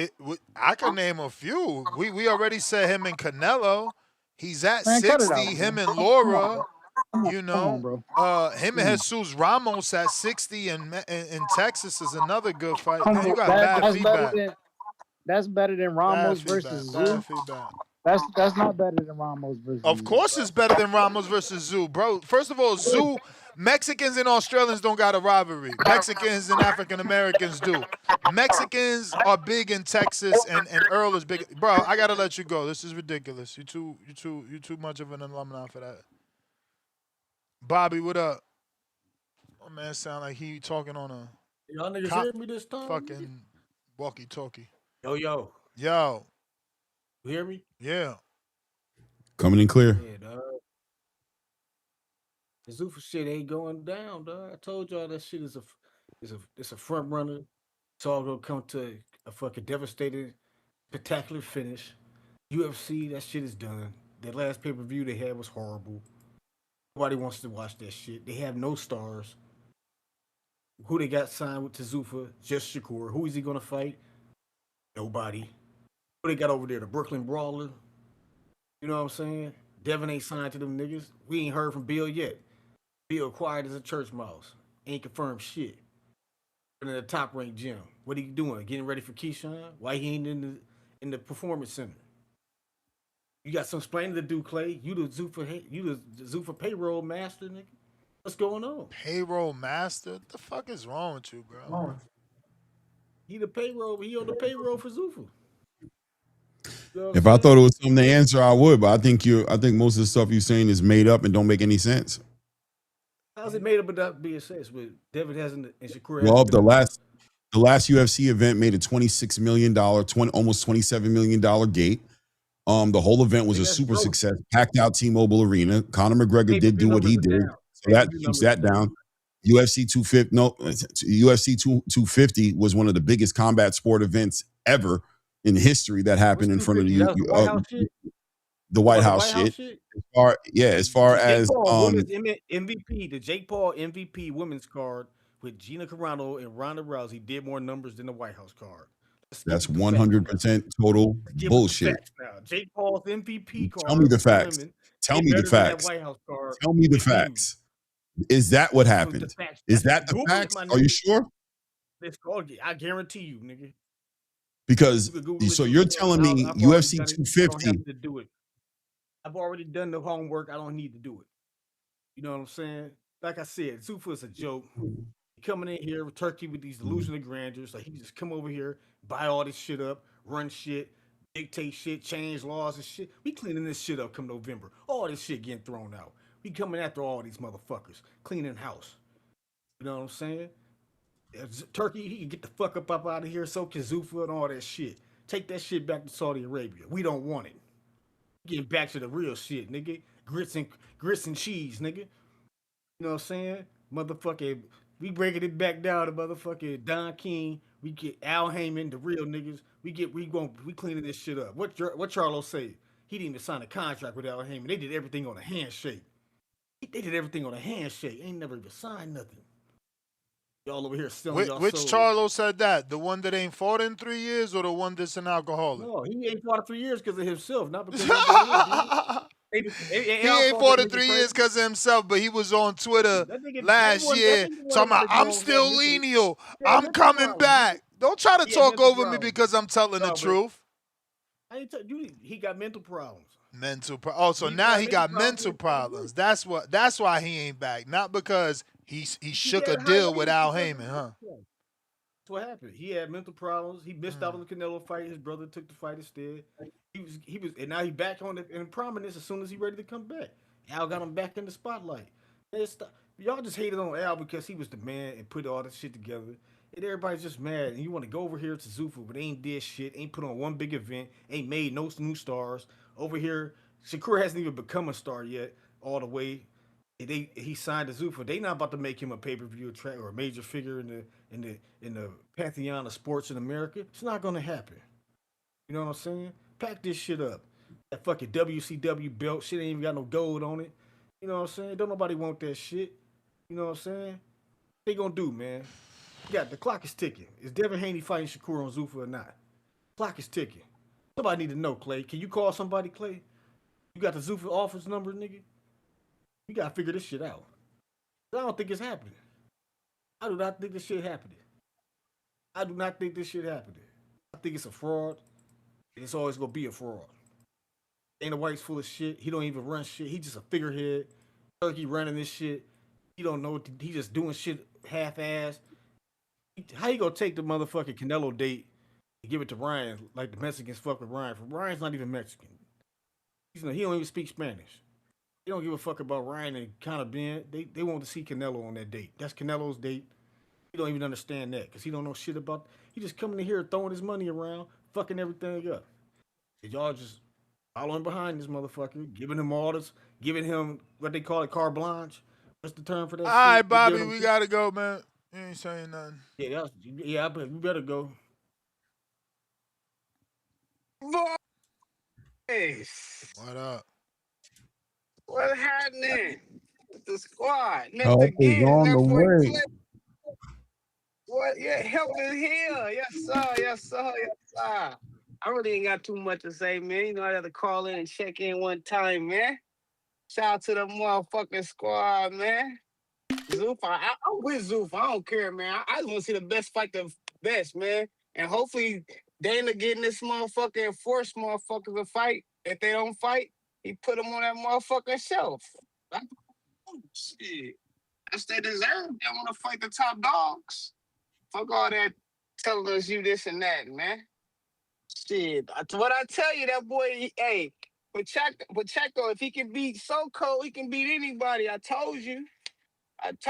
I can name a few. We already said him and Canelo. He's at Man, cut it out. 60. Him and Come on, Laura. bro. You Come on, know, bro. him and Jesus Ramos at 60 in Texas is another good fight. Come Damn, you on. got bad That's better feedback. than Bad Ramos feedback. versus Zoo. Bad feedback. That's not better than Ramos versus Of Zoo, course, bro. it's better than Ramos versus Zoo, bro. First of all, Zoo, Mexicans and Australians don't got a rivalry. Mexicans and African Americans do. Mexicans are big in Texas, and Earl is big. Bro, I gotta let you go. This is ridiculous. You too much of an alumni for that. Bobby, what up? Oh man, sound like he talking on a Y'all niggas cop hear me this time? fucking walkie-talkie. Yo. Yo, You hear me? yeah. Coming in clear. Yeah, dog. The Zuffa shit ain't going down, dog. I told y'all that shit is a front runner. It's all gonna come to a fucking devastating, spectacular finish. UFC, that shit is done. That last pay-per-view they had was horrible. Nobody wants to watch that shit. They have no stars. Who they got signed with to Zuffa? Just Shakur. Who is he gonna fight? Nobody. Who they got over there? The Brooklyn Brawler. You know what I'm saying? Devin ain't signed to them niggas. We ain't heard from Bill yet. Bill quiet as a church mouse. Ain't confirmed shit. In the top ranked gym. What he doing? Getting ready for Keyshawn? Why he ain't in the performance center? You got some explaining to do, Clay. You the Zuffa payroll master, nigga. What's going on? Payroll master? What the fuck is wrong with you, bro? He the payroll. He on the payroll for Zuffa. You know If I thought it was something to answer, I would, but I think most of the stuff you're saying is made up and don't make any sense. How's it made up without being sense? But Devin hasn't and Shakur Well, hasn't the been last UFC event made a $26 million, almost $27 million gate. The whole event was a super success, packed out T-Mobile Arena. Conor McGregor did do what he did, so that keeps that down. UFC 250 was one of the biggest combat sport events ever in history that happened in front of the White House shit. As far as MVP, the Jake Paul MVP women's card with Gina Carano and Ronda Rousey did more numbers than the White House card. That's 100% total bullshit. Now, Jake Paul's MVP card. Tell me the facts. Tell me the facts. Tell me the facts. Is that what happened? Is that the facts? Are you sure? I guarantee you, nigga. Because so you're telling me UFC 250. To do it. I've already done the homework. I don't need to do it. You know what I'm saying? Like I said, Zuffa is a joke. Coming in here with Turkey with these delusional grandeurs, like he just come over here, buy all this shit up, run shit, dictate shit, change laws and shit. We cleaning this shit up come November. All this shit getting thrown out. We coming after all these motherfuckers, cleaning house. You know what I'm saying? Turkey, he can get the fuck up out of here, so can Zuffa and all that shit. Take that shit back to Saudi Arabia. We don't want it. Getting back to the real shit, nigga. Grits and cheese, nigga. You know what I'm saying? Motherfucking, we breaking it back down to motherfucking Don King. We get Al Heyman, the real niggas. We cleaning this shit up. What Charlo say? He didn't even sign a contract with Al Heyman. They did everything on a handshake. They did everything on a handshake. Ain't never even signed nothing. Y'all over here selling y'all Which soul. Charlo said that? The one that ain't fought in 3 years, or the one that's an alcoholic? No, he ain't fought in 3 years because of himself, not because of him. He ain't fought in 3 years because of himself, but he was on Twitter last year talking about, I'm still lenient. I'm coming back. Don't try to talk over me because I'm telling the truth. I ain't tell you, he got mental problems. So now he got mental problems. That's why he ain't back. Not because he shook a deal with Al Heyman, huh? That's what happened. He had mental problems. He missed out on the Canelo fight. His brother took the fight instead. He was, and now he back on in prominence as soon as he ready to come back. Al got him back in the spotlight. Y'all just hated on Al because he was the man and put all this shit together. And everybody's just mad. And you want to go over here to Zuffa, but they ain't did shit. Ain't put on one big event. Ain't made no new stars. Over here, Shakur hasn't even become a star yet all the way. He signed to Zuffa. They not about to make him a pay-per-view track or a major figure in the pantheon of sports in America. It's not gonna happen. You know what I'm saying? Pack this shit up. That fucking WCW belt shit ain't even got no gold on it. You know what I'm saying? Don't nobody want that shit. You know what I'm saying? What they gonna do, man? Yeah, the clock is ticking. Is Devin Haney fighting Shakur on Zuffa or not? Clock is ticking. Somebody need to know, Clay. Can you call somebody, Clay? You got the Zuffa office number, nigga? You gotta figure this shit out. I don't think it's happening. I do not think this shit happening. I do not think this shit happening. I think it's a fraud. And it's always gonna be a fraud. Dana White's full of shit. He don't even run shit. He just a figurehead. Turkey running this shit. He don't know. He just doing shit half-ass. How you gonna take the motherfucking Canelo date and give it to Ryan like the Mexicans fuck with Ryan? Ryan's not even Mexican. He don't even speak Spanish. They don't give a fuck about Ryan and Conor Benn. They want to see Canelo on that date. That's Canelo's date. He don't even understand that because he don't know shit about. He just coming in here throwing his money around, fucking everything up. And y'all just following behind this motherfucker, giving him orders, giving him what they call it, carte blanche. What's the term for that? All right, Bobby, we gotta go, man. You ain't saying nothing. Yeah, but we better go. What up? What's happening with the squad? Help Mr. is Gibbs, on that the boy way. Clay. What? Yeah, help is here. Yes, sir. Yes, sir. Yes, sir. I really ain't got too much to say, man. You know, I had to call in and check in one time, man. Shout out to the motherfucking squad, man. Zuffa, I'm with Zuffa. I don't care, man. I just want to see the best fight the best, man. And hopefully Dana getting this motherfucker and force motherfuckers to fight. If they don't fight, he put them on that motherfucking shelf. Shit. That's they deserve. They want to fight the top dogs. Fuck all that telling us you this and that, man. Shit. What I tell you, that boy, hey, Pacheco, if he can beat Soko, he can beat anybody. I told you. That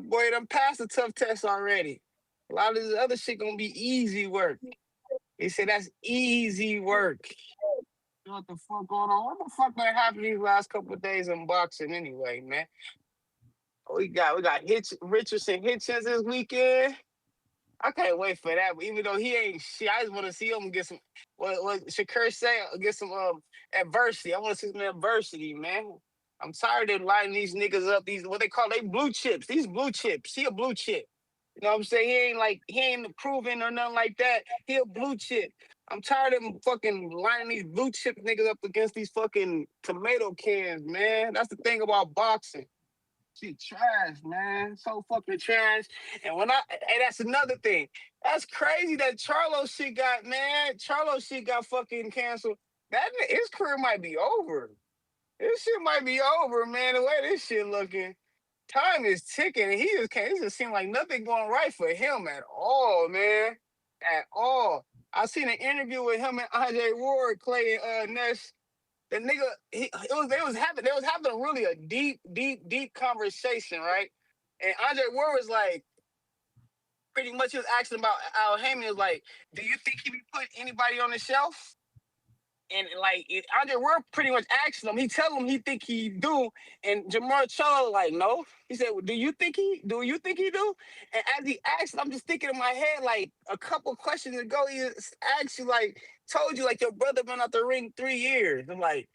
boy done passed the tough test already. A lot of this other shit gonna be easy work. He said that's easy work. What the fuck going on? What the fuck been happening these last couple of days in boxing anyway, man? We got Richardson Hitchens this weekend. I can't wait for that. But even though he ain't shit, I just want to see him get some. What Shakur say? Get some adversity. I want to see some adversity, man. I'm tired of lining these niggas up. These what they call they blue chips. These blue chips. He a blue chip. You know what I'm saying? He ain't proven or nothing like that. He a blue chip. I'm tired of them fucking lining these blue chip niggas up against these fucking tomato cans, man. That's the thing about boxing. Shit trash, man. So fucking trash. And that's another thing. That's crazy that Charlo shit got fucking canceled. His career might be over. This shit might be over, man. The way this shit looking. Time is ticking, and it just seems like nothing going right for him at all, man. At all. I seen an interview with him and Andre Ward, Clay, and Ness. The nigga, they was having really a deep conversation, right? And Andre Ward was like, pretty much he was asking about Al Heyman. Was like, do you think he be putting anybody on the shelf? And Andre Ward pretty much asked him. He tell him he think he do, and Jamar Charlo like no. He said, well, do you think he do? And as he asked, I'm just thinking in my head like a couple questions ago. He asked you told you your brother been out the ring 3 years. I'm like,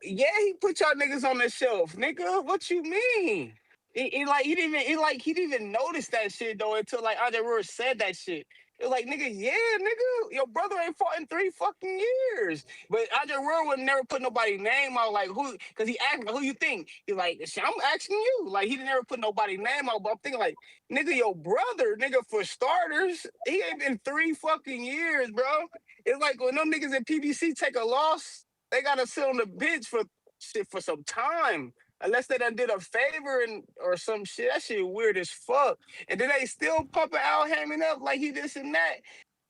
Yeah, he put y'all niggas on the shelf, nigga. What you mean? He didn't even notice that shit though until like Andre Ruhr said that shit. It was like, nigga, yeah, nigga, your brother ain't fought in 3 fucking years. But Andre Ruhr would never put nobody's name out, like who, because he asked me, who you think? He's like, I'm asking you. Like, he never put nobody's name out, but I'm thinking like, nigga, your brother, nigga, for starters, he ain't been 3 fucking years, bro. It's like when them niggas in PBC take a loss, they gotta sit on the bench for shit for some time. Unless they done did a favor or some shit. That shit weird as fuck. And then they still pumping Al Hammond up like he this and that.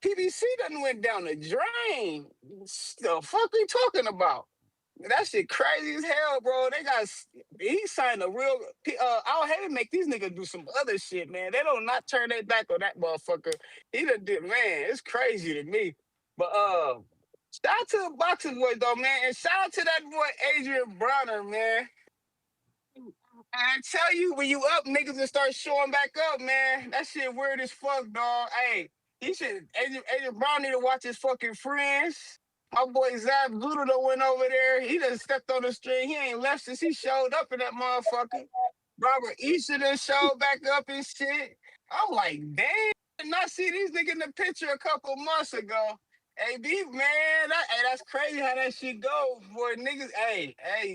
PBC done went down the drain. The fuck we talking about? That shit crazy as hell, bro. He signed a real Al Hammond make these niggas do some other shit, man. They don't not turn their back on that motherfucker. He done did, man, it's crazy to me. But shout out to the boxing boys though, man. And shout out to that boy Adrian Bronner, man. And I tell you, when you up, niggas will start showing back up, man. That shit weird as fuck, dog. Hey, Adrian Brown need to watch his fucking friends. My boy Zab Buddha done went over there. He done stepped on the string. He ain't left since he showed up in that motherfucker. Robert Easter done showed back up and shit. I'm like, damn. Did not see these niggas in the picture a couple months ago. Hey, B, man, that's crazy how that shit go. Boy, niggas,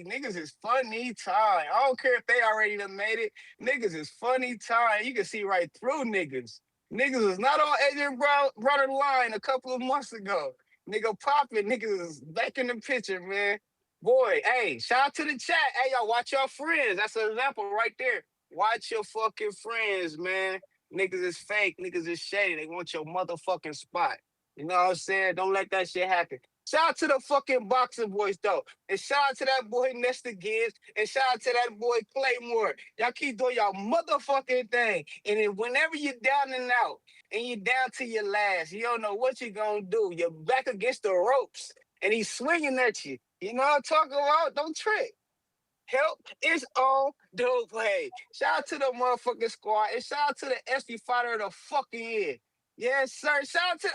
niggas is funny time. I don't care if they already done made it. Niggas is funny time. You can see right through niggas. Niggas was not on Adrian Bronner line a couple of months ago. Nigga popping, niggas is back in the picture, man. Boy, hey, shout out to the chat. Hey, y'all, watch your friends. That's an example right there. Watch your fucking friends, man. Niggas is fake. Niggas is shady. They want your motherfucking spot. You know what I'm saying? Don't let that shit happen. Shout out to the fucking boxing boys, though. And shout out to that boy Lester Gibbs. And shout out to that boy Claymore. Y'all keep doing y'all motherfucking thing. And then whenever you're down and out, and you're down to your last, you don't know what you're going to do. You're back against the ropes. And he's swinging at you. You know what I'm talking about? Don't trick. Help is on the way. Shout out to the motherfucking squad. And shout out to the SP fighter of the fucking year. Yes, sir. Shout out to,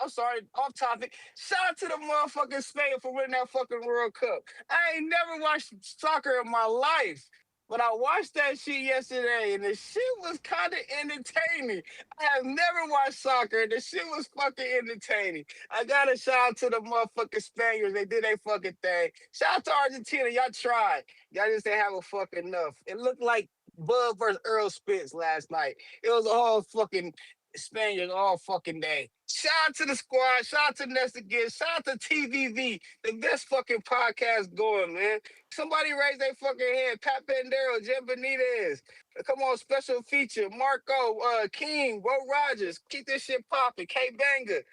I'm sorry, off topic. Shout out to the motherfucking Spain for winning that fucking World Cup. I ain't never watched soccer in my life. But I watched that shit yesterday, and the shit was kind of entertaining. I have never watched soccer, and the shit was fucking entertaining. I gotta shout out to the motherfucking Spaniards. They did their fucking thing. Shout out to Argentina. Y'all tried. Y'all just didn't have a fucking enough. It looked like Bud versus Earl Spitz last night. It was all fucking Spaniards all fucking day. Shout out to the squad. Shout out to Nestor Gibbs. Shout out to TVV, the best fucking podcast going, man. Somebody raise their fucking hand. Pat Pandero, Jen Benitez. Come on, special feature. Marco, King, Bo Rogers. Keep this shit popping. K Banger.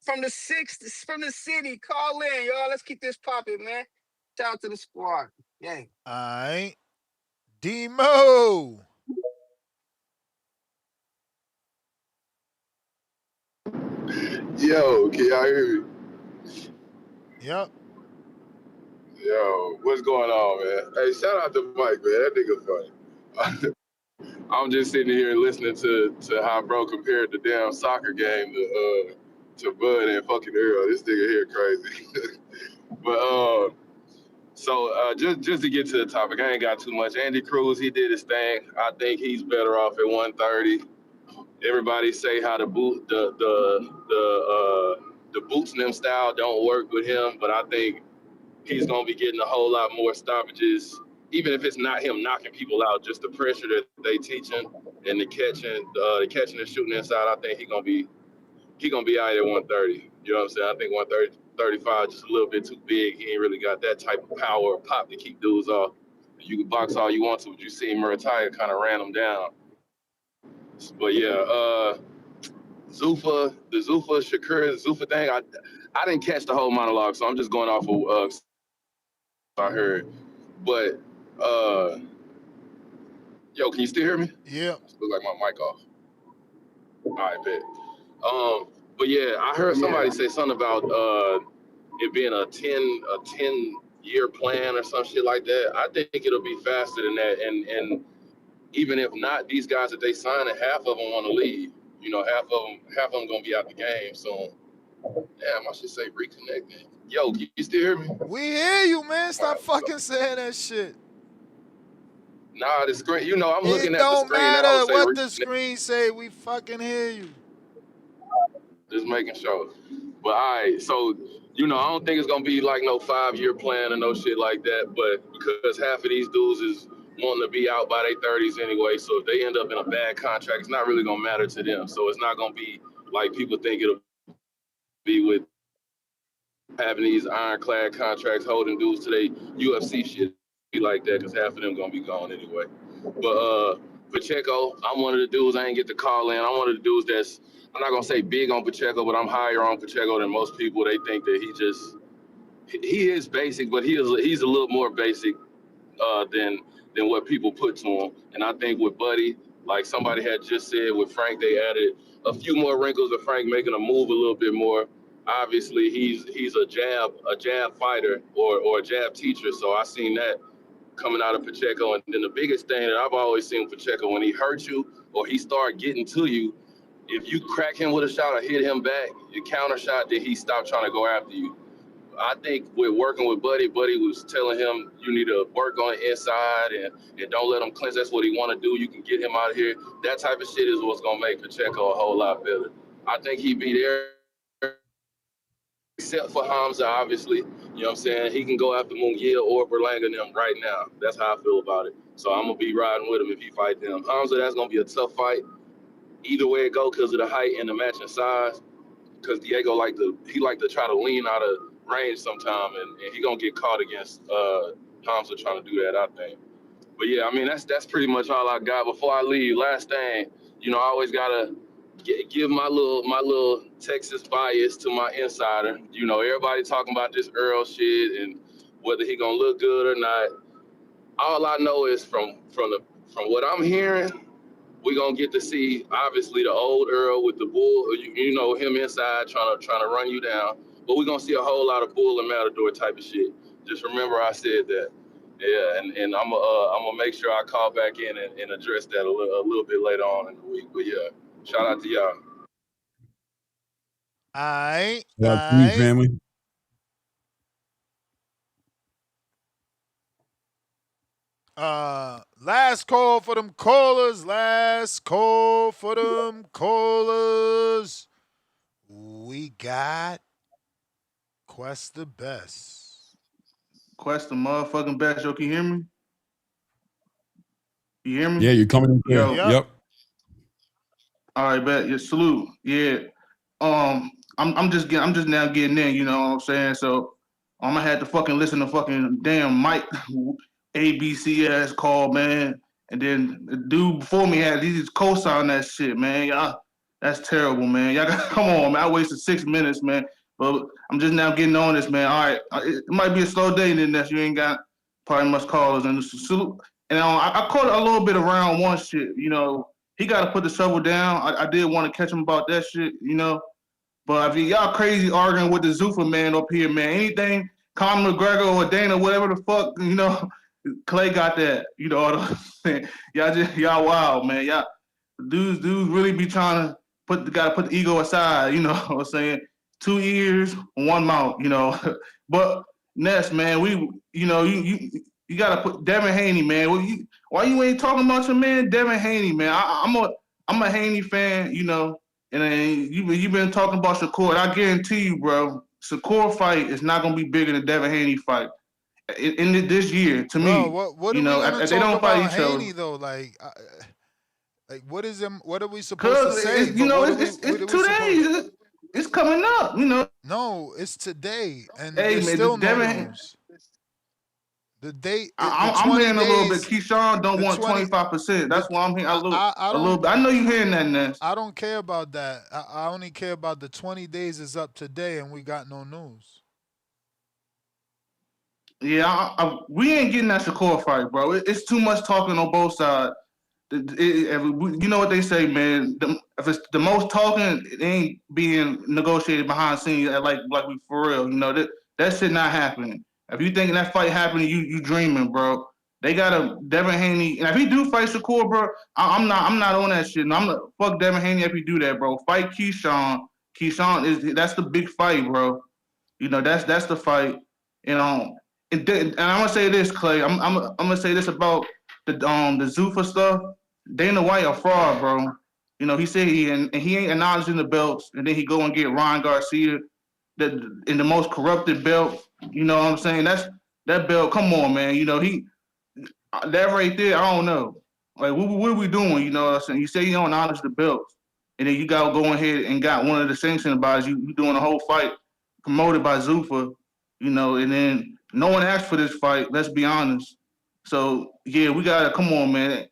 From the city. Call in, y'all. Let's keep this popping, man. Shout out to the squad. Yeah. All right. Demo. Yo, can y'all hear me? Yep. Yo, what's going on, man? Hey, shout out to Mike, man. That nigga funny. I'm just sitting here listening to how bro compared the damn soccer game to Bud and fucking Earl. This nigga here crazy. But just to get to the topic, I ain't got too much. Andy Cruz, he did his thing. I think he's better off at 130. Everybody say how the boots and them style don't work with him, but I think he's gonna be getting a whole lot more stoppages, even if it's not him knocking people out. Just the pressure that they teaching and the catching and shooting inside. I think he gonna be all right at 130. You know what I'm saying? I think 130, 35 just a little bit too big. He ain't really got that type of power or pop to keep dudes off. You can box all you want to, but you see Murataya kind of ran him down. But yeah, the Zuffa Shakur thing. I didn't catch the whole monologue, so I'm just going off of I heard. But yo, can you still hear me? Yeah. Look like my mic off. All right, bet. But yeah, I heard somebody say something about it being a 10-year plan or some shit like that. I think it'll be faster than that. And even if not, these guys that they sign, half of them want to leave. You know, half of them gonna be out the game. So, damn, I should say reconnecting. Yo, you still hear me? We hear you, man. All Stop right, so, fucking saying that shit. nah, the screen. You know, I'm looking It at the don't screen. That don't matter say what the screen say. We fucking hear you. just making sure. But all right, so you know, I don't think it's gonna be like no 5-year plan or no shit like that. But because half of these dudes is wanting to be out by their 30s anyway, so if they end up in a bad contract, it's not really gonna matter to them. So it's not gonna be like people think it'll be with having these ironclad contracts holding dudes to their UFC shit be like that because half of them gonna be gone anyway. But Pacheco, I'm one of the dudes I ain't get to call in. I'm one of the dudes that's I'm not gonna say big on Pacheco, but I'm higher on Pacheco than most people. They think that he is basic, but he's a little more basic than what people put to him. And I think with Buddy, like somebody had just said with Frank, they added a few more wrinkles of Frank making a move a little bit more. Obviously, he's a jab fighter or a jab teacher. So I seen that coming out of Pacheco. And then the biggest thing that I've always seen with Pacheco, when he hurts you or he start getting to you, if you crack him with a shot or hit him back, you counter shot, then he stopped trying to go after you. I think with working with Buddy was telling him you need to work on the inside and don't let him clinch. That's what he want to do. You can get him out of here. That type of shit is what's going to make Pacheco a whole lot better. I think he'd be there, except for Hamzah, obviously. You know what I'm saying? He can go after Munguia or Berlanga and them right now. That's how I feel about it. So I'm going to be riding with him if he fight them. Hamzah, that's going to be a tough fight. Either way it go because of the height and the matching size. Because Diego like to try to lean out of range sometime, and he gonna get caught against Hamzah trying to do that, I think. But yeah, I mean that's pretty much all I got. Before I leave, last thing, you know, I always gotta give my little Texas bias to my insider. You know, everybody talking about this Earl shit and whether he gonna look good or not. All I know is from what I'm hearing, we're gonna get to see obviously the old Earl with the bull, you know, him inside trying to run you down. But we're gonna see a whole lot of bull and matador type of shit. Just remember I said that. Yeah, and I'm gonna make sure I call back in and address that a little bit later on in the week. But yeah, shout out to y'all. All Shout out to you, right. family. Last call for them callers. Last call for them callers. We got Quest the Best. Quest the motherfucking best. Yo, can you hear me? You hear me? Yeah, you're coming in clear. Yo. Yep. All right, bet. Yeah, salute. Yeah. I'm just now getting in, you know what I'm saying? So I'm gonna have to fucking listen to fucking damn Mike ABCS call, man. And then the dude before me had he just co-signed that shit, man. Y'all, that's terrible, man. Y'all got come on, man. I wasted 6 minutes, man. But I'm just now getting on this, man. All right, it might be a slow day then that you ain't got probably much callers and salute. And I caught a little bit of round one shit, you know. He got to put the shovel down. I did want to catch him about that shit, you know. But if y'all crazy arguing with the Zuffa man up here, man, anything Conor McGregor or Dana, whatever the fuck, you know, Clay got that, you know what I'm saying? Y'all wild, man. Y'all dudes really be trying to put the ego aside, you know what I'm saying? 2 ears, 1 mouth, you know. But Ness, man, you gotta put Devin Haney, man. Why you ain't talking about your man Devin Haney, man? I'm a Haney fan, you know, and you've been talking about Shakur. And I guarantee you, bro, Shakur fight is not gonna be bigger than Devin Haney fight in this year. To Bro, me, what you are we know, gonna if they talk don't fight about each other. Haney though? Like what is him? What are we supposed to Cause say? you know, it's what are 2 days. It's coming up, you know. No, it's today, and Hey there's man, still no Devin. news. The date, the I'm 20 hearing a little bit. days. Keyshawn don't The want 20. 25%. That's why I'm hearing a I little don't. bit. I know you hearing that, Ness. I don't care about that. I only care about the 20 days is up today, and we got no news. Yeah, we ain't getting that Shakur fight, bro. It's too much talking on both sides. You know what they say, man. If it's the most talking, it ain't being negotiated behind the scenes like we for real. You know that shit not happening. If you thinking that fight happening, you dreaming, bro. They got a Devin Haney, and if he do fight Shakur, bro, I'm not on that shit. No, I'm not fuck Devin Haney if he do that, bro. Fight Keyshawn. That's the big fight, bro. That's the fight. And I'm gonna say this, Clay. I'm gonna say this about the Zuffa stuff. Dana White a fraud, bro. He said he ain't acknowledging the belts, and then he go and get Ryan Garcia, in the most corrupted belt. You know what I'm saying? That belt. Come on, man. That right there. I don't know. Like, what are we doing? You know what I'm saying? You say you don't acknowledge the belts, and then you got go ahead and got one of the sanctioned bodies. You doing a whole fight promoted by Zuffa, and then no one asked for this fight. Let's be honest. So yeah, we gotta come on, man.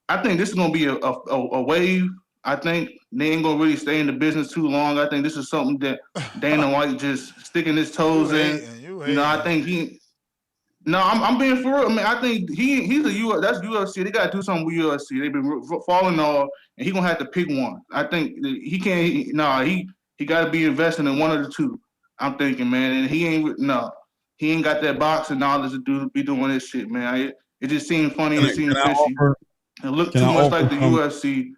I think this is gonna be a wave. I think they ain't gonna really stay in the business too long. I think this is something that Dana White just sticking his toes in. I think he. No, I'm being for real. I mean, I think he's that's UFC. They gotta do something with UFC. They've been falling off, and he gonna have to pick one. I think he can't. No, he got to be investing in one of the two. I'm thinking, man, and he ain't got that boxing knowledge to be doing this shit, man. It just seemed funny and seemed fishy. It looked too much like the UFC.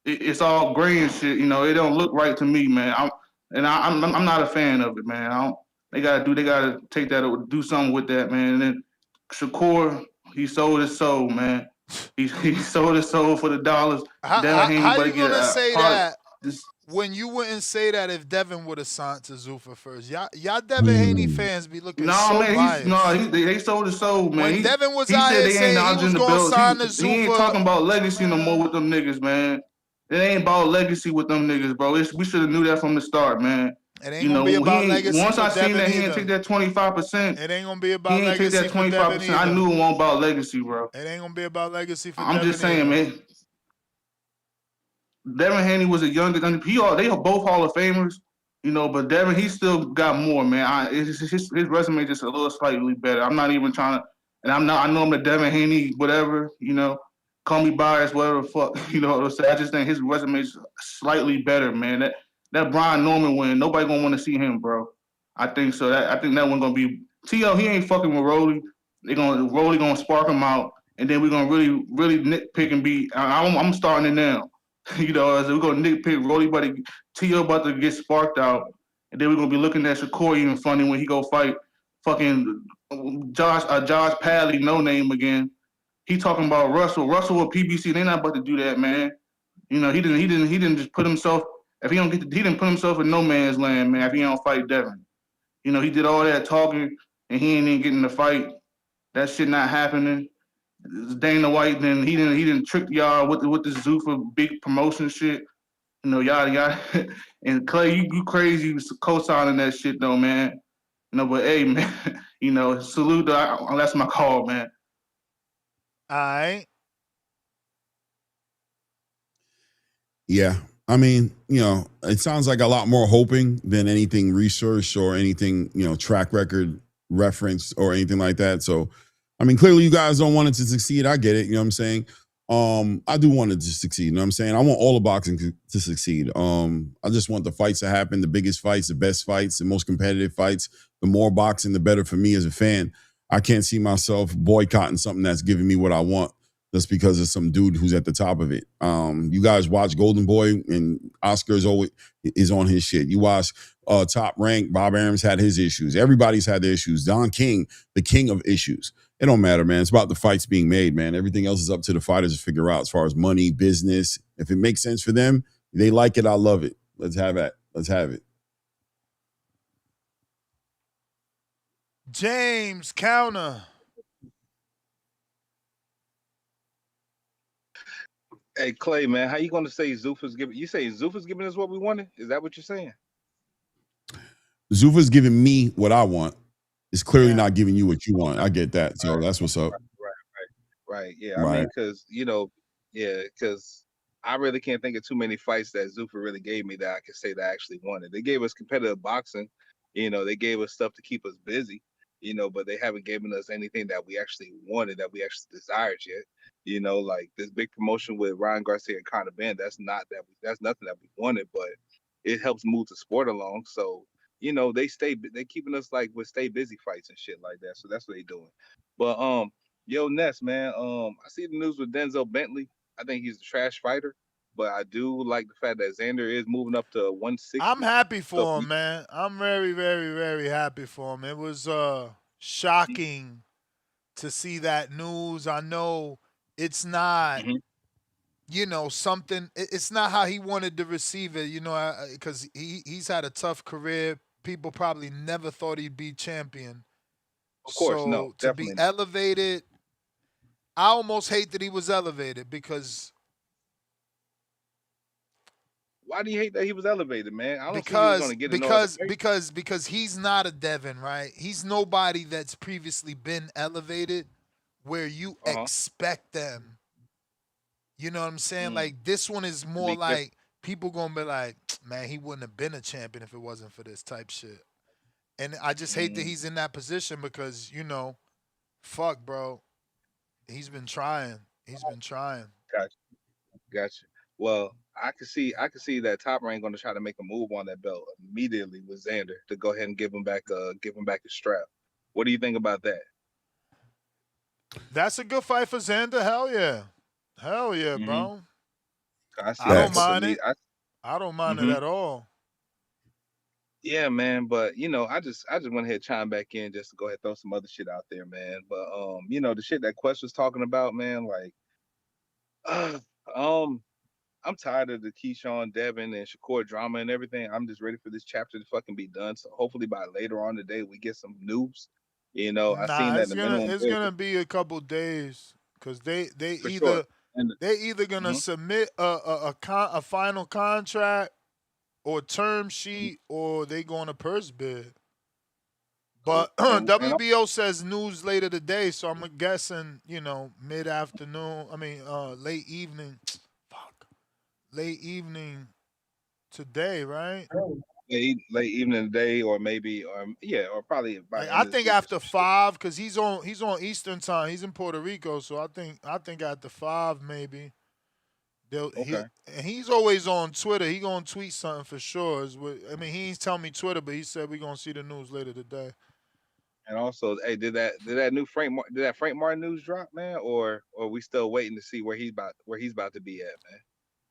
It's all gray and shit. It don't look right to me, man. I'm not a fan of it, man. They gotta take that or do something with that, man. And then Shakur, he sold his soul, man. He sold his soul for the dollars. How you gonna say that when you wouldn't say that if Devin would have signed to Zuffa first? Y'all Devin Haney fans be looking so biased. They sold his soul, man. When Devin was out here saying he was gonna sign to Zuffa, he ain't talking about legacy no more with them niggas, man. It ain't about legacy with them niggas, bro. We should have knew that from the start, man. It ain't gonna be about legacy. Once I seen Devin that he didn't take that 25%. It ain't gonna be about legacy. He ain't take that 25%. I knew it wasn't about legacy, bro. It ain't gonna be about legacy for I'm Devin just saying, man. Devin Haney was a younger. They are both Hall of Famers, but Devin, he still got more, man. His resume just a little slightly better. I'm not even trying to, and I know I'm the Devin Haney, whatever, call me biased, whatever the fuck, I just think his resume is slightly better, man. That Brian Norman win, nobody gonna want to see him, bro. I think so. I think that one gonna be T.O. He ain't fucking with Rolly. Rolly gonna spark him out, and then we're gonna really, really nitpick and be. I'm starting it now. We're gonna nitpick Rolly, but T.O. about to get sparked out, and then we're gonna be looking at Shakur even funny when he go fight fucking Josh Padley, no name again. He talking about Russell with PBC. They not about to do that, man. He didn't just put himself. If he don't he didn't put himself in no man's land, man. If he don't fight Devin, he did all that talking and he ain't even getting the fight. That shit not happening. Dana White, then he didn't trick y'all with this Zuffa big promotion shit. Y'all, and Clay, you crazy co-signing that shit though, man. But hey, man, salute. That's my call, man. All right. Yeah. I mean, it sounds like a lot more hoping than anything research or anything, track record reference or anything like that. So, I mean, clearly you guys don't want it to succeed. I get it. You know what I'm saying? I do want it to succeed. You know what I'm saying? I want all the boxing to succeed. I just want the fights to happen, the biggest fights, the best fights, the most competitive fights. The more boxing, the better for me as a fan. I can't see myself boycotting something that's giving me what I want just because of some dude who's at the top of it. You guys watch Golden Boy and Oscar's always is on his shit. You watch Top Rank, Bob Arum's had his issues. Everybody's had their issues. Don King, the king of issues. It don't matter, man. It's about the fights being made, man. Everything else is up to the fighters to figure out as far as money, business. If it makes sense for them, they like it, I love it. Let's have it. Let's have it. James, counter. Hey, Clay, man, how you going to say Zuffa's giving? You say Zuffa's giving us what we wanted? Is that what you're saying? Zuffa's giving me what I want. It's clearly not giving you what you want. I get that. So that's what's up. Right. Yeah. I mean, because, because I really can't think of too many fights that Zuffa really gave me that I can say that I actually wanted. They gave us competitive boxing. They gave us stuff to keep us busy, but they haven't given us anything that we actually wanted, that we actually desired yet. Like this big promotion with Ryan Garcia and Conor Benn, that's nothing that we wanted, but it helps move the sport along. So, they keeping us like with stay busy fights and shit like that. So that's what they doing. But Ness, man, I see the news with Denzel Bentley. I think he's a trash fighter. but I do like the fact that Xander is moving up to 160. I'm happy So for him, man. I'm very, very, very happy for him. It was shocking to see that news. I know it's not, something. It's not how he wanted to receive it, because he's had a tough career. People probably never thought he'd be champion. Of course, no, So to be definitely not. elevated, I almost hate that he was elevated because Why do you hate that he was elevated, man? I don't see he was going to get no other fight. because he's not a Devin, right? He's nobody that's previously been elevated where you expect them. You know what I'm saying? Like this one is more like people gonna be like, man, he wouldn't have been a champion if it wasn't for this type shit. And I just hate that he's in that position because, fuck, bro. He's been trying. Gotcha. Well, I can see that Top Rank going to try to make a move on that belt immediately with Xander to go ahead and give him back his strap. What do you think about that? That's a good fight for Xander. Hell yeah, bro. I don't mind it. I don't mind it at all. Yeah, man, but I just went ahead and chime back in just to go ahead and throw some other shit out there, man. But the shit that Quest was talking about, man, like I'm tired of the Keyshawn, Devin, and Shakur drama and everything. I'm just ready for this chapter to fucking be done. So hopefully by later on today we get some news. I seen that it's gonna be a couple days because they either gonna submit a final contract or term sheet or they going to purse bid. But WBO says news later today, so I'm guessing mid-afternoon. I mean late evening. Late evening today, right? Late evening today, or maybe, or probably. I think after 5, because he's on Eastern time. He's in Puerto Rico, so I think after 5 maybe. He's always on Twitter. He gonna tweet something for sure. He ain't telling me Twitter, but he said we gonna see the news later today. And also, hey, did that Frank Martin news drop, man, or we still waiting to see where he's about to be at, man?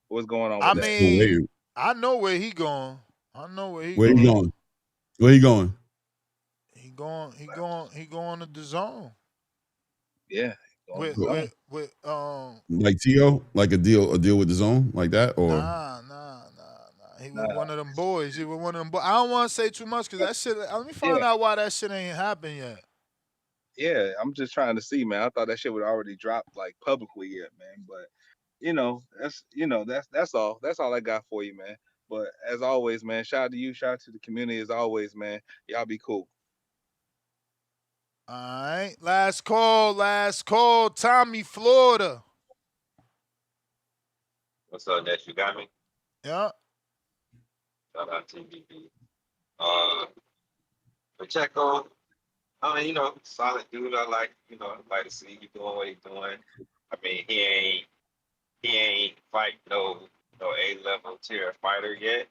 What's going on with that? I know where he going. Where he going? Where he going? He going to the zone. Yeah. With like T.O., like a deal with the zone like that, or nah. He was one of them boys. I don't want to say too much because that shit. Let me find out why that shit ain't happened yet. Yeah, I'm just trying to see, man. I thought that shit would already drop like publicly yet, man. But that's all. That's all I got for you, man. But as always, man, shout out to you, shout out to the community as always, man. Y'all be cool. All right. Last call. Tommy, Florida. What's up, Ness? You got me? Yeah. Shout out to TBB. Pacheco, solid dude. I like to see you doing what he's doing. I mean, he ain't fight no A-level tier fighter yet,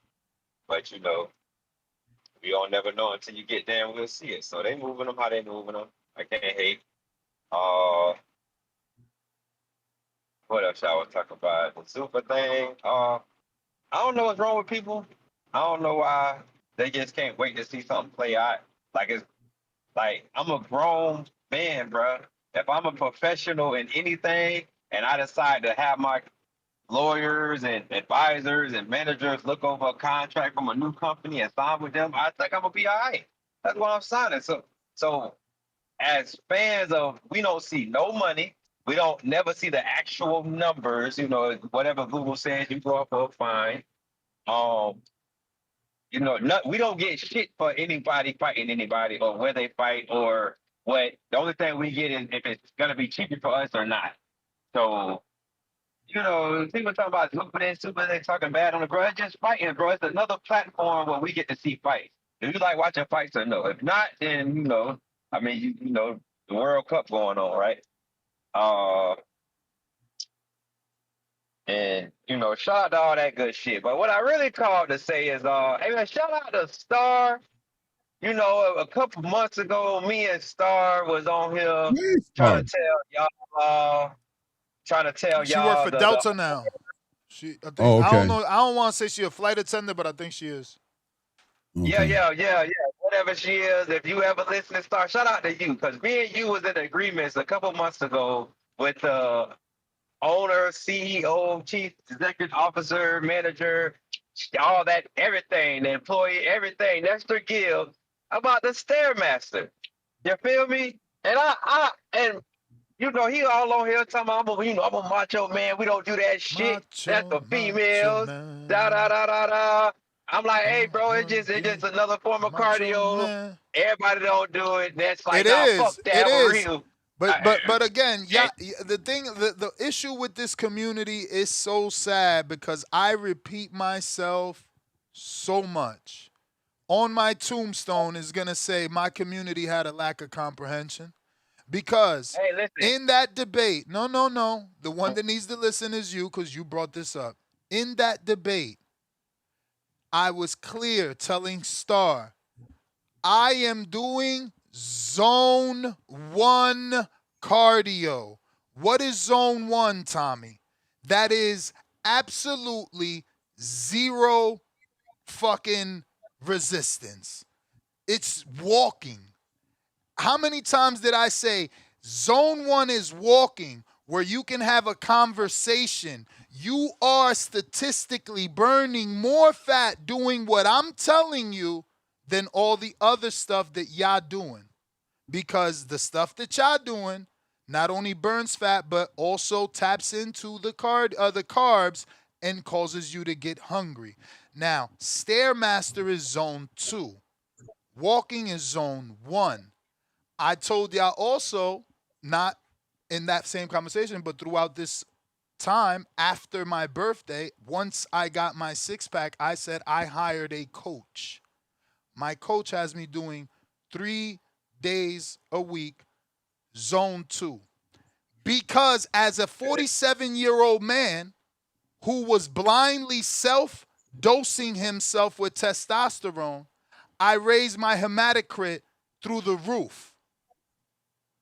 but we all never know until you get there and we'll see it. So they moving them how they moving them. I can't hate. What else I was talking about? The Zuffa thing. I don't know what's wrong with people. I don't know why they just can't wait to see something play out. Like I'm a grown man, bro. If I'm a professional in anything and I decide to have my lawyers and advisors and managers look over a contract from a new company and sign with them, I think I'm gonna be all right. That's what I'm signing. So as fans we don't see no money. We don't never see the actual numbers. Whatever Google says, you go up for a fine. We don't get shit for anybody fighting anybody or where they fight or what. The only thing we get is if it's gonna be cheaper for us or not. So, people talking about Zuffa, they talking bad on the bro. It's just fighting, bro. It's another platform where we get to see fights. Do you like watching fights or no? If not, then the World Cup going on, right? And shout out to all that good shit. But what I really called to say is, hey man, shout out to Star. A couple months ago, me and Star was on here trying to tell y'all. She work for Delta now. I think Oh, I don't okay. know. I don't want to say she's a flight attendant, but I think she is. Okay. Yeah. Whatever she is, if you ever listen to Star, shout out to you, because me and you was in agreements a couple months ago with the owner, CEO, chief executive officer, manager, all that, everything, the employee, everything, Lester Gibbs, about the Stairmaster. You feel me? And and you know, he all on here talking about, I'm a macho man. We don't do that shit. That's for Macho females. Da da man. da da da. I'm like, hey, I bro, wanna it's be just another form of macho cardio. man. Everybody don't do it. That's It like, nah, fuck is. It that for is. real. But again, And the issue with this community is so sad because I repeat myself so much. On my tombstone is gonna say my community had a lack of comprehension. Because hey, listen. in that debate, no, the one that needs to listen is you because you brought this up. In that debate, I was clear telling Star, I am doing zone 1 cardio. What is zone 1, Tommy? That is absolutely zero fucking resistance. It's walking. How many times did I say zone 1 is walking where you can have a conversation? You are statistically burning more fat doing what I'm telling you than all the other stuff that y'all doing. Because the stuff that y'all doing not only burns fat, but also taps into the carbs and causes you to get hungry. Now, Stairmaster is zone 2. Walking is zone 1. I told y'all also, not in that same conversation, but throughout this time after my birthday, once I got my six pack, I said I hired a coach. My coach has me doing 3 days a week, zone 2. Because as a 47-year-old man who was blindly self-dosing himself with testosterone, I raised my hematocrit through the roof.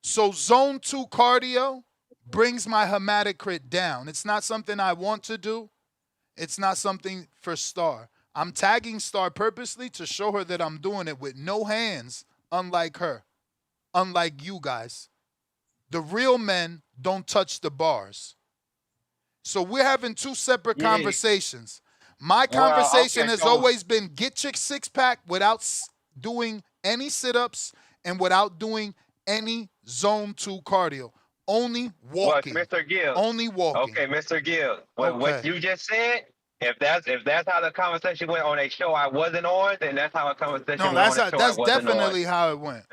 So zone 2 cardio brings my hematocrit down. It's not something I want to do. It's not something for Star. I'm tagging Star purposely to show her that I'm doing it with no hands, unlike her, unlike you guys. The real men don't touch the bars. So we're having 2 separate conversations. My conversation has always been get your six pack without doing any sit-ups and without doing any zone 2 cardio. Only walking. What, Mr. Gill? Only walking. Okay, Mr. Gill. What you just said, if that's how the conversation went on a show I wasn't on, then that's how a conversation went on a show I wasn't on. That's definitely how it went.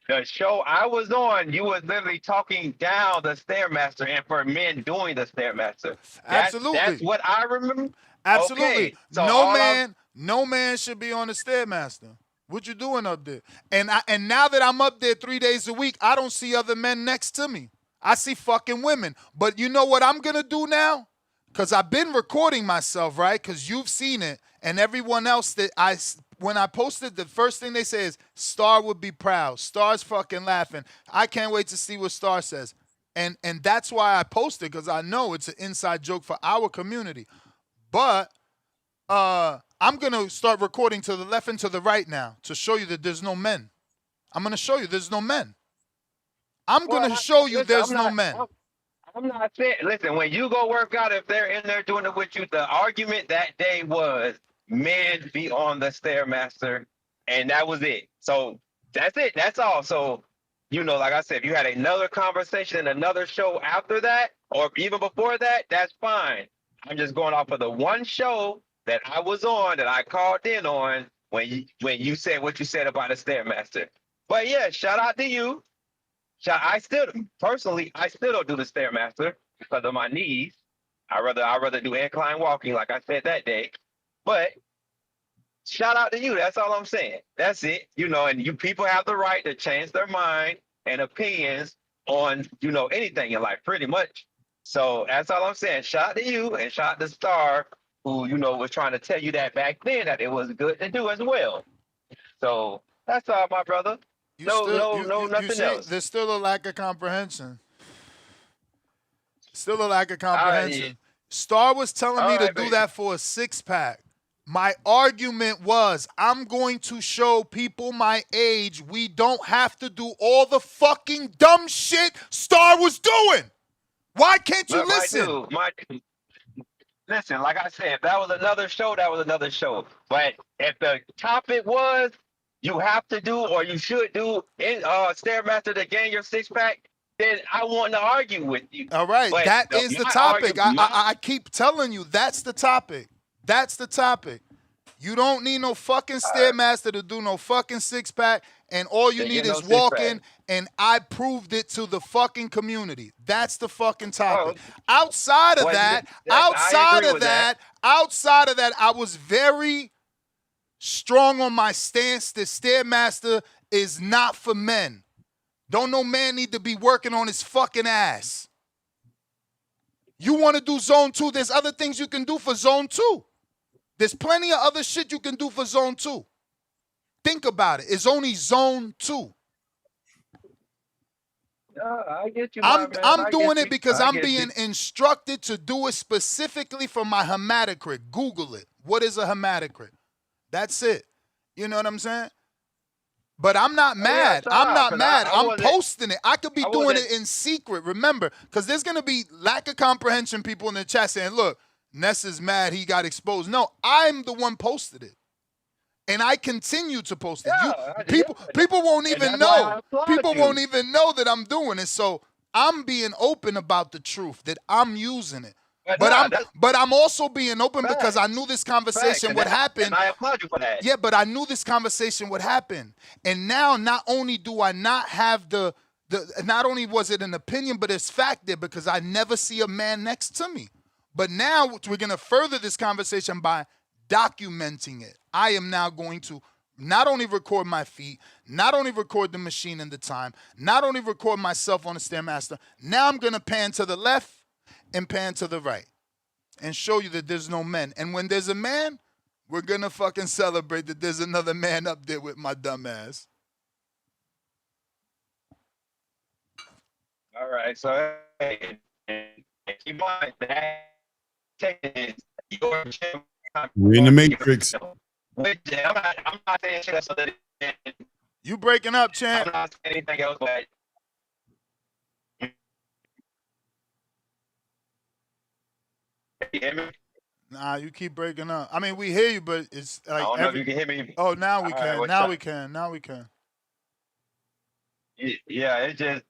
The show I was on, you was literally talking down the Stairmaster and for men doing the Stairmaster. Absolutely. That's what I remember. Absolutely. Okay, so no man should be on the Stairmaster. What you doing up there? And now that I'm up there 3 days a week, I don't see other men next to me. I see fucking women. But you know what I'm going to do now? Because I've been recording myself, right? Because you've seen it. And everyone else when I posted, the first thing they say is, Star would be proud. Star's fucking laughing. I can't wait to see what Star says. And that's why I posted, because I know it's an inside joke for our community. But I'm going to start recording to the left and to the right now to show you that there's no men. I'm going to show you there's no men. I'm going to show you there's no men. I'm not saying, listen, when you go work out, if they're in there doing it with you, the argument that day was men be on the Stairmaster, and that was it. So that's it. That's all. So, like I said, if you had another conversation, another show after that, or even before that, that's fine. I'm just going off of the one show that I was on, that I called in on when you said what you said about the Stairmaster. But yeah, shout out to you. I still don't do the Stairmaster because of my knees. I rather do incline walking, like I said that day. But shout out to you. That's all I'm saying. That's it. And you people have the right to change their mind and opinions on anything in life, pretty much. So that's all I'm saying. Shout out to you and shout out to Star, who was trying to tell you that back then that it was good to do as well. So that's all, my brother. Nothing else. There's still a lack of comprehension. Still a lack of comprehension. Star was telling All me to right, do baby. that for a 6-pack. My argument was, I'm going to show people my age we don't have to do all the fucking dumb shit Star was doing. Why can't you But my listen? dude, listen, like I said, if that was another show, that was another show. But if the topic was you have to do or you should do in Stairmaster to gain your 6-pack, then I want to argue with you. All right, But that is the topic. I keep telling you, that's the topic. That's the topic. You don't need no fucking Stairmaster to do no fucking 6-pack, and all you need is walking, and I proved it to the fucking community. That's the fucking topic. Outside of that, I was very strong on my stance that Stairmaster is not for men. Don't no man need to be working on his fucking ass. You want to do zone 2, there's other things you can do for zone 2. There's plenty of other shit you can do for zone 2. Think about it. It's only zone 2. I get you, I'm doing it because I'm being instructed to do it specifically for my hematocrit. Google it. What is a hematocrit? That's it. You know what I'm saying? But I'm not mad. I'm not mad. I'm posting it. I could be doing it in secret, remember, because there's going to be lack of comprehension people in the chat saying, look, Ness is mad he got exposed. No, I'm the one posted it. And I continue to post it. People won't even know. People won't even know that I'm doing it. So I'm being open about the truth, that I'm using it. But I'm also being open because I knew this conversation would happen. And I applaud you for that. Yeah, but I knew this conversation would happen. And now not only do I not have not only was it an opinion, but it's fact there because I never see a man next to me. But now we're going to further this conversation by documenting it. I am now going to not only record my feet, not only record the machine and the time, not only record myself on the Stairmaster, now I'm going to pan to the left and pan to the right and show you that there's no men. And when there's a man, we're going to fucking celebrate that there's another man up there with my dumb ass. All right, so keep in mind that your gym. We're in the Matrix. I'm not saying shit else other than you breaking up, champ. I'm not saying anything else, but you hear me? Nah, you keep breaking up. I mean, we hear you, but it's like I don't know if you can hear me. Oh, now we can. Right, now we can. Now we can. Yeah, it just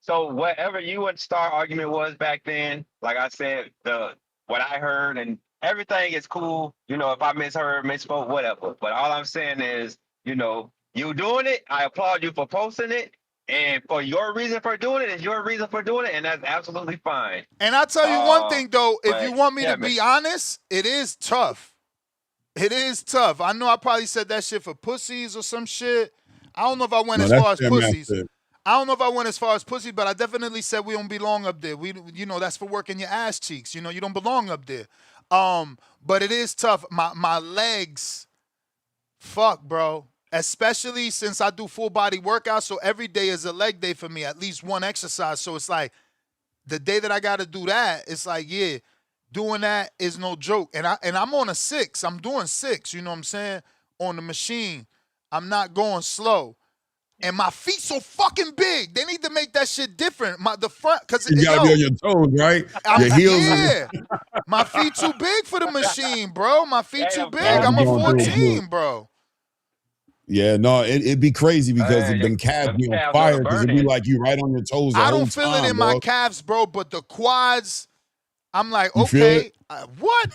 so whatever you and Star argument was back then, like I said, what I heard and everything is cool. You know, if I misheard, misspoke, whatever. But all I'm saying is, you know, you doing it. I applaud you for posting it. And for your reason for doing it is your reason for doing it. And that's absolutely fine. And I'll tell you one thing, though. If you want me to be honest, it is tough. It is tough. I know I probably said that shit for pussies or some shit. I don't know if I went as far as pussies. I don't know if I went as far as pussies, but I definitely said we don't belong up there. You know, that's for working your ass cheeks. You know, you don't belong up there. But it is tough. My legs, fuck, bro. Especially since I do full body workouts, so every day is a leg day for me, at least one exercise. So it's like the day that I got to do that, it's like, yeah, doing that is no joke. And I'm on a 6. I'm doing 6, you know what I'm saying? On the machine. I'm not going slow. And my feet so fucking big. They need to make that shit different. The front, because you gotta be on your toes, right? Your heels. Yeah. My feet too big for the machine, bro. My feet too big. I'm a 14, bro. Yeah, no, it'd be crazy because them calves be on fire because it'd be like you right on your toes. I don't feel it in my calves, bro, but the quads, I'm like, okay, what?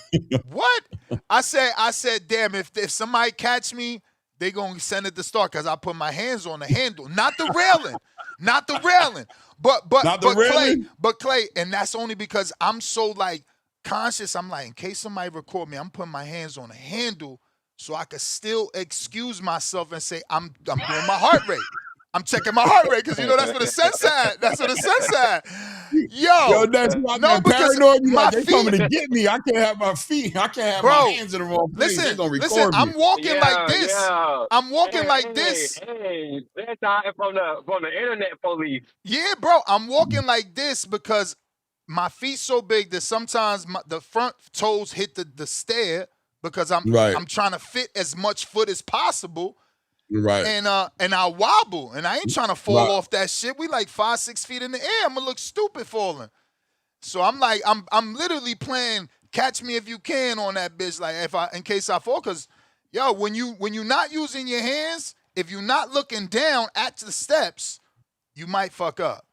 What? I said, damn, if somebody catch me, they gonna send it to Star because I put my hands on the handle, not the railing, not the railing, but Clay, and that's only because I'm so like conscious. I'm like, in case somebody record me, I'm putting my hands on the handle so I could still excuse myself and say I'm doing my heart rate. I'm checking my heart rate because you know that's what the sense at. That's what the sense at. Yo, that's why I'm paranoid. Like, they coming to get me. I can't have my feet. I can't have my hands in the wrong place. They're gonna record me. I'm walking like this. I'm walking like this. Hey, that's from the internet police. Yeah, bro. I'm walking like this because my feet so big that sometimes the front toes hit the stair because I'm trying to fit as much foot as possible. Right. And I wobble, and I ain't trying to fall off that shit. We like 5-6 feet in the air. I'm gonna look stupid falling. So I'm like, I'm literally playing catch me if you can on that bitch. Like in case I fall, cause yo, when you're not using your hands, if you're not looking down at the steps, you might fuck up.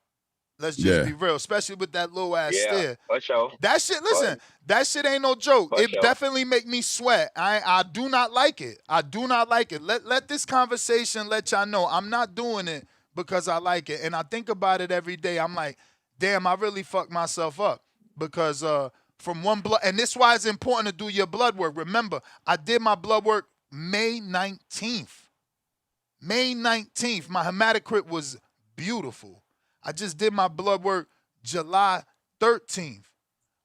Let's just be real, especially with that low ass stair. For sure. That shit, listen, that shit ain't no joke. It definitely make me sweat. I do not like it. I do not like it. Let this conversation let y'all know I'm not doing it because I like it. And I think about it every day. I'm like, damn, I really fucked myself up because from one blood, and this is why it's important to do your blood work. Remember, I did my blood work May 19th. May 19th, my hematocrit was beautiful. I just did my blood work July 13th.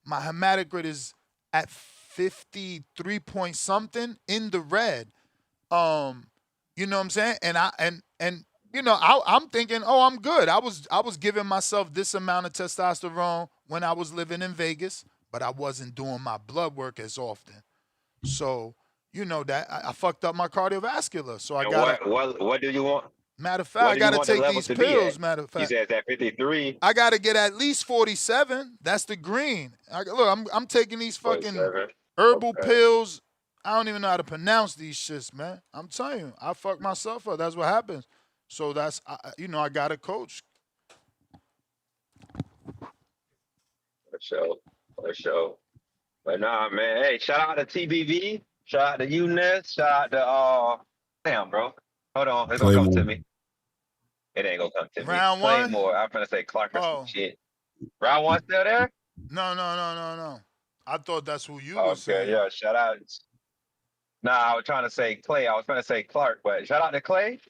My hematocrit is at 53 point something in the red. You know what I'm saying? And you know, I'm thinking, oh, I'm good. I was giving myself this amount of testosterone when I was living in Vegas, but I wasn't doing my blood work as often. So, you know that I fucked up my cardiovascular. So I got what do you want? Matter of fact, I got to take these pills. Matter of fact, you said that 53. I got to get at least 47. That's the green. Look, I'm taking these fucking herbal pills. I don't even know how to pronounce these shits, man. I'm telling you, I fucked myself up. That's what happens. So that's, you know, I got a coach. For sure. But nah, man. Hey, shout out to TBV. Shout out to UNES. Shout out to damn, bro. Hold on, it's gonna come to me. It ain't gonna come to me. Round one? Claymore. I'm gonna say Clark or some shit. Round one still there? No. I thought that's who you were saying. Okay, yeah, shout out. Nah, I was trying to say Clay. I was gonna say Clark, but shout out to Clay.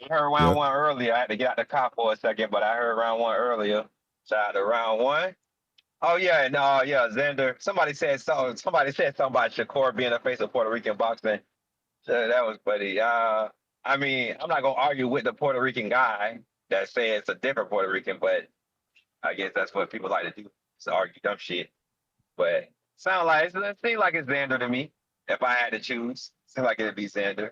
I heard round one earlier. I had to get out the car for a second, but I heard round one earlier. Shout out to round one. Oh yeah, and Xander. Somebody said something about Shakur being the face of Puerto Rican boxing. That was funny. I mean, I'm not gonna argue with the Puerto Rican guy that says it's a different Puerto Rican, but I guess that's what people like to do, is argue dumb shit. But it seems like it's Xander to me. If I had to choose, seems like it'd be Xander.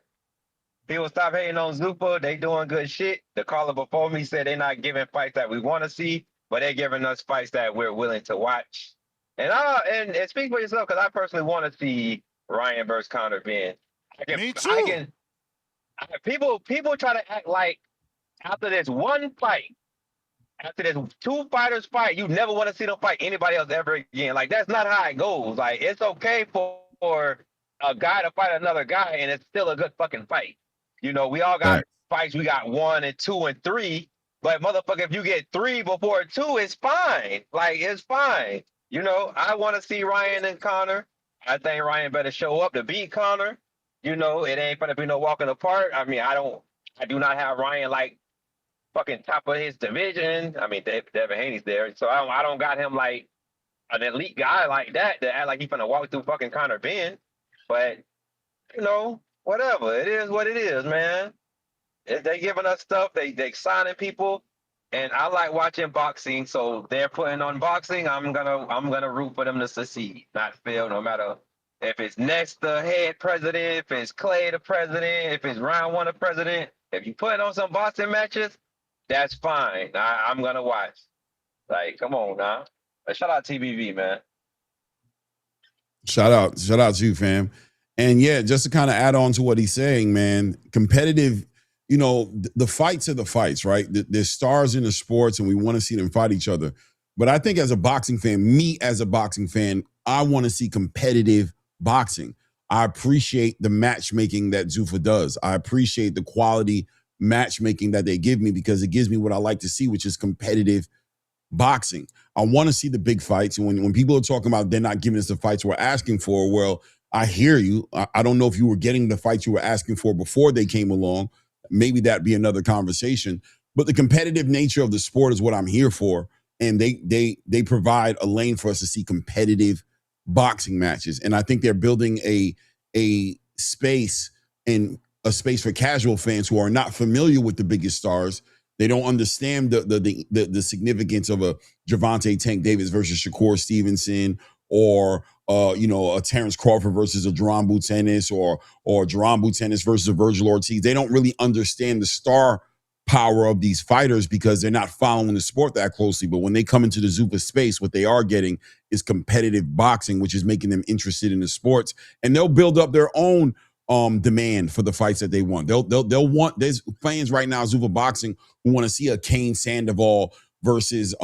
People stop hating on Zuffa. They doing good shit. The caller before me said they're not giving fights that we want to see, but they're giving us fights that we're willing to watch. And speak for yourself, because I personally want to see Ryan versus Conor Benn. Me too. People try to act like after this one fight, after this two fighters fight, you never want to see them fight anybody else ever again. Like, that's not how it goes. Like, it's okay for a guy to fight another guy, and it's still a good fucking fight. You know, we all got fights. We got 1 and 2 and 3, but motherfucker, if you get 3 before 2, it's fine. Like, it's fine. You know, I want to see Ryan and Conor. I think Ryan better show up to beat Conor. You know, it ain't gonna be no walking apart. I mean, I do not have Ryan like fucking top of his division. I mean, Devin Haney's there, so I don't got him like an elite guy like that to act like he's gonna walk through fucking Conor Benn. But you know, whatever. It is what it is, man. They giving us stuff. They signing people, and I like watching boxing. So they're putting on boxing. I'm gonna root for them to succeed, not fail, no matter. If it's next the head president, if it's Clay the president, if it's round one the president, if you put on some boxing matches, that's fine. I'm going to watch. Like, come on now. Shout out TBV, man. Shout out to you, fam. And yeah, just to kind of add on to what he's saying, man, competitive, you know, the fights are the fights, right? There's stars in the sports and we want to see them fight each other. But I think as a boxing fan, I want to see competitive boxing. I appreciate the matchmaking that Zuffa does. I appreciate the quality matchmaking that they give me because it gives me what I like to see, which is competitive boxing. I want to see the big fights. And when people are talking about they're not giving us the fights we're asking for, well, I hear you. I don't know if you were getting the fights you were asking for before they came along. Maybe that'd be another conversation. But the competitive nature of the sport is what I'm here for. And they provide a lane for us to see competitive boxing matches. And I think they're building a space for casual fans who are not familiar with the biggest stars They don't understand the significance of a Gervonta Tank Davis versus Shakur Stevenson, or a Terrence Crawford versus a Jerome Butenis, or Jerome Butenis versus a Virgil Ortiz. They don't really understand the star power of these fighters because they're not following the sport that closely. But when they come into the Zuffa space, what they are getting is competitive boxing, which is making them interested in the sports, and they'll build up their own demand for the fights that they want. They'll want. There's fans right now, Zuffa Boxing, who want to see a Kane Sandoval versus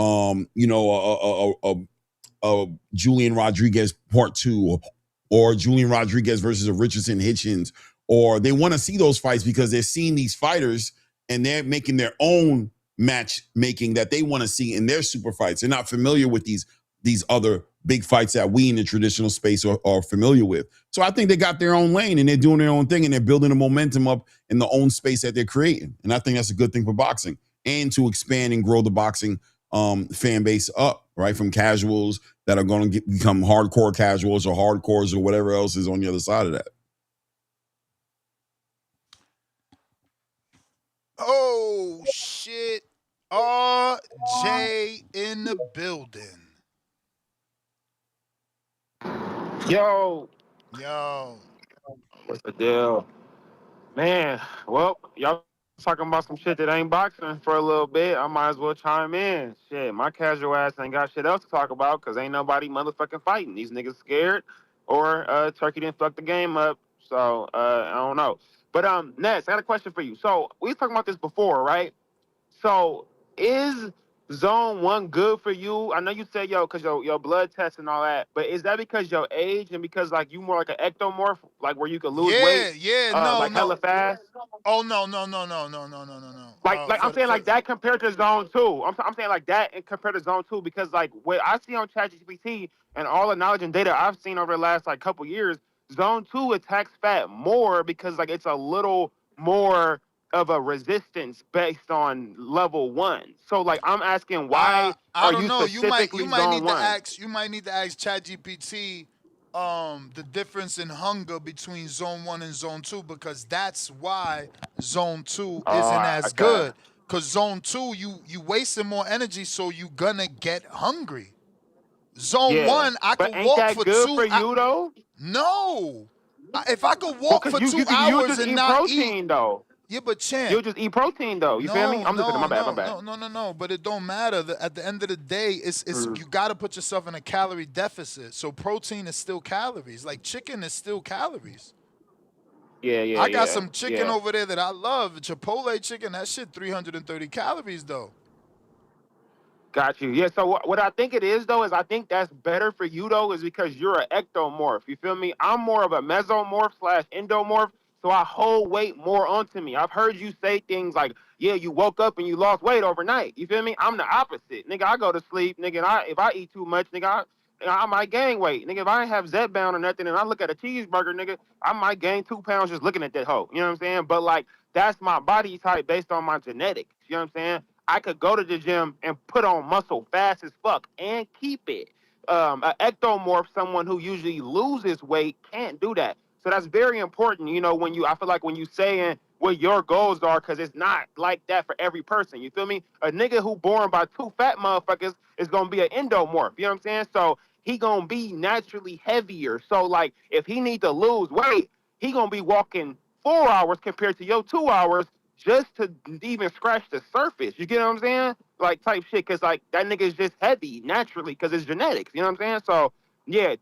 Julian Rodriguez Part 2, or Julian Rodriguez versus a Richardson Hitchens, or they want to see those fights because they're seeing these fighters and they're making their own matchmaking that they want to see in their super fights. They're not familiar with these other big fights that we in the traditional space are familiar with. So I think they got their own lane and they're doing their own thing and they're building the momentum up in the own space that they're creating. And I think that's a good thing for boxing and to expand and grow the boxing fan base up, right? From casuals that are going to become hardcore casuals or hardcores or whatever else is on the other side of that. Oh, shit. RJ in the building. Yo. What's the deal? Man, well, y'all talking about some shit that ain't boxing for a little bit. I might as well chime in. Shit, my casual ass ain't got shit else to talk about because ain't nobody motherfucking fighting. These niggas scared or Turkey didn't fuck the game up. So, I don't know. But, Ness, I got a question for you. So, we was talking about this before, right? So, is Zone 1 good for you? I know you said, because your blood test and all that, but is that because your age and because, like, you more like an ectomorph, like, where you can lose weight? Hella fast? Oh, no. I'm saying like that compared to Zone 2. I'm saying like that and compared to Zone 2 because, like, what I see on ChatGPT and all the knowledge and data I've seen over the last, like, couple years, Zone 2 attacks fat more because, like, it's a little more of a resistance based on level 1. So, like, I'm asking why I are don't you know. specifically You might Zone need 1? to ask. You might need to ask ChatGPT the difference in hunger between Zone 1 and Zone 2 because that's why Zone 2 isn't as good. Because Zone 2, you wasting more energy, so you gonna get hungry. Zone 1, I but could ain't walk that for good 2 for you though? No. If I could Well, walk cause for you 2 you hours just and eat not eat. protein though. Yeah, but champ. You'll just eat protein though. You feel me? I'm just my bad. No. But it don't matter. At the end of the day, it's you got to put yourself in a calorie deficit. So protein is still calories. Like chicken is still calories. Yeah. I got some chicken over there that I love. Chipotle chicken. That shit 330 calories though. Got you. Yeah. So what I think it is though is I think that's better for you though is because you're an ectomorph. You feel me? I'm more of a mesomorph / endomorph. So I hold weight more onto me. I've heard you say things like, yeah, you woke up and you lost weight overnight. You feel me? I'm the opposite. Nigga, I go to sleep. Nigga, and if I eat too much, nigga, I might gain weight. Nigga, if I ain't have Zepbound or nothing and I look at a cheeseburger, nigga, I might gain 2 pounds just looking at that hoe. You know what I'm saying? But, like, that's my body type based on my genetics. You know what I'm saying? I could go to the gym and put on muscle fast as fuck and keep it. An ectomorph, someone who usually loses weight, can't do that. So that's very important, you know, I feel like when you saying what your goals are, because it's not like that for every person. You feel me? A nigga who born by 2 fat motherfuckers is going to be an endomorph. You know what I'm saying? So he going to be naturally heavier. So, like, if he need to lose weight, he going to be walking 4 hours compared to your 2 hours just to even scratch the surface. You get what I'm saying? Like, type shit, because, like, that nigga is just heavy naturally because it's genetics. You know what I'm saying? So, yeah,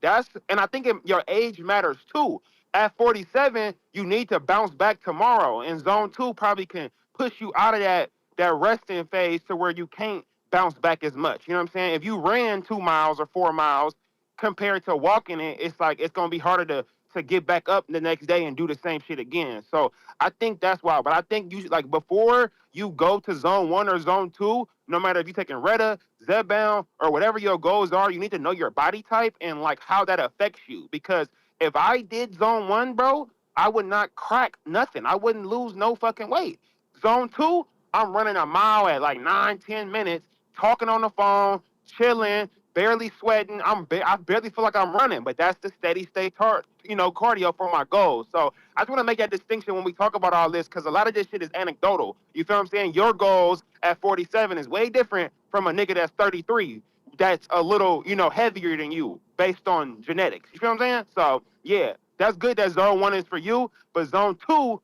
and I think your age matters, too. At 47, you need to bounce back tomorrow. And Zone 2 probably can push you out of that resting phase to where you can't bounce back as much. You know what I'm saying? If you ran 2 miles or 4 miles compared to walking it, it's like it's going to be harder to get back up the next day and do the same shit again. So I think that's why. But I think you should, like, before you go to Zone 1 or Zone 2, no matter if you're taking Retta, Zepbound, or whatever your goals are, you need to know your body type and, like, how that affects you. Because if I did Zone 1, bro, I would not crack nothing. I wouldn't lose no fucking weight. Zone 2, I'm running a mile at like 9-10 minutes, talking on the phone, chilling, barely sweating. I barely feel like I'm running, but that's the steady state cardio for my goals. So I just want to make that distinction when we talk about all this, because a lot of this shit is anecdotal. You feel what I'm saying? Your goals at 47 is way different from a nigga that's 33 that's a little, heavier than you based on genetics. You feel what I'm saying? So yeah, that's good that zone 1 is for you, but zone 2,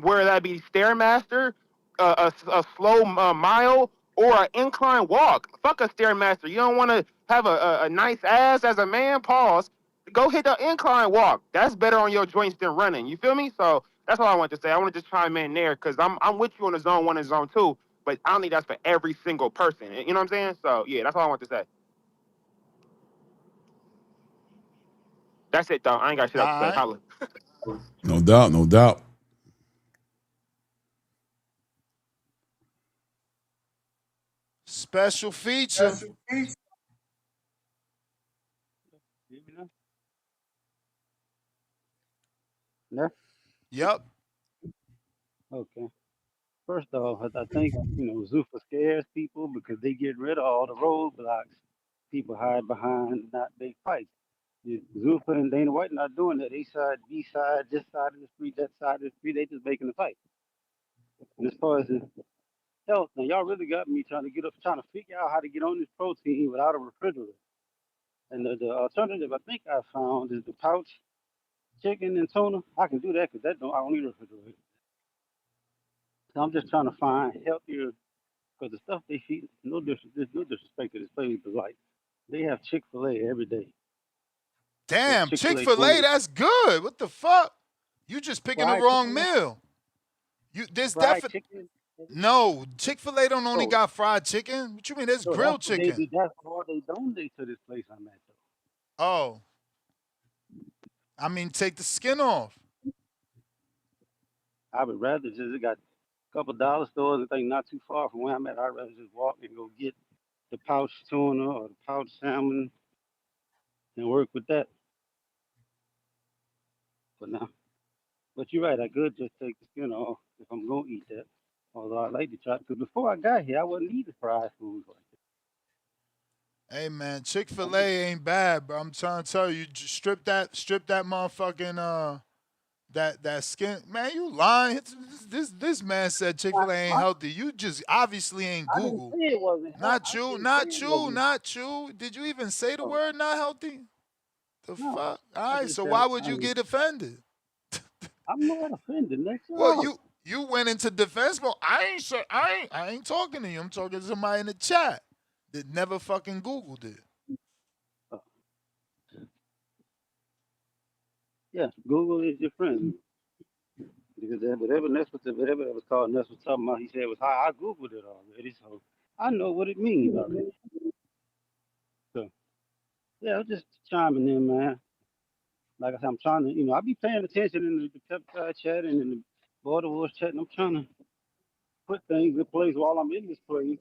where that be Stairmaster, a slow mile, or an incline walk. Fuck a Stairmaster. You don't want to have a nice ass as a man, pause. Go hit the incline walk. That's better on your joints than running. You feel me? So that's all I want to say. I want to just chime in there because I'm with you on the zone 1 and zone 2, but I don't think that's for every single person. You know what I'm saying? So yeah, that's all I want to say. That's it though. I ain't got shit else to say. Holla. No doubt, no doubt. Special feature. Yeah. Yep. Okay. First off, I think Zuffa scares people because they get rid of all the roadblocks people hide behind, not big fights. Zuffa and Dana White not doing that. A side, B side, this side of the street, that side of the street. They just making the fight. And as far as the health, now y'all really got me trying to figure out how to get on this protein without a refrigerator. And the alternative I think I found is the pouch chicken and tuna. I can do that because I don't need a refrigerator. So I'm just trying to find healthier, because the stuff they feed, there's no disrespect to this place, but like they have Chick-fil-A every day. Damn, Chick-fil-A Chick-fil-A, that's good. What the fuck? You just picking the fried wrong chicken, meal. There's fried definitely chicken. no Chick-fil-A don't only So, got fried chicken. What you mean? There's so that's grilled what they chicken. do. That's all they donate to this place I'm at, though. Oh, I mean, take the skin off. I would rather just it got a couple dollar stores. I think not too far from where I'm at. I'd rather just walk and go get the pouch tuna or the pouch salmon and work with that. But now, but you're right. I could just take the skin off if I'm gonna eat that. Although I like to try, because before I got here, I wasn't eating fried foods like Hey man, Chick-fil-A ain't bad, bro. I'm trying to tell you, just strip that motherfucking that skin. Man, you lying. This man said Chick-fil-A ain't healthy. You just obviously ain't I didn't Google. say it wasn't. Not I you, didn't say not it you, wasn't. not you. Did you even say the word not healthy? The No, fuck? All I right, just so said why would I you mean, get offended? I'm not offended. Next Well, up. you went into defense mode. I ain't talking to you. I'm talking to somebody in the chat that never fucking Googled it. Yeah, Google is your friend. Because whatever that was called, Ness was talking about, he said it was high. I Googled it already, so I know what it means already. So, yeah, I'm just chiming in, man. Like I said, I'm trying to, I be paying attention in the peptide chat and in the border wars chat, and I'm trying to put things in place while I'm in this place.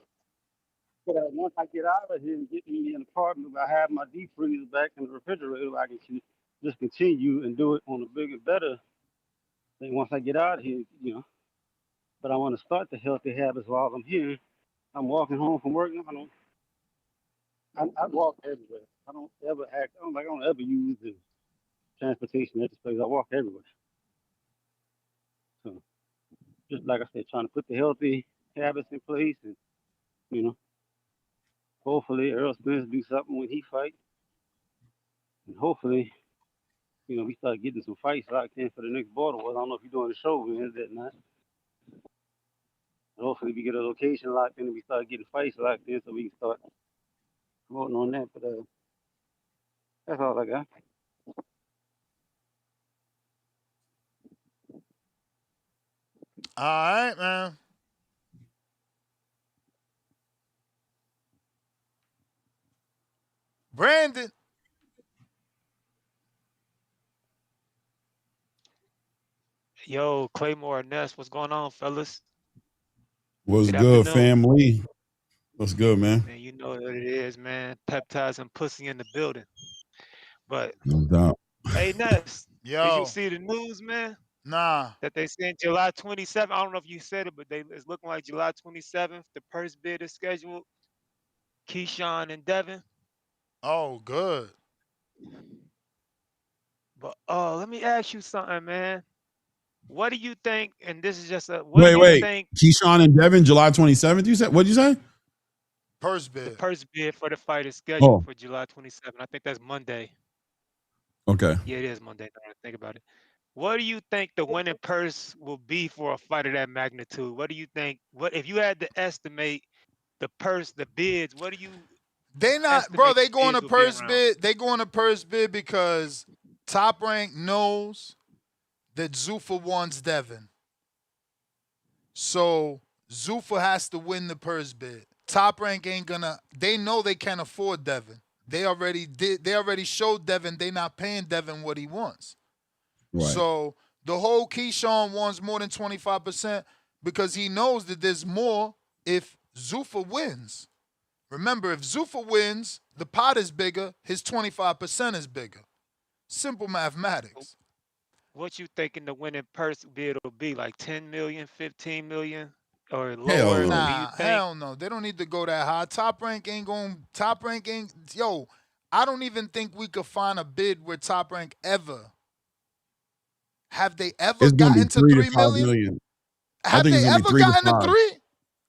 So that once I get out of here and get me an apartment where I have my deep freezer back in the refrigerator, I can just continue and do it on a bigger, better thing once I get out of here. But I want to start the healthy habits while I'm here. I'm walking home from work. I walk everywhere. I don't ever use the transportation at this place. I walk everywhere. So just like I said, trying to put the healthy habits in place, and you know, hopefully Earl Spence do something when he fights, and hopefully, we start getting some fights locked in for the next border wars. I don't know if you're doing the show Wednesday or not. And hopefully we get a location locked in and we start getting fights locked in so we can start promoting on that. But that's all I got. All right, man. Brandon. Yo, Claymore and Ness, what's going on, fellas? What's Good good, afternoon. family? What's good, man? Man, you know what it is, man. Peptides and pussy in the building. But No doubt. hey, Ness, did you Yo. see the news, man? Nah. That they said July 27th. I don't know if you said it, but it's looking like July 27th. The purse bid is scheduled. Keyshawn and Devin. Oh, good. But let me ask you something, man. What do you think? And this is just a. What do you Wait. think Keyshawn and Devin, July 27th. You said what did you say? Purse the bid. purse bid for the fight is scheduled Oh, for July 27th? I think that's Monday. okay. Yeah, it is Monday. Now that I think about it. What do you think the winning purse will be for a fight of that magnitude? What do you think? What if you had to estimate the purse, the bids? What do you They not, bro. estimate They the going to bids will be purse around? bid. They going to purse bid because Top Rank knows that Zuffa wants Devin. So Zuffa has to win the purse bid. Top Rank ain't gonna. They know they can't afford Devin. They already did. They already showed Devin they not paying Devin what he wants. Right. So the whole Keyshawn wants more than 25% because he knows that there's more if Zuffa wins. Remember, if Zuffa wins, the pot is bigger. His 25% is bigger. Simple mathematics. What you thinking the winning purse bid will be? Like 10 million, 15 million, or Hell lower? no. Do you Nah, think? hell no. They don't need to go that high. Top Rank ain't going. Top Rank ain't. Yo, I don't even think we could find a bid where Top Rank ever. Have they ever It's gonna be gotten to 3 to 3 5 million? million. I Have think they it's gonna be ever 3 to gotten to 5. 3?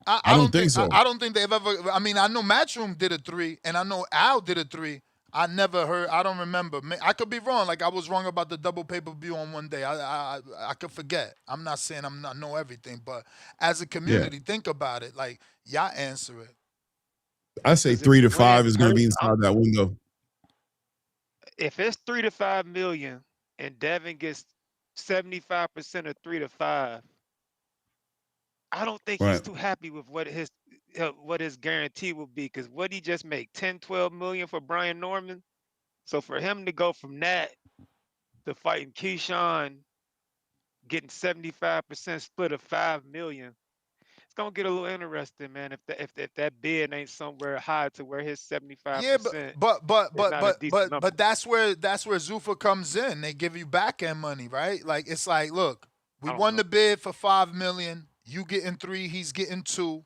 I I don't don't think think so. I don't think they've ever. I mean, I know Matchroom did a 3, and I know Al did a 3. I never heard. I don't remember. I could be wrong. Like I was wrong about the double pay per view on one day. I could forget. I'm not saying I'm not know everything, but as a Yeah. community, think about it. Like y'all answer it. I say Because if 3 the to winning 5 is gonna purse, be inside that window. if it's 3 to 5 million, and Devin gets 75% of 3 to 5, I don't think he's Right. too happy with what his guarantee will be. Because what he just make 10, 12 million for Brian Norman. So for him to go from that to fighting Keyshawn, getting 75% split of 5 million, it's gonna get a little interesting, man. If that bid ain't somewhere high to where his Yeah, 75% is not a decent number. but that's where Zuffa comes in. They give you back end money, right? Like it's like, look, we I don't won know. the bid for 5 million. You getting 3, he's getting 2.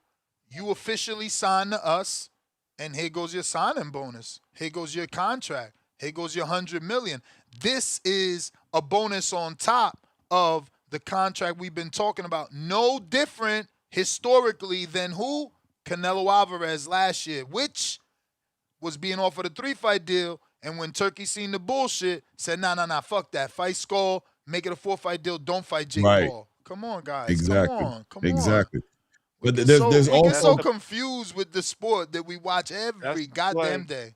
You officially signed to us, and here goes your signing bonus. Here goes your contract. Here goes your 100 million. This is a bonus on top of the contract we've been talking about. No different historically than who? Canelo Alvarez last year, which was being offered a 3-fight deal, and when Turkey seen the bullshit, said, nah, fuck that. Fight Skull, make it a 4-fight deal, don't fight Jake Right. Paul. Come on, guys. Come Exactly. on. Come on. Exactly. We But get there's so there's we get That's so also the confused with the sport that we watch that's every the goddamn play. day. Hey,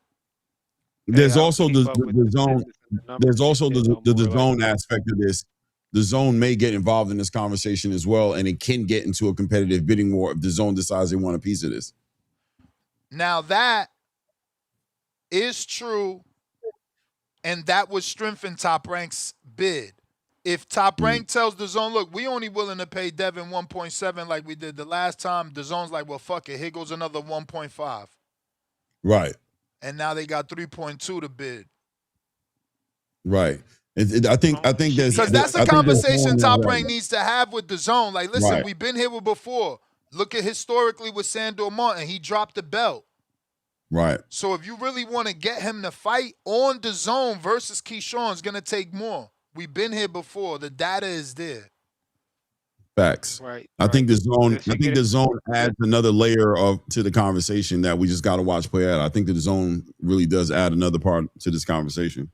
there's I don't also keep up with the the zone. business and the There's numbers and also shit no the more like zone aspect of this. The zone may get involved in this conversation as well, and it can get into a competitive bidding war if the zone decides they want a piece of this. Now that is true, and that would strengthen Top Rank's bid. If Top Mm. Rank tells the zone, look, we only willing to pay Devin 1.7 like we did the last time, the zone's like, well, fuck it. Here goes another 1.5. Right. And now they got 3.2 to bid. Right. I think should there's be Because that's a I think there's conversation zone Top right. Rank needs to have with the zone. Like, listen, Right. we've been here before. Look at historically with Sandor Martin. He dropped the belt. Right. So if you really want to get him to fight on the zone versus Keyshawn, it's going to take more. We've been here before. The data is there. Facts. right, I think right. the zone. It I should think get the it. zone adds another layer to the conversation that we just got to watch play out. I think that the zone really does add another part to this conversation.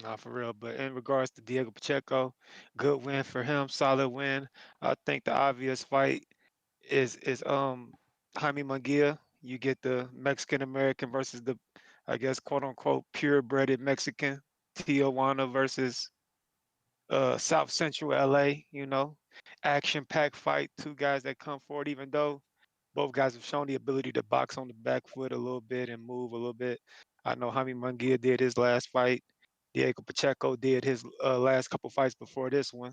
Not for real. But in regards to Diego Pacheco, good win for him, solid win. I think the obvious fight is Jaime Munguia. You get the Mexican American versus the, I guess, quote unquote purebred Mexican. Tijuana versus South Central LA, action packed fight, two guys that come forward, even though both guys have shown the ability to box on the back foot a little bit and move a little bit. I know Jaime Munguia did his last fight. Diego Pacheco did his last couple fights before this one.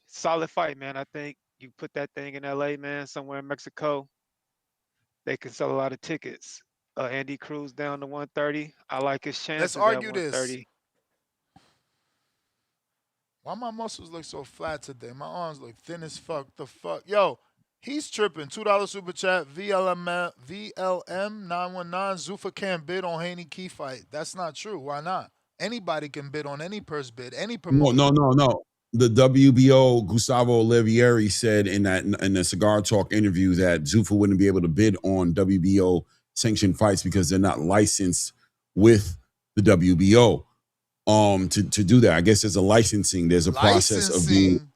Solid fight, man. I think you put that thing in LA, man, somewhere in Mexico, they can sell a lot of tickets. Andy Cruz down to 130. I like his Let's chances at argue this. 130. Why my muscles look so flat today? My arms look thin as fuck. The fuck? Yo, He's tripping. $2 super chat. VLM 919. Zuffa can't bid on Haney Key fight. That's not true. Why not? Anybody can bid on any purse bid. Any No, promoter. no, no, no. The WBO Gustavo Olivieri said in the Cigar Talk interview that Zuffa wouldn't be able to bid on WBO sanctioned fights because they're not licensed with the WBO. To do that, I guess there's a licensing. There's a process of being. Licensing.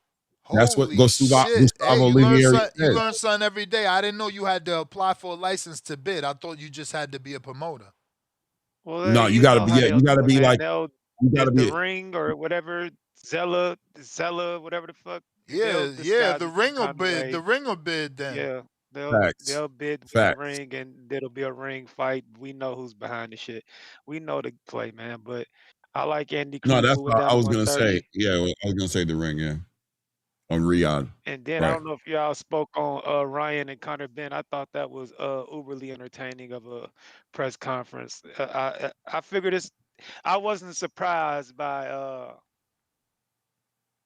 That's what Holy shit. Hey, Gustavo Olivieri you said. learn something every day. I didn't know you had to apply for a license to bid. I thought you just had to be a promoter. Well, No, you you got to know be. how Yeah, they'll you got to do it, be man. like. You got There's to the be. ring or whatever, Zella, whatever the fuck. They'll Yeah, disguise the it some ring will kind of bid. The way. ring will bid then. Yeah, Facts. they'll bid with the Facts. ring, and it'll be a ring fight. We know who's behind the shit. We know the play, man. But I like Andy No, Cruz that's moving what down I to was gonna say. 130. Yeah, I was gonna say the ring. Yeah, on Riyadh. And then I Right. don't know if y'all spoke on Ryan and Conor Benn. I thought that was uberly entertaining of a press conference. I figured this. I wasn't surprised by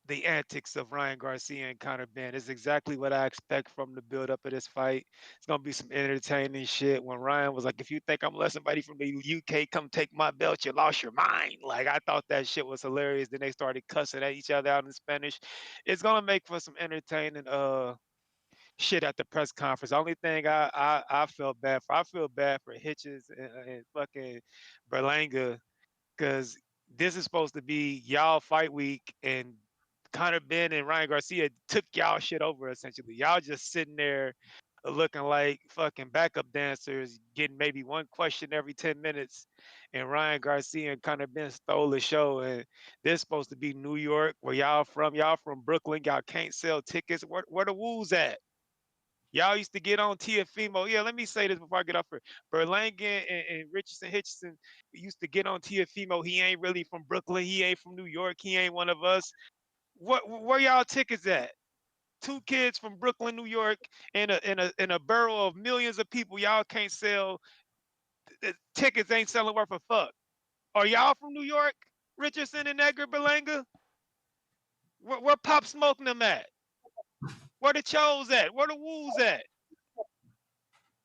the antics of Ryan Garcia and Conor Benn. It's exactly what I expect from the build up of this fight. It's gonna be some entertaining shit. When Ryan was like, "If you think I'm less somebody from the UK, come take my belt. You lost your mind." Like I thought that shit was hilarious. Then they started cussing at each other out in Spanish. It's gonna make for some entertaining shit at the press conference. Only thing I felt bad for, I feel bad for Hitches and fucking Berlanga because this is supposed to be y'all fight week, and Conor Benn and Ryan Garcia took y'all shit over essentially. Y'all just sitting there looking like fucking backup dancers, getting maybe one question every 10 minutes. And Ryan Garcia and Conor Benn stole the show. And this is supposed to be New York, where y'all from. Y'all from Brooklyn. Y'all can't sell tickets. Where the woos at? Y'all used to get on Tiafimo. Yeah, let me say this before I get off here. Berlanga and Richardson Hitchison used to get on Tiafimo. He ain't really from Brooklyn. He ain't from New York. He ain't one of us. Where y'all tickets at? Two kids from Brooklyn, New York, in a borough of millions of people. Y'all can't sell tickets. Ain't selling worth a fuck. Are y'all from New York? Richardson and Edgar Berlanga? Where Pop Smoke them at? Where the Chos at? Where the Woos at?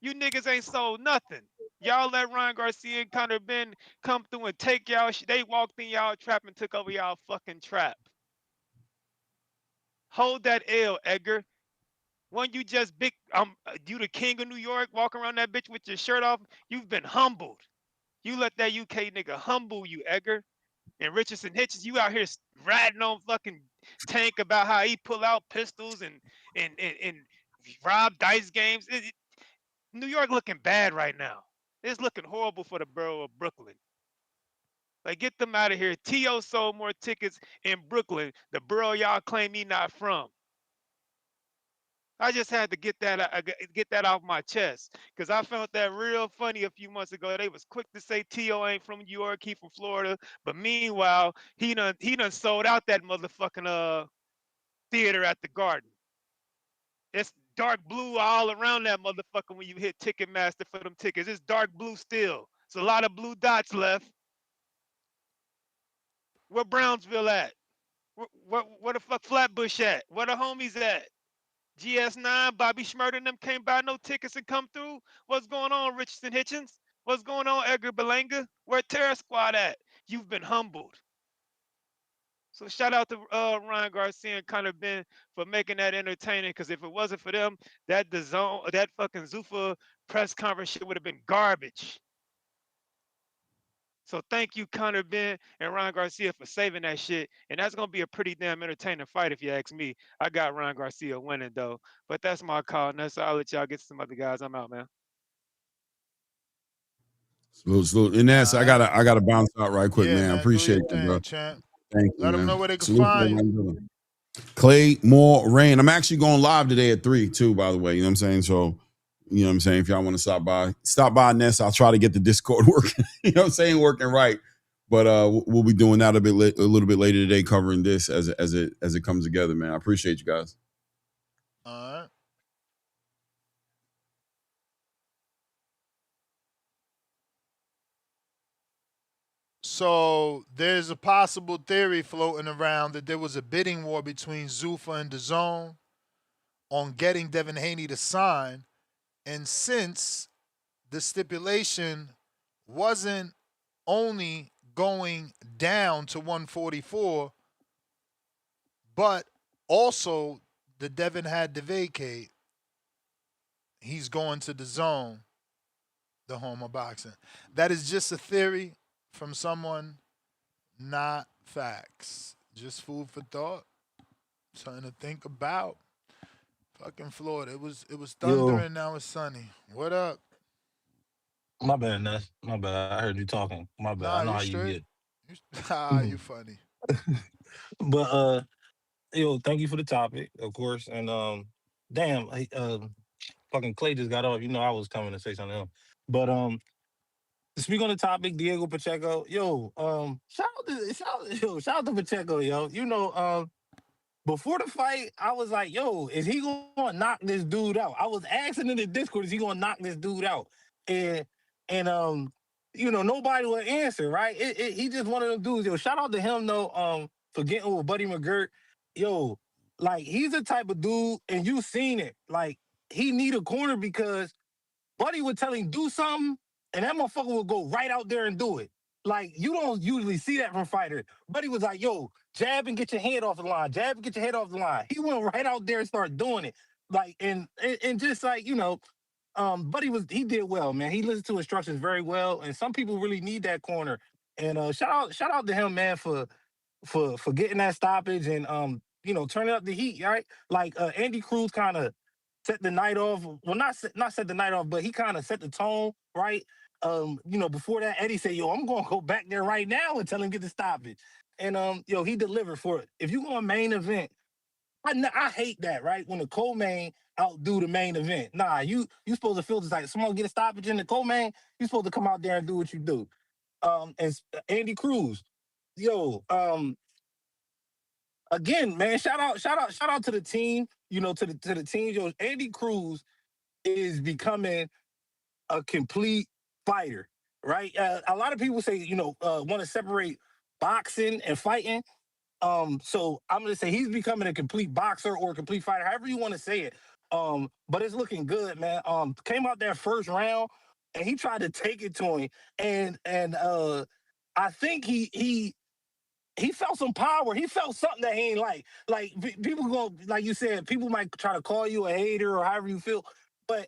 You niggas ain't sold nothing. Y'all let Ryan Garcia and Conor Benn come through and take y'all. They walked in y'all trap and took over y'all fucking trap. Hold that L, Edgar. When you just big, you the king of New York, walking around that bitch with your shirt off. You've been humbled. You let that UK nigga humble you, Edgar. And Richardson Hitchens, you out here ratting on fucking Tank about how he pull out pistols and rob dice games. New York looking bad right now. It's looking horrible for the borough of Brooklyn. Like, get them out of here. T.O. sold more tickets in Brooklyn, the borough y'all claim he not from. I just had to get that off my chest because I found that real funny a few months ago. They was quick to say T.O. ain't from New York, he from Florida, but meanwhile he done sold out that motherfucking theater at the Garden. It's dark blue all around that motherfucker when you hit Ticketmaster for them tickets. It's dark blue still. It's a lot of blue dots left. Where Brownsville at? Where the fuck Flatbush at? Where the homies at? GS9, Bobby Schmurder and them can't buy no tickets and come through. What's going on, Richardson Hitchens? What's going on, Edgar Berlanga? Where Terror Squad at? You've been humbled. So shout out to Ryan Garcia and Conor Benn for making that entertaining. Because if it wasn't for them, that fucking Zuffa press conference shit would have been garbage. So thank you, Conor Benn and Ryan Garcia, for saving that shit. And that's gonna be a pretty damn entertaining fight if you ask me. I got Ryan Garcia winning though. But that's my call. And that's I'll let y'all get to some other guys. I'm out, man. Salute. And that's All right. I gotta bounce out right quick, Yeah, man. I man. Do your appreciate that, bro. thing, champ. Thank you, Let them man. know where they can Salute to find you. everyone. Clay Moore Rain. I'm actually going live today at 3 too, by the way. You know what I'm saying? So, you know what I'm saying? If y'all want to stop by Ness. I'll try to get the Discord working, you know what I'm saying, working right. But we'll be doing that a little bit later today, covering this as it comes together, man. I appreciate you guys. All right. So there's a possible theory floating around that there was a bidding war between Zuffa and DAZN on getting Devin Haney to sign. And since the stipulation wasn't only going down to 144, but also the Devin had to vacate, he's going to the zone, the home of boxing. That is just a theory from someone, not facts. Just food for thought. Something to think about. Fucking Florida. It was Yo, thundering, now it's sunny. What up? my bad, Ness. My bad. I heard you talking. My bad. I Nah, know how you you straight. get. You funny. But yo, thank you for the topic, of course. And damn, fucking Clay just got off. You know I was coming to say something to him. But to speak on the topic, Diego Pacheco, yo, shout out to Pacheco, yo. You know, before the fight, I was like, yo, is he gonna knock this dude out? I was asking in the Discord, is he gonna knock this dude out? And and nobody would answer, right? He just one of them dudes. Yo, shout out to him though, for getting with Buddy McGirt. Yo, like he's the type of dude, and you seen it. Like he need a corner because Buddy would tell him do something, and that motherfucker would go right out there and do it. Like you don't usually see that from fighters. Buddy was like, "Yo, jab and get your head off the line. Jab and get your head off the line." He went right out there and started doing it. Like and just like Buddy he did well, man. He listened to instructions very well, and some people really need that corner. And shout out to him, man, for getting that stoppage and turning up the heat, right? Like Andy Cruz kind of set the night off. Well, not set the night off, but he kind of set the tone, right? Before that, Eddie said, "Yo, I'm gonna go back there right now and tell him get the stoppage." And he delivered for it. If you go on main event, I hate that, right? When the co-main outdo the main event. Nah, you supposed to feel just like someone get a stoppage in the co-main. You supposed to come out there and do what you do. And Andy Cruz, yo, again, man, shout out to the team. To the team. Yo, Andy Cruz is becoming a complete fighter, right? A lot of people say, want to separate boxing and fighting. So I'm gonna say he's becoming a complete boxer or a complete fighter, however you want to say it. But it's looking good, man. Came out that first round and he tried to take it to him, and I think he felt some power. He felt something that he ain't like. Like people go, like you said, people might try to call you a hater or however you feel, but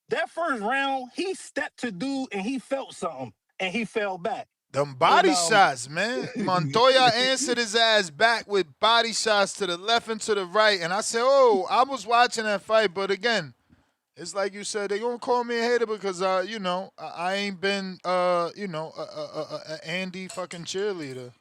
that first round, he stepped to dude and he felt something and he fell back. Them And body shots, man. Montoya answered his ass back with body shots to the left and to the right. And I said, oh, I was watching that fight, but again, it's like you said, they gonna call me a hater because I ain't been a Andy fucking cheerleader.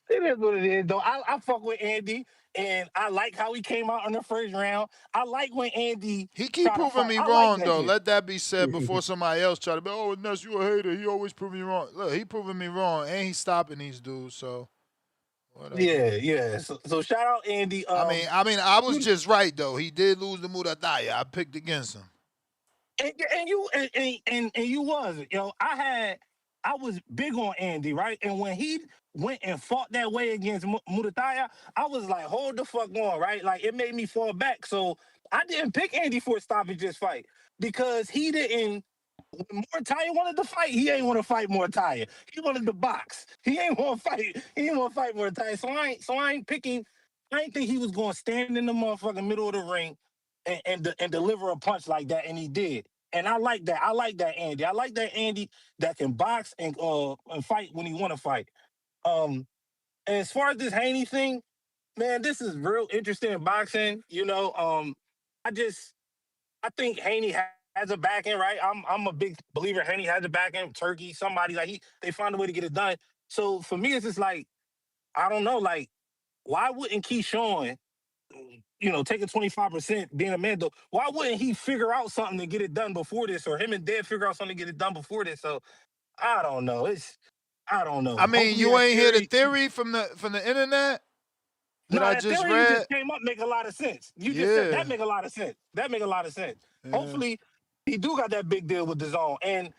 It is what it is, though. I fuck with Andy, and I like how he came out in the first round. I like when Andy He keep try to proving fight. me I like wrong that though. shit. Let that be said before somebody else try to be, oh, Ness, you a hater. He always prove me wrong. Look, he proving me wrong, and he's stopping these dudes. So whatever. Yeah. So shout out Andy. I was just right though. He did lose the Muradaya. I picked against him. And you was, I was big on Andy, right? And when he went and fought that way against Murataya, I was like, hold the fuck on, right? Like it made me fall back. So I didn't pick Andy for a stoppage this fight because he didn't. Mortaya wanted to fight. He ain't want to fight Mortaya. He wanted to box. He ain't want to fight. He ain't want to fight Mortaya. So I ain't picking. I ain't think he was going to stand in the motherfucking middle of the ring and deliver a punch like that, and he did. And I like that. I like that Andy. I like that Andy that can box and fight when he want to fight. And as far as this Haney thing, man, this is real interesting in boxing. I think Haney has a backing, right? I'm a big believer Haney has a backing. Turkey, somebody like they find a way to get it done. So for me, it's just like I don't know, like why wouldn't Keyshawn, taking 25%, being a man though, why wouldn't he figure out something to get it done before this, or him and Dad figure out something to get it done before this? So I don't know. I don't know. I mean, Hopefully you that ain't hear the theory. theory from the internet that No, I that just theory you read. just came up make a lot of sense. You just said that Yeah. make a lot of sense. That make a lot of sense. Yeah. Hopefully he do got that big deal with the zone. And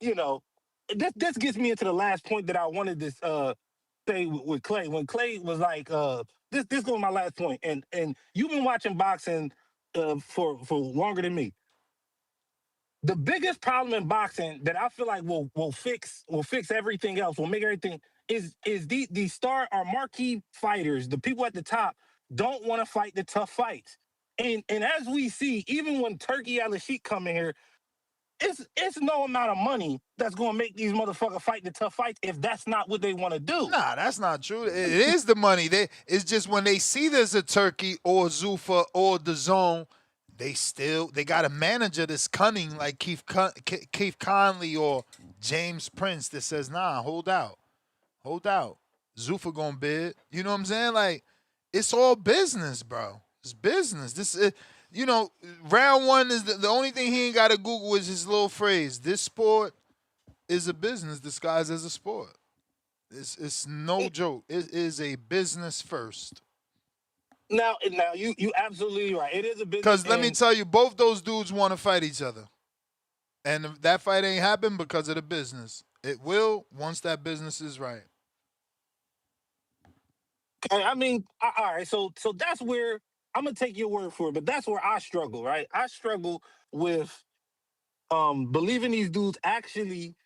this gets me into the last point that I wanted to say with Clay. When Clay was like, this goes my last point, and you've been watching boxing for longer than me. The biggest problem in boxing that I feel like will fix everything else, will make everything is these star or marquee fighters, the people at the top don't want to fight the tough fights. And as we see, even when Turkey Al-Sheikh come in here, it's no amount of money that's gonna make these motherfuckers fight the tough fights if that's not what they want to do. Nah, that's not true. It is the money. It's just when they see there's a Turkey or Zuffa or the Zone, they got a manager that's cunning like Keith Conley or James Prince that says, nah, hold out. Zuffa gonna bid. You know what I'm saying? Like, it's all business, bro. It's business. Round one is the only thing he ain't got to Google is his little phrase. This sport is a business disguised as a sport. It's no joke. It is a business first. Now you absolutely right. It is a business. Because let me tell you, both those dudes want to fight each other. And that fight ain't happened because of the business. It will once that business is right. I mean, all right. So that's where I'm gonna take your word for it, but that's where I struggle, right? I struggle with believing these dudes actually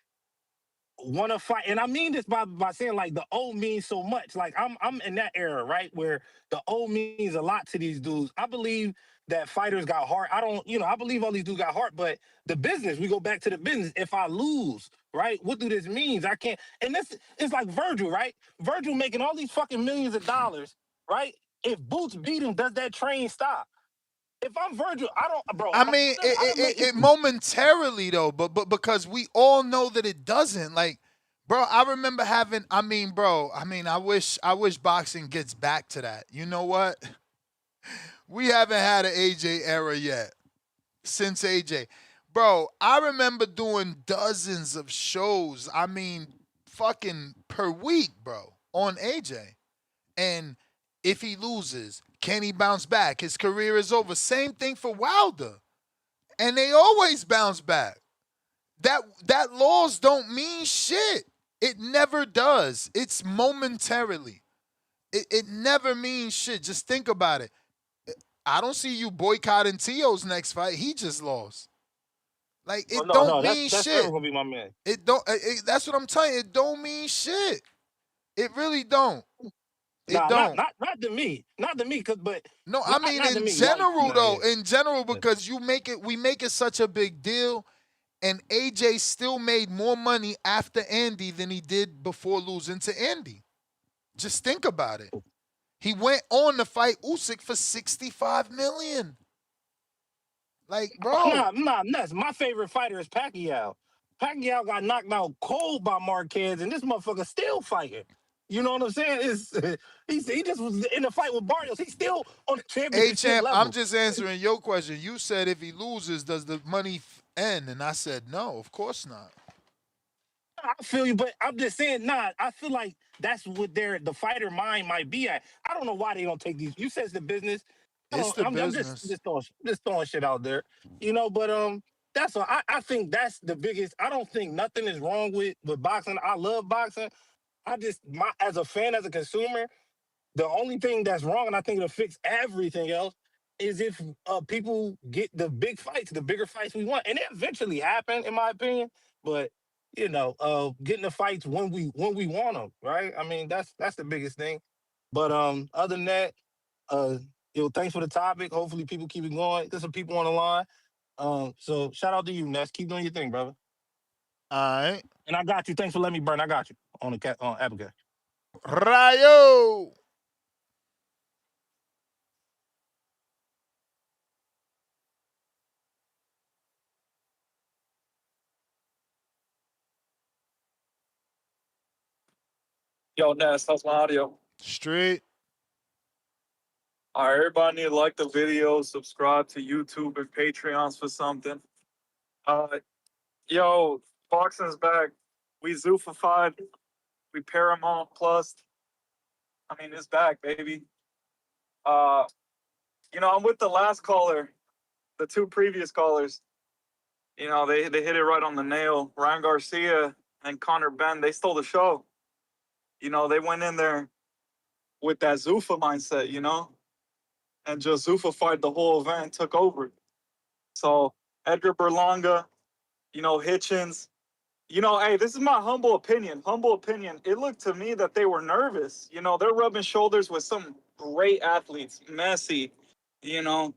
want to fight, and I mean this by saying like the O means so much. Like I'm in that era, right, where the O means a lot to these dudes. I believe that fighters got heart. I believe all these dudes got heart, but the business. We go back to the business. If I lose, right, what do this means? I can't. And this is like Virgil, right? Virgil making all these fucking millions of dollars, right? If Boots beat him, does that train stop? If I'm Virgil, I don't, bro. I mean, it momentarily though, but because we all know that it doesn't. Like, bro, I remember having. I wish boxing gets back to that. You know what? We haven't had an AJ era yet since AJ. Bro, I remember doing dozens of shows. I mean, fucking per week, bro, on AJ. And if he loses, can he bounce back? His career is over. Same thing for Wilder. And they always bounce back. That loss don't mean shit. It never does. It's momentarily. It never means shit. Just think about it. I don't see you boycotting Tio's next fight. He just lost. Like, it don't mean that's shit. never gonna be my man. It don't. That's what I'm telling you. It don't mean shit. It really don't. It don't. Not to me. Not to me. No, I mean in general though. In general, because we make it such a big deal, and AJ still made more money after Andy than he did before losing to Andy. Just think about it. He went on to fight Usyk for $65 million. Like, bro. I'm not nuts. My favorite fighter is Pacquiao. Pacquiao got knocked out cold by Marquez, and this motherfucker still fighting. You know what I'm saying? He just was in the fight with Barrios. He's still on the championship level. I'm just answering your question. You said if he loses, does the money end? And I said no, of course not. I feel you, but I'm just saying, I feel like that's what the fighter mind might be at. I don't know why they don't take these. You said it's the business. It's the business. I'm just throwing shit out there, but that's all. I think that's the biggest. I don't think nothing is wrong with boxing. I love boxing. As a fan, as a consumer, the only thing that's wrong, and I think it'll fix everything else, is if people get the big fights, the bigger fights we want, and it eventually happen, in my opinion. But getting the fights when we want them, right? I mean, that's the biggest thing. But other than that, thanks for the topic. Hopefully, people keep it going. There's some people on the line. So shout out to you, Ness. Keep doing your thing, brother. All right. And I got you. Thanks for letting me burn. I got you on Abigail. Rayo. Yo, Ness, how's my audio? Straight. All right, everybody need to like the video, subscribe to YouTube and Patreons for something. Yo, boxing's back. We Zuffa-fied. We Paramount Plus. I mean, it's back, baby. I'm with the last caller, the two previous callers. They hit it right on the nail. Ryan Garcia and Conor Benn, they stole the show. They went in there with that Zuffa mindset, you know, and just Zuffa fight the whole event and took over. So Edgar Berlanga, you know, Hitchens, you know, hey, this is my humble opinion. Humble opinion. It looked to me that they were nervous. You know, they're rubbing shoulders with some great athletes. Messi, you know,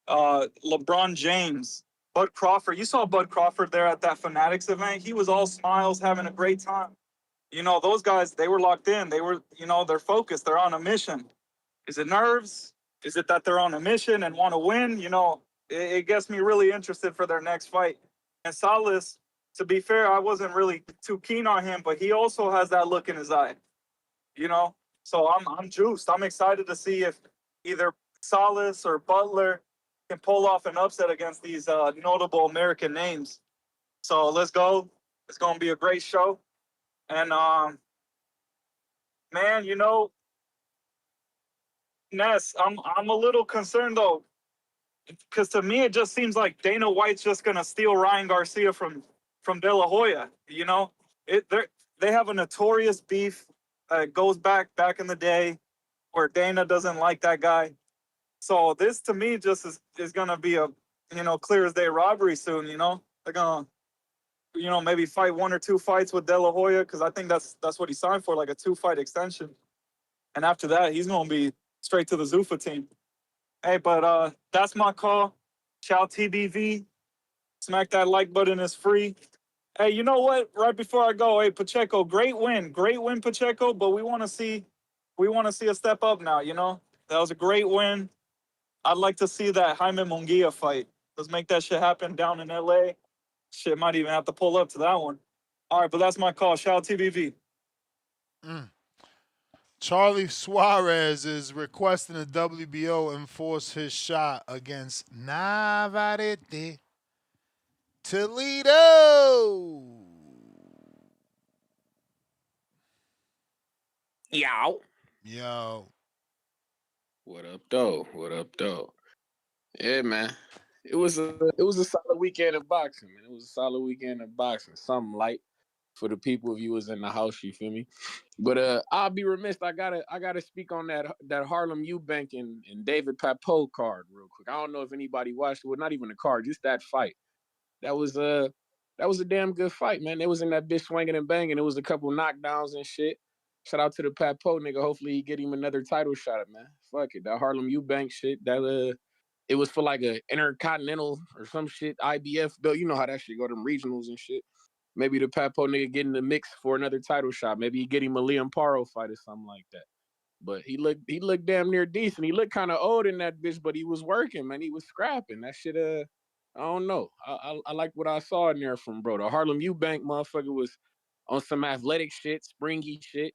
LeBron James, Bud Crawford. You saw Bud Crawford there at that Fanatics event. He was all smiles, having a great time. You know, those guys, they were locked in. They were, you know, they're focused. They're on a mission. Is it nerves? Is it that they're on a mission and want to win? You know, it gets me really interested for their next fight. And Salas, to be fair, I wasn't really too keen on him, but he also has that look in his eye, you know? So I'm juiced. I'm excited to see if either Salas or Butler can pull off an upset against these notable American names. So let's go. It's going to be a great show. And, man, you know, Ness, I'm a little concerned, though, because to me, it just seems like Dana White's just going to steal Ryan Garcia from De La Hoya, you know? They have a notorious beef that goes back in the day where Dana doesn't like that guy. So this, to me, just is going to be a, you know, clear as day robbery soon, you know? They're going to, you know, maybe fight 1 or 2 fights with De La Hoya, because I think that's what he signed for, like a 2-fight extension. And after that, he's going to be straight to the Zuffa team. Hey, but that's my call. Shout TBV. Smack that like button, is free. Hey, you know what? Right before I go, hey, Pacheco, great win, Pacheco. But we want to see a step up now. You know, that was a great win. I'd like to see that Jaime Munguia fight. Let's make that shit happen down in LA. Shit, might even have to pull up to that one. All right, but that's my call. Shout out TBV. Charlie Suarez is requesting the WBO enforce his shot against Navarrete Toledo. Yo. What up, though? What up, though? Yeah, man. It was a solid weekend of boxing, man. It was a solid weekend of boxing. Something light for the people if you was in the house, you feel me? But I'll be remiss. I gotta speak on that Harlem Eubank and David Papeau card real quick. I don't know if anybody watched it. Well, not even the card, just that fight. That was a damn good fight, man. They was in that bitch swinging and banging. It was a couple knockdowns and shit. Shout out to the Papeau nigga. Hopefully he get him another title shot, man. Fuck it. That Harlem Eubank shit, it was for like a intercontinental or some shit, IBF belt. You know how that shit go, them regionals and shit. Maybe the Papeau nigga get in the mix for another title shot. Maybe he get him a Liam Paro fight or something like that. But he looked damn near decent. He looked kind of old in that bitch, but he was working, man. He was scrapping. That shit, I don't know. I like what I saw in there from bro. The Harlem Eubank motherfucker was on some athletic shit, springy shit.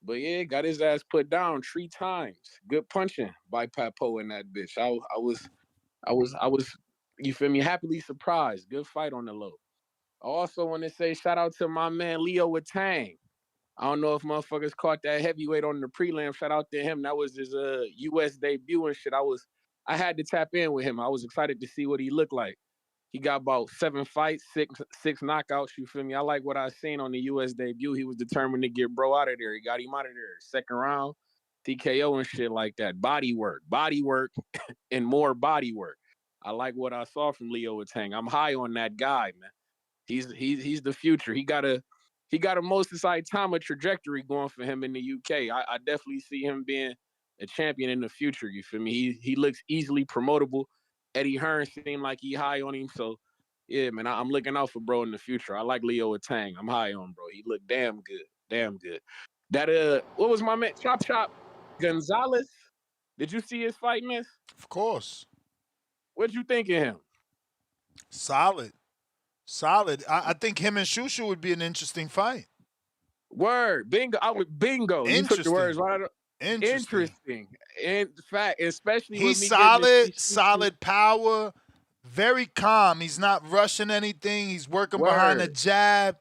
But yeah, got his ass put down 3 times. Good punching by Papeau in that bitch. I was, you feel me, happily surprised. Good fight on the low. I also want to say shout out to my man Leo Watang. I don't know if motherfuckers caught that heavyweight on the prelim. Shout out to him. That was his US debut and shit. I had to tap in with him. I was excited to see what he looked like. He got about 7 fights, six knockouts. You feel me? I like what I seen on the US debut. He was determined to get bro out of there. He got him out of there. 2nd round, TKO and shit like that. Body work, and more body work. I like what I saw from Leo Watang. I'm high on that guy, man. He's the future. He got a Moses Saitama trajectory going for him in the UK. I definitely see him being a champion in the future. You feel me? He looks easily promotable. Eddie Hearn seemed like he high on him. So yeah, man, I'm looking out for bro in the future. I like Leo Watang. I'm high on bro. He looked damn good. Damn good. That what was my man? Chop Gonzalez. Did you see his fight, miss? Of course. What'd you think of him? Solid. I think him and Shushu would be an interesting fight. Word. Bingo. Bingo. You took the words right out of Interesting. In fact, especially he's with solid power, very calm. He's not rushing anything. He's working behind the jab,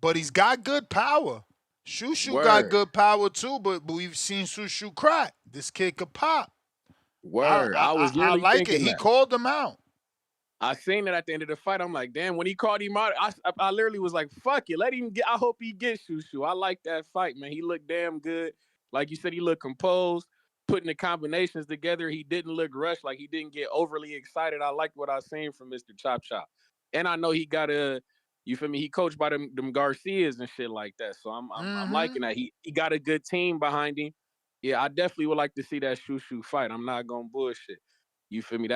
but he's got good power. Shushu got good power too, but we've seen Shushu crack. This kid could pop. Word. I like it. He called him out. I seen it at the end of the fight. I'm like, damn, when he called him out, I literally was like, fuck it. Let him get, I hope he gets Shushu. I like that fight, man. He looked damn good. Like you said, he looked composed, putting the combinations together. He didn't look rushed, like he didn't get overly excited. I liked what I seen from Mr. Chop Chop. And I know he got you feel me? He coached by them Garcias and shit like that. So I'm liking that. He got a good team behind him. Yeah, I definitely would like to see that Shushu fight. I'm not gonna bullshit. You feel me?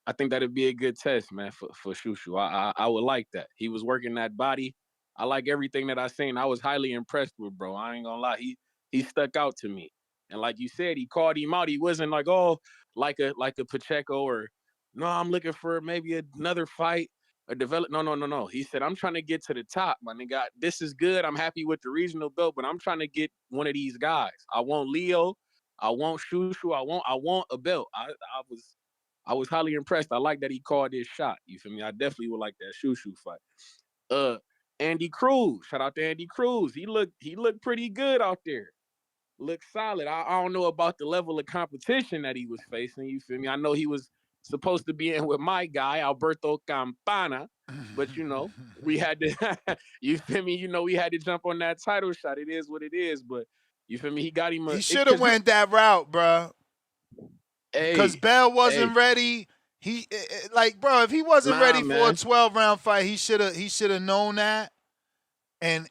I think that'd be a good test, man, for Shushu. I would like that. He was working that body. I like everything that I seen. I was highly impressed with, bro. I ain't gonna lie. He stuck out to me. And like you said, he called him out. He wasn't like, oh, like a Pacheco or no, I'm looking for maybe another fight or develop. No. He said, I'm trying to get to the top, my nigga. This is good. I'm happy with the regional belt, but I'm trying to get one of these guys. I want Leo. I want Shushu. I want a belt. I was highly impressed. I like that he called this shot. You feel me? I definitely would like that Shushu fight. Andy Cruz. Shout out to Andy Cruz. He looked pretty good out there. Looked solid. I don't know about the level of competition that he was facing. You feel me? I know he was supposed to be in with my guy, Alberto Campana. But we had to you feel me? We had to jump on that title shot. It is what it is. But you feel me? He got him He should have went that route, bro. Because Bell wasn't ready. He bro, if he wasn't ready for a 12-round fight, he should have known that. And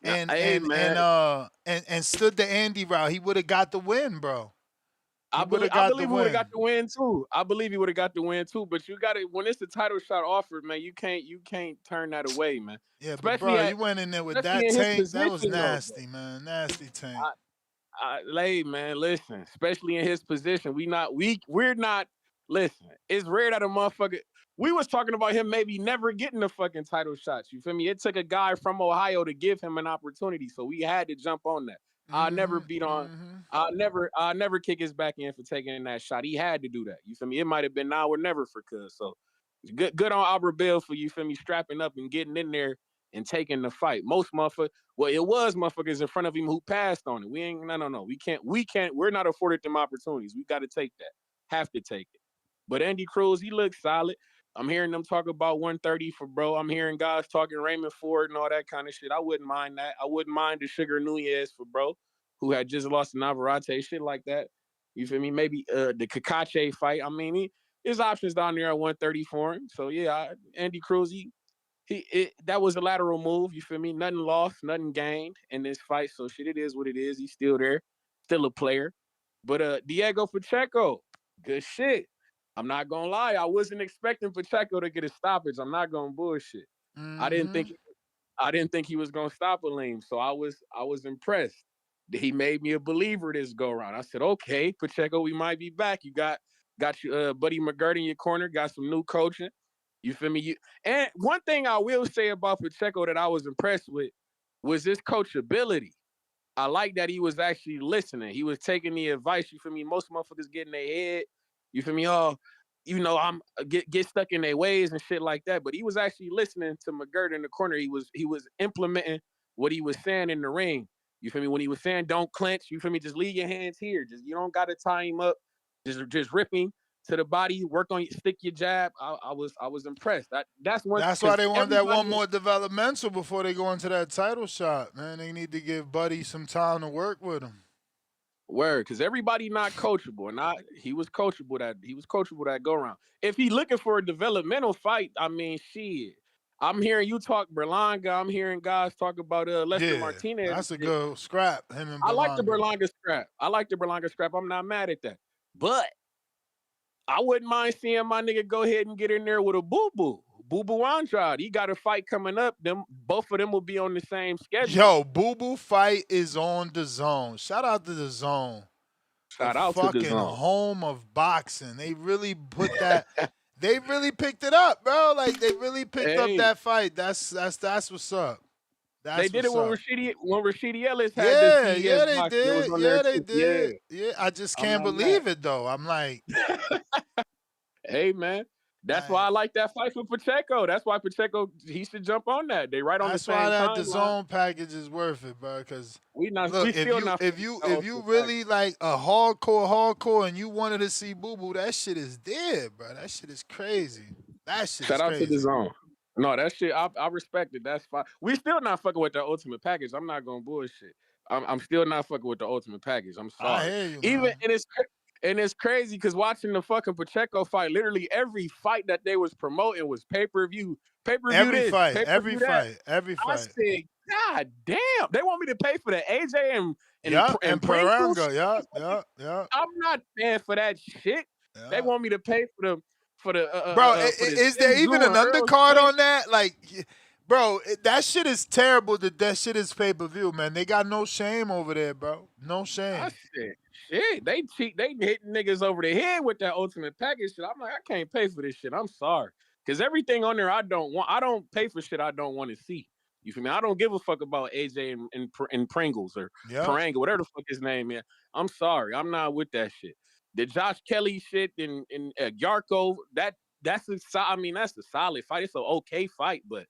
stood the Andy route. He would have got the win, bro. I believe he would have got the win too. I believe he would have got the win too. But you got to when it's the title shot offered, man, you can't turn that away, man. Yeah, but bro, you went in there with that tank. That was nasty, man. Nasty tank. Man, listen. Especially in his position, we're not. Listen, it's rare that a motherfucker. We was talking about him maybe never getting the fucking title shots. You feel me? It took a guy from Ohio to give him an opportunity, so we had to jump on that. I'll never beat on. I'll never kick his back in for taking that shot. He had to do that. You feel me? It might have been now or never for Cuz. So good on Albert Bell for, you feel me, strapping up and getting in there and taking the fight. Most motherfuckers, well, it was motherfuckers in front of him who passed on it. We ain't no. We can't. We're not afforded them opportunities. We got to take that. Have to take it. But Andy Cruz, he looks solid. I'm hearing them talk about 130 for bro. I'm hearing guys talking Raymond Ford and all that kind of shit. I wouldn't mind that. I wouldn't mind the Sugar Nunez for bro, who had just lost to Navarrete, shit like that. You feel me? Maybe the Cacace fight. I mean, his options down there at 130 for him. So yeah, Andy Cruz, that was a lateral move. You feel me? Nothing lost, nothing gained in this fight. So shit, it is what it is. He's still there, still a player. But Diego Pacheco, good shit. I'm not gonna lie. I wasn't expecting Pacheco to get a stoppage. I'm not gonna bullshit. I didn't think he was gonna stop Aleem. So I was impressed. He made me a believer this go around. I said, okay, Pacheco, we might be back. You got your buddy McGirt in your corner. Got some new coaching. You feel me? And one thing I will say about Pacheco that I was impressed with was his coachability. I like that he was actually listening. He was taking the advice. You feel me? Most motherfuckers get in their head. You feel me? Oh, I'm get stuck in their ways and shit like that. But he was actually listening to McGirt in the corner. He was implementing what he was saying in the ring. You feel me? When he was saying don't clench, you feel me? Just leave your hands here. Just you don't gotta tie him up. Just rip him to the body. Work on stick your jab. I was impressed. That's why they want that one more developmental before they go into that title shot, man. They need to give Buddy some time to work with him. Word, because everybody not coachable, and he was coachable that go around. If he looking for a developmental fight, I mean, shit. I'm hearing you talk Berlanga. I'm hearing guys talk about Lester Martinez. That's a good scrap. Him and Berlanga. I like the Berlanga scrap. I'm not mad at that, but I wouldn't mind seeing my nigga go ahead and get in there with a boo boo Andrade. He got a fight coming up. Both of them will be on the same schedule. Yo, Boo Boo fight is on the Zone. Shout out to the Zone. Shout out to the Zone. Fucking home of boxing. They really put that. They really picked it up, bro. Like they really picked up that fight. That's what's up. They did it when Rashidi Ellis had this. Yeah, they did. Yeah, they did. Yeah, I just can't believe it though. I'm like, hey man. That's why I like that fight for Pacheco. That's why Pacheco, he should jump on that. They right on the same time. That's why the Zone package is worth it, bro. Because if you really like a hardcore, and you wanted to see Boo Boo, that shit is dead, bro. That shit is crazy. Shout out to the Zone. No, that shit, I respect it. That's fine. We still not fucking with the Ultimate package. I'm not gonna bullshit. I'm still not fucking with the Ultimate Package. I'm I sorry. hear you, Even man. and it's crazy because watching the fucking Pacheco fight, literally every fight that they was promoting was pay-per-view Every this, fight, every pay-per-view that. fight, every I fight. said, God damn, they want me to pay for the AJ Yup, and and Pringles. Peranga. Yup. I'm not paying for that shit. They want me to pay Bro, for the is Tim there Zoo even and an Earl undercard Spence. on that? Like, bro, that shit is terrible that shit is pay-per-view, man. They got no shame over there, bro. No shame. I said, shit, they hit niggas over the head with that Ultimate Package shit. I'm like, I can't pay for this shit. I'm sorry. Because everything on there I don't want. I don't pay for shit I don't want to see. You feel me? I don't give a fuck about AJ and Pringles or Paranga, whatever the fuck his name is. I'm sorry. I'm not with that shit. The Josh Kelly shit and Yarko, that's a solid fight. It's an okay fight, but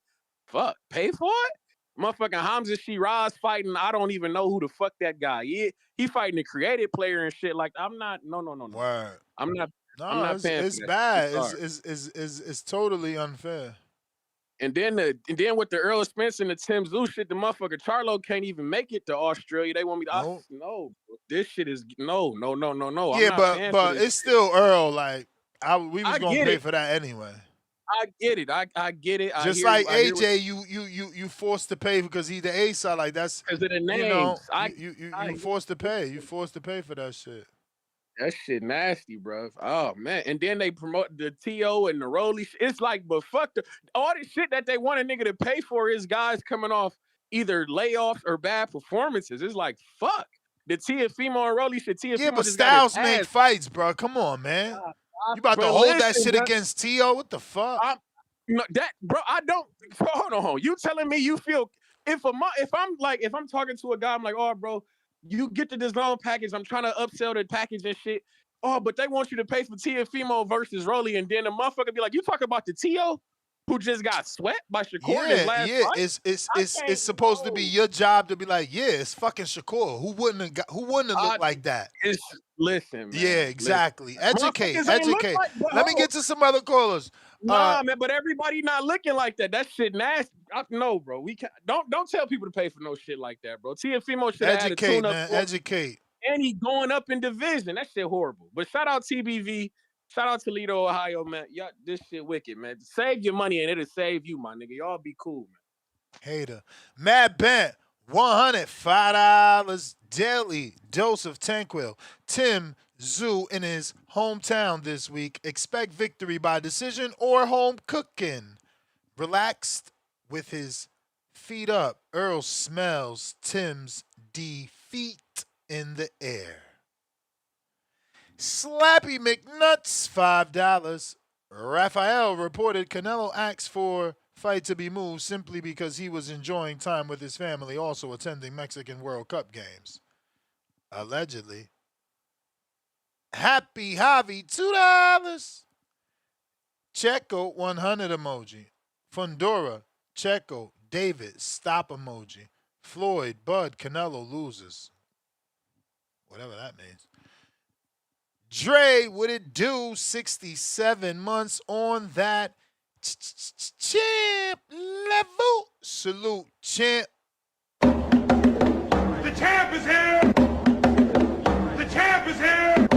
fuck, pay for it? Motherfucking Hamzah Sheeraz fighting. I don't even know who the fuck that guy is. He fighting a creative player and shit. Like I'm not. No. Word. I'm not. I'm No, not paying for it's that. I'm bad. sorry. It's totally unfair. And then with the Earl Spence and the Tim Zoo shit, the motherfucker Charlo can't even make it to Australia. They want me to. No, this shit is no. I'm Yeah, not paying for but this it's shit. still Earl. Like we was I gonna get pay it. for that anyway. I get it. I get it. I Just hear like you. I hear what AJ, you forced to pay because he's the A side. Like that's because of the you names. know you forced to pay. You forced to pay for that shit. That shit nasty, bro. Oh man, and then they promote the TO and the Rolly. It's like, but fuck all the shit that they want a nigga to pay for is guys coming off either layoffs or bad performances. It's like fuck the Tiafimo and Rolly shit. Yeah, Tiafimo but just got his styles make ass. fights, bro. Come on, man. You about to But hold that listen, shit bro, against T.O.? What the fuck? I don't. Hold on. You telling me you feel if I'm talking to a guy, I'm like, oh, bro, you get the design package. I'm trying to upsell the package and shit. Oh, but they want you to pay for Tiafimo versus Rolly, and then the motherfucker be like, you talking about the T.O. who just got swept by Shakur in his last Yeah. fight? It's supposed to be your job to be like, yeah, it's fucking Shakur. Who wouldn't have looked like that? Listen, man. Yeah, exactly. Educate. Motherfuckers ain't look like. Let me get to some other callers. Nah, man, but everybody not looking like that. That shit nasty. No, bro. We can't. Don't tell people to pay for no shit like that, bro. Tiafimo should have had a Educate, tune-up. man. Educate. And he going up in division. That shit horrible. But shout out TBV. Shout out Toledo, Ohio, man. Y'all, this shit wicked, man. Save your money and it'll save you, my nigga. Y'all be cool, man. Hater. Matt Bent, $105 daily dose of Tanquil. Tim Zoo in his hometown this week. Expect victory by decision or home cooking. Relaxed with his feet up. Earl smells Tim's defeat in the air. Slappy McNuts, $5. Raphael reported Canelo asked for fight to be moved simply because he was enjoying time with his family, also attending Mexican World Cup games. Allegedly. Happy Javi, $2. Checo, 100 emoji. Fundora, Checo, David, stop emoji. Floyd, Bud, Canelo loses. Whatever that means. Dre, what it do? 67 months on that champ level. Salute, champ. The champ is here. The champ is here.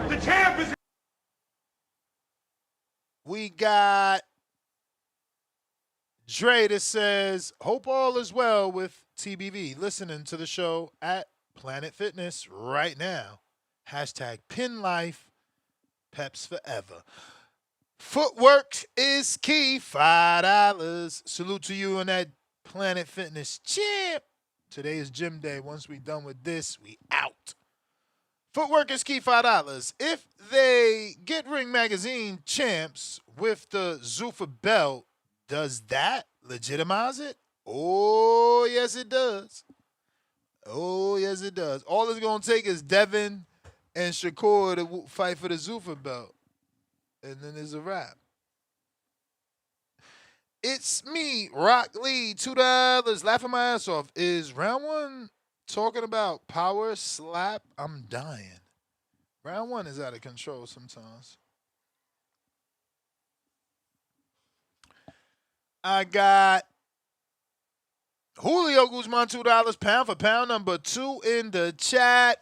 The champ is here. We got Dre that says, hope all is well with TBV. Listening to the show at Planet Fitness right now. Hashtag pin life, peps forever. Footwork is key, $5. Salute to you and that Planet Fitness champ. Today is gym day. Once we done with this, we out. Footwork is key, $5. If they get Ring Magazine champs with the Zuffa belt, does that legitimize it? Oh, yes, it does. Oh, yes, it does. All it's going to take is Devin and Shakur to fight for the Zuffa belt. And then there's a wrap. It's me, Rock Lee, $2. Laughing my ass off. Is round one talking about power slap? I'm dying. Round one is out of control sometimes. I got Julio Guzman, $2, pound for pound, number 2 in the chat.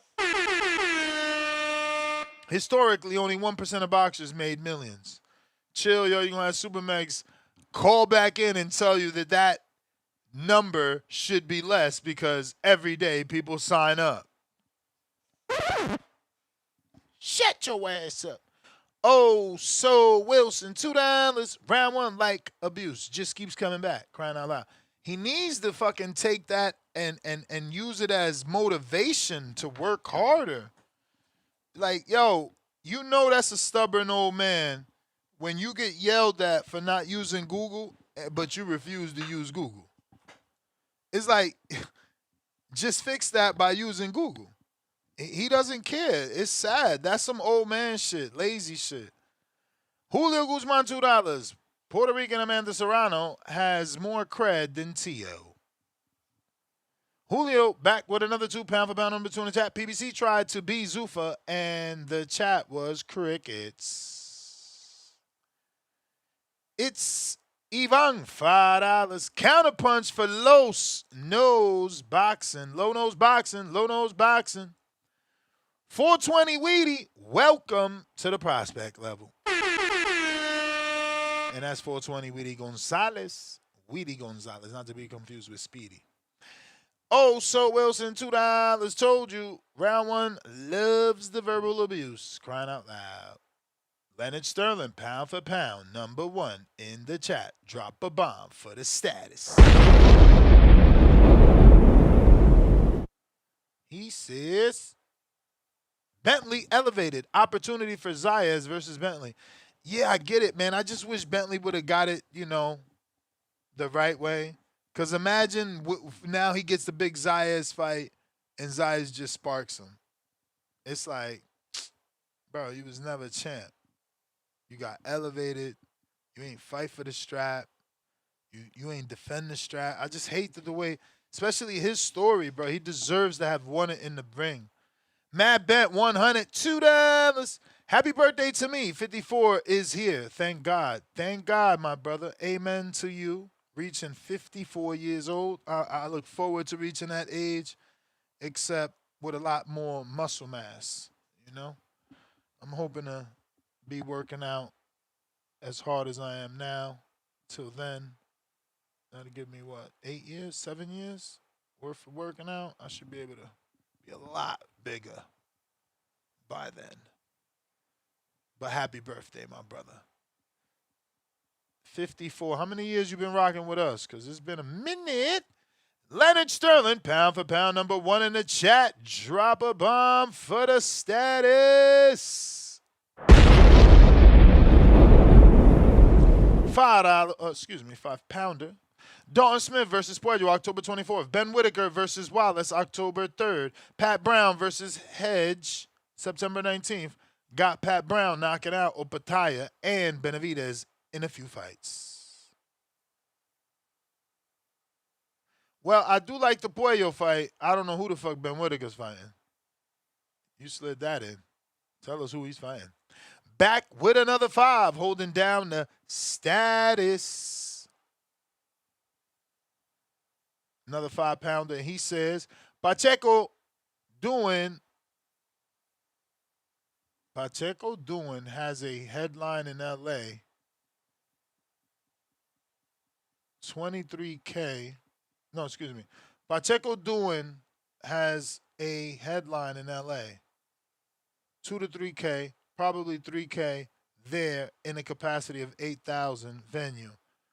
Historically, only 1% of boxers made millions. Chill, yo, you're going to have Supermax call back in and tell you that number should be less because every day people sign up. Shut your ass up. Oh, so Wilson, $2. Round 1, like abuse. Just keeps coming back, crying out loud. He needs to fucking take that and use it as motivation to work harder. Like, yo, you know that's a stubborn old man when you get yelled at for not using Google, but you refuse to use Google. It's like, just fix that by using Google. He doesn't care. It's sad. That's some old man shit, lazy shit. Julio Guzman, $2. Puerto Rican Amanda Serrano has more cred than Tio. Julio back with another 2 pound for pound number 2 in the chat. PBC tried to be Zuffa, and the chat was crickets. It's Ivan, $5. Counterpunch for Los Nose Boxing. Low Nose Boxing. Low Nose Boxing. 420 Weedy, welcome to the prospect level. And that's 420 Weedy Gonzalez. Weedy Gonzalez, not to be confused with Speedy. Oh, so Wilson, $2. Told you, round 1 loves the verbal abuse. Crying out loud. Leonard Sterling, pound for pound, number 1 in the chat. Drop a bomb for the status. He says, Bentley elevated. Opportunity for Zayas versus Bentley. Yeah, I get it, man. I just wish Bentley would have got it, the right way. Because imagine now he gets the big Zayas fight and Zayas just sparks him. It's like, bro, you was never a champ. You got elevated. You ain't fight for the strap. You ain't defend the strap. I just hate the way, especially his story, bro. He deserves to have won it in the ring. Mad Bet 100, $2. Happy birthday to me. 54 is here. Thank God. Thank God, my brother. Amen to you. Reaching 54 years old. I look forward to reaching that age, except with a lot more muscle mass, I'm hoping to be working out as hard as I am now. Till then, that'll give me, 8 years, 7 years worth of working out? I should be able to be a lot bigger by then. But happy birthday, my brother. 54. How many years you been rocking with us? Because it's been a minute. Leonard Sterling, pound for pound, number 1 in the chat. Drop a bomb for the status. $5 Dalton Smith versus Puello, October 24th. Ben Whitaker versus Wallace, October 3rd. Pat Brown versus Hedge, September 19th. Got Pat Brown knocking out Opataya and Benavidez in a few fights. Well, I do like the Puello fight. I don't know who the fuck Ben Whitaker's fighting. You slid that in. Tell us who he's fighting. Back with another 5, holding down the status. Another 5-pounder. He says, Pacheco doing has a headline in LA. 23K. No, excuse me. Pacheco doing has a headline in LA. 2 to 3K, probably 3K there in a capacity of 8,000 venue.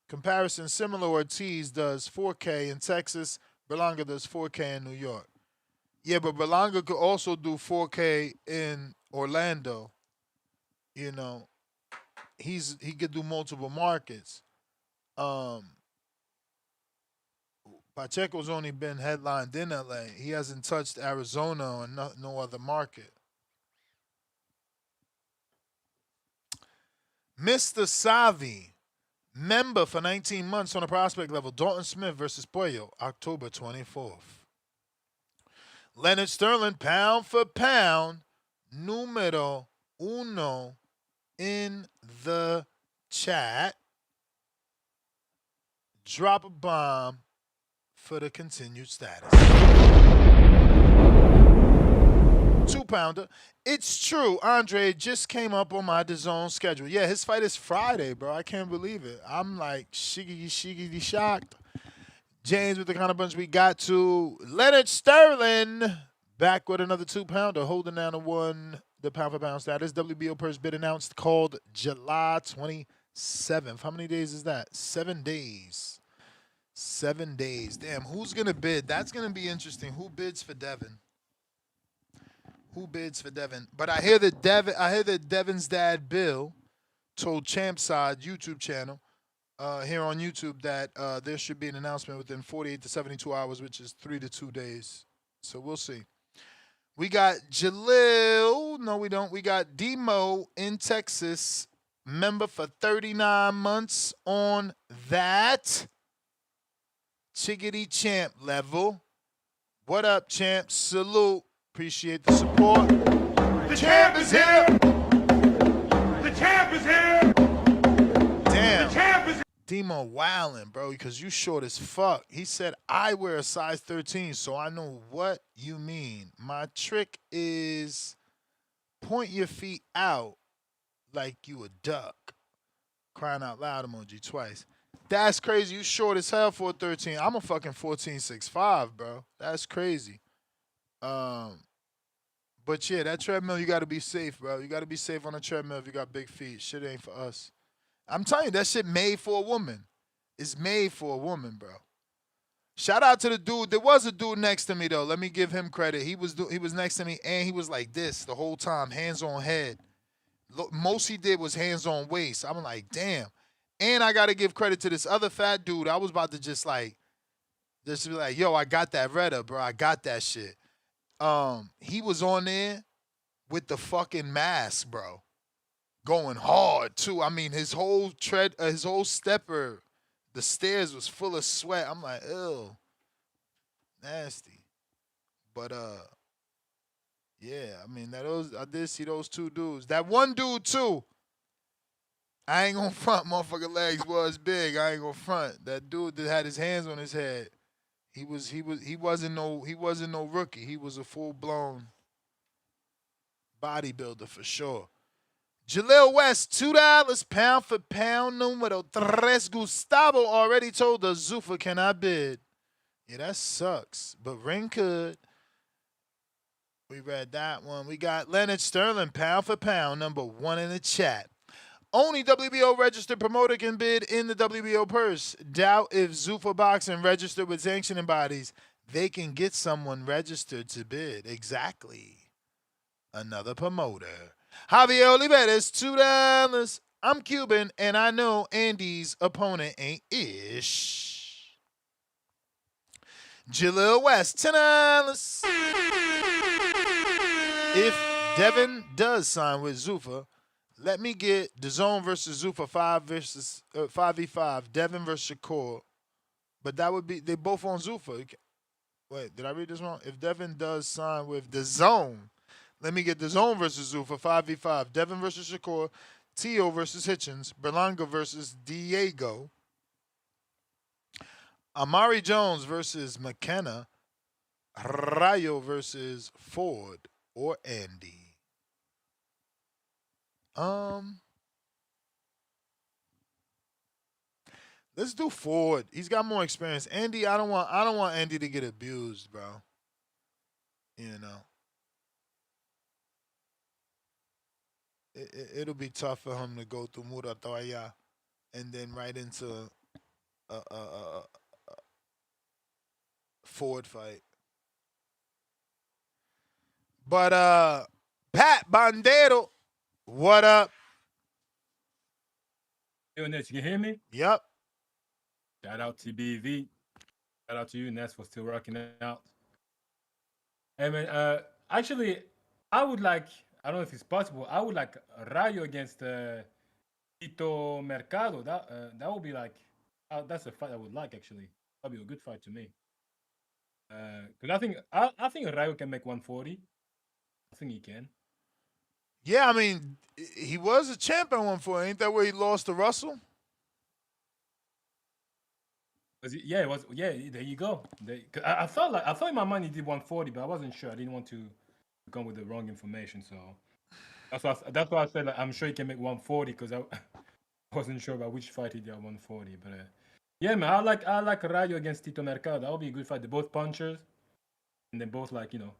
Comparison similar, Ortiz does 4K in Texas. Berlanga does 4K in New York. Yeah, but Berlanga could also do 4K in Orlando. He could do multiple markets. Pacheco's only been headlined in LA. He hasn't touched Arizona or no other market. Mr. Savi, member for 19 months on a prospect level. Dalton Smith versus Puello, October 24th. Leonard Sterling, pound for pound, numero uno in the chat. Drop a bomb for the continued status. 2-pounder. It's true. Andre just came up on my DAZN schedule. Yeah, his fight is Friday, bro. I can't believe it. I'm like shiggity shocked. James with the kind of bunch we got to. Leonard Sterling back with another 2-pounder, holding down the pound for pound status. WBO purse bid announced called July 27th. How many days is that? 7 days. 7 days. Damn, who's gonna bid? That's gonna be interesting. Who bids for Devin? Who bids for Devin? But I hear that Devin's dad Bill told Champside YouTube channel here on YouTube that there should be an announcement within 48 to 72 hours, which is 3 to 2 days. So we'll see. We got Jalil. No, we don't. We got Demo in Texas, member for 39 months on that Chickadee Champ level. What up, champ? Salute. Appreciate the support. The champ is here. The champ is here. Damn. The champ is here. Demo wildin', bro, because you short as fuck. He said, I wear a size 13, so I know what you mean. My trick is point your feet out like you a duck. Crying out loud emoji twice. That's crazy. You short as hell for a 13. I'm a fucking 14.65, bro. That's crazy. But yeah, that treadmill, you got to be safe, bro. You got to be safe on the treadmill if you got big feet. Shit ain't for us. I'm telling you, that shit made for a woman. It's made for a woman, bro. Shout out to the dude. There was a dude next to me, though. Let me give him credit. He was next to me, and he was like this the whole time, hands on head. Most he did was hands on waist. I'm like, damn. And I got to give credit to this other fat dude. I was about to just be like, yo, I got that Retta, bro. I got that shit. He was on there with the fucking mask, bro. Going hard, too. I mean, his whole stepper, the stairs was full of sweat. I'm like, ew. Nasty. But, yeah, I mean, I did see those two dudes. That one dude, too. I ain't gonna front, motherfucker legs was big. I ain't gonna front. That dude that had his hands on his head. He wasn't no rookie. He was a full-blown bodybuilder for sure. Jaleel West, $2 pound for pound. Numero 3. Gustavo already told us Zuffa cannot bid. Yeah, that sucks. But Ring could. We read that one. We got Leonard Sterling, pound for pound, number 1 in the chat. Only WBO registered promoter can bid in the WBO purse. Doubt if Zuffa Boxing registered with sanctioning bodies, they can get someone registered to bid. Exactly. Another promoter. Javier Oliveras, $2. I'm Cuban, and I know Andy's opponent ain't ish. Jaleel West, $10. If Devin does sign with Zuffa, let me get DAZN versus Zuffa 5v5, Devin versus Shakur. But that would be, they both on Zuffa. Wait, did I read this wrong? If Devin does sign with DAZN, let me get DAZN versus Zuffa 5v5, Devin versus Shakur, Tio versus Hitchens, Berlanga versus Diego, Amari Jones versus McKenna, Rayo versus Ford or Andy. Let's do Ford. He's got more experience. Andy, I don't want Andy to get abused, bro. You know. It'll be tough for him to go through Muratoya and then right into a Ford fight. But Pat Bandero, what up? Yo, Ness, you can hear me? Yep. Shout out to BV. Shout out to you, Ness, for still rocking out. Hey, man, actually, I would like, I don't know if it's possible, I would like Rayo against Tito Mercado. That would be like, that's a fight I would like, actually. That would be a good fight to me. Because I think Rayo can make 140. I think he can. Yeah, I mean, he was a champ at 140. Ain't that where he lost to Russell? Yeah, it was. Yeah, there you go. 'Cause I thought in my mind he did 140, but I wasn't sure. I didn't want to come with the wrong information, so that's why I said like, I'm sure he can make 140 because I wasn't sure about which fight he did at 140. But yeah, man, I like Rayo against Tito Mercado. That would be a good fight. They're both punchers, and they're both like good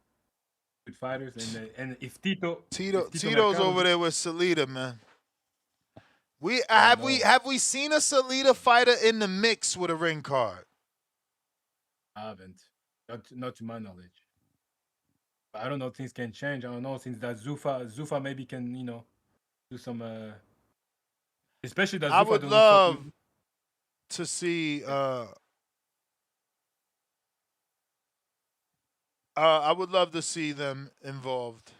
fighters. And if Tito Tito's Mercado, over there with Salita, man. We yeah, have we no, have we seen a Salita fighter in the mix with a ring card? I haven't. Not to my knowledge. But I don't know. Things can change. I don't know since that Zuffa maybe can do some especially that I Zuffa would doesn't fuck with. love to see I would love to see them involved.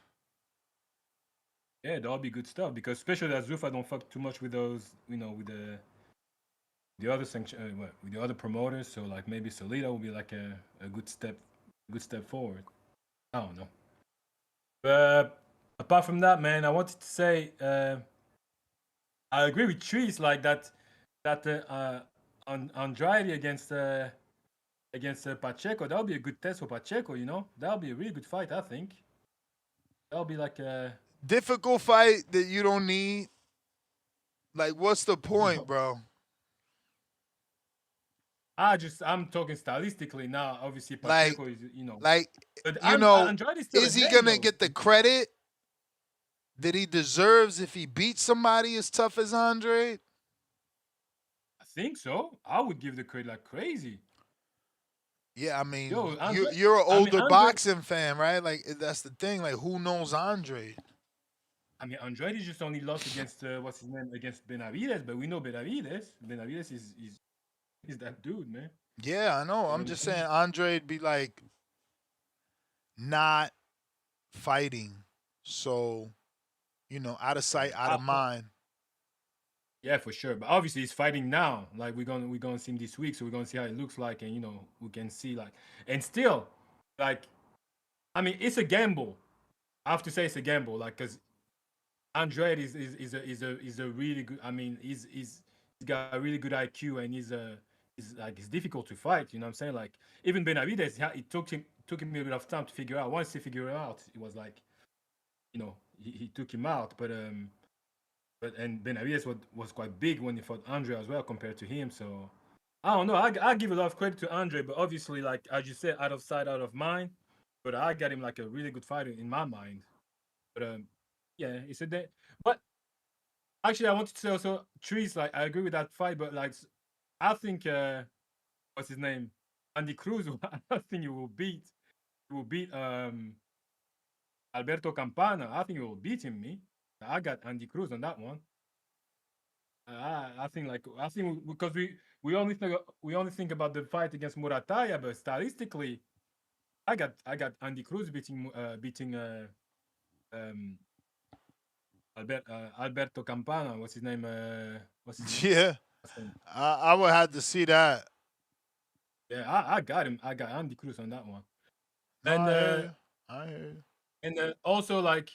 Yeah, that'll be good stuff because especially that Zuffa don't fuck too much with those, with the other sanction, with the other promoters. So like maybe Solita will be like a good step forward. I don't know. But apart from that, man, I wanted to say I agree with Trees like that Andrade against Pacheco. That would be a good test for Pacheco. That would be a really good fight. I think that would be like a Difficult fight that you don't need. Like, what's the point, bro? I'm talking stylistically now. Obviously, Like, Pacheco is like but Andrade still a is he name gonna though. get the credit that he deserves if he beats somebody as tough as Andre? I think so. I would give the credit like crazy. Yeah, I mean, Yo, you're an older Andre. boxing fan, right? Like, that's the thing. Like, who knows Andre? I mean, Andrade just only lost against what's his name against Benavides, but we know Benavides. Benavides is that dude, man. Yeah, I know. You know I'm what I'm just saying? saying Andre'd be like not fighting. So, out of sight, out of mind. Yeah, for sure. But obviously, he's fighting now. Like we're gonna see him this week, so we're gonna see how it looks like, and we can see like, and still, like, I mean, it's a gamble. I have to say it's a gamble, like, because Andrade is a really good. I mean, he's got a really good IQ, and he's difficult to fight. You know what I'm saying? Like even Benavides, it took him a bit of time to figure out. Once he figured it out, it was like, he took him out. But Benavides was quite big when he fought Andre as well compared to him. So I don't know. I give a lot of credit to Andre, but obviously, like as you said, out of sight, out of mind. But I got him like a really good fighter in my mind. But yeah, it's a day. But actually, I wanted to say also, Trees. Like I agree with that fight, but like I think what's his name, Andy Cruz. I think he will beat Alberto Campana. I think he will beat him. Me, I got Andy Cruz on that one. I think because we only think about the fight against Murataya, but stylistically, I got Andy Cruz beating um Alberto Campana. What's his name? What's his Yeah, name? I would have to see that. Yeah, I got him. I got Andy Cruz on that one. No, And I hear you. I hear you. also like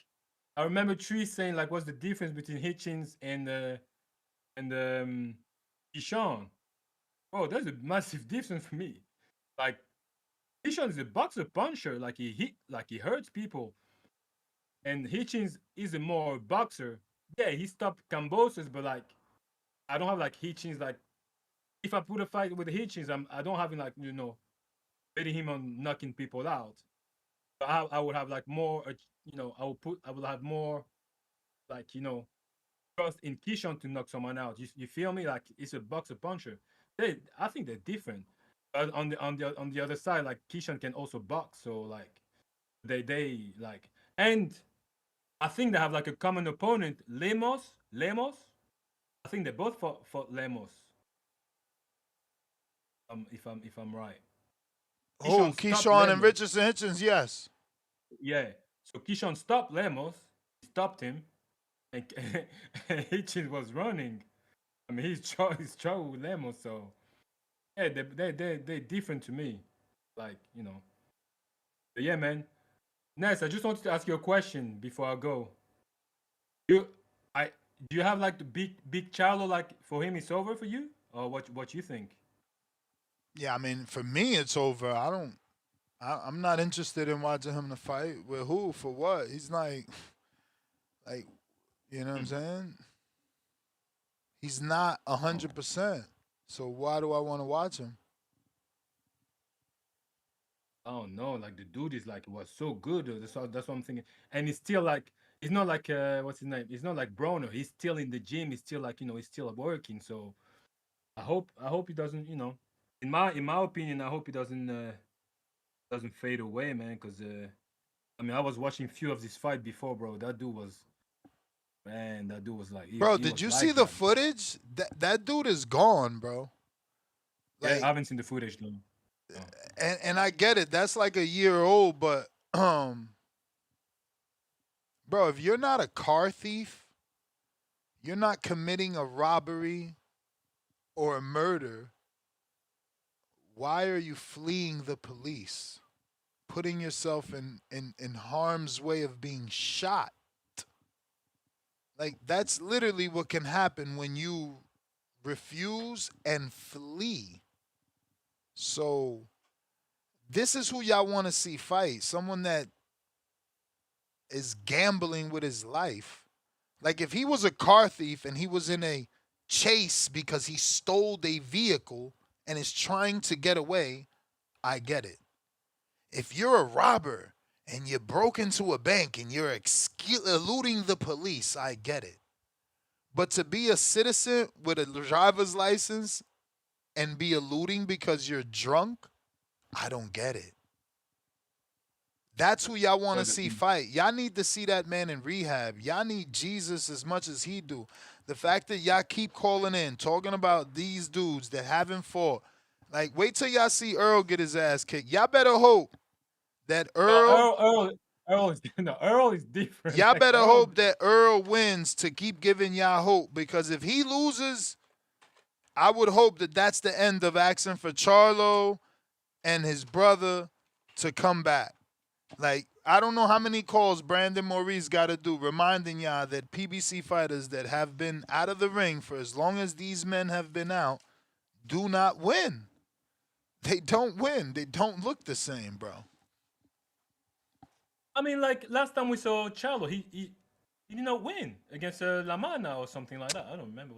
I remember Tree saying like what's the difference between Hitchens and Keyshawn? Oh, there's a massive difference for me. Like Keyshawn is a boxer puncher, like he hurts people. And Hitchens is a more boxer. Yeah, he stopped Camboses, but like I don't have like Hitchens like if I put a fight with Hitchens, I don't have him like betting him on knocking people out. But I would have like more, I will have more like trust in Keyshawn to knock someone out. You feel me? Like it's a boxer puncher. I think they're different. But on the other side, like Keyshawn can also box, so like they like, and I think they have like a common opponent, Lemos. I think they both fought Lemos. If I'm right. Oh, Keyshawn stopped Keyshawn and Lemos. Richardson Hitchens, yes. Yeah. So Keyshawn stopped Lemos. He stopped him, and, and Hitchens was running. I mean, he's trouble with Lemos. So yeah, they different to me. Like But yeah, man. Ness, I just wanted to ask you a question before I go. You, I do you have like the big Charlo like for him it's over for you or what you think? Yeah, I mean, for me, it's over. I'm not interested in watching him to fight with who for what. He's like, you know what I'm saying? He's not 100%. So why do I want to watch him? I don't know. Like the dude is like was so good. That's what I'm thinking. And he's still like it's not like what's his name? It's not like Broner. He's still in the gym. He's still like he's still working. So I hope he doesn't in my opinion I hope he doesn't fade away, man. Because I mean I was watching few of this fight before, bro. That dude was like Bro, he did was you see like the that. footage? That dude is gone, bro. Yeah, I Like, haven't seen the footage though. Oh. and I get it. That's like a year old, but bro, if you're not a car thief, you're not committing a robbery or a murder, why are you fleeing the police? Putting yourself in harm's way of being shot. Like that's literally what can happen when you refuse and flee. So this is who y'all want to see fight. Someone that is gambling with his life. Like if he was a car thief and he was in a chase because he stole a vehicle and is trying to get away, I get it. If you're a robber and you broke into a bank and you're eluding the police, I get it. But to be a citizen with a driver's license and be eluding because you're drunk, I don't get it. That's who y'all want to see fight. Y'all need to see that man in rehab. Y'all need Jesus as much as he do. The fact that y'all keep calling in, talking about these dudes that haven't fought. Like, wait till y'all see Earl get his ass kicked. Y'all better hope that Earl. Earl is different. Y'all Like, better Earl, hope that Earl wins to keep giving y'all hope. Because if he loses, I would hope that that's the end of asking for Charlo and his brother to come back. Like, I don't know how many calls Brandon Maurice got to do reminding y'all that PBC fighters that have been out of the ring for as long as these men have been out do not win. They don't win. They don't look the same, bro. I mean, like last time we saw Charlo, he did not win against Lamana or something like that. I don't remember.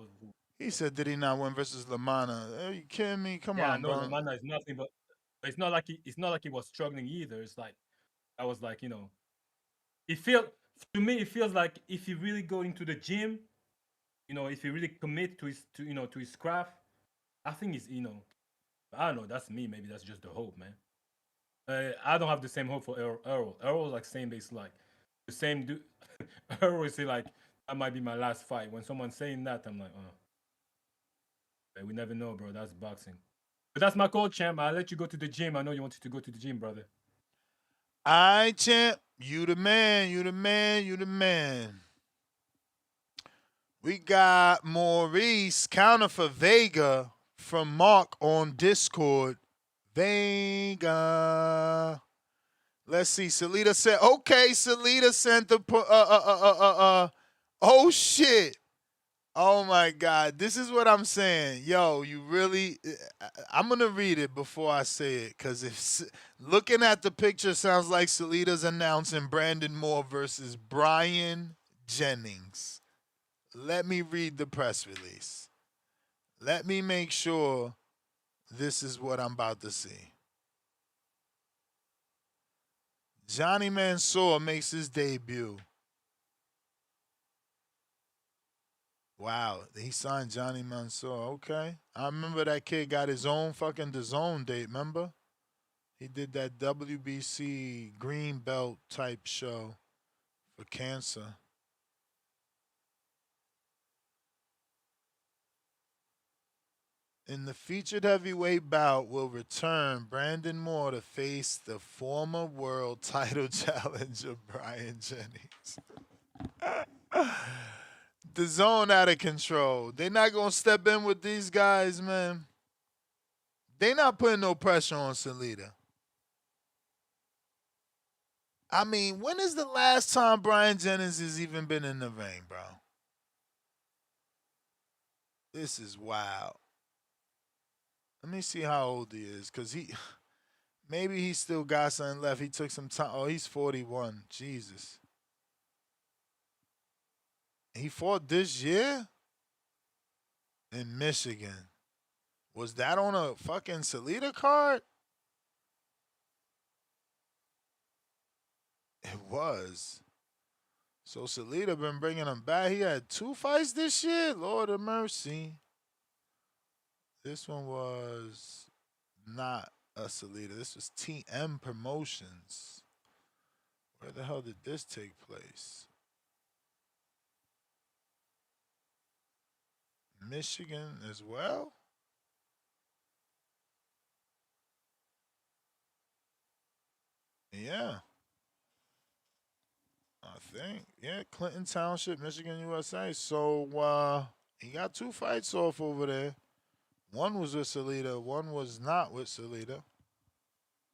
He said, did he not win versus Lamana? Are you kidding me? Come Yeah, I on, know bro. Lamana is nothing, but it's not like he was struggling either. It's like I was like, it feel to me it feels like if he really go into the gym, if he really commit to his craft, I think I don't know. That's me. Maybe that's just the hope, man. I don't have the same hope for Earl. Earl like saying this like the same dude. Earl is like that might be my last fight. When someone's saying that, I'm like, oh, we never know, bro. That's boxing. But that's my call, champ. I'll let you go to the gym. I know you wanted to go to the gym, brother. All right, champ. You the man. You the man. You the man. We got Maurice counter for Vega from Mark on Discord. Vega. Let's see. Salita said, okay, Salita sent the oh shit. Oh my God. This is what I'm saying. Yo, you really I'm gonna read it before I say it. Cause if looking at the picture sounds like Salita's announcing Brandon Moore versus Brian Jennings. Let me read the press release. Let me make sure this is what I'm about to see. Johnny Mansour makes his debut. Wow, he signed Johnny Mansour. Okay. I remember that kid got his own fucking DAZN date, remember? He did that WBC green belt type show for cancer. In the featured heavyweight bout will return Brandon Moore to face the former world title challenger Brian Jennings. The zone out of control. They not gonna step in with these guys, man. They not putting no pressure on Salita. I mean, when is the last time Brian Jennings has even been in the ring, bro? This is wild. Let me see how old he is, cause maybe he still got something left. He took some time. Oh, he's 41. Jesus. He fought this year in Michigan. Was that on a fucking Salida card? It was. So Salida been bringing him back. He had 2 fights this year. Lord of mercy. This one was not a Salida. This was TM Promotions. Where the hell did this take place? Michigan as well? Yeah. I think. Yeah, Clinton Township, Michigan, USA. So he got 2 fights off over there. One was with Salida, one was not with Salida.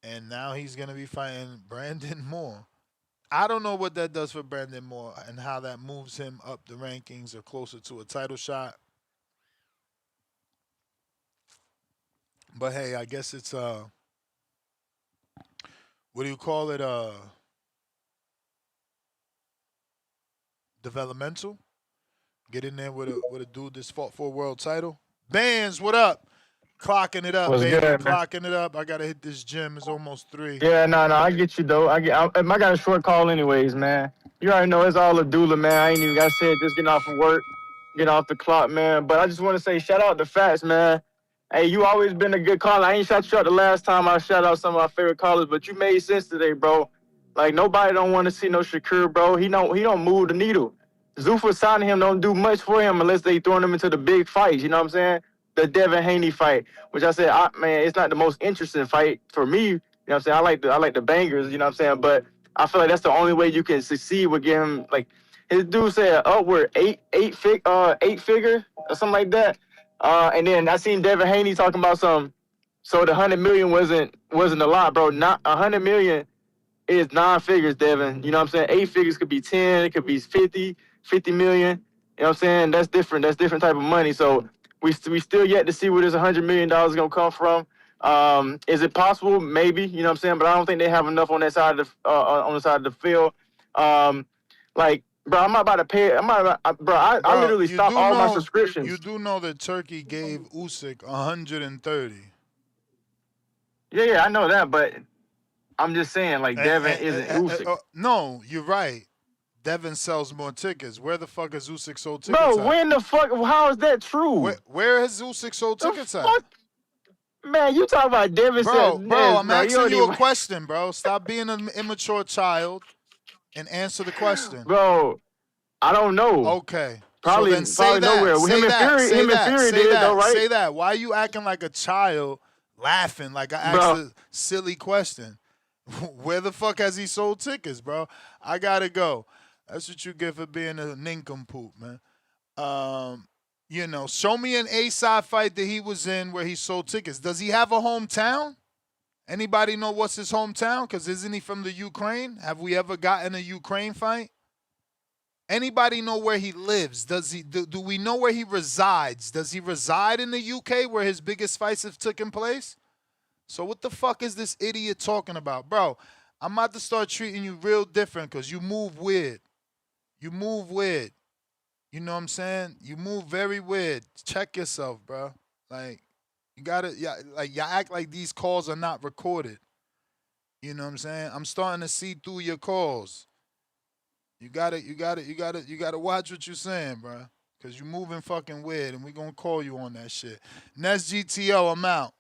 And now he's going to be fighting Brandon Moore. I don't know what that does for Brandon Moore and how that moves him up the rankings or closer to a title shot. But hey, I guess it's what do you call it? Developmental. Get in there with a dude that's fought for a world title. Bands, what up? Clocking it up, What's baby. good, man? Clocking it up. I gotta hit this gym. It's almost 3. Yeah, no, I get you though. I got a short call anyways, man. You already know it's all a doula, man. I ain't even got to say it, just getting off from work, getting off the clock, man. But I just want to say shout out to Fats, man. Hey, you always been a good caller. I ain't shout you out the last time I shout out some of my favorite callers, but you made sense today, bro. Like nobody don't want to see no Shakur, bro. He don't move the needle. Zuffa signing him don't do much for him unless they throwing him into the big fights. You know what I'm saying? The Devin Haney fight, which I said, man, it's not the most interesting fight for me. You know what I'm saying? I like the bangers. You know what I'm saying? But I feel like that's the only way you can succeed with getting him. Like his dude said, upward eight figure or something like that. And then I seen Devin Haney talking about some. So the 100 million wasn't a lot, bro. Not 100 million is 9 figures, Devin. You know what I'm saying? 8 figures could be 10, it could be 50 million. You know what I'm saying? That's different. That's different type of money. So we still yet to see where this $100 million is gonna come from. Is it possible? Maybe. You know what I'm saying? But I don't think they have enough on that side of the field. Like, bro, I'm not about to pay. I literally stopped all my subscriptions. You do know that Turkey gave Usyk 130. Yeah, I know that, but I'm just saying, like, Devin isn't Usyk. No, you're right. Devin sells more tickets. Where the fuck is Usyk sold tickets Bro, at? when the fuck? How is that true? Where has Usyk sold tickets at? Man, you talking about Devin? Bro, I'm asking you a question, bro. Stop being an immature child and answer the question. Bro, I don't know. Okay. Probably, so then say that. Nowhere. Say him that. And Fury, say him that. And Fury say did that. though, right? Say that. Why are you acting like a child, laughing like I asked a silly question? Where the fuck has he sold tickets, bro? I gotta go. That's what you get for being a nincompoop, man. Show me an A-side fight that he was in where he sold tickets. Does he have a hometown? Anybody know what's his hometown? Because isn't he from the Ukraine? Have we ever gotten a Ukraine fight? Anybody know where he lives? Do we know where he resides? Does he reside in the UK where his biggest fights have taken place? So what the fuck is this idiot talking about? Bro, I'm about to start treating you real different because you move weird. You move weird. You know what I'm saying? You move very weird. Check yourself, bro. Like, you gotta, you act like these calls are not recorded. You know what I'm saying? I'm starting to see through your calls. You gotta watch what you're saying, bro. Cause you moving fucking weird, and we gonna call you on that shit. Next GTO, I'm out.